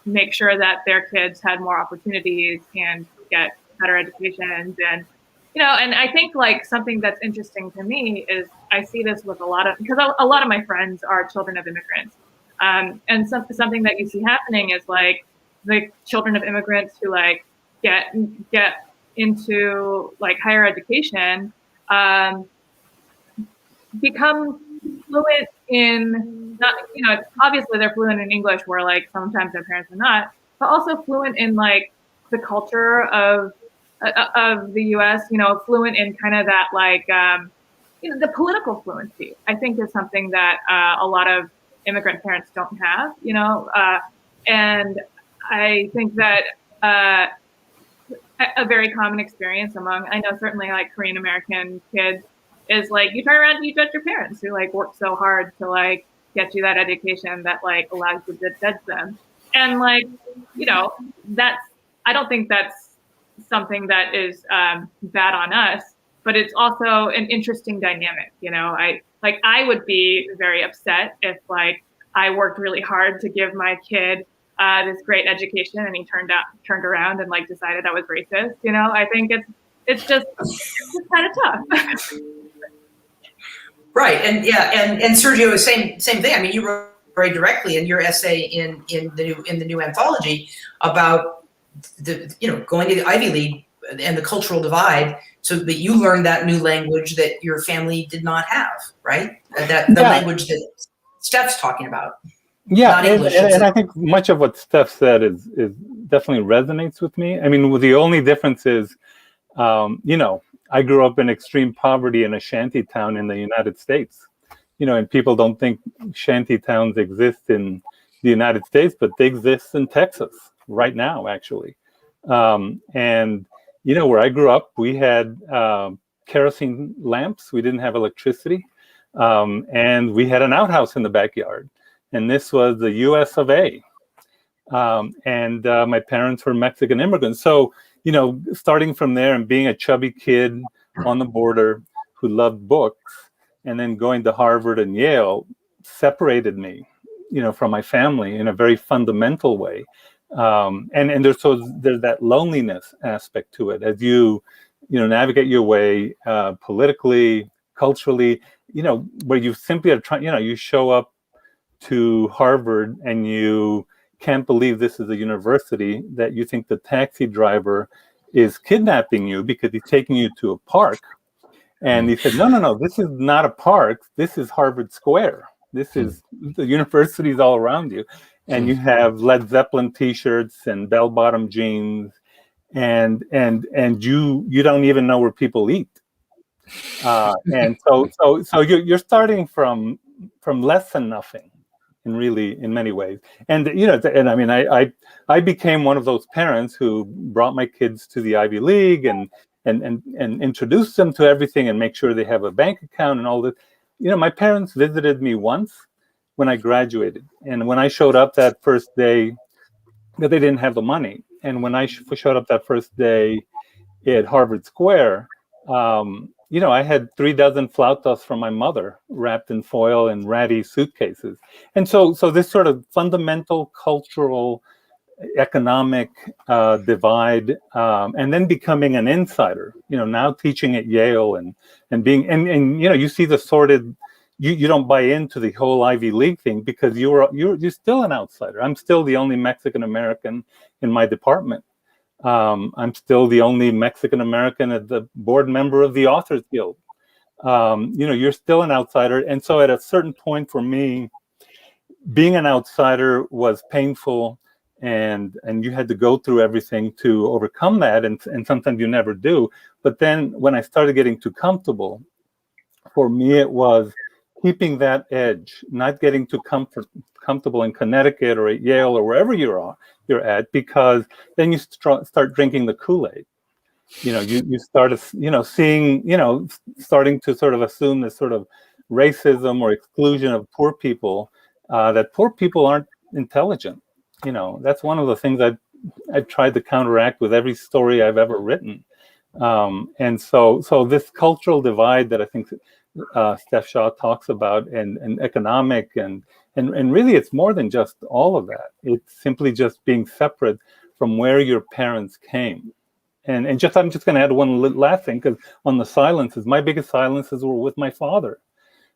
make sure that their kids had more opportunities and get better educations. And and I think, like, something that's interesting to me is I see this with because a lot of my friends are children of immigrants. And something that you see happening is, like, the children of immigrants who, like, get into, like, higher education become fluent in, not, obviously they're fluent in English, where, like, sometimes their parents are not, but also fluent in, like, the culture of the U.S., fluent in kind of that, like, the political fluency, I think, is something that a lot of immigrant parents don't have, and I think that a very common experience among, I know certainly, like, Korean American kids is, like, you turn around and you judge your parents who, like, work so hard to, like, get you that education that, like, allows you to judge them. And, like, I don't think that's something that is bad on us. but it's also an interesting dynamic. You know, I would be very upset if like I worked really hard to give my kid this great education and he turned around and like decided I was racist. You know, I think it's just kind of tough. Right, and Sergio, same thing. I mean, you wrote very directly in your essay in the new anthology about going to the Ivy League and the cultural divide, so that you learned that new language that your family did not have, right? The language that Steph's talking about. Yeah, and I think much of what Steph said is definitely resonates with me. I mean, the only difference is, I grew up in extreme poverty in a shanty town in the United States, and people don't think shanty towns exist in the United States, but they exist in Texas right now, actually. And, where I grew up, we had kerosene lamps. We didn't have electricity. And we had an outhouse in the backyard. And this was the US of A. And my parents were Mexican immigrants. So, starting from there and being a chubby kid on the border who loved books, and then going to Harvard and Yale separated me, from my family in a very fundamental way. And there's that loneliness aspect to it as you navigate your way politically, culturally, where you simply are trying, you show up to Harvard and you can't believe this is a university, that you think the taxi driver is kidnapping you because he's taking you to a park. And he said, no, this is not a park. This is Harvard Square. This is the universities all around you. And you have Led Zeppelin t-shirts and bell-bottom jeans, and you don't even know where people eat. And so you're starting from less than nothing. In many ways. And I mean, I became one of those parents who brought my kids to the Ivy League and introduced them to everything and make sure they have a bank account and all this. My parents visited me once when I graduated, and when I showed up that first day, that they didn't have the money. And when I showed up that first day at Harvard Square, I had 3 dozen flautas from my mother wrapped in foil and ratty suitcases. And so this sort of fundamental cultural, economic divide, and then becoming an insider, now teaching at Yale and being, and you see the sordid, you don't buy into the whole Ivy League thing because you're still an outsider. I'm still the only Mexican American in my department. I'm still the only Mexican American at the board member of the Authors Guild. You're still an outsider. And so at a certain point for me, being an outsider was painful, and you had to go through everything to overcome that. And sometimes you never do. But then when I started getting too comfortable, for me, it was keeping that edge, not getting too comfortable in Connecticut or at Yale or wherever you're at, because then you start drinking the Kool-Aid. You started, seeing, starting to sort of assume this sort of racism or exclusion of poor people, that poor people aren't intelligent. That's one of the things I've tried to counteract with every story I've ever written. And so this cultural divide that I think Steph Shaw talks about, and economic, and really it's more than just all of that. It's simply just being separate from where your parents came. And I'm just going to add one last thing, because on the silences, my biggest silences were with my father.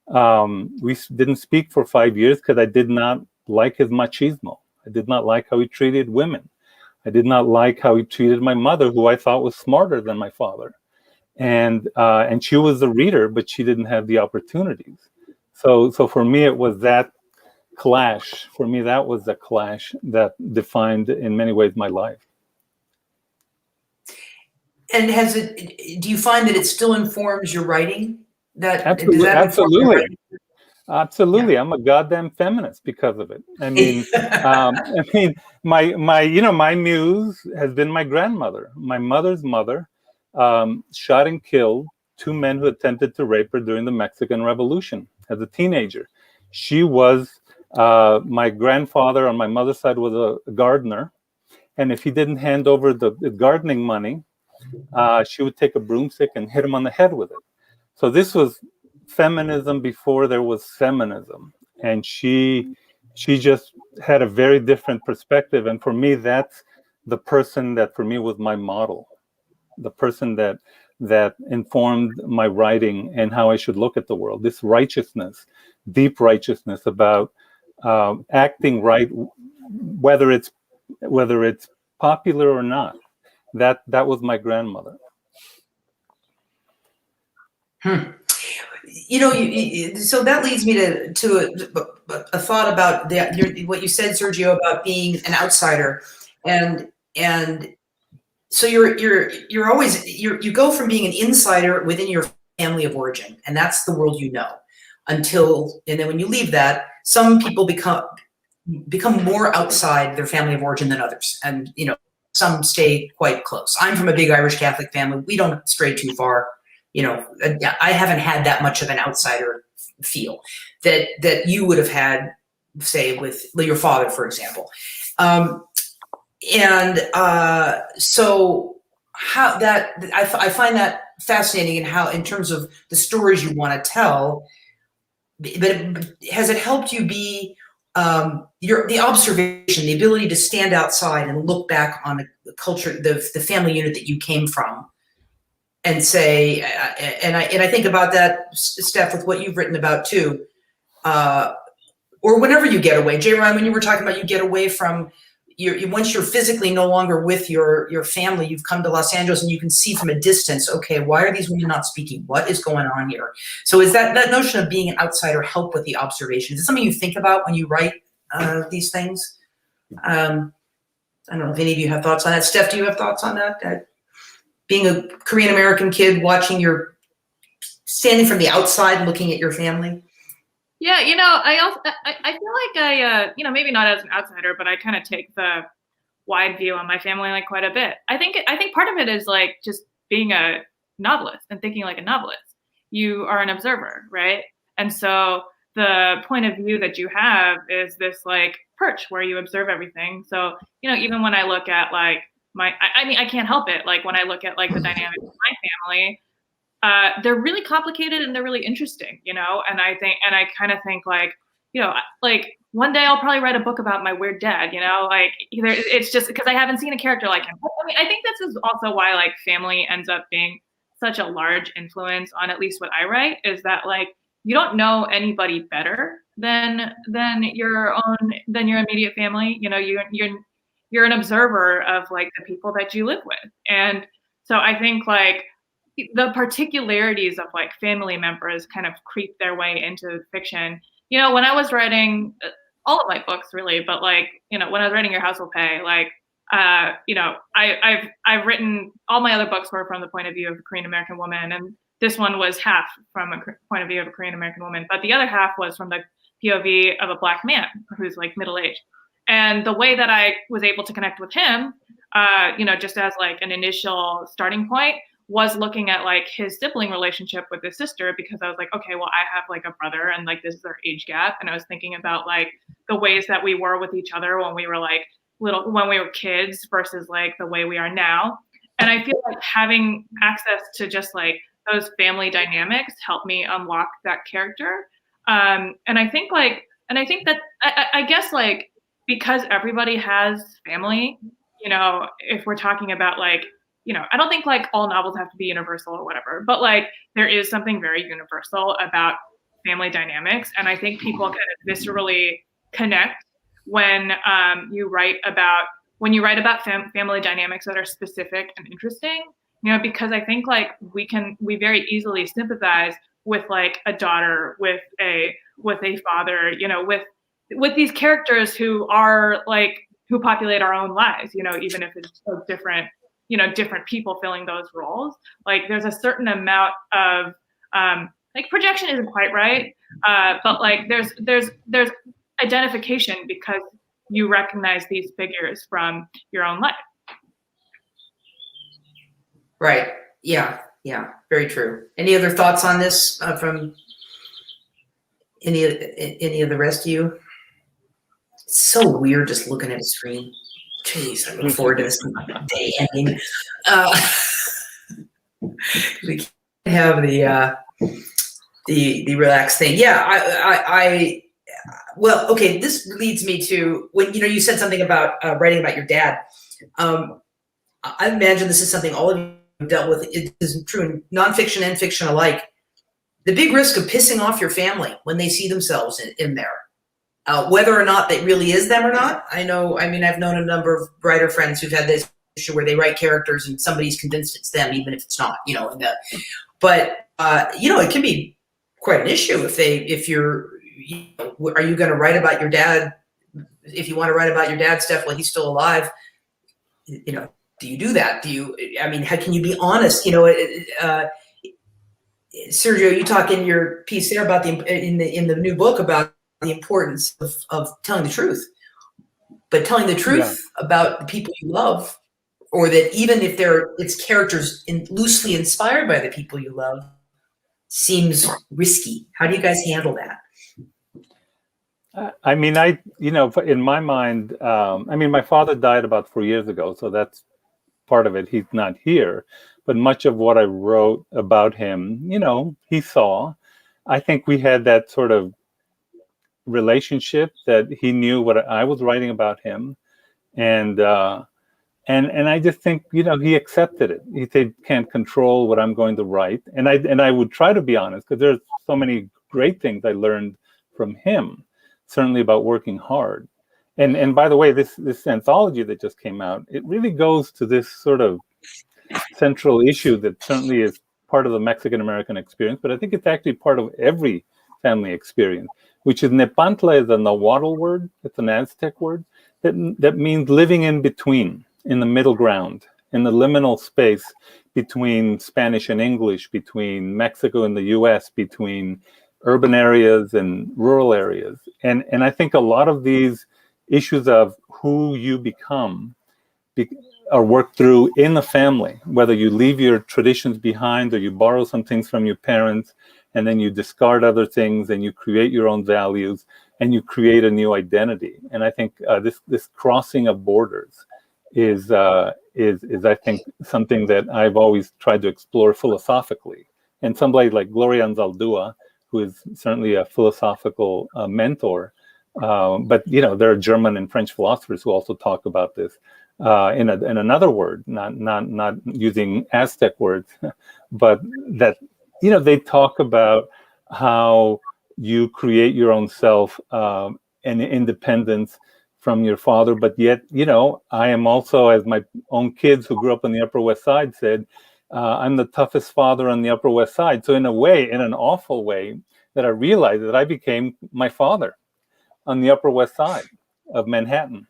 We didn't speak for 5 years because I did not like his machismo. I did not like how he treated women. I did not like how he treated my mother, who I thought was smarter than my father. And she was a reader, but she didn't have the opportunities. So for me, it was that clash. For me, that was the clash that defined, in many ways, my life. And do you find that it still informs your writing? Absolutely. Absolutely. Yeah. I'm a goddamn feminist because of it. I mean, my muse has been my grandmother. My mother's mother shot and killed 2 men who attempted to rape her during the Mexican Revolution as a teenager. She was, my grandfather on my mother's side was a gardener. And if he didn't hand over the gardening money, she would take a broomstick and hit him on the head with it. So this was feminism before there was feminism, and she just had a very different perspective. And for me, that's the person that for me was my model, the person that informed my writing and how I should look at the world. This righteousness, deep righteousness about acting right, whether it's popular or not. That was my grandmother. You know, so that leads me to a thought about what you said, Sergio, about being an outsider, and so you're always you go from being an insider within your family of origin, and that's the world you know, and then when you leave that, some people become more outside their family of origin than others, and you know, some stay quite close. I'm from a big Irish Catholic family. We don't stray too far. You know, I haven't had that much of an outsider feel that you would have had, say, with your father, for example. So how that I find that fascinating, in how, in terms of the stories you want to tell. But has it helped you be the observation, the ability to stand outside and look back on the culture, the family unit that you came from, and say, and I think about that, Steph, with what you've written about too, or whenever you get away. J. Ryan, when you were talking about you get away from once you're physically no longer with your family, you've come to Los Angeles and you can see from a distance, okay, why are these women not speaking? What is going on here? So is that notion of being an outsider help with the observation? Is it something you think about when you write these things? I don't know if any of you have thoughts on that. Steph, do you have thoughts on that? Being a Korean American kid, standing from the outside, looking at your family. Yeah, you know, I feel like you know, maybe not as an outsider, but I kind of take the wide view on my family like quite a bit. I think part of it is like just being a novelist and thinking like a novelist. You are an observer, right? And so the point of view that you have is this like perch where you observe everything. So, you know, even when I look at like I mean, I can't help it. Like when I look at like the dynamics of my family, they're really complicated and they're really interesting, you know? And I kind of think like, you know, like one day I'll probably write a book about my weird dad, you know, like either it's just because I haven't seen a character like him. I mean, I think this is also why like family ends up being such a large influence on at least what I write, is that like, you don't know anybody better than your immediate family. You know, you're an observer of like the people that you live with. And so I think like the particularities of like family members kind of creep their way into fiction. You know, when I was writing all of my books really, but like, you know, when I was writing Your House Will Pay, like, you know, I've written, all my other books were from the point of view of a Korean American woman. And this one was half from a point of view of a Korean American woman, but the other half was from the POV of a Black man who's like middle-aged. And the way that I was able to connect with him, you know, just as like an initial starting point, was looking at like his sibling relationship with his sister, because I was like, okay, well, I have like a brother and like this is our age gap. And I was thinking about like the ways that we were with each other when we were like when we were kids versus like the way we are now. And I feel like having access to just like those family dynamics helped me unlock that character. And I think that I guess like, because everybody has family, you know, if we're talking about like, you know, I don't think like all novels have to be universal or whatever, but like there is something very universal about family dynamics. And I think people kind of viscerally connect when you write about family dynamics that are specific and interesting, you know, because I think like we very easily sympathize with like a daughter, with a father, you know, with these characters who are like, who populate our own lives, you know, even if it's so different, you know, different people filling those roles. Like there's a certain amount of like projection isn't quite right, but like there's identification because you recognize these figures from your own life. Right. Yeah. Very true. Any other thoughts on this from any of the rest of you? It's so weird just looking at a screen. Jeez, I look forward to this day ending. We can't have the relaxed thing. Yeah, I well, okay, this leads me to when you said something about writing about your dad. I imagine this is something all of you have dealt with. It is true in nonfiction and fiction alike. The big risk of pissing off your family when they see themselves in there. Whether or not that really is them or not, I mean, I've known a number of writer friends who've had this issue where they write characters and somebody's convinced it's them, even if it's not, but it can be quite an issue if you're, are you going to write about your dad? If you want to write about your dad, Steph, while he's still alive, do you do that? How can you be honest? Sergio, you talk in your piece there about in the new book about the importance of telling the truth, but telling the truth about the people you love, or that even if it's characters loosely inspired by the people you love, seems risky. How do you guys handle that? I mean, in my mind, my father died about 4 years ago, so that's part of it. He's not here, but much of what I wrote about him, he saw. I think we had that sort of relationship that he knew what I was writing about him, and I just think he accepted it. He said, "Can't control what I'm going to write," and I would try to be honest, because there's so many great things I learned from him, certainly about working hard. And by the way, this anthology that just came out, it really goes to this sort of central issue that certainly is part of the Mexican American experience, but I think it's actually part of every family experience, which is Nepantla is a Nahuatl word. It's an Aztec word that means living in between, in the middle ground, in the liminal space between Spanish and English, between Mexico and the US, between urban areas and rural areas. And I think a lot of these issues of who you become are worked through in the family, whether you leave your traditions behind or you borrow some things from your parents, and then you discard other things and you create your own values and you create a new identity. And I think this crossing of borders is I think something that I've always tried to explore philosophically. And somebody like Gloria Anzaldúa, who is certainly a philosophical mentor, but there are German and French philosophers who also talk about this in another word, not using Aztec words, but that they talk about how you create your own self and independence from your father, but yet I am also, as my own kids who grew up on the Upper West Side said, I'm the toughest father on the Upper West Side. So in a way, in an awful way, that I realized that I became my father on the Upper West Side of Manhattan.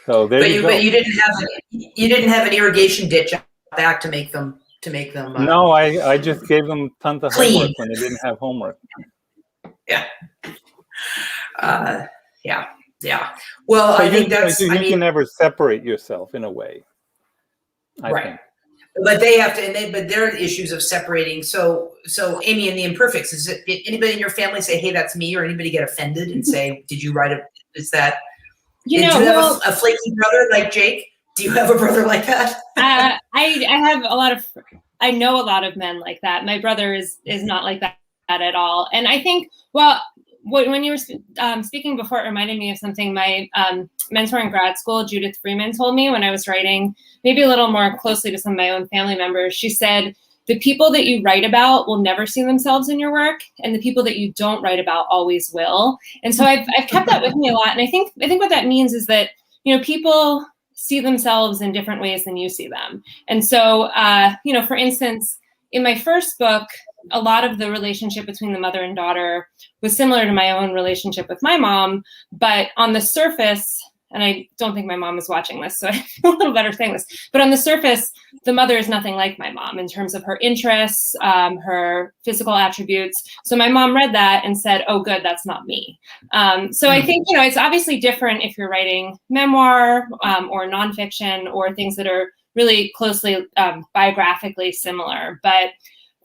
So there you go. But you didn't have an irrigation ditch back to make them. No, I just gave them tons of homework when they didn't have homework. Yeah. Yeah. Well, so I think that's. You can never separate yourself in a way. I think. But they have to, but there are issues of separating. So Amy and the Imperfects, is it anybody in your family say, "Hey, that's me," or anybody get offended and say, "Did you write it?" Is that? Do you have a flaky brother like Jake? Do you have a brother like that? I know a lot of men like that. My brother is not like that at all. And I think, when you were speaking before, it reminded me of something my mentor in grad school, Judith Freeman, told me when I was writing maybe a little more closely to some of my own family members. She said, the people that you write about will never see themselves in your work, and the people that you don't write about always will. And so I've kept that with me a lot. And I think what that means is that, people see themselves in different ways than you see them. And so, for instance, in my first book, a lot of the relationship between the mother and daughter was similar to my own relationship with my mom, but on the surface, and I don't think my mom is watching this, so I feel a little better saying this, but on the surface, the mother is nothing like my mom in terms of her interests, her physical attributes. So my mom read that and said, oh, good, that's not me. So I think, it's obviously different if you're writing memoir or nonfiction or things that are really closely biographically similar. But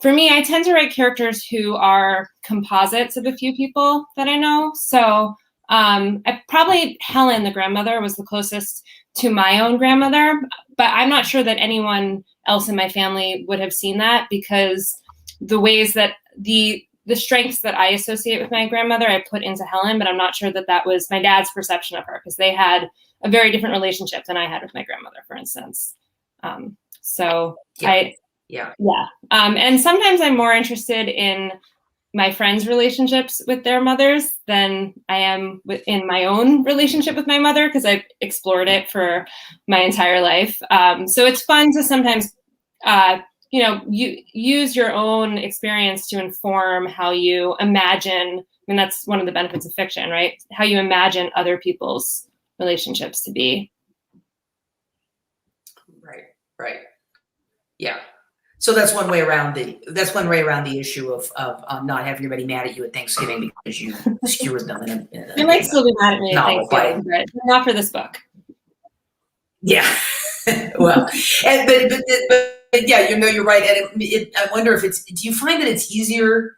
for me, I tend to write characters who are composites of a few people that I know. So I probably Helen, the grandmother, was the closest to my own grandmother, but I'm not sure that anyone else in my family would have seen that, because the ways that the strengths that I associate with my grandmother, I put into Helen, but I'm not sure that that was my dad's perception of her, because they had a very different relationship than I had with my grandmother, for instance. And sometimes I'm more interested in my friends' relationships with their mothers than I am in my own relationship with my mother, because I've explored it for my entire life. So it's fun to sometimes, you use your own experience to inform how you imagine. I mean, that's one of the benefits of fiction, right? How you imagine other people's relationships to be. Right. Yeah. So that's one way around the issue of not having everybody mad at you at Thanksgiving because you skewered them. They might still be mad at me at Thanksgiving, but not for this book. Yeah. Well, but yeah, you're right. And I wonder if do you find that it's easier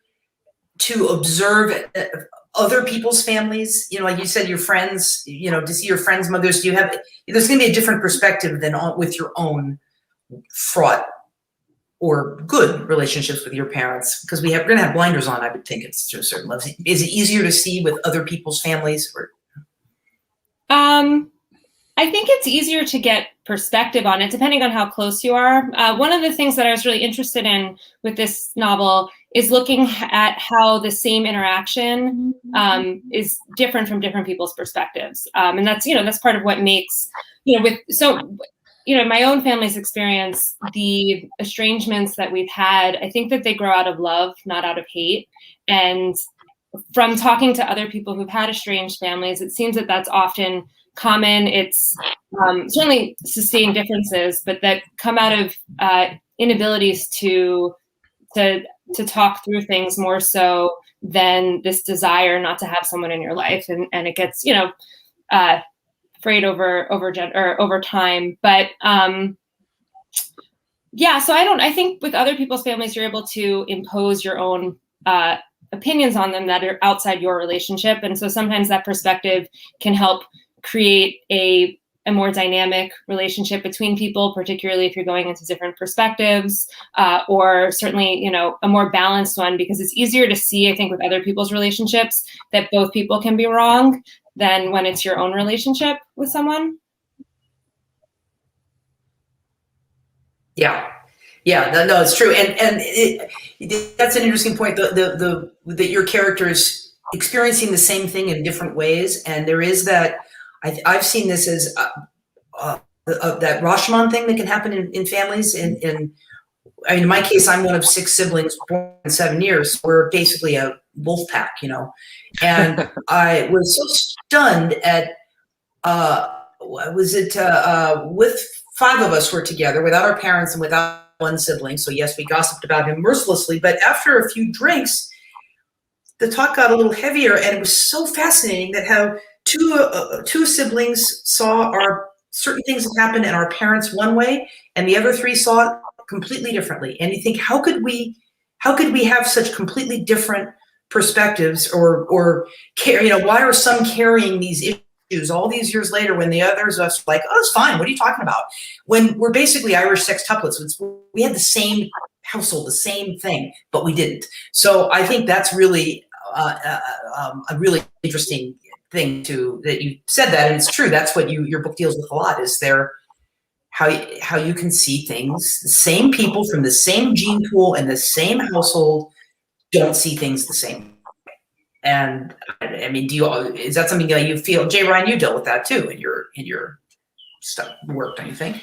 to observe other people's families? Like you said, your friends, to see your friends' mothers, there's going to be a different perspective than with your own fraught or good relationships with your parents, because we're going to have blinders on. I would think it's to a certain level. Is it easier to see with other people's families? Or I think it's easier to get perspective on it, depending on how close you are. One of the things that I was really interested in with this novel is looking at how the same interaction is different from different people's perspectives. And that's part of what makes, my own family's experience, the estrangements that we've had, I think that they grow out of love, not out of hate. And from talking to other people who've had estranged families, it seems that that's often common. It's certainly sustained differences, but that come out of inabilities to talk through things more so than this desire not to have someone in your life, and it gets frayed over time. But so I think with other people's families, you're able to impose your own opinions on them that are outside your relationship, and so sometimes that perspective can help create a more dynamic relationship between people, particularly if you're going into different perspectives, or certainly, a more balanced one, because it's easier to see, I think, with other people's relationships that both people can be wrong than when it's your own relationship with someone. Yeah, no, it's true, and that's an interesting point. That your character is experiencing the same thing in different ways, and there is that. I've seen this as that Rashomon thing that can happen in families. In my case, I'm one of 6 siblings born in 7 years. We're basically a wolf pack, And I was so stunned at with 5 of us were together without our parents and without one sibling. So yes, we gossiped about him mercilessly. But after a few drinks, the talk got a little heavier, and it was so fascinating that how two siblings saw certain things that happened and our parents one way, and the other 3 saw it completely differently. And you think, how could we have such completely different perspectives, or why are some carrying these issues all these years later when the others are like, oh, it's fine. What are you talking about? When we're basically Irish sextuplets, we had the same household, the same thing, but we didn't. So I think that's really a really interesting thing that you said that, and it's true. That's what your book deals with a lot. Is there how you can see things, the same people from the same gene pool and the same household don't see things the same. And I mean, is that something that you feel, Jay Ryan, you dealt with that too in your work, don't you think?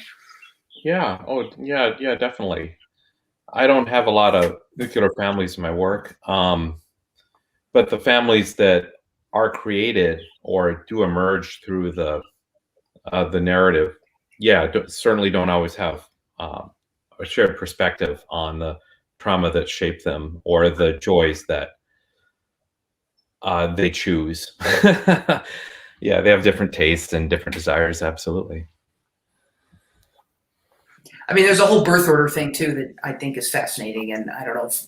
Yeah. Oh, yeah, definitely. I don't have a lot of nuclear families in my work, but the families that are created or do emerge through the narrative, certainly don't always have a shared perspective on the trauma that shaped them or the joys that they choose. Yeah, they have different tastes and different desires. Absolutely. I mean, there's a whole birth order thing too that I think is fascinating, and I don't know if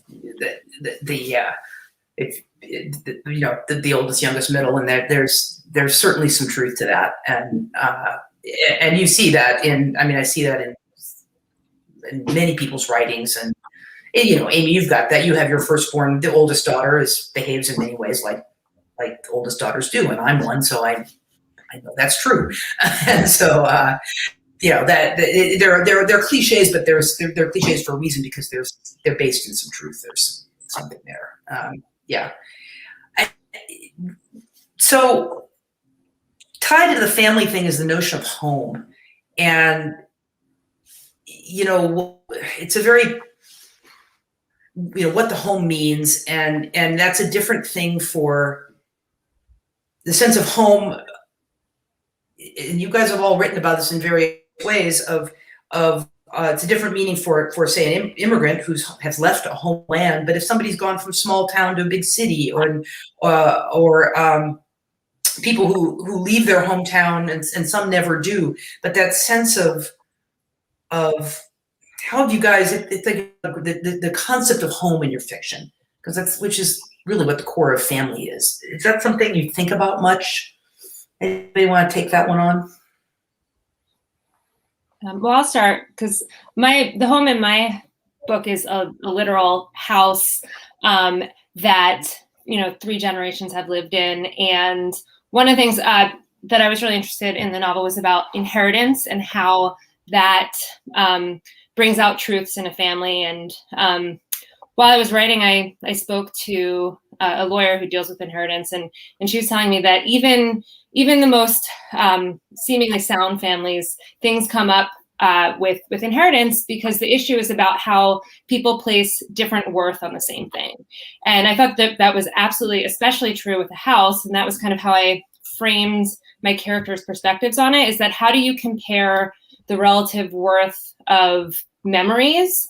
the oldest, youngest, middle, and there's certainly some truth to that. And and you see that I see that in many people's writings, and you know, Amy, you've got that. You have your firstborn, the oldest daughter, behaves in many ways like oldest daughters do, and I'm one, so I know that's true. And so, you know, they're cliches, but they're cliches for a reason, because they're based in some truth. There's something there. Yeah. So tied to the family thing is the notion of home, and you know, it's a very, you know, what the home means, and that's a different thing for the sense of home. And you guys have all written about this in various ways of it's a different meaning for say an immigrant who has left a homeland, but if somebody's gone from small town to a big city, or people who leave their hometown, and some never do, but that sense of how have you guys, it's like the concept of home in your fiction, which is really what the core of family is. Is that something you think about much? Anybody want to take that one on? Well, I'll start, because the home in my book is a literal house that, you know, 3 generations have lived in. And one of the things that I was really interested in the novel was about inheritance, and how that brings out truths in a family. And while I was writing, I spoke to a lawyer who deals with inheritance, and she was telling me that even the most seemingly sound families, things come up with inheritance, because the issue is about how people place different worth on the same thing. And I thought that was absolutely, especially true with the house, and that was kind of how I framed my characters' perspectives on it, is that how do you compare the relative worth of memories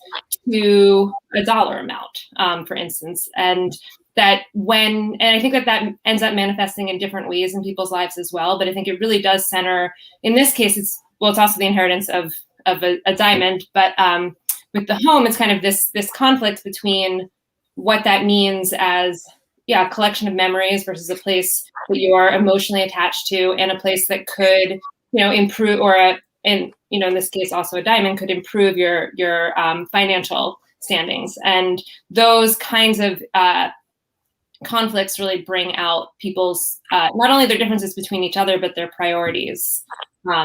to a dollar amount, for instance, and I think that ends up manifesting in different ways in people's lives as well. But I think it really does center, in this case, it's also the inheritance of a diamond, but with the home, it's kind of this conflict between what that means as a collection of memories versus a place that you are emotionally attached to, and a place that could, you know, improve, in this case, also a diamond could improve your financial standings. And those kinds of conflicts really bring out people's, not only their differences between each other, but their priorities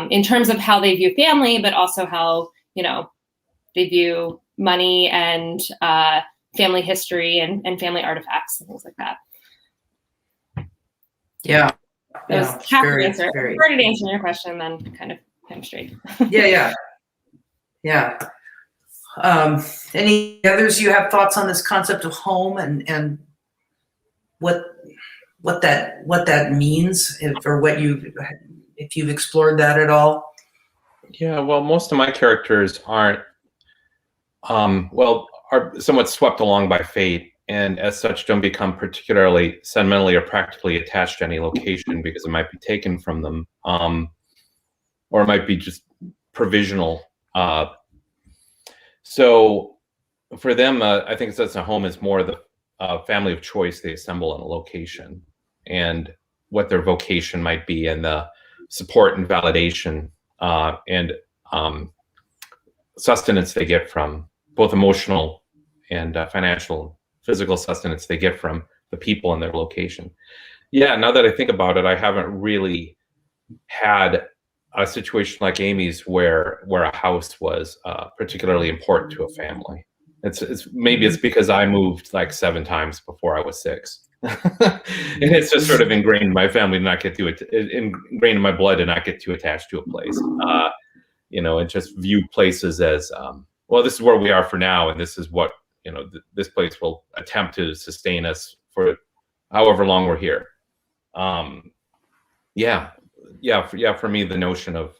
in terms of how they view family, but also how, you know, they view money and family history and family artifacts and things like that. Yeah. That was half the answer. I started answering your question, then kind of straight. Yeah. Any others you have thoughts on this concept of home and what that means, if you've explored that at all? Yeah, well, most of my characters are somewhat swept along by fate, and as such don't become particularly sentimentally or practically attached to any location, because it might be taken from them, or it might be just provisional. So for them, I think it's a home is more the family of choice they assemble in a location, and what their vocation might be, and the support and validation and sustenance they get from both emotional and financial, physical sustenance they get from the people in their location. Yeah, now that I think about it, I haven't really had a situation like Amy's where a house was particularly important to a family. Maybe it's because I moved like 7 times before I was 6. And it's just sort of ingrained in my family to not get too ingrained in my blood to not get too attached to a place. And just view places as well, this is where we are for now, and this is what, this place will attempt to sustain us for however long we're here. For me, the notion of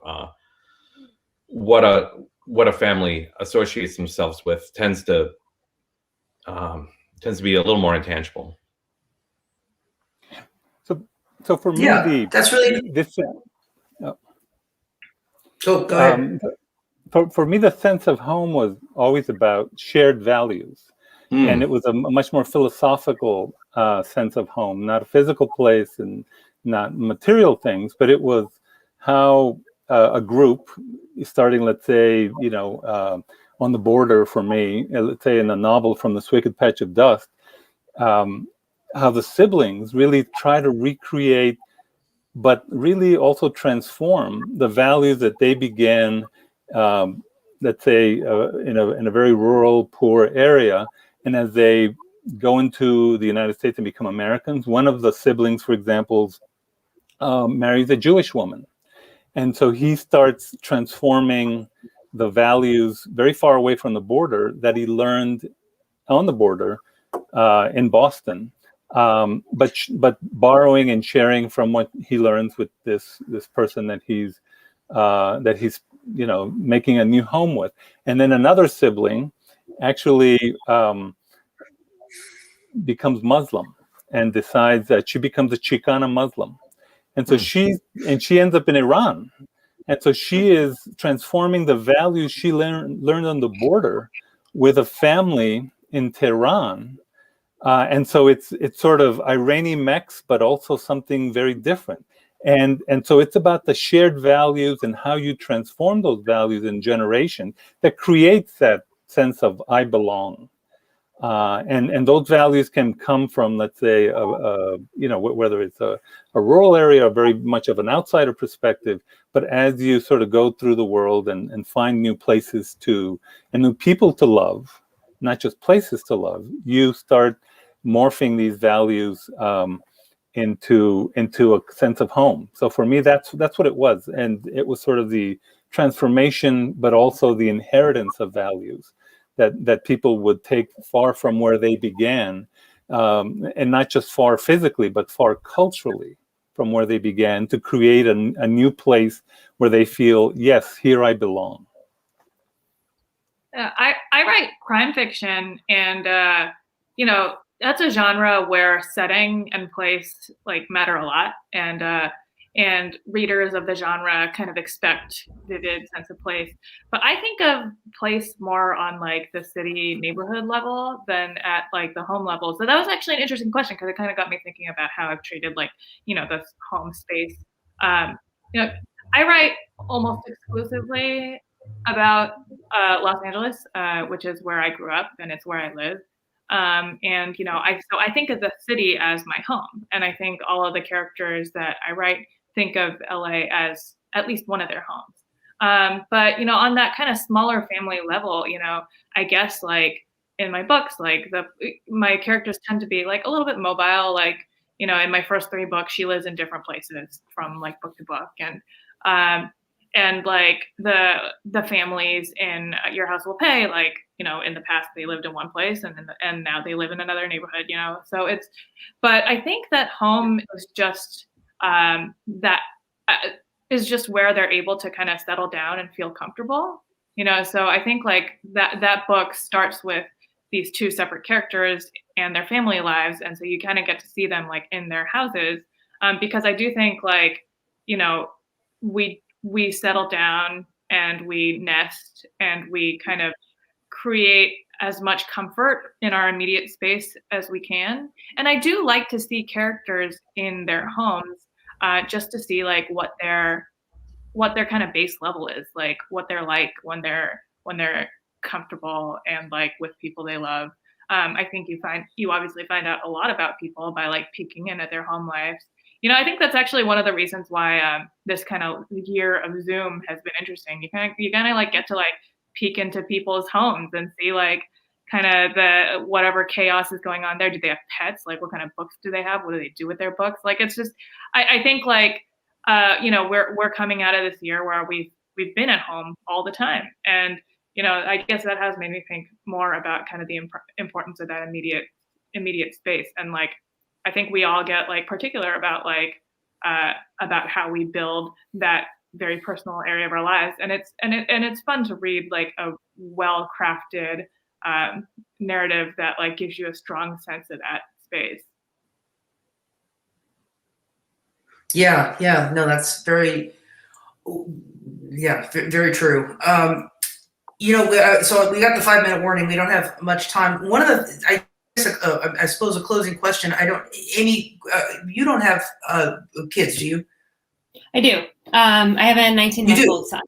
what a family associates themselves with tends to be a little more intangible. So for me, that's really this. Go ahead. For me, the sense of home was always about shared values, and it was a much more philosophical sense of home, not a physical place and not material things, but it was how a group starting, let's say, on the border for me, let's say in a novel From This Wicked Patch of Dust, how the siblings really try to recreate, but really also transform the values that they began, let's say, in a very rural, poor area. And as they go into the United States and become Americans, one of the siblings, for example, marries a Jewish woman. And so he starts transforming the values very far away from the border that he learned on the border in Boston, but borrowing and sharing from what he learns with this person that he's making a new home with. And then another sibling actually becomes Muslim and decides that she becomes a Chicana Muslim. And so she ends up in Iran. And so she is transforming the values she learned on the border with a family in Tehran. And so it's sort of Iranian Mex, but also something very different. And so it's about the shared values and how you transform those values in generation that creates that sense of I belong. And those values can come from, let's say, whether it's a rural area or very much of an outsider perspective. But as you sort of go through the world and find new places and new people to love, not just places to love, you start morphing these values into a sense of home. So for me, that's what it was. And it was sort of the transformation, but also the inheritance of values that people would take far from where they began, and not just far physically, but far culturally from where they began, to create a new place where they feel, yes, here I belong. I write crime fiction, and that's a genre where setting and place matter a lot, and readers of the genre kind of expect vivid sense of place. But I think of place more on the city neighborhood level than at the home level. So that was actually an interesting question, because it kind of got me thinking about how I've treated this home space. I write almost exclusively about Los Angeles, which is where I grew up and it's where I live. I think of the city as my home, and I think all of the characters that I write think of LA as at least one of their homes. But on that kind of smaller family level, I guess in my books, my characters tend to be a little bit mobile. In my first 3 books, she lives in different places from book to book, and the families in Your House Will Pay, in the past they lived in one place and now they live in another neighborhood, so but I think that home is just is just where they're able to kind of settle down and feel comfortable, so I think that book starts with these 2 separate characters and their family lives, and so you kind of get to see them in their houses, because I do think we settle down and we nest and we kind of create as much comfort in our immediate space as we can. And I do like to see characters in their homes, just to see what their kind of base level is, what they're like when they're comfortable and with people they love. I think you obviously find out a lot about people by peeking in at their home lives. I think that's actually one of the reasons why this kind of year of Zoom has been interesting. You kind of get to peek into people's homes and see kind of the whatever chaos is going on there. Do they have pets? What kind of books do they have? What do they do with their books? It's just I think we're coming out of this year where we've been at home all the time, and I guess that has made me think more about kind of the importance of that immediate space. And I think we all get particular about how we build that very personal area of our lives, and it's fun to read a well-crafted narrative that gives you a strong sense of that space. Yeah, no, that's very true. So we got the 5-minute warning. We don't have much time. One of the I suppose a closing question. Amy, you don't have kids, do you? I do. I have a 19-month-old son.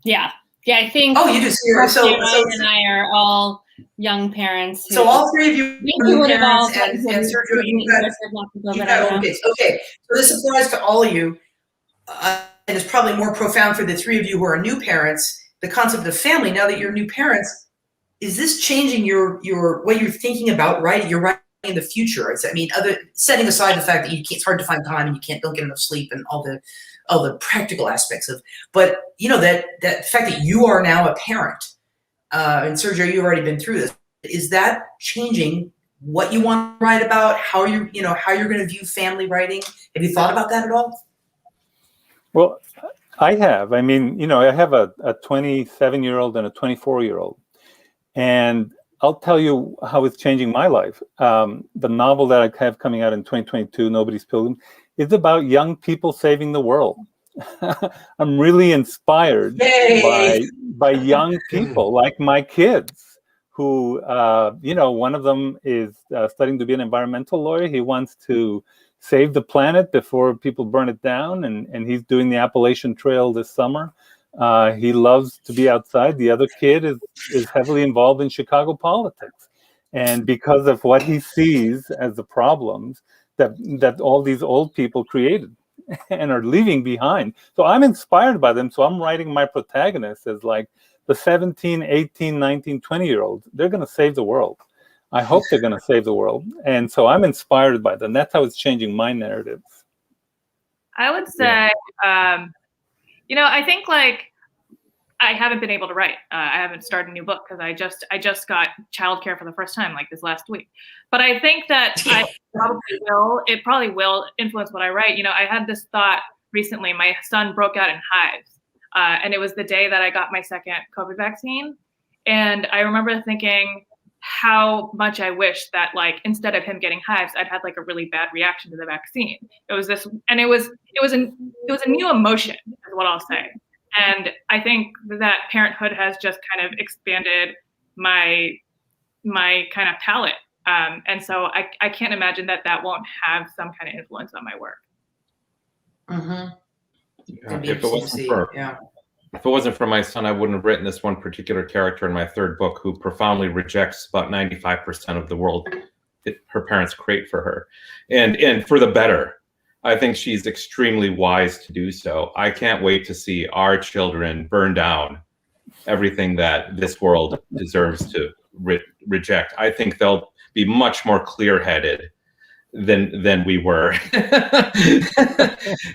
Yeah. Yeah, I think. Oh, you do. Ryan and I are all young parents. So all three of you are new parents, and Sergio, you've got old kids. Okay, so this applies to all of you, and it's probably more profound for the three of you who are new parents. The concept of family, now that you're new parents, is this changing your way you're thinking about writing? You're writing in the future. Setting aside the fact that it's hard to find time and you don't get enough sleep and all the practical aspects of, but that fact that you are now a parent, and Sergio, you've already been through this. Is that changing what you want to write about? How you're going to view family writing? Have you thought about that at all? Well, I have. I mean, I have a 27-year-old and a 24-year-old. And I'll tell you how it's changing my life. The novel that I have coming out in 2022, Nobody's Pilgrim, is about young people saving the world. I'm really inspired by young people like my kids who, one of them is studying to be an environmental lawyer. He wants to save the planet before people burn it down, and he's doing the Appalachian Trail this summer. He loves to be outside. The other kid is heavily involved in Chicago politics. And because of what he sees as the problems that all these old people created and are leaving behind. So I'm inspired by them. So I'm writing my protagonists as like the 17, 18, 19, 20-year-olds. They're going to save the world. I hope they're going to save the world. And so I'm inspired by them. That's how it's changing my narrative. I would say, I think I haven't been able to write. I haven't started a new book because I just got childcare for the first time this last week. But I think that it probably will influence what I write. I had this thought recently. My son broke out in hives, and it was the day that I got my second COVID vaccine. And I remember thinking how much I wish that instead of him getting hives, I'd had a really bad reaction to the vaccine. It was a new emotion, is what I'll say. And I think that parenthood has just kind of expanded my kind of palette. And so I can't imagine that won't have some kind of influence on my work. Mm-hmm. If it wasn't for my son, I wouldn't have written this one particular character in my third book who profoundly rejects about 95% of the world that her parents create for her. And for the better. I think she's extremely wise to do so. I can't wait to see our children burn down everything that this world deserves to reject. I think they'll be much more clear-headed than we were,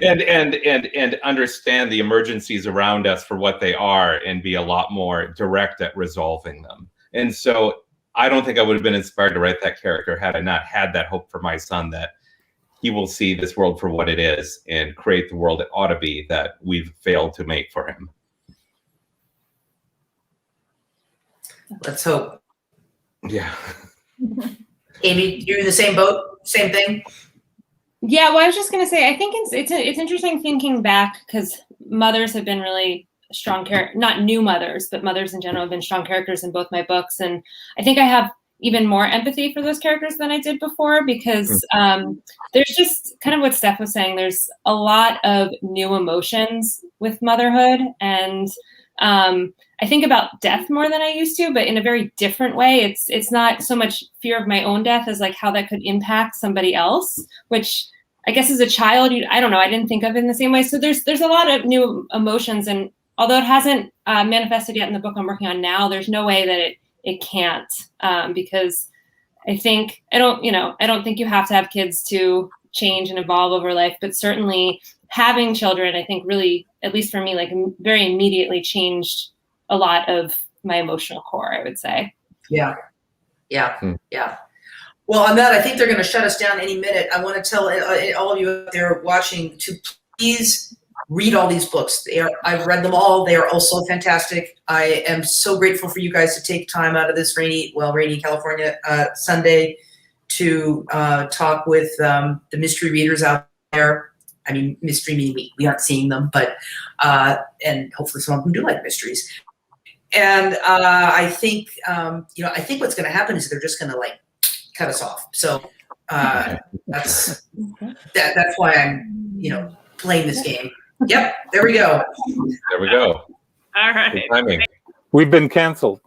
and understand the emergencies around us for what they are, and be a lot more direct at resolving them. And so I don't think I would have been inspired to write that character had I not had that hope for my son that he will see this world for what it is and create the world it ought to be that we've failed to make for him. Let's hope. Yeah. Amy, you're in the same boat? Same thing? Yeah, well, I was just going to say, I think it's interesting thinking back because mothers have been really strong not new mothers, but mothers in general have been strong characters in both my books. And I think I have even more empathy for those characters than I did before because there's just kind of what Steph was saying. There's a lot of new emotions with motherhood. And I think about death more than I used to, but in a very different way. It's not so much fear of my own death as how that could impact somebody else, which I guess as a child, I don't know, I didn't think of it in the same way. So there's a lot of new emotions. And although it hasn't manifested yet in the book I'm working on now, there's no way that it can't, because I don't think you have to have kids to change and evolve over life, but certainly having children, I think really, at least for me, very immediately changed a lot of my emotional core, I would say. Yeah. Well, on that, I think they're going to shut us down any minute. I want to tell all of you out there watching to please read all these books. I've read them all. They are all so fantastic. I am so grateful for you guys to take time out of this rainy California Sunday to talk with the mystery readers out there. I mean, mystery meaning we aren't seeing them, but and hopefully some of them do like mysteries. And I think what's going to happen is they're just going to cut us off. So that's why I'm playing this game. Yep, there we go. There we go. All right. Good timing. We've been canceled.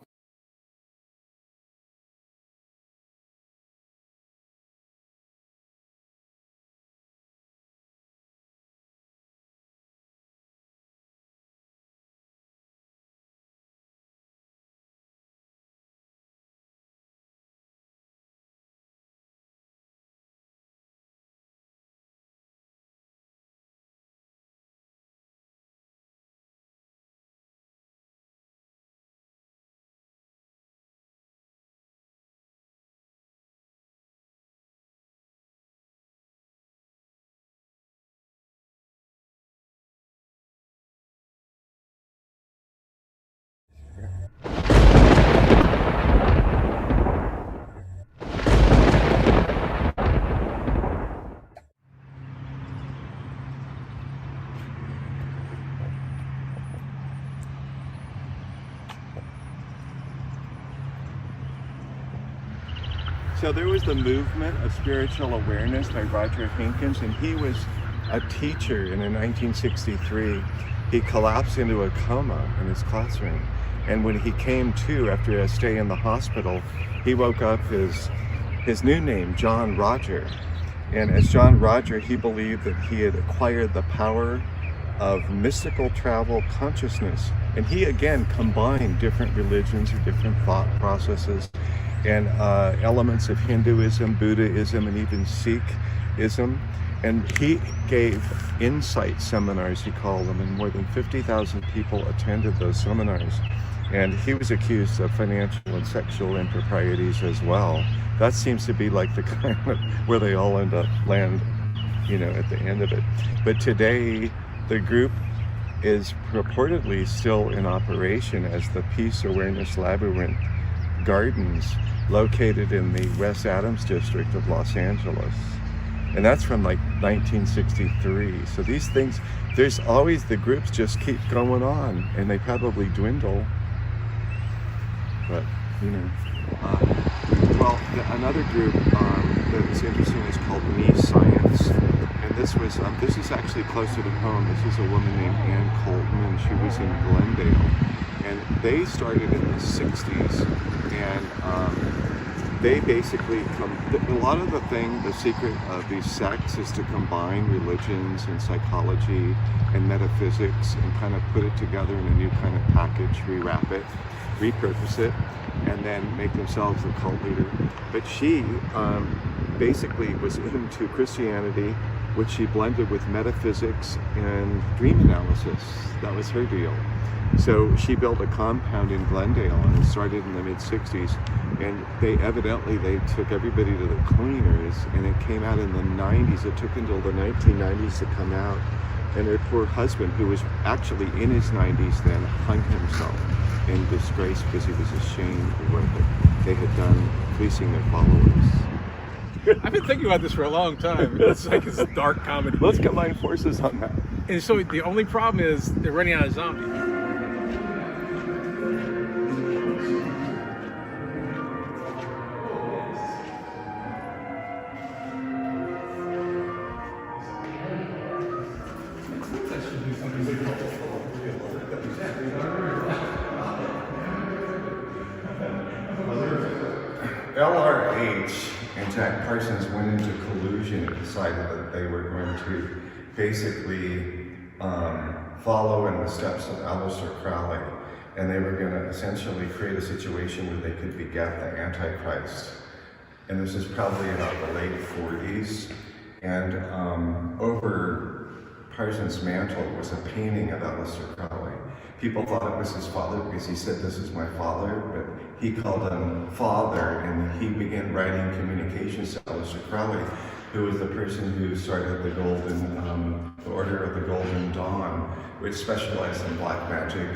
So there was the movement of spiritual awareness by Roger Hinkins, and he was a teacher. And in 1963, he collapsed into a coma in his classroom. And when he came to after a stay in the hospital, he woke up his new name, John Roger. And as John Roger, he believed that he had acquired the power of mystical travel consciousness. And he again combined different religions or different thought processes and elements of Hinduism, Buddhism, and even Sikhism. And he gave insight seminars, he called them, and more than 50,000 people attended those seminars. And he was accused of financial and sexual improprieties as well. That seems to be like the kind of where they all land, you know, at the end of it. But today, the group is purportedly still in operation as the Peace Awareness Labyrinth Gardens, located in the West Adams district of Los Angeles. And that's from like 1963. So these things, there's always, the groups just keep going on, and they probably dwindle. But, you know. Well, another group that was interesting is called Me Science. And this is actually closer to home. This is a woman named Ann Colton, and she was in Glendale. And they started in the 60s, and they basically a lot of the secret of these sects is to combine religions and psychology and metaphysics and kind of put it together in a new kind of package, rewrap it, repurpose it, and then make themselves a cult leader. But she basically was into Christianity, which she blended with metaphysics and dream analysis. That was her deal. So she built a compound in Glendale, and it started in the mid-60s. And they took everybody to the cleaners, and it came out in the 90s. It took until the 1990s to come out. And her poor husband, who was actually in his 90s then, hung himself in disgrace because he was ashamed of what they had done, fleecing their followers. I've been thinking about this for a long time. It's like it's dark comedy. Let's combine forces on that. And so the only problem is they're running out of zombies. LRH and Jack Parsons went into collusion and decided that they were going to basically follow in the steps of Aleister Crowley, and they were going to essentially create a situation where they could beget the Antichrist. And this is probably about the late 40s, and over Parsons' mantle was a painting of Aleister Crowley. People thought it was his father because he said, "This is my father," but he called him Father, and he began writing communications to Aleister Crowley, who was the person who started the Order of the Golden Dawn, which specialized in black magic,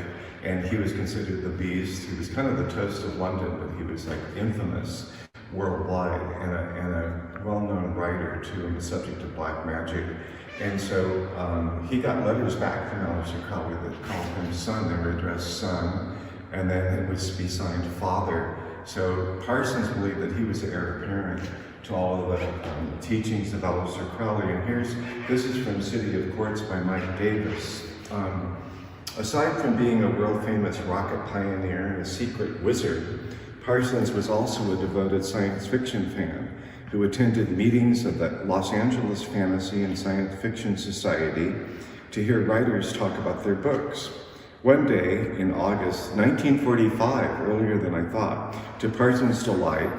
and he was considered the beast. He was kind of the toast of London, but he was like infamous worldwide and a well-known writer too on the subject of black magic. And so he got letters back from Aleister Crowley that called him son. They were addressed son, and then it was to be signed father. So Parsons believed that he was the heir apparent, to all the teachings of Aleister Crowley. And this is from City of Quartz by Mike Davis. Aside from being a world-famous rocket pioneer and a secret wizard, Parsons was also a devoted science fiction fan who attended meetings of the Los Angeles Fantasy and Science Fiction Society to hear writers talk about their books. One day in August 1945, earlier than I thought, to Parsons' delight,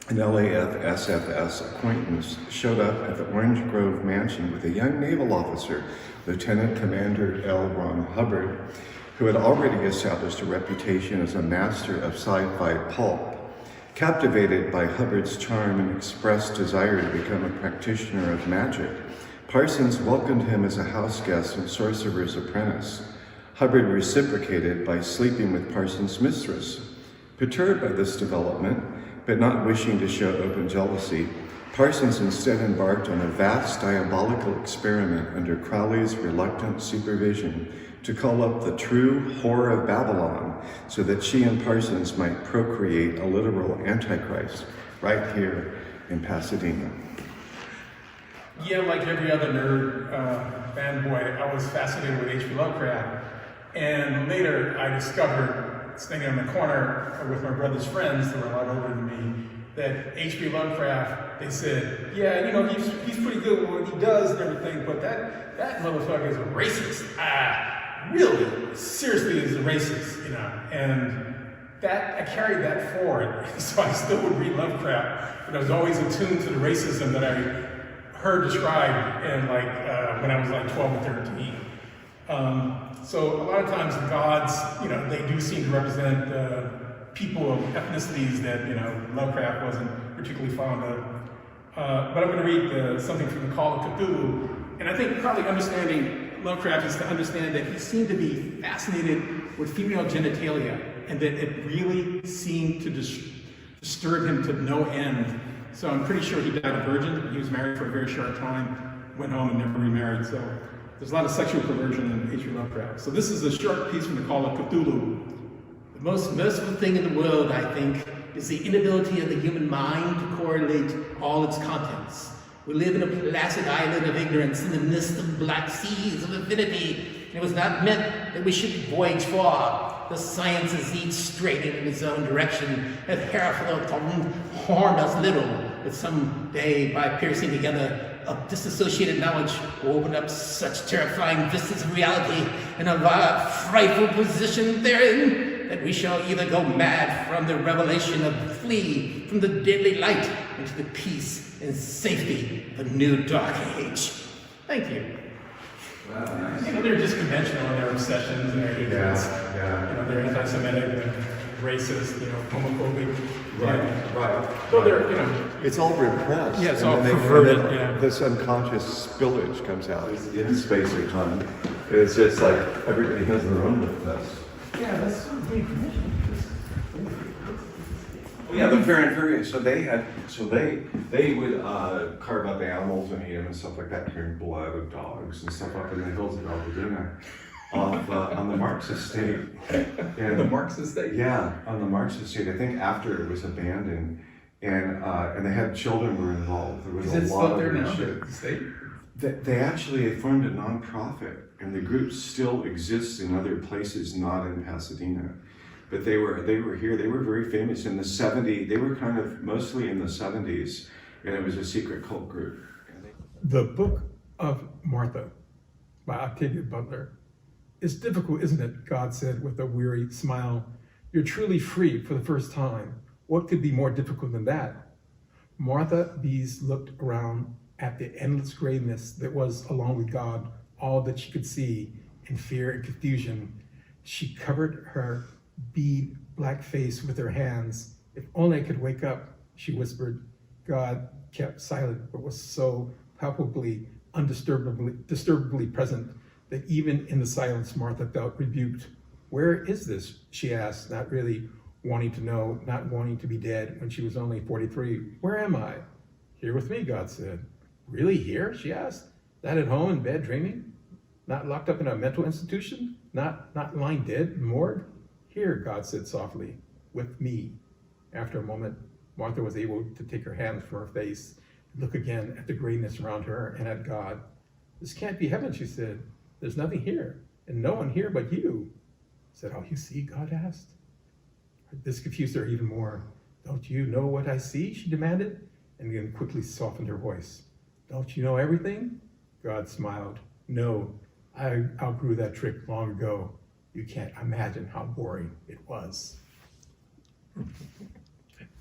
an LAF-SFS acquaintance showed up at the Orange Grove mansion with a young naval officer, Lieutenant Commander L. Ron Hubbard, who had already established a reputation as a master of sci-fi pulp. Captivated by Hubbard's charm and expressed desire to become a practitioner of magic, Parsons welcomed him as a house guest and sorcerer's apprentice. Hubbard reciprocated by sleeping with Parsons' mistress. Perturbed by this development, but not wishing to show open jealousy, Parsons instead embarked on a vast diabolical experiment under Crowley's reluctant supervision to call up the true whore of Babylon so that she and Parsons might procreate a literal antichrist right here in Pasadena. Yeah, like every other nerd fanboy, I was fascinated with H.P. Lovecraft. And later I discovered, standing on the corner with my brother's friends who were a lot older than me, that H.P. Lovecraft, they said, yeah, you know, he's pretty good with what he does and everything, but that motherfucker is a racist. Really, seriously is a racist, you know. And that, I carried that forward. So I still would read Lovecraft, but I was always attuned to the racism that I heard described in when I was like 12 or 13. So a lot of times the gods, you know, they do seem to represent people of ethnicities that, you know, Lovecraft wasn't particularly fond of. But I'm going to read something from the Call of Cthulhu. And I think probably understanding Lovecraft is to understand that he seemed to be fascinated with female genitalia and that it really seemed to disturb him to no end. So I'm pretty sure he died a virgin. He was married for a very short time, went home and never remarried. So there's a lot of sexual perversion in H.P. Lovecraft. So this is a short piece from the Call of Cthulhu. The most merciful thing in the world, I think, is the inability of the human mind to correlate all its contents. We live in a placid island of ignorance in the midst of black seas of infinity. It was not meant that we should voyage far. The sciences each straightened in its own direction, and Hereford harmed us little, but some day, by piercing together of disassociated knowledge, will open up such terrifying vistas of reality and of our frightful position therein, that we shall either go mad from the revelation or flee from the deadly light into the peace and safety of a new dark age. Thank you. Wow, nice. You know, they're just conventional in their obsessions and their hatreds. Yeah. You know, they're anti-Semitic, they're racist, you know, homophobic. Right. So they're, you know. It's all repressed. Yeah, it's and all then perverted. and then this unconscious spillage comes out in space or time. It's just like everybody has their own LitFest. Yeah, that's so deep. Yeah, the Fair and Furious. So they would carve up animals and eat them and stuff like that, carrying blood of dogs and stuff up in the hills of Pasadena, on the Marx estate. And the Marx estate. Yeah, on the Marx estate. I think after it was abandoned, and they had children were involved. There was Is it a lot still of there now? shit. The state. They actually formed a nonprofit, and the group still exists in other places, not in Pasadena. But they were here. They were very famous in the 70s. They were kind of mostly in the 70s, and it was a secret cult group. The Book of Martha by Octavia Butler. It's difficult, isn't it? God said with a weary smile. You're truly free for the first time. What could be more difficult than that? Martha Bees looked around at the endless grayness that was, along with God, all that she could see in fear and confusion. She covered her bead black face with her hands. If only I could wake up, she whispered. God kept silent, but was so palpably, disturbingly present that even in the silence, Martha felt rebuked. Where is this? She asked, not really wanting to know, not wanting to be dead when she was only 43. Where am I? Here with me, God said. Really here? She asked. Not at home in bed dreaming? Not locked up in a mental institution? Not lying dead in the morgue? Here, God said softly, with me. After a moment, Martha was able to take her hands from her face, look again at the grayness around her and at God. "This can't be heaven," she said. "There's nothing here, and no one here but you." I said, "Oh, you see?" God asked. This confused her even more. "Don't you know what I see?" she demanded, and then quickly softened her voice. "Don't you know everything?" God smiled. "No, I outgrew that trick long ago. You can't imagine how boring it was."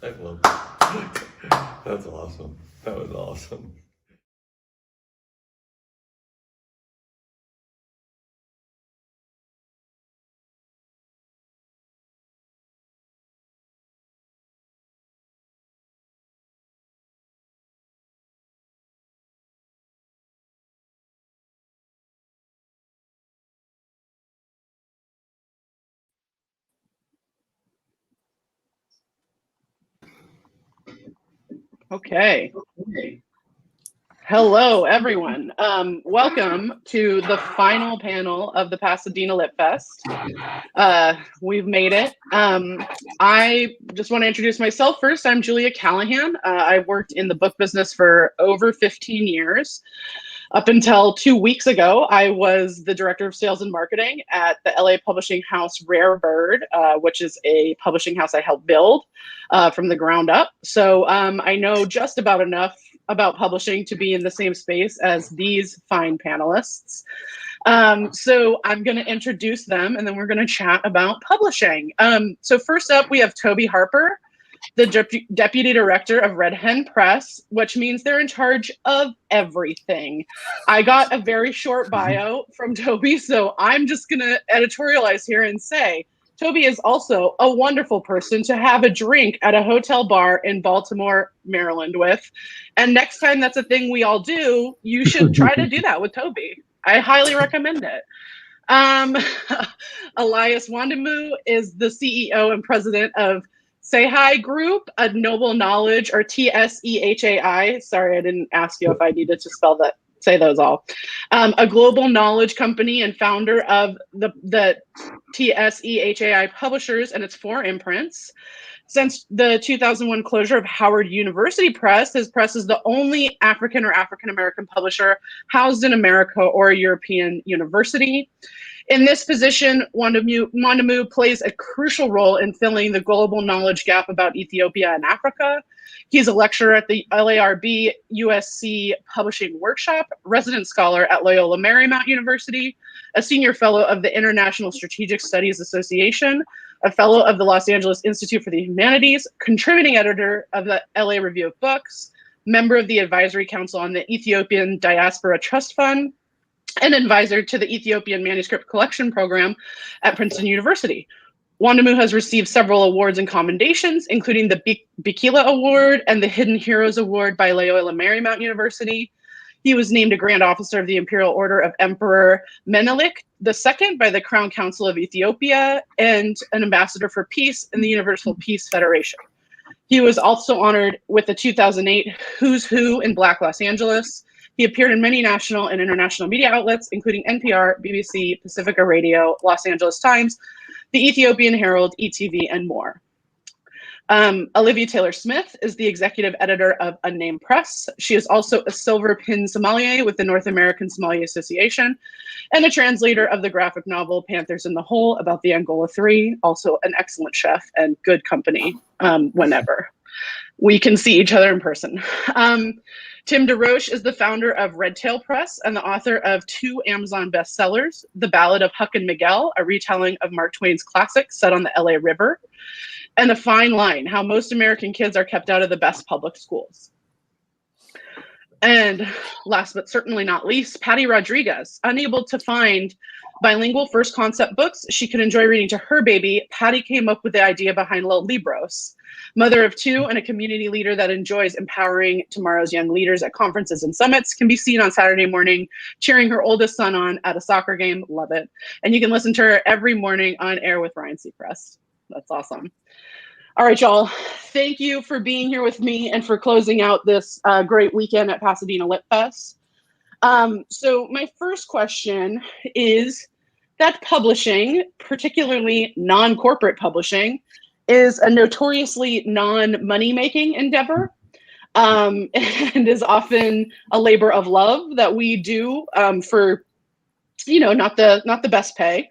I love that. That's awesome. That was awesome. Okay. Hello, everyone. Welcome to the final panel of the Pasadena Lit Fest. We've made it. I just want to introduce myself first. I'm Julia Callahan. I've worked in the book business for over 15 years. Up until 2 weeks ago, I was the director of sales and marketing at the LA publishing house Rare Bird, which is a publishing house I helped build from the ground up. So I know just about enough about publishing to be in the same space as these fine panelists. So I'm going to introduce them, and then we're going to chat about publishing. So first up, we have Toby Harper, the deputy director of Red Hen Press, which means they're in charge of everything. I got a very short bio from Toby, so I'm just going to editorialize here and say, Toby is also a wonderful person to have a drink at a hotel bar in Baltimore, Maryland with. And next time that's a thing we all do, you should try to do that with Toby. I highly recommend it. Elias Wandamu is the CEO and president of Say Hi Group, a Noble Knowledge, or TSEHAI. Sorry, I didn't ask you if I needed to spell that. Say those all. A global knowledge company and founder of the TSEHAI Publishers and its 4 imprints. Since the 2001 closure of Howard University Press, his press is the only African or African-American publisher housed in America or a European university. In this position, Wandamu plays a crucial role in filling the global knowledge gap about Ethiopia and Africa. He's a lecturer at the LARB USC Publishing Workshop, resident scholar at Loyola Marymount University, a senior fellow of the International Strategic Studies Association, a fellow of the Los Angeles Institute for the Humanities, contributing editor of the LA Review of Books, member of the Advisory Council on the Ethiopian Diaspora Trust Fund, and advisor to the Ethiopian Manuscript Collection Program at Princeton University. Wandamu has received several awards and commendations, including the Bikila Award and the Hidden Heroes Award by Loyola Marymount University. He was named a Grand Officer of the Imperial Order of Emperor Menelik II by the Crown Council of Ethiopia and an Ambassador for Peace in the Universal Peace Federation. He was also honored with the 2008 Who's Who in Black Los Angeles. He appeared in many national and international media outlets, including NPR, BBC, Pacifica Radio, Los Angeles Times, the Ethiopian Herald, ETV, and more. Olivia Taylor-Smith is the executive editor of Unnamed Press. She is also a silver pin sommelier with the North American Sommelier Association and a translator of the graphic novel Panthers in the Hole about the Angola Three, also an excellent chef and good company whenever we can see each other in person. Tim DeRoche is the founder of Redtail Press and the author of 2 Amazon bestsellers, The Ballad of Huck and Miguel, a retelling of Mark Twain's classic set on the LA River, and A Fine Line, How Most American Kids Are Kept Out of the Best Public Schools. And last but certainly not least, Patty Rodriguez. Unable to find bilingual first concept books she could enjoy reading to her baby, Patty came up with the idea behind Los Libros. Mother of 2 and a community leader that enjoys empowering tomorrow's young leaders at conferences and summits, can be seen on Saturday morning cheering her oldest son on at a soccer game. Love it. And you can listen to her every morning on air with Ryan Seacrest. That's awesome. All right, y'all. Thank you for being here with me and for closing out this great weekend at Pasadena Lit Fest. So my first question is that publishing, particularly non-corporate publishing, is a notoriously non-money making endeavor, and is often a labor of love that we do for, not the best pay.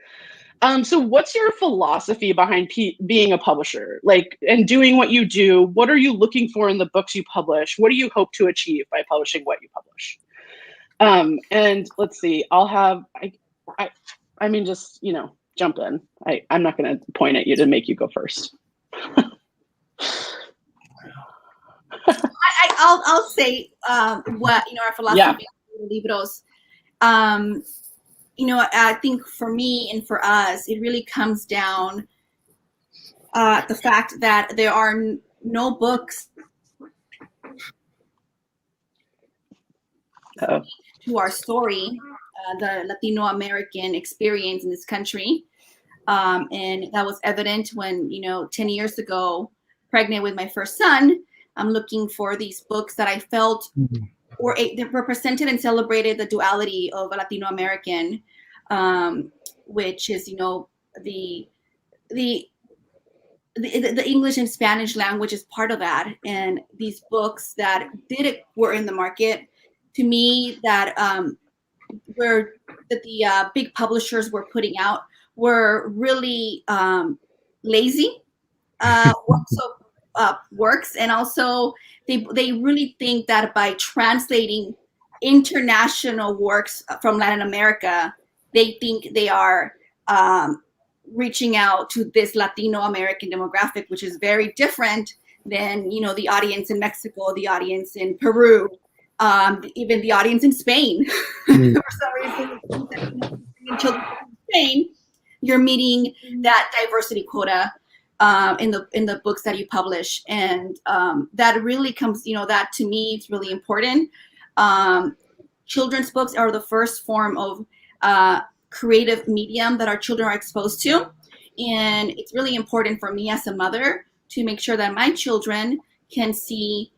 So what's your philosophy behind being a publisher, and doing what you do? What are you looking for in the books you publish? What do you hope to achieve by publishing what you publish? And let's see, just, jump in. I'm not going to point at you to make you go first. I'll say what our philosophy of libros. I think for me and for us, it really comes down the fact that there are no books to our story, the Latino American experience in this country. And that was evident when, 10 years ago, pregnant with my first son, I'm looking for these books that I felt that represented and celebrated the duality of a Latino American, which is, the English and Spanish language is part of that. And these books that were in the market, to me, that the big publishers were putting out were really lazy works, and also they really think that by translating international works from Latin America, they think they are reaching out to this Latino American demographic, which is very different than the audience in Mexico, the audience in Peru, even the audience in Spain. For some reason, in children in Spain, you're meeting that diversity quota in the books that you publish, and that really comes, that to me is really important. Children's books are the first form of creative medium that our children are exposed to, and it's really important for me as a mother to make sure that my children can see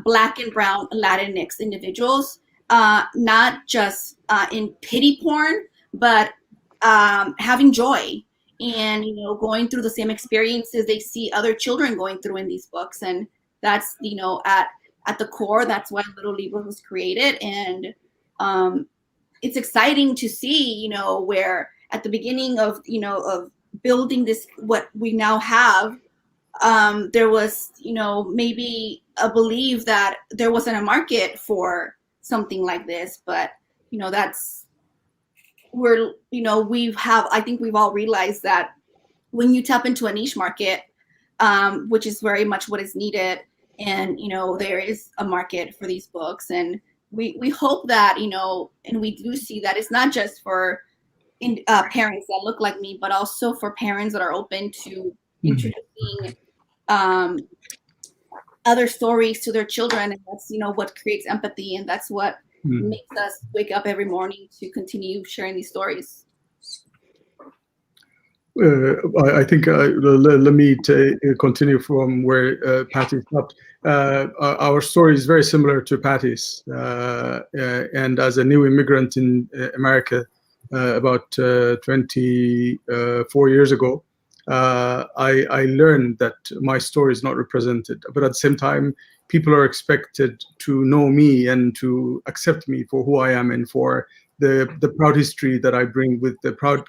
Black and brown Latinx individuals, not just in pity porn, but having joy and going through the same experiences they see other children going through in these books. And that's at the core, that's why Little Libros was created. And it's exciting to see where at the beginning of of building this, what we now have, there was maybe a belief that there wasn't a market for something like this, but that's I think we've all realized that when you tap into a niche market, which is very much what is needed, and there is a market for these books, and we hope that and we do see that it's not just for parents that look like me, but also for parents that are open to introducing other stories to their children, and that's what creates empathy, and that's what makes us wake up every morning to continue sharing these stories. I think let me continue from where Patty stopped. Our story is very similar to Patty's, and as a new immigrant in America about 24 years ago, I learned that my story is not represented, but at the same time, people are expected to know me and to accept me for who I am and for the proud history that I bring with the proud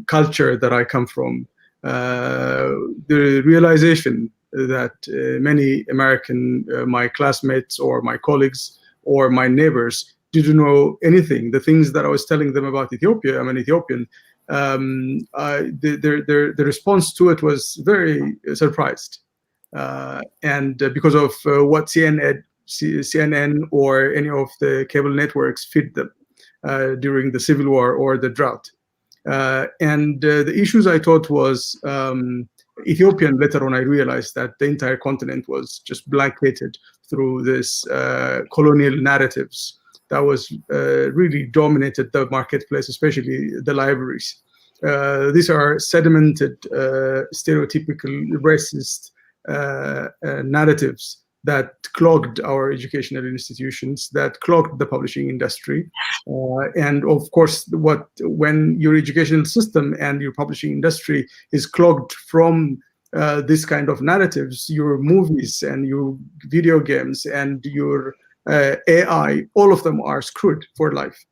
culture that I come from. The realization that many American, my classmates or my colleagues or my neighbors didn't know anything. The things that I was telling them about Ethiopia, I'm an Ethiopian, the response to it was very surprised. And because of what CNN or any of the cable networks feed them during the Civil War or the drought. And the issues I thought was Ethiopian. Later on, I realized that the entire continent was just blanketed through this colonial narratives that was really dominated the marketplace, especially the libraries. These are sedimented, stereotypical, racist narratives that clogged our educational institutions, that clogged the publishing industry. And of course, when your educational system and your publishing industry is clogged from this kind of narratives, your movies and your video games and your AI, all of them are screwed for life.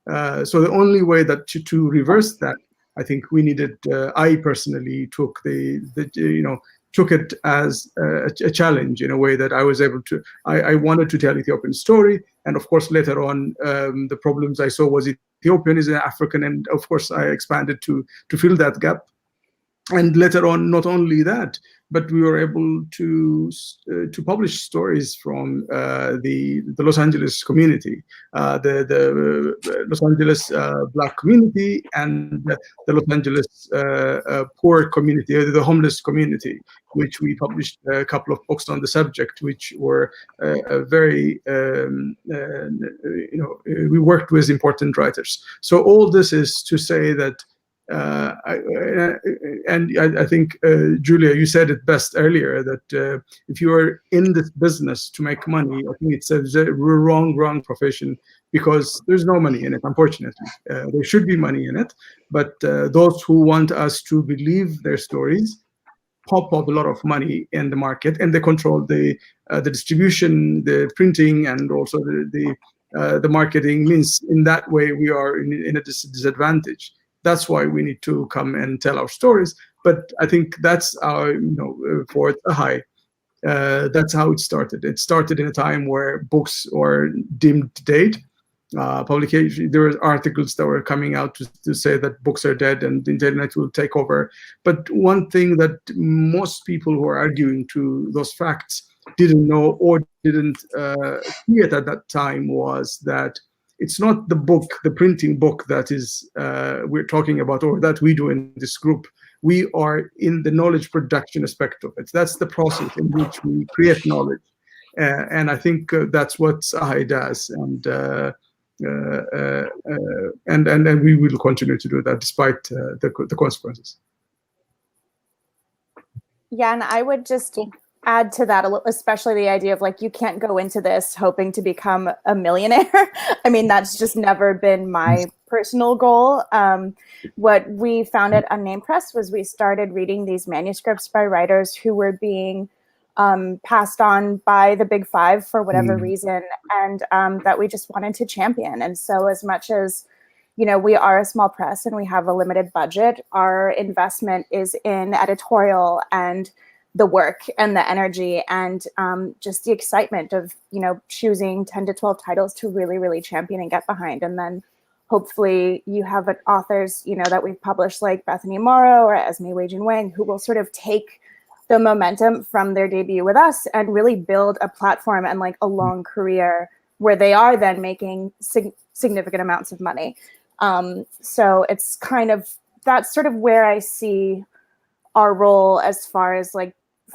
So the only way that to reverse that, I think we needed. I personally took took it as a challenge in a way that I was able to. I wanted to tell Ethiopian story, and of course later on the problems I saw was Ethiopian is an African, and of course I expanded to fill that gap. And later on, not only that, but we were able to publish stories from the Los Angeles community, the Los Angeles Black community, and the Los Angeles poor community, the homeless community, which we published a couple of books on the subject, which were very, we worked with important writers. So all this is to say that. I think, Julia, you said it best earlier, that if you are in this business to make money, I think it's a wrong profession, because there's no money in it, unfortunately. There should be money in it, but those who want us to believe their stories pop up a lot of money in the market, and they control the distribution, the printing, and also the marketing. Means in that way we are in a disadvantage. That's why we need to come and tell our stories. But I think that's our, for Sahai, that's how it started. It started in a time where books were deemed dead. Publication, there were articles that were coming out to say that books are dead and the internet will take over. But one thing that most people who are arguing to those facts didn't know or didn't see it at that time was that it's not the book, the printing book that is we're talking about, or that we do in this group. We are in the knowledge production aspect of it. That's the process in which we create knowledge, and I think that's what Sahai does, and we will continue to do that despite the consequences. Yeah, and I would just add to that, especially the idea of you can't go into this hoping to become a millionaire. I mean, that's just never been my personal goal. What we found at Unnamed Press was we started reading these manuscripts by writers who were being passed on by the Big Five for whatever reason, and that we just wanted to champion. And so as much as we are a small press and we have a limited budget, our investment is in editorial and the work and the energy and just the excitement of, choosing 10 to 12 titles to really, really champion and get behind. And then hopefully you have authors, that we've published like Bethany Morrow or Esme Wei-Jin Wang, who will sort of take the momentum from their debut with us and really build a platform and a long career where they are then making significant amounts of money. So it's that's sort of where I see our role as far as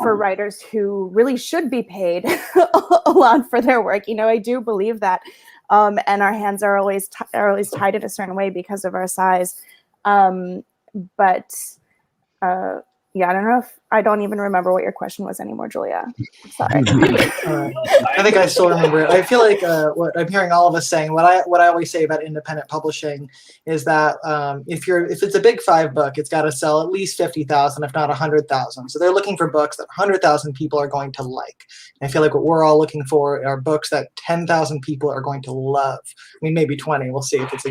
for writers who really should be paid a lot for their work. I do believe that, and our hands are always tied in a certain way because of our size. But yeah, I don't even remember what your question was anymore, Julia. I'm sorry. I think I still remember it. I feel like what I'm hearing all of us saying, what I always say about independent publishing is that if it's a Big Five book, it's got to sell at least 50,000, if not 100,000. So they're looking for books that 100,000 people are going to like. And I feel like what we're all looking for are books that 10,000 people are going to love. I mean, maybe 20. We'll see if it's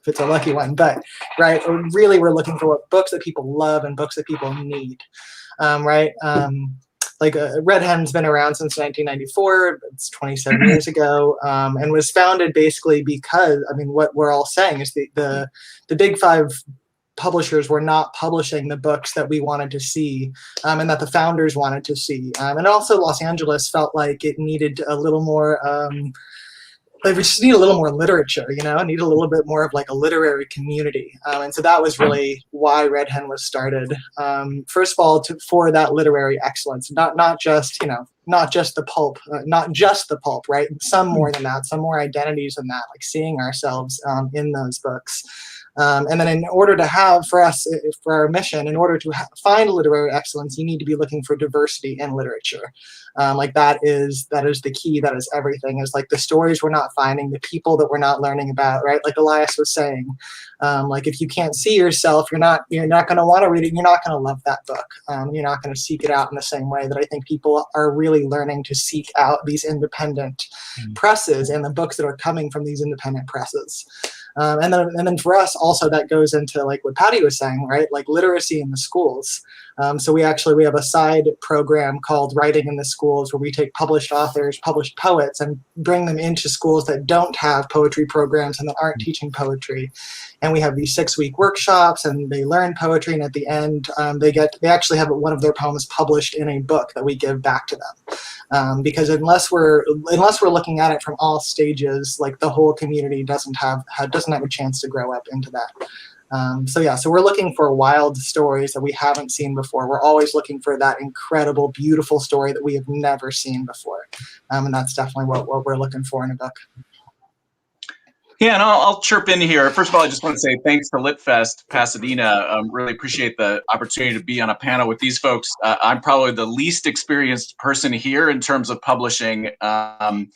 if it's a lucky one, but right, really we're looking for books that people love and books that people need, right? Red Hen's been around since 1994. It's 27 years ago, and was founded basically because, what we're all saying is the Big Five publishers were not publishing the books that we wanted to see, and that the founders wanted to see, and also Los Angeles felt like it needed a little more. We just need a little more literature, need a little bit more of a literary community. And so that was really why Red Hen was started. First of all, for that literary excellence, not just the pulp, right? Some more than that, some more identities than that, seeing ourselves in those books. And then in order to have, for us, for our mission, in order to find literary excellence, you need to be looking for diversity in literature. Like that is the key, that is everything, is like the stories we're not finding, the people that we're not learning about, right? Like Elias was saying, like if you can't see yourself, you're not going to want to read it, you're not going to love that book. You're not going to seek it out in the same way that I think people are really learning to seek out these independent presses and the books that are coming from these independent presses. And then for us also, that goes into like what Patty was saying, right? Like literacy in the schools. So we have a side program called Writing in the Schools, where we take published authors, published poets, and bring them into schools that don't have poetry programs and that aren't teaching poetry. And we have these 6-week workshops, and they learn poetry. And at the end, they actually have one of their poems published in a book that we give back to them. Because unless we're looking at it from all stages, like the whole community doesn't have a chance to grow up into that. So we're looking for wild stories that we haven't seen before. We're always looking for that incredible, beautiful story that we have never seen before. And that's definitely what we're looking for in a book. Yeah, and I'll chirp in here. First of all, I just want to say thanks to LitFest Pasadena. Really appreciate the opportunity to be on a panel with these folks. I'm probably the least experienced person here in terms of publishing. I'm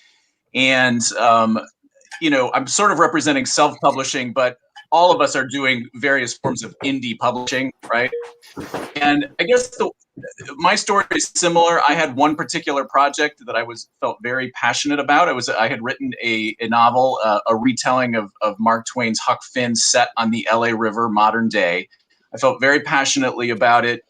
sort of representing self-publishing, but all of us are doing various forms of indie publishing, right? And I guess my story is similar. I had one particular project that I felt very passionate about. I had written a novel, a retelling of Mark Twain's Huck Finn set on the LA River, modern day. I felt very passionately about it.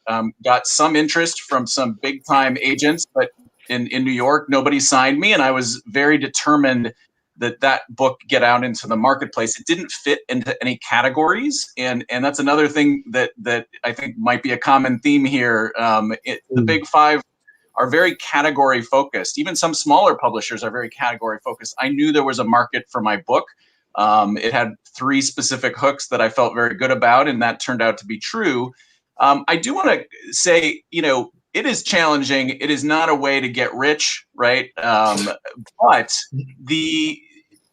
Got some interest from some big time agents, but in New York, nobody signed me, and I was very determined that book get out into the marketplace. It didn't fit into any categories, and that's another thing that I think might be a common theme here. The big five are very category focused. Even some smaller publishers are very category focused. I knew there was a market for my book. It had 3 specific hooks that I felt very good about, and that turned out to be true. I do want to say, it is challenging. It is not a way to get rich, right? But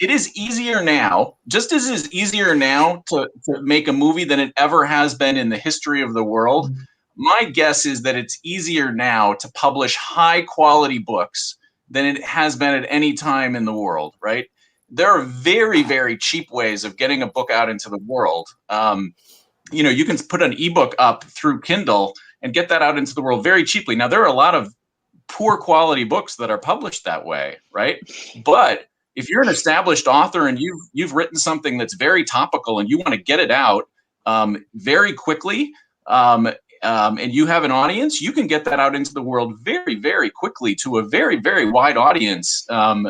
it is easier now, just as it is easier now to make a movie than it ever has been in the history of the world. My guess is that it's easier now to publish high quality books than it has been at any time in the world, right? There are very, very cheap ways of getting a book out into the world. You can put an ebook up through Kindle and get that out into the world very cheaply. Now, there are a lot of poor quality books that are published that way, right? But if you're an established author and you've written something that's very topical and you want to get it out very quickly, and you have an audience, you can get that out into the world very, very quickly to a very, very wide audience, and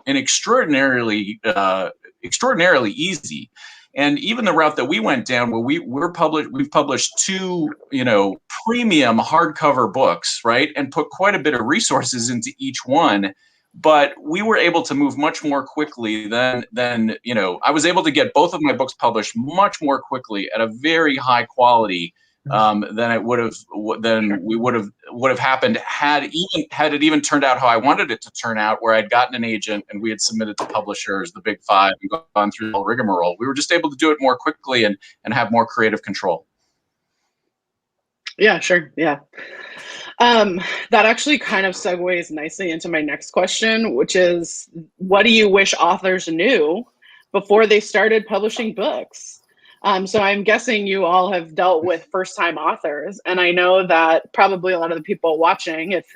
extraordinarily easy. And even the route that we went down, where we've published 2, premium hardcover books, right, and put quite a bit of resources into each one. But we were able to move much more quickly than I was able to get both of my books published much more quickly at a very high quality than we would have happened had it even turned out how I wanted it to turn out, where I'd gotten an agent and we had submitted to publishers, the big 5, and gone through the whole rigmarole. We were just able to do it more quickly and have more creative control. Yeah, sure. Yeah. That actually kind of segues nicely into my next question, which is, what do you wish authors knew before they started publishing books? So I'm guessing you all have dealt with first-time authors, and I know that probably a lot of the people watching, if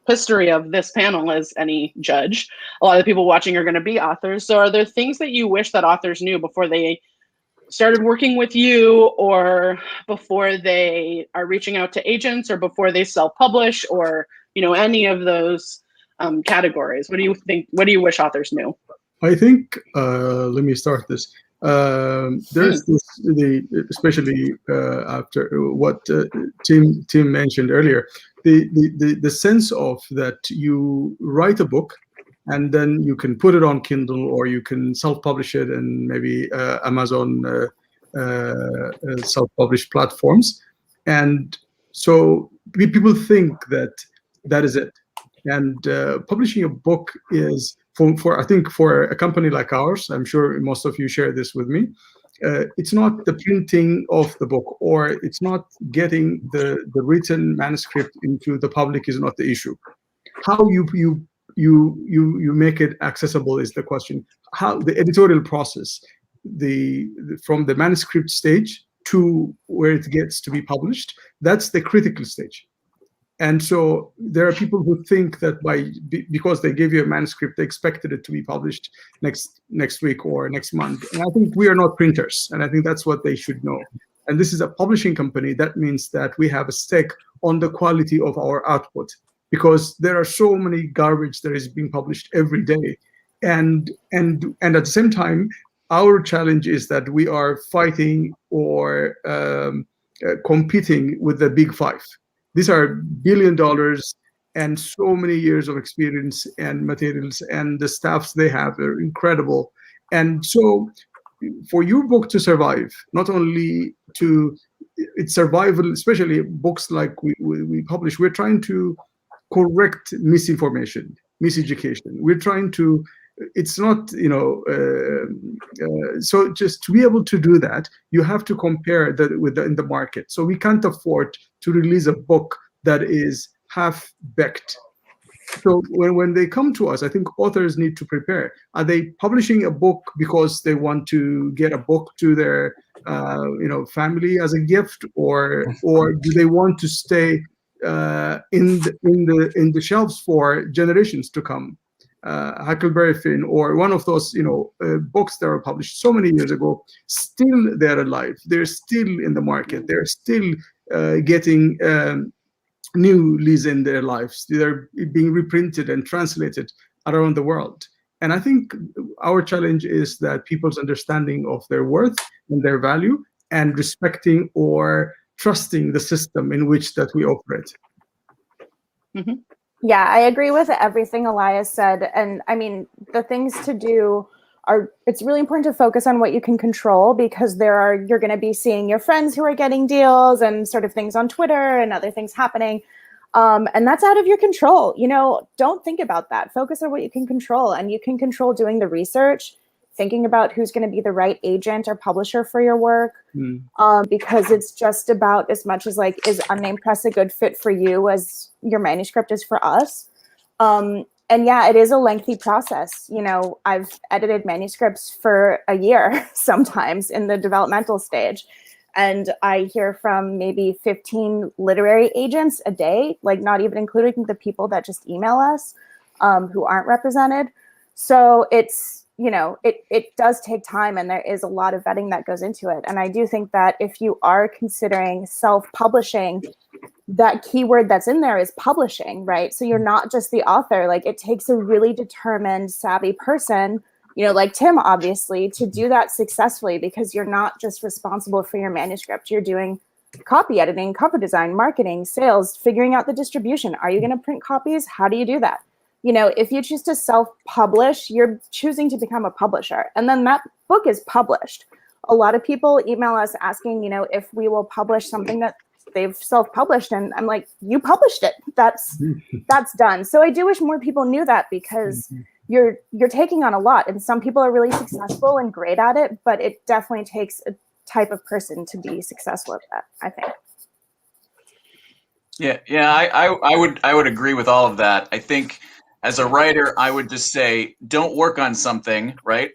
history of this panel is any judge, a lot of the people watching are going to be authors. So are there things that you wish that authors knew before they started working with you, or before they are reaching out to agents, or before they self-publish, or any of those categories? What do you think? What do you wish authors knew? I think let me start this. There's especially after what Tim mentioned earlier, the sense of that you write a book and then you can put it on Kindle, or you can self-publish it in maybe Amazon self-published platforms. And so people think that is it. And publishing a book is, for I think for a company like ours, I'm sure most of you share this with me, it's not the printing of the book, or it's not getting the written manuscript into the public is not the issue. How you make it accessible is the question. How the editorial process, from the manuscript stage to where it gets to be published, that's the critical stage. And so there are people who think that because they gave you a manuscript, they expected it to be published next week or next month. And I think we are not printers, and I think that's what they should know. And this is a publishing company. That means that we have a stake on the quality of our output, because there are so many garbage that is being published every day. And at the same time, our challenge is that we are fighting or competing with the big five. These are $1 billion and so many years of experience and materials, and the staffs they have are incredible. And so for your book to survive, not only to its survival, especially books like we publish, we're trying to correct misinformation, miseducation. We're trying to, it's not, so just to be able to do that, you have to compare that in the market. So we can't afford to release a book that is half-baked. So when they come to us, I think authors need to prepare. Are they publishing a book because they want to get a book to their family as a gift, or do they want to stay in the shelves for generations to come? Huckleberry Finn, or one of those books that were published so many years ago, still they're alive. They're still in the market. They're still getting new leads in their lives. They're being reprinted and translated around the world. And I think our challenge is that people's understanding of their worth and their value, and respecting or trusting the system in which that we operate. Mm-hmm. Yeah, I agree with everything Elias said. And I mean, the things to do are, it's really important to focus on what you can control, because you're going to be seeing your friends who are getting deals and sort of things on Twitter and other things happening. And that's out of your control. Don't think about that. Focus on what you can control, and you can control doing the research, thinking about who's going to be the right agent or publisher for your work. Because it's just about as much as like, is Unnamed Press a good fit for you as your manuscript is for us? And yeah, it is a lengthy process. I've edited manuscripts for a year sometimes in the developmental stage. And I hear from maybe 15 literary agents a day, like not even including the people that just email us who aren't represented. So it's, it does take time, and there is a lot of vetting that goes into it. And I do think that if you are considering self-publishing, that keyword that's in there is publishing, right? So you're not just the author. Like, it takes a really determined, savvy person, like Tim, obviously, to do that successfully, because you're not just responsible for your manuscript. You're doing copy editing, cover design, marketing, sales, figuring out the distribution. Are you going to print copies? How do you do that? If you choose to self-publish, you're choosing to become a publisher. And then that book is published. A lot of people email us asking, if we will publish something that they've self-published. And I'm like, you published it. That's done. So I do wish more people knew that, because you're taking on a lot. And some people are really successful and great at it, but it definitely takes a type of person to be successful at that, I think. Yeah, I would agree with all of that. I think as a writer, I would just say, don't work on something, right?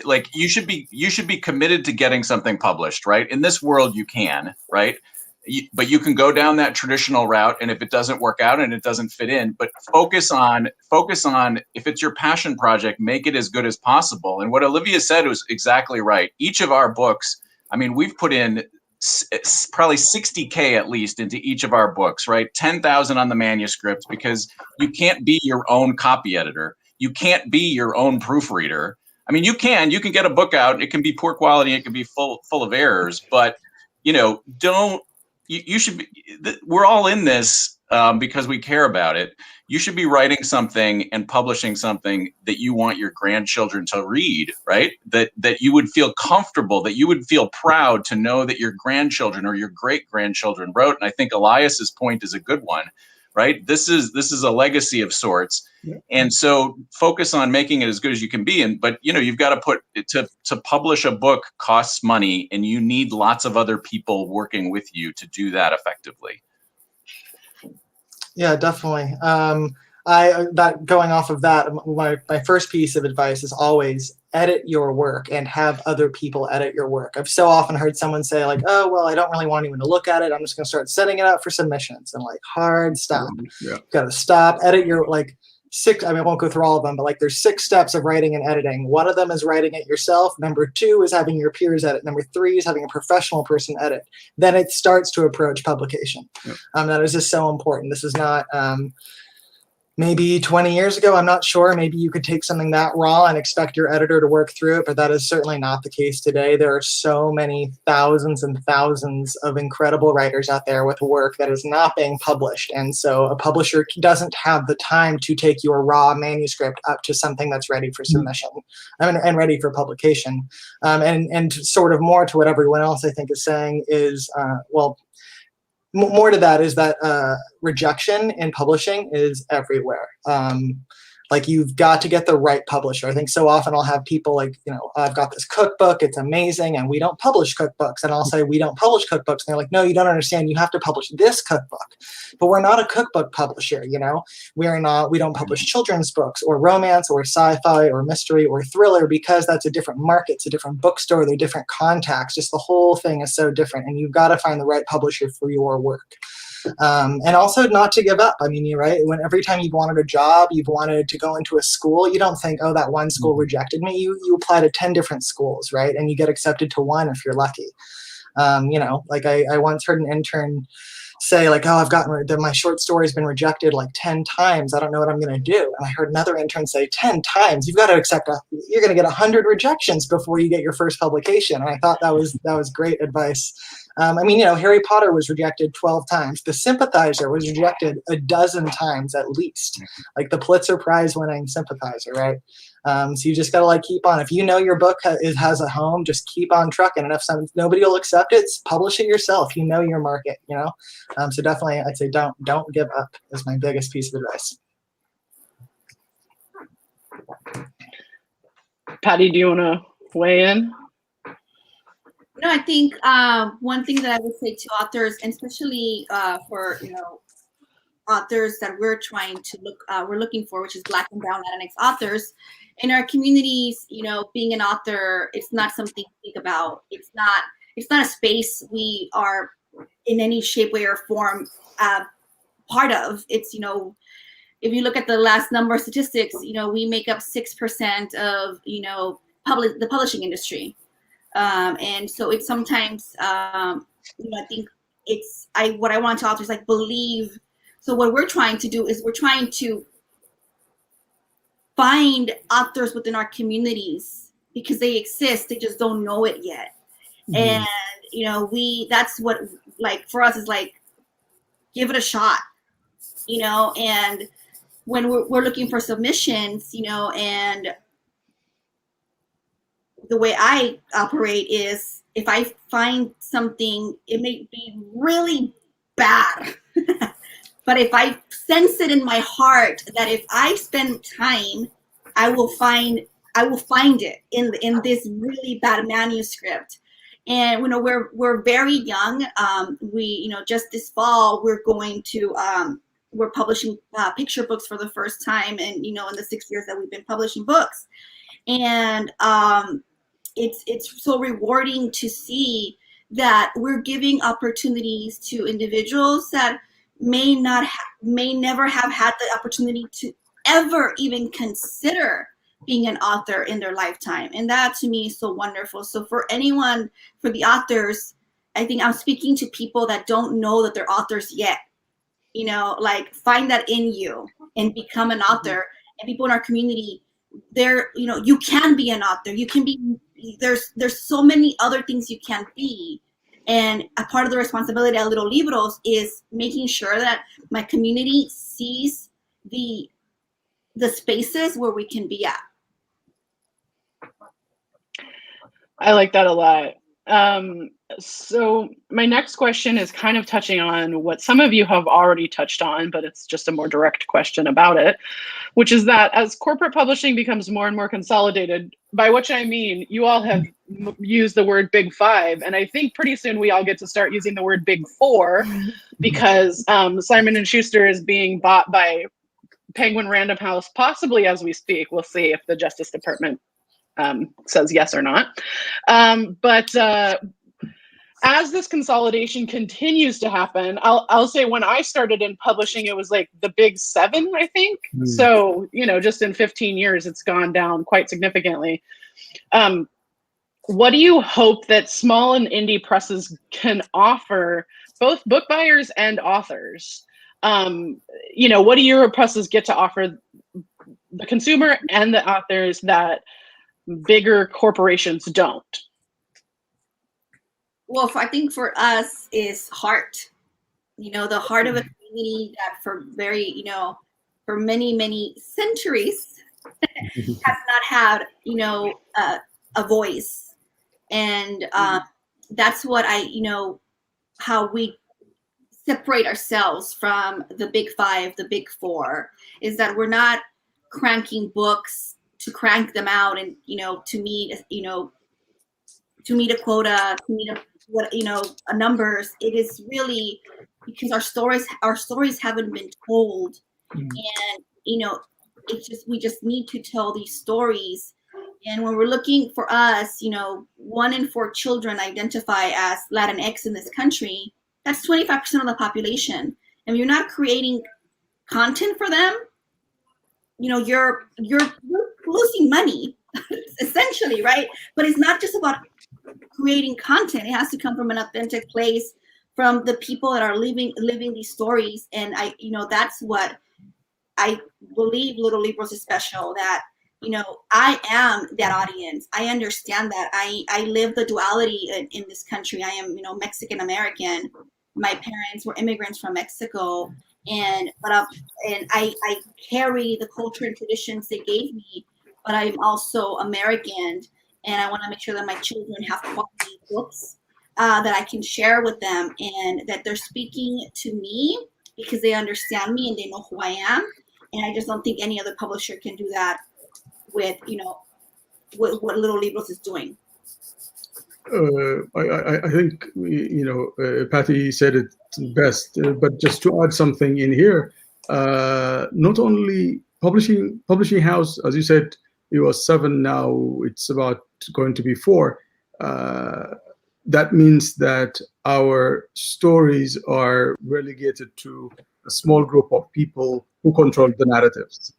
Like, you should be committed to getting something published, right? In this world, you can, right? But you can go down that traditional route, and if it doesn't work out and it doesn't fit in, but focus on if it's your passion project, make it as good as possible. And what Olivia said was exactly right. Each of our books, I mean, we've put in probably 60K at least into each of our books, right? 10,000 on the manuscript, because you can't be your own copy editor. You can't be your own proofreader. I mean, you can get a book out. It can be poor quality. It can be full of errors, but you should be, we're all in this because we care about it. You should be writing something and publishing something that you want your grandchildren to read, right? That you would feel comfortable, that you would feel proud to know that your grandchildren or your great-grandchildren wrote. And I think Elias's point is a good one, right? This is a legacy of sorts. Yeah. And so focus on making it as good as you can be. But you've got to put to publish a book costs money, and you need lots of other people working with you to do that effectively. Yeah, definitely. Going off of that, my first piece of advice is always edit your work and have other people edit your work. I've so often heard someone say like, oh, well, I don't really want anyone to look at it. I'm just going to start setting it up for submissions, and like, hard stop. Yeah. Got to stop, edit your six. I mean, I won't go through all of them, but there's 6 steps of writing and editing. One of them is writing it yourself. Number 2 is having your peers edit. Number 3 is having a professional person edit. Then it starts to approach publication. Yeah. That is just so important. This is not maybe 20 years ago, I'm not sure. Maybe you could take something that raw and expect your editor to work through it, but that is certainly not the case today. There are so many thousands and thousands of incredible writers out there with work that is not being published. And so a publisher doesn't have the time to take your raw manuscript up to something that's ready for submission and ready for publication. And sort of more to what everyone else I think is saying is, more to that is that rejection in publishing is everywhere. You've got to get the right publisher. I think so often I'll have people I've got this cookbook, it's amazing, and we don't publish cookbooks. And I'll say, we don't publish cookbooks. And they're like, no, you don't understand. You have to publish this cookbook. But we're not a cookbook publisher, we don't publish children's books or romance or sci-fi or mystery or thriller, because that's a different market. It's a different bookstore. They're different contacts. Just the whole thing is so different. And you've got to find the right publisher for your work. And also not to give up. I mean, you're right. Every time you've wanted a job, you've wanted to go into a school, you don't think, oh, that one school rejected me. You apply to 10 different schools, right? And you get accepted to one if you're lucky. I once heard an intern say oh, I've gotten my short story's been rejected 10 times. I don't know what I'm going to do. And I heard another intern say 10 times. You've got to accept you're going to get 100 rejections before you get your first publication. And I thought that was great advice. Harry Potter was rejected 12 times. The Sympathizer was rejected a dozen times at least. The Pulitzer Prize winning Sympathizer, right? So you just gotta keep on. If you know your book has a home, just keep on trucking. And if nobody will accept it, publish it yourself. You know your market, So definitely, I'd say don't give up is my biggest piece of advice. Patty, do you want to weigh in? No, I think one thing that I would say to authors, and especially for authors that we're trying to we're looking for, which is Black and Brown Latinx authors in our communities. Being an author, it's not something to think about. It's not a space we are in any shape, way, or form part of. It's if you look at the last number of statistics, we make up 6% of the publishing industry. And so it's sometimes, I think what I want to authors believe. So what we're trying to do is we're trying to find authors within our communities because they exist. They just don't know it yet. Mm-hmm. And, that's what, for us is give it a shot, and when we're looking for submissions, and the way I operate is if I find something, it may be really bad, but if I sense it in my heart that if I spend time, I will find it in this really bad manuscript. And we're very young. We just this fall we're publishing picture books for the first time, and in the 6 years that we've been publishing books, and it's so rewarding to see that we're giving opportunities to individuals that may never have had the opportunity to ever even consider being an author in their lifetime. And that to me is so wonderful. So for the authors, I think I'm speaking to people that don't know that they're authors yet. Find that in you and become an author. And people in our community, you can be an author. You can be, there's so many other things you can be. And a part of the responsibility at Little Libros is making sure that my community sees the spaces where we can be at. I like that a lot. So my next question is kind of touching on what some of you have already touched on, but it's just a more direct question about it, which is that as corporate publishing becomes more and more consolidated, by which I mean you all have used the word big five, and I think pretty soon we all get to start using the word big four, because Simon & Schuster is being bought by Penguin Random House, possibly as we speak. We'll see if the Justice Department says yes or not. But as this consolidation continues to happen, I'll say when I started in publishing, it was like the big seven, I think. So, just in 15 years, it's gone down quite significantly. What do you hope that small and indie presses can offer both book buyers and authors? What do your presses get to offer the consumer and the authors that bigger corporations don't? Well, I think for us is heart. The heart of a community that for for many centuries has not had a voice, and that's what how we separate ourselves from the big five, the big four, is that we're not cranking books to crank them out and to meet a quota, to meet a numbers. It is really because our stories haven't been told, and we just need to tell these stories. And when we're looking for us, 1 in 4 children identify as Latinx in this country. That's 25% of the population. And you're not creating content for them, you're losing money, essentially, right? But it's not just about creating content. It has to come from an authentic place, from the people that are living these stories. And that's what I believe Little Libros is special, that I am that audience. I understand that. I live the duality in this country. I am Mexican American. My parents were immigrants from Mexico, and I carry the culture and traditions they gave me, but I'm also American, and I want to make sure that my children have quality books that I can share with them, and that they're speaking to me because they understand me and they know who I am. And I just don't think any other publisher can do that with with what Little Libros is doing. I think Patty said it best, but just to add something in here, not only publishing house, as you said, it was 7, now it's about going to be 4. That means that our stories are relegated to a small group of people who control the narratives.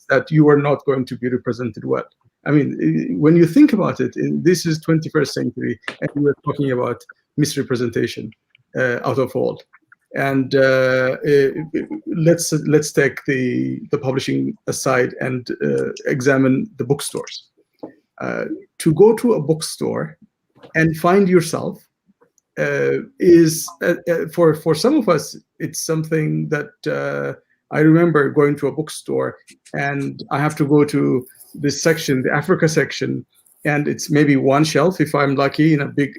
That you are not going to be represented well. I mean, when you think about it, this is 21st century, and we're talking about misrepresentation out of all. And let's take the publishing aside and examine the bookstores. To go to a bookstore and find yourself is for some of us, it's something that I remember going to a bookstore, and I have to go to this section, the Africa section, and it's maybe one shelf if I'm lucky in a big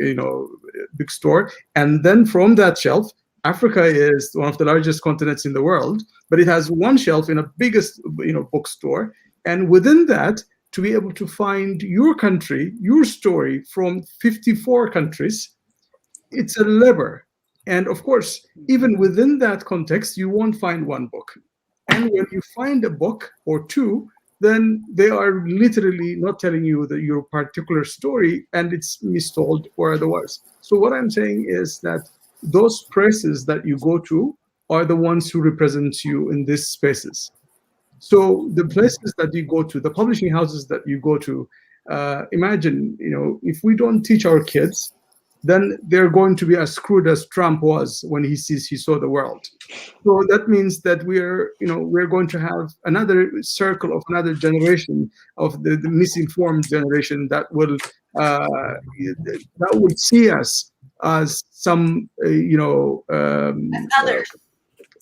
store, and then from that shelf, Africa is one of the largest continents in the world, but it has one shelf in a biggest bookstore, and within that, to be able to find your country, your story from 54 countries, it's a lever. And of course, even within that context, you won't find one book. And when you find a book or two, then they are literally not telling you your particular story, and it's mistold or otherwise. So what I'm saying is that those presses that you go to are the ones who represent you in these spaces. So the places that you go to, the publishing houses that you go to, imagine, if we don't teach our kids, then they're going to be as screwed as Trump was when he saw the world. So that means that we're going to have another circle of another generation of the misinformed generation that will see us as some others.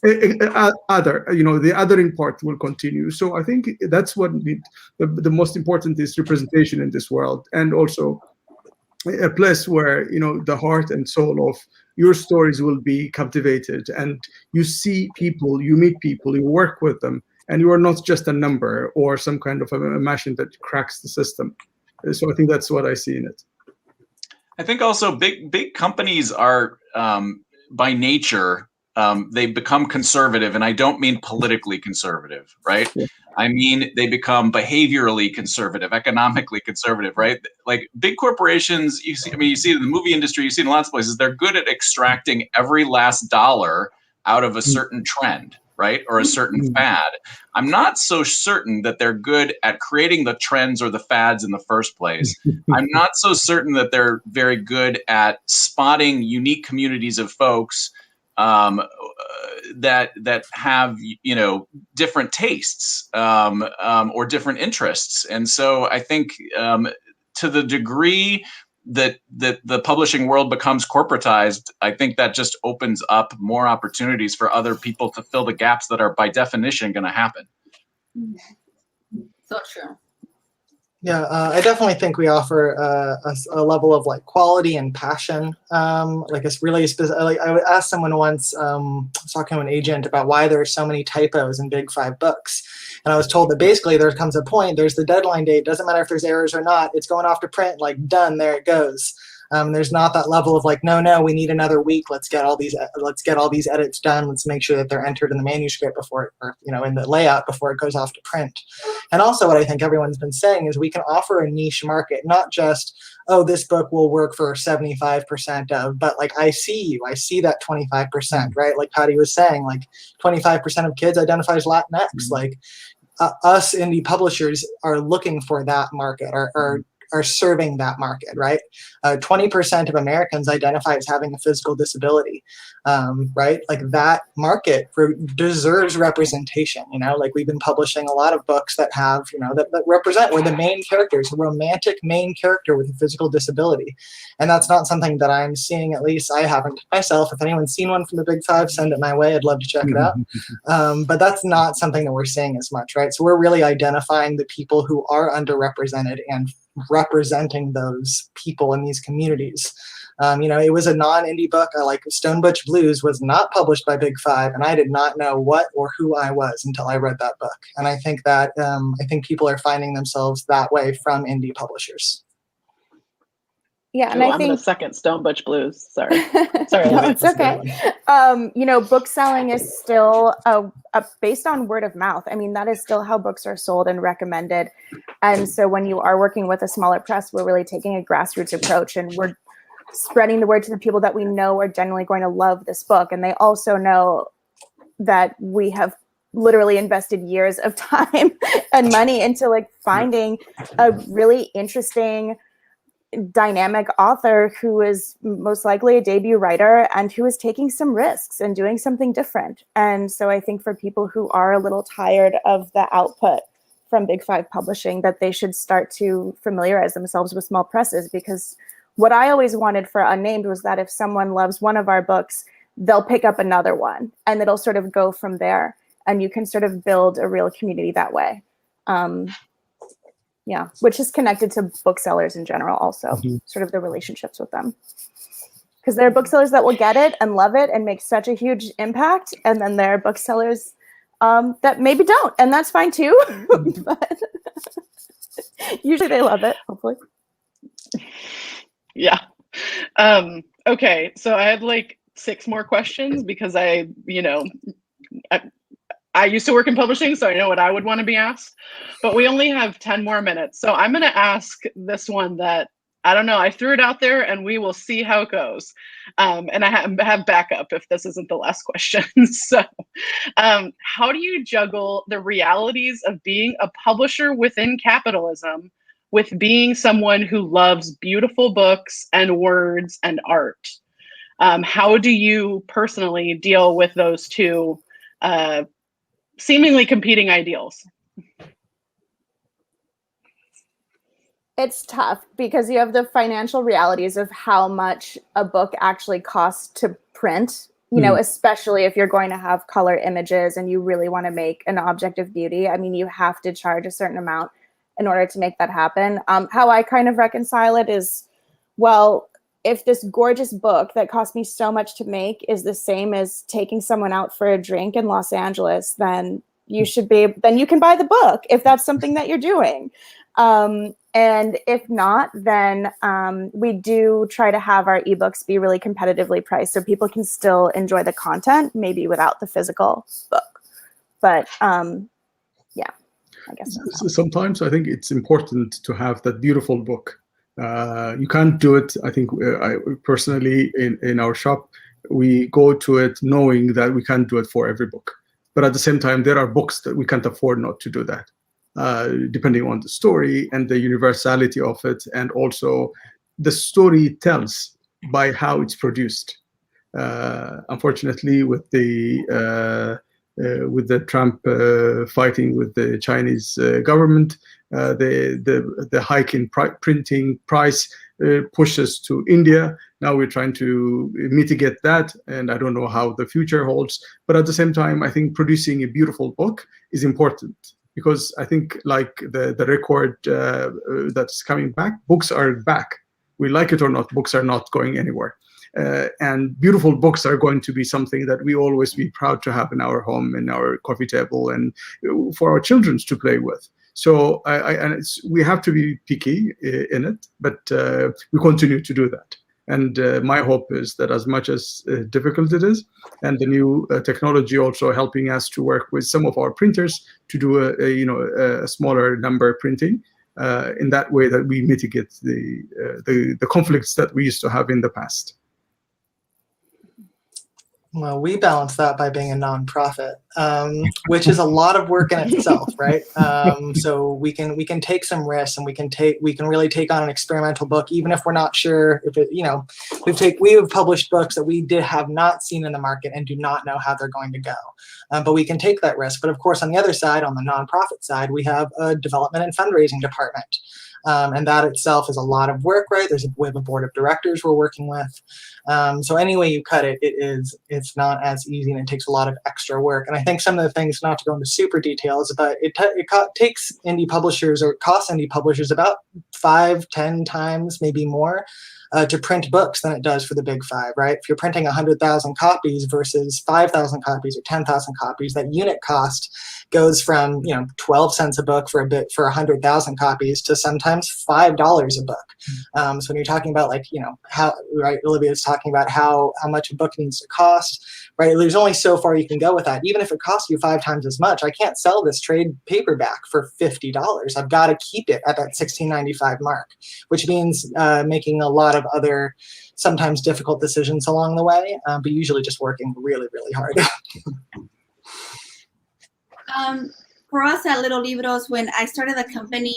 The othering part will continue. So I think that's what the most important is, representation in this world, and also a place where, you know, the heart and soul of your stories will be captivated, and you see people, you meet people, you work with them, and you are not just a number or some kind of a machine that cracks the system. So I think that's what I see in it. I think also big companies are by nature they become conservative, and I don't mean politically conservative, right? Yeah. I mean they become behaviorally conservative, economically conservative, right? Like big corporations, you see, I mean, you see it in the movie industry, you see it in lots of places, they're good at extracting every last dollar out of a certain trend, right? Or a certain fad. I'm not so certain that they're good at creating the trends or the fads in the first place. I'm not so certain that they're very good at spotting unique communities of folks that have, you know, different tastes or different interests. And so I think to the degree that the publishing world becomes corporatized, I think that just opens up more opportunities for other people to fill the gaps that are by definition going to happen. So true. Yeah, I definitely think we offer a level of like quality and passion. Like it's really specific. Like I asked someone once, I was talking to an agent about why there are so many typos in Big Five books, and I was told that basically there comes a point. There's the deadline date. Doesn't matter if there's errors or not. It's going off to print. Like done. There it goes. There's not that level of like, no, we need another week. Let's get all these edits done. Let's make sure that they're entered in the manuscript before, or you know, in the layout before it goes off to print. And also, what I think everyone's been saying is we can offer a niche market, not just, oh, this book will work for 75% of, but like I see you, I see that 25%, right? Like Patty was saying, like 25% of kids identify as Latinx. Like us indie publishers are looking for that market, are serving that market, right? 20% of Americans identify as having a physical disability, right? Like that market deserves representation, you know? Like we've been publishing a lot of books that have, you know, that represent where the main character is a romantic main character with a physical disability. And that's not something that I'm seeing, at least I haven't myself. If anyone's seen one from the Big Five, send it my way. I'd love to check it out. But that's not something that we're seeing as much, right? So we're really identifying the people who are underrepresented and representing those people in these communities. You know, it was a non-indie book. Like Stone Butch Blues was not published by Big Five, and I did not know what or who I was until I read that book. And I think that I think people are finding themselves that way from indie publishers. Yeah, and Ooh, I I'm think gonna second Stone Butch Blues. Sorry, sorry. no, Lizzie. it's okay. You know, book selling is still based on word of mouth. I mean, that is still how books are sold and recommended. And so when you are working with a smaller press, we're really taking a grassroots approach, and we're spreading the word to the people that we know are genuinely going to love this book. And they also know that we have literally invested years of time and money into like finding a really interesting, dynamic author who is most likely a debut writer and who is taking some risks and doing something different. And so I think for people who are a little tired of the output from Big Five publishing, that they should start to familiarize themselves with small presses, because what I always wanted for Unnamed was that if someone loves one of our books, they'll pick up another one, and it'll sort of go from there. And you can sort of build a real community that way. Yeah, which is connected to booksellers in general also, sort of the relationships with them. Because there are booksellers that will get it and love it and make such a huge impact, and then there are booksellers that maybe don't, and that's fine too. But usually they love it, hopefully. Yeah. Okay, so I had like 6 more questions because I used to work in publishing, so I know what I would want to be asked, but we only have 10 more minutes. So I'm going to ask this one that, I don't know, I threw it out there and we will see how it goes. And I have backup if this isn't the last question. So how do you juggle the realities of being a publisher within capitalism with being someone who loves beautiful books and words and art? How do you personally deal with those two seemingly competing ideals? It's tough because you have the financial realities of how much a book actually costs to print, you know, especially if you're going to have color images and you really want to make an object of beauty. I mean, you have to charge a certain amount in order to make that happen. How I kind of reconcile it is well, if this gorgeous book that cost me so much to make is the same as taking someone out for a drink in Los Angeles, then you can buy the book if that's something that you're doing. And if not, then we do try to have our ebooks be really competitively priced so people can still enjoy the content, maybe without the physical book. But yeah, I guess sometimes I think it's important to have that beautiful book. You can't do it. I think I personally in our shop, we go to it knowing that we can't do it for every book. But at the same time, there are books that we can't afford not to do that, depending on the story and the universality of it, and also the story tells by how it's produced. Unfortunately, with the Trump fighting with the Chinese government, the hike in printing price pushes to India. Now we're trying to mitigate that, and I don't know how the future holds. But at the same time, I think producing a beautiful book is important, because I think like the record that's coming back, books are back. We like it or not, books are not going anywhere. And beautiful books are going to be something that we always be proud to have in our home, in our coffee table, and for our children to play with. So we have to be picky in it, but we continue to do that. And my hope is that as much as difficult it is, and the new technology also helping us to work with some of our printers to do a smaller number printing, in that way that we mitigate the conflicts that we used to have in the past. Well, we balance that by being a nonprofit, which is a lot of work in itself, right? So we can take some risks, and we can really take on an experimental book, even if we're not sure if it, we have published books that we have not seen in the market and do not know how they're going to go, but we can take that risk. But of course, on the other side, on the nonprofit side, we have a development and fundraising department. And that itself is a lot of work, right? We have a board of directors we're working with. So any way you cut it, it's not as easy, and it takes a lot of extra work. And I think some of the things, not to go into super details, but it takes indie publishers, or costs indie publishers about 5-10 times, maybe more, to print books than it does for the big five, right? If you're printing 100,000 copies versus 5,000 copies or 10,000 copies, that unit cost goes from 12 cents a book for 100,000 copies to sometimes $5 a book. So when you're talking about how, right, Olivia's talking about how much a book needs to cost, right? There's only so far you can go with that. Even if it costs you 5 times as much, I can't sell this trade paperback for $50. I've got to keep it at that $16.95 mark, which means making a lot of other sometimes difficult decisions along the way, but usually just working really, really hard. For us at Little Libros, when I started the company,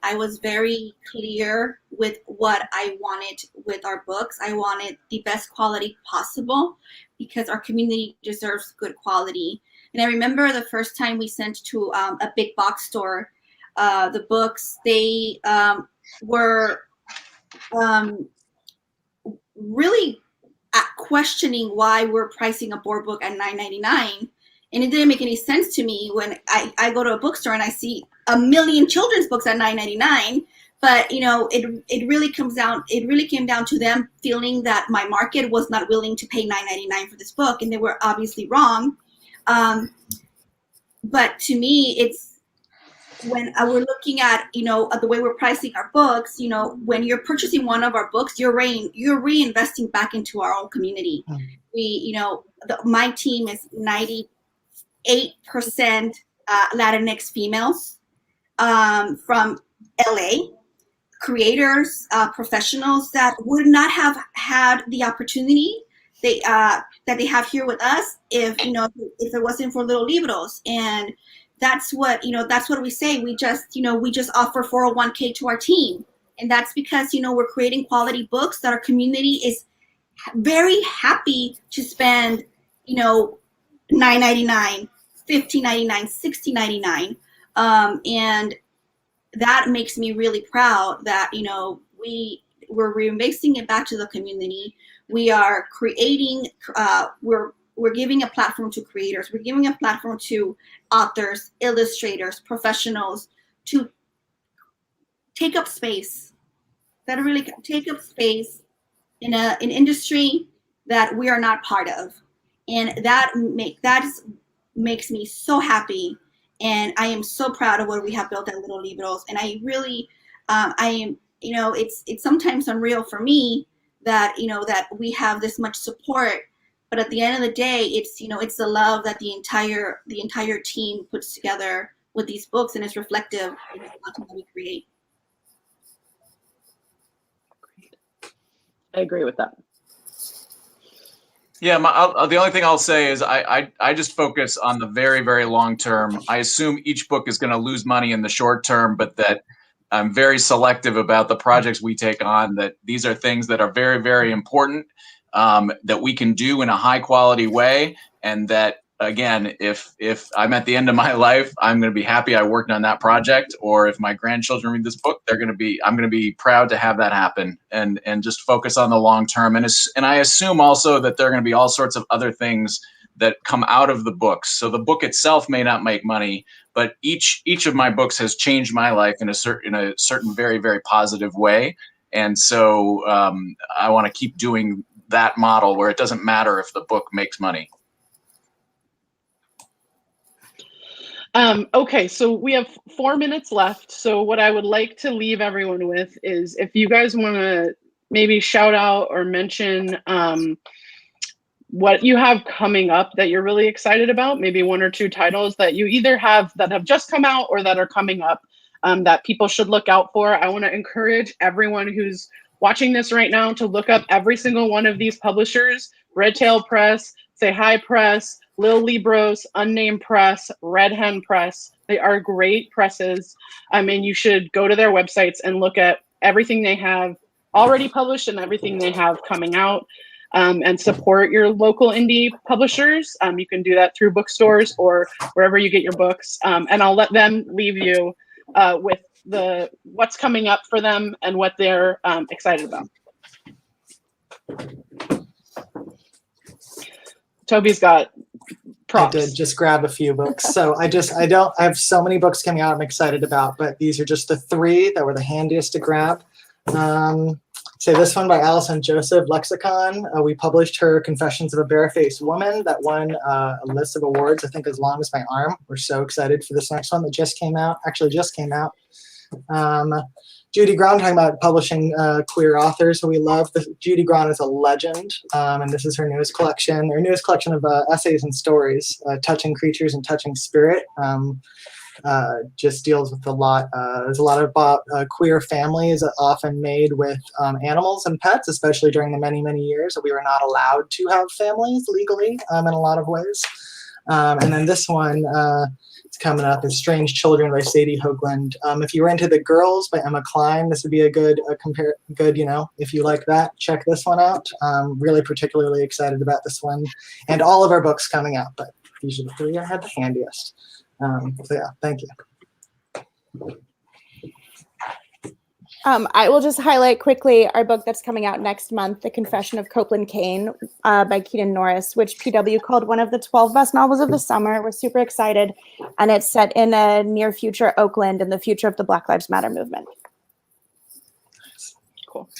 I was very clear with what I wanted with our books. I wanted the best quality possible, because our community deserves good quality. And I remember the first time we sent to a big box store the books, they were really questioning why we're pricing a board book at $9.99. And it didn't make any sense to me when I go to a bookstore and I see a million children's books at $9.99. But it really came down to them feeling that my market was not willing to pay $9.99 for this book, and they were obviously wrong. But to me, it's when we're looking at the way we're pricing our books. When you're purchasing one of our books, you're reinvesting back into our own community. My team is 98% Latinx females from LA, creators, professionals that would not have had the opportunity that they have here with us if it wasn't for Little Libros. And that's what we say. We just offer 401k to our team, and that's because we're creating quality books that our community is very happy to spend $9.99, $15.99, $16.99, and that makes me really proud that we're reinvesting it back to the community. We are creating, we're giving a platform to creators. We're giving a platform to authors, illustrators, professionals to take up space that really take up space in an industry that we are not part of, and that makes me so happy. And I am so proud of what we have built at Little Libros. And I really, I am, it's sometimes unreal for me that, that we have this much support. But at the end of the day, it's, it's the love that the entire team puts together with these books, and it's reflective of the content that we create. I agree with that. Yeah, the only thing I'll say is I just focus on the very, very long term. I assume each book is going to lose money in the short term, but that I'm very selective about the projects we take on, that these are things that are very, very important, that we can do in a high quality way. And that, again, if I'm at the end of my life, I'm going to be happy I worked on that project. Or if my grandchildren read this book, I'm going to be proud to have that happen, and just focus on the long term. And I assume also that there are going to be all sorts of other things that come out of the books. So the book itself may not make money, but each of my books has changed my life in a certain very, very positive way. And so I want to keep doing that model where it doesn't matter if the book makes money. Okay, so we have 4 minutes left. So what I would like to leave everyone with is, if you guys want to maybe shout out or mention what you have coming up that you're really excited about, maybe 1 or 2 titles that you either have that have just come out or that are coming up, that people should look out for. I want to encourage everyone who's watching this right now to look up every single one of these publishers: Red Tail Press, Say Hi Press, Lil Libros, Unnamed Press, Red Hen Press. They are great presses. And you should go to their websites and look at everything they have already published and everything they have coming out, and support your local indie publishers. You can do that through bookstores or wherever you get your books. And I'll let them leave you with what's coming up for them and what they're excited about. Toby's got props. I did just grab a few books. So I have so many books coming out I'm excited about, but these are just the 3 that were the handiest to grab. Say this one by Allison Joseph, Lexicon. We published her Confessions of a Barefaced Woman that won a list of awards, I think as long as my arm. We're so excited for this next one that just came out. Judy Grahn, talking about publishing queer authors who we love. Judy Grahn is a legend, and this is her newest collection. Her newest collection of essays and stories, Touching Creatures and Touching Spirit. Just deals with a lot. There's a lot about queer families often made with animals and pets, especially during the many, many years that we were not allowed to have families legally in a lot of ways. And then this one, it's coming up, is Strange Children by Sadie Hoagland. If you were into The Girls by Emma Cline, this would be a good, if you like that, check this one out. Really particularly excited about this one. And all of our books coming out, but these are the 3 I had the handiest. So yeah, thank you. I will just highlight quickly our book that's coming out next month, The Confession of Copeland Kane by Keaton Norris, which PW called one of the 12 best novels of the summer. We're super excited. And it's set in a near future Oakland and the future of the Black Lives Matter movement. Cool.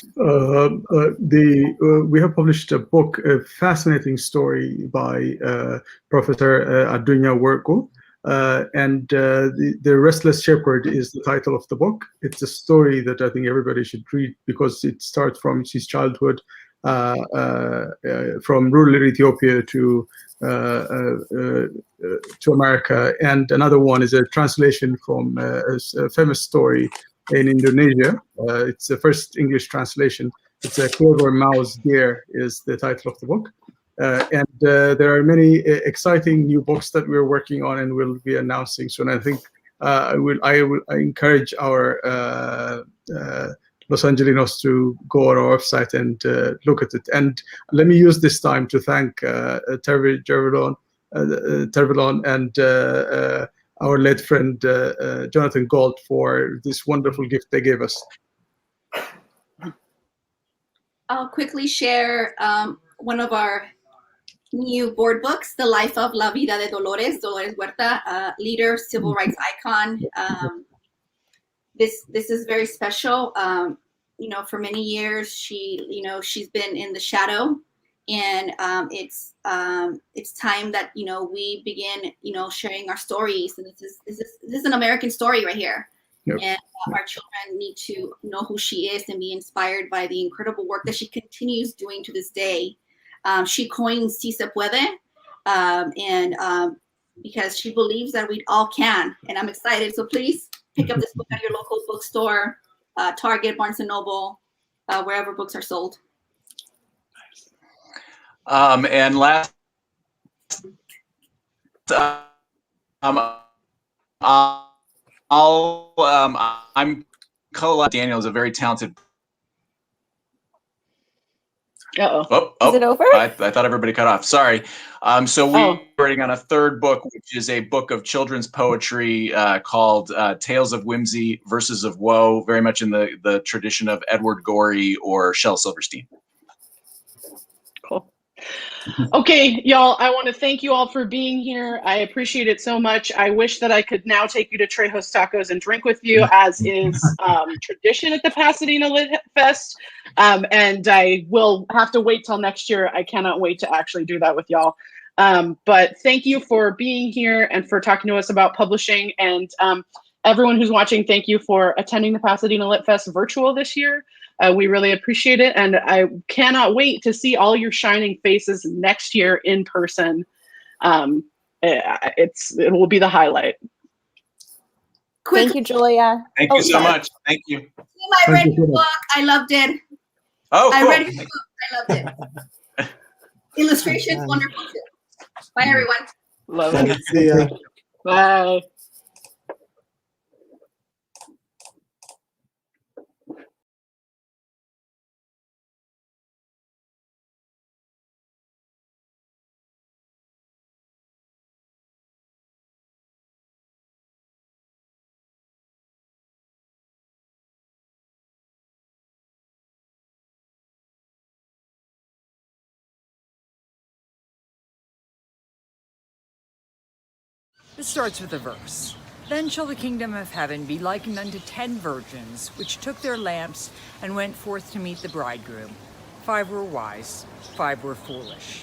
We have published a book, a fascinating story by Professor Adunya Werko. And The Restless Shepherd is the title of the book. It's a story that I think everybody should read because it starts from his childhood, from rural Ethiopia to America. And another one is a translation from a famous story in Indonesia. It's the first English translation. It's a Clover Mouse Deer is the title of the book. And there are many exciting new books that we're working on and we'll be announcing soon. I think I encourage our Los Angelinos to go on our website and look at it. And let me use this time to thank Tervilon and our late friend Jonathan Gold for this wonderful gift they gave us. I'll quickly share one of our new board books, The Life of La Vida de Dolores Huerta, leader, civil rights icon. This is very special. for many years, she's been in the shadow, and it's time that we begin sharing our stories. And this is an American story right here. Yep. And our children need to know who she is and be inspired by the incredible work that she continues doing to this day. She coined Si Se Puede, because she believes that we all can. And I'm excited. So please pick up this book at your local bookstore, Target, Barnes & Noble, wherever books are sold. And last, I'm Daniel is a very talented. Is it over? I thought everybody cut off. Sorry. So we're working on a third book, which is a book of children's poetry called Tales of Whimsy, Verses of Woe, very much in the tradition of Edward Gorey or Shel Silverstein. Cool. Okay, y'all, I want to thank you all for being here. I appreciate it so much. I wish that I could now take you to Trejo's Tacos and drink with you, as is tradition at the Pasadena LitFest. And I will have to wait till next year. I cannot wait to actually do that with y'all. But thank you for being here and for talking to us about publishing. And everyone who's watching, thank you for attending the Pasadena LitFest virtual this year. We really appreciate it, and I cannot wait to see all your shining faces next year in person. It will be the highlight. Thank you, Julia. Thank you so much. Thank you. I read your book. I loved it. Oh, cool. I read your book. I loved it. Illustrations, wonderful too. Bye, everyone. Love it. See ya. Bye. This starts with a verse. Then shall the kingdom of heaven be likened unto 10 virgins, which took their lamps and went forth to meet the bridegroom. 5 were wise, 5 were foolish.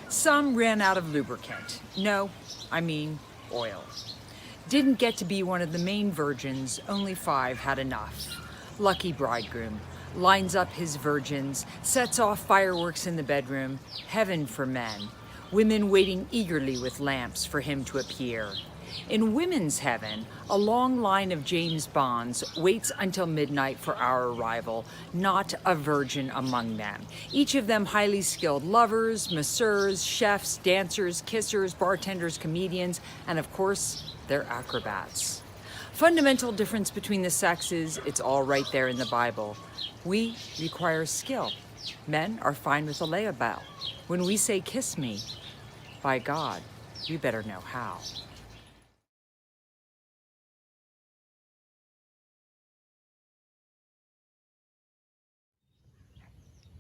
Some ran out of lubricant. No, I mean oil. Didn't get to be one of the main virgins, only 5 had enough. Lucky bridegroom lines up his virgins, sets off fireworks in the bedroom, heaven for men. Women waiting eagerly with lamps for him to appear. In women's heaven, a long line of James Bonds waits until midnight for our arrival, not a virgin among them. Each of them highly skilled lovers, masseurs, chefs, dancers, kissers, bartenders, comedians, and of course, they're acrobats. Fundamental difference between the sexes, it's all right there in the Bible. We require skill. Men are fine with a layabelle. When we say kiss me, by God, you better know how.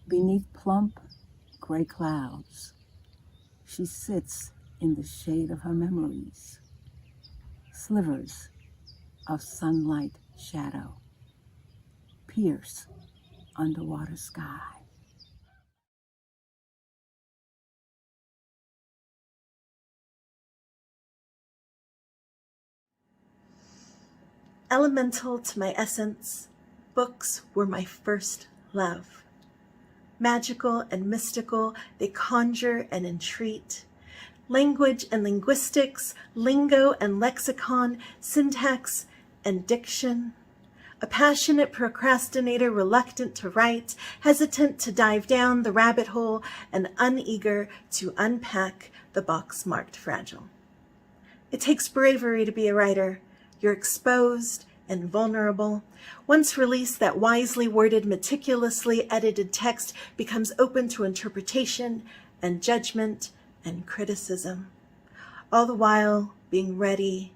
Beneath plump, gray clouds, she sits in the shade of her memories. Slivers of sunlight shadow pierce underwater sky. Elemental to my essence, books were my first love. Magical and mystical, they conjure and entreat. Language and linguistics, lingo and lexicon, syntax and diction. A passionate procrastinator reluctant to write, hesitant to dive down the rabbit hole, and uneager to unpack the box marked fragile. It takes bravery to be a writer. You're exposed and vulnerable. Once released, that wisely worded, meticulously edited text becomes open to interpretation and judgment and criticism, all the while being ready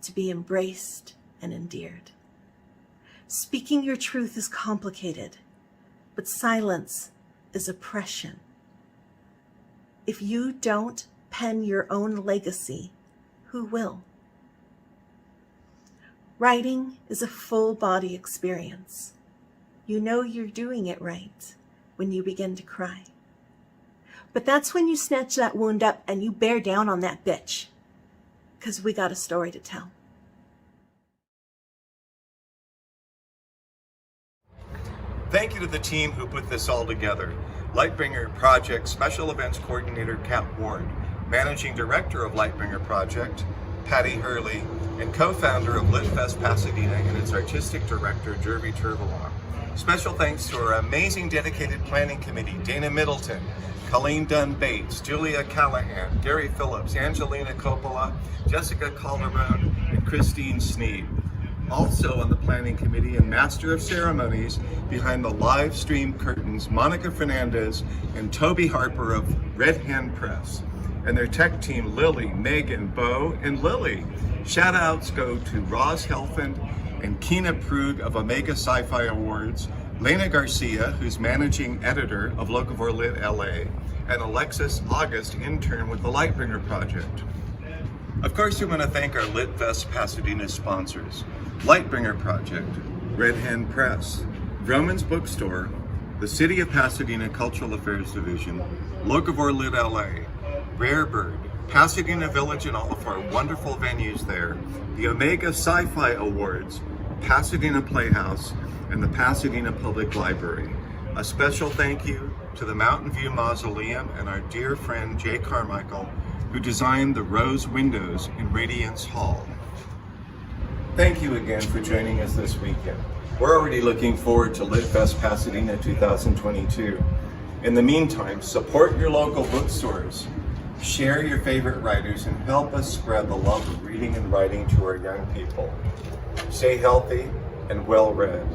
to be embraced and endeared. Speaking your truth is complicated, but silence is oppression. If you don't pen your own legacy, who will? Writing is a full body experience. You know you're doing it right when you begin to cry. But that's when you snatch that wound up and you bear down on that bitch. 'Cause we got a story to tell. Thank you to the team who put this all together. Lightbringer Project Special Events Coordinator Kat Ward, Managing Director of Lightbringer Project Patty Hurley, and co-founder of LitFest Pasadena and its Artistic Director Jervy Turvalon. Special thanks to our amazing dedicated planning committee, Dana Middleton, Colleen Dunn Bates, Julia Callahan, Gary Phillips, Angelina Coppola, Jessica Calderon, and Christine Sneed. Also on the planning committee and master of ceremonies behind the live stream curtains, Monica Fernandez and Toby Harper of Red Hand Press, and their tech team, Lily, Megan, Bo, and Lily. Shout outs go to Roz Helfand and Kina Prug of Omega Sci-Fi Awards, Lena Garcia, who's managing editor of Locavore Lit LA, and Alexis August, intern with the Lightbringer Project. Of course, we want to thank our LitFest Pasadena sponsors, Lightbringer Project, Red Hand Press, Vroman's Bookstore, the City of Pasadena Cultural Affairs Division, Locavore Lit LA, Rare Bird, Pasadena Village and all of our wonderful venues there, the Omega Sci-Fi Awards, Pasadena Playhouse, and the Pasadena Public Library. A special thank you to the Mountain View Mausoleum and our dear friend Jay Carmichael, who designed the rose windows in Radiance Hall. Thank you again for joining us this weekend. We're already looking forward to LitFest Pasadena 2022. In the meantime, support your local bookstores, share your favorite writers, and help us spread the love of reading and writing to our young people. Stay healthy and well read.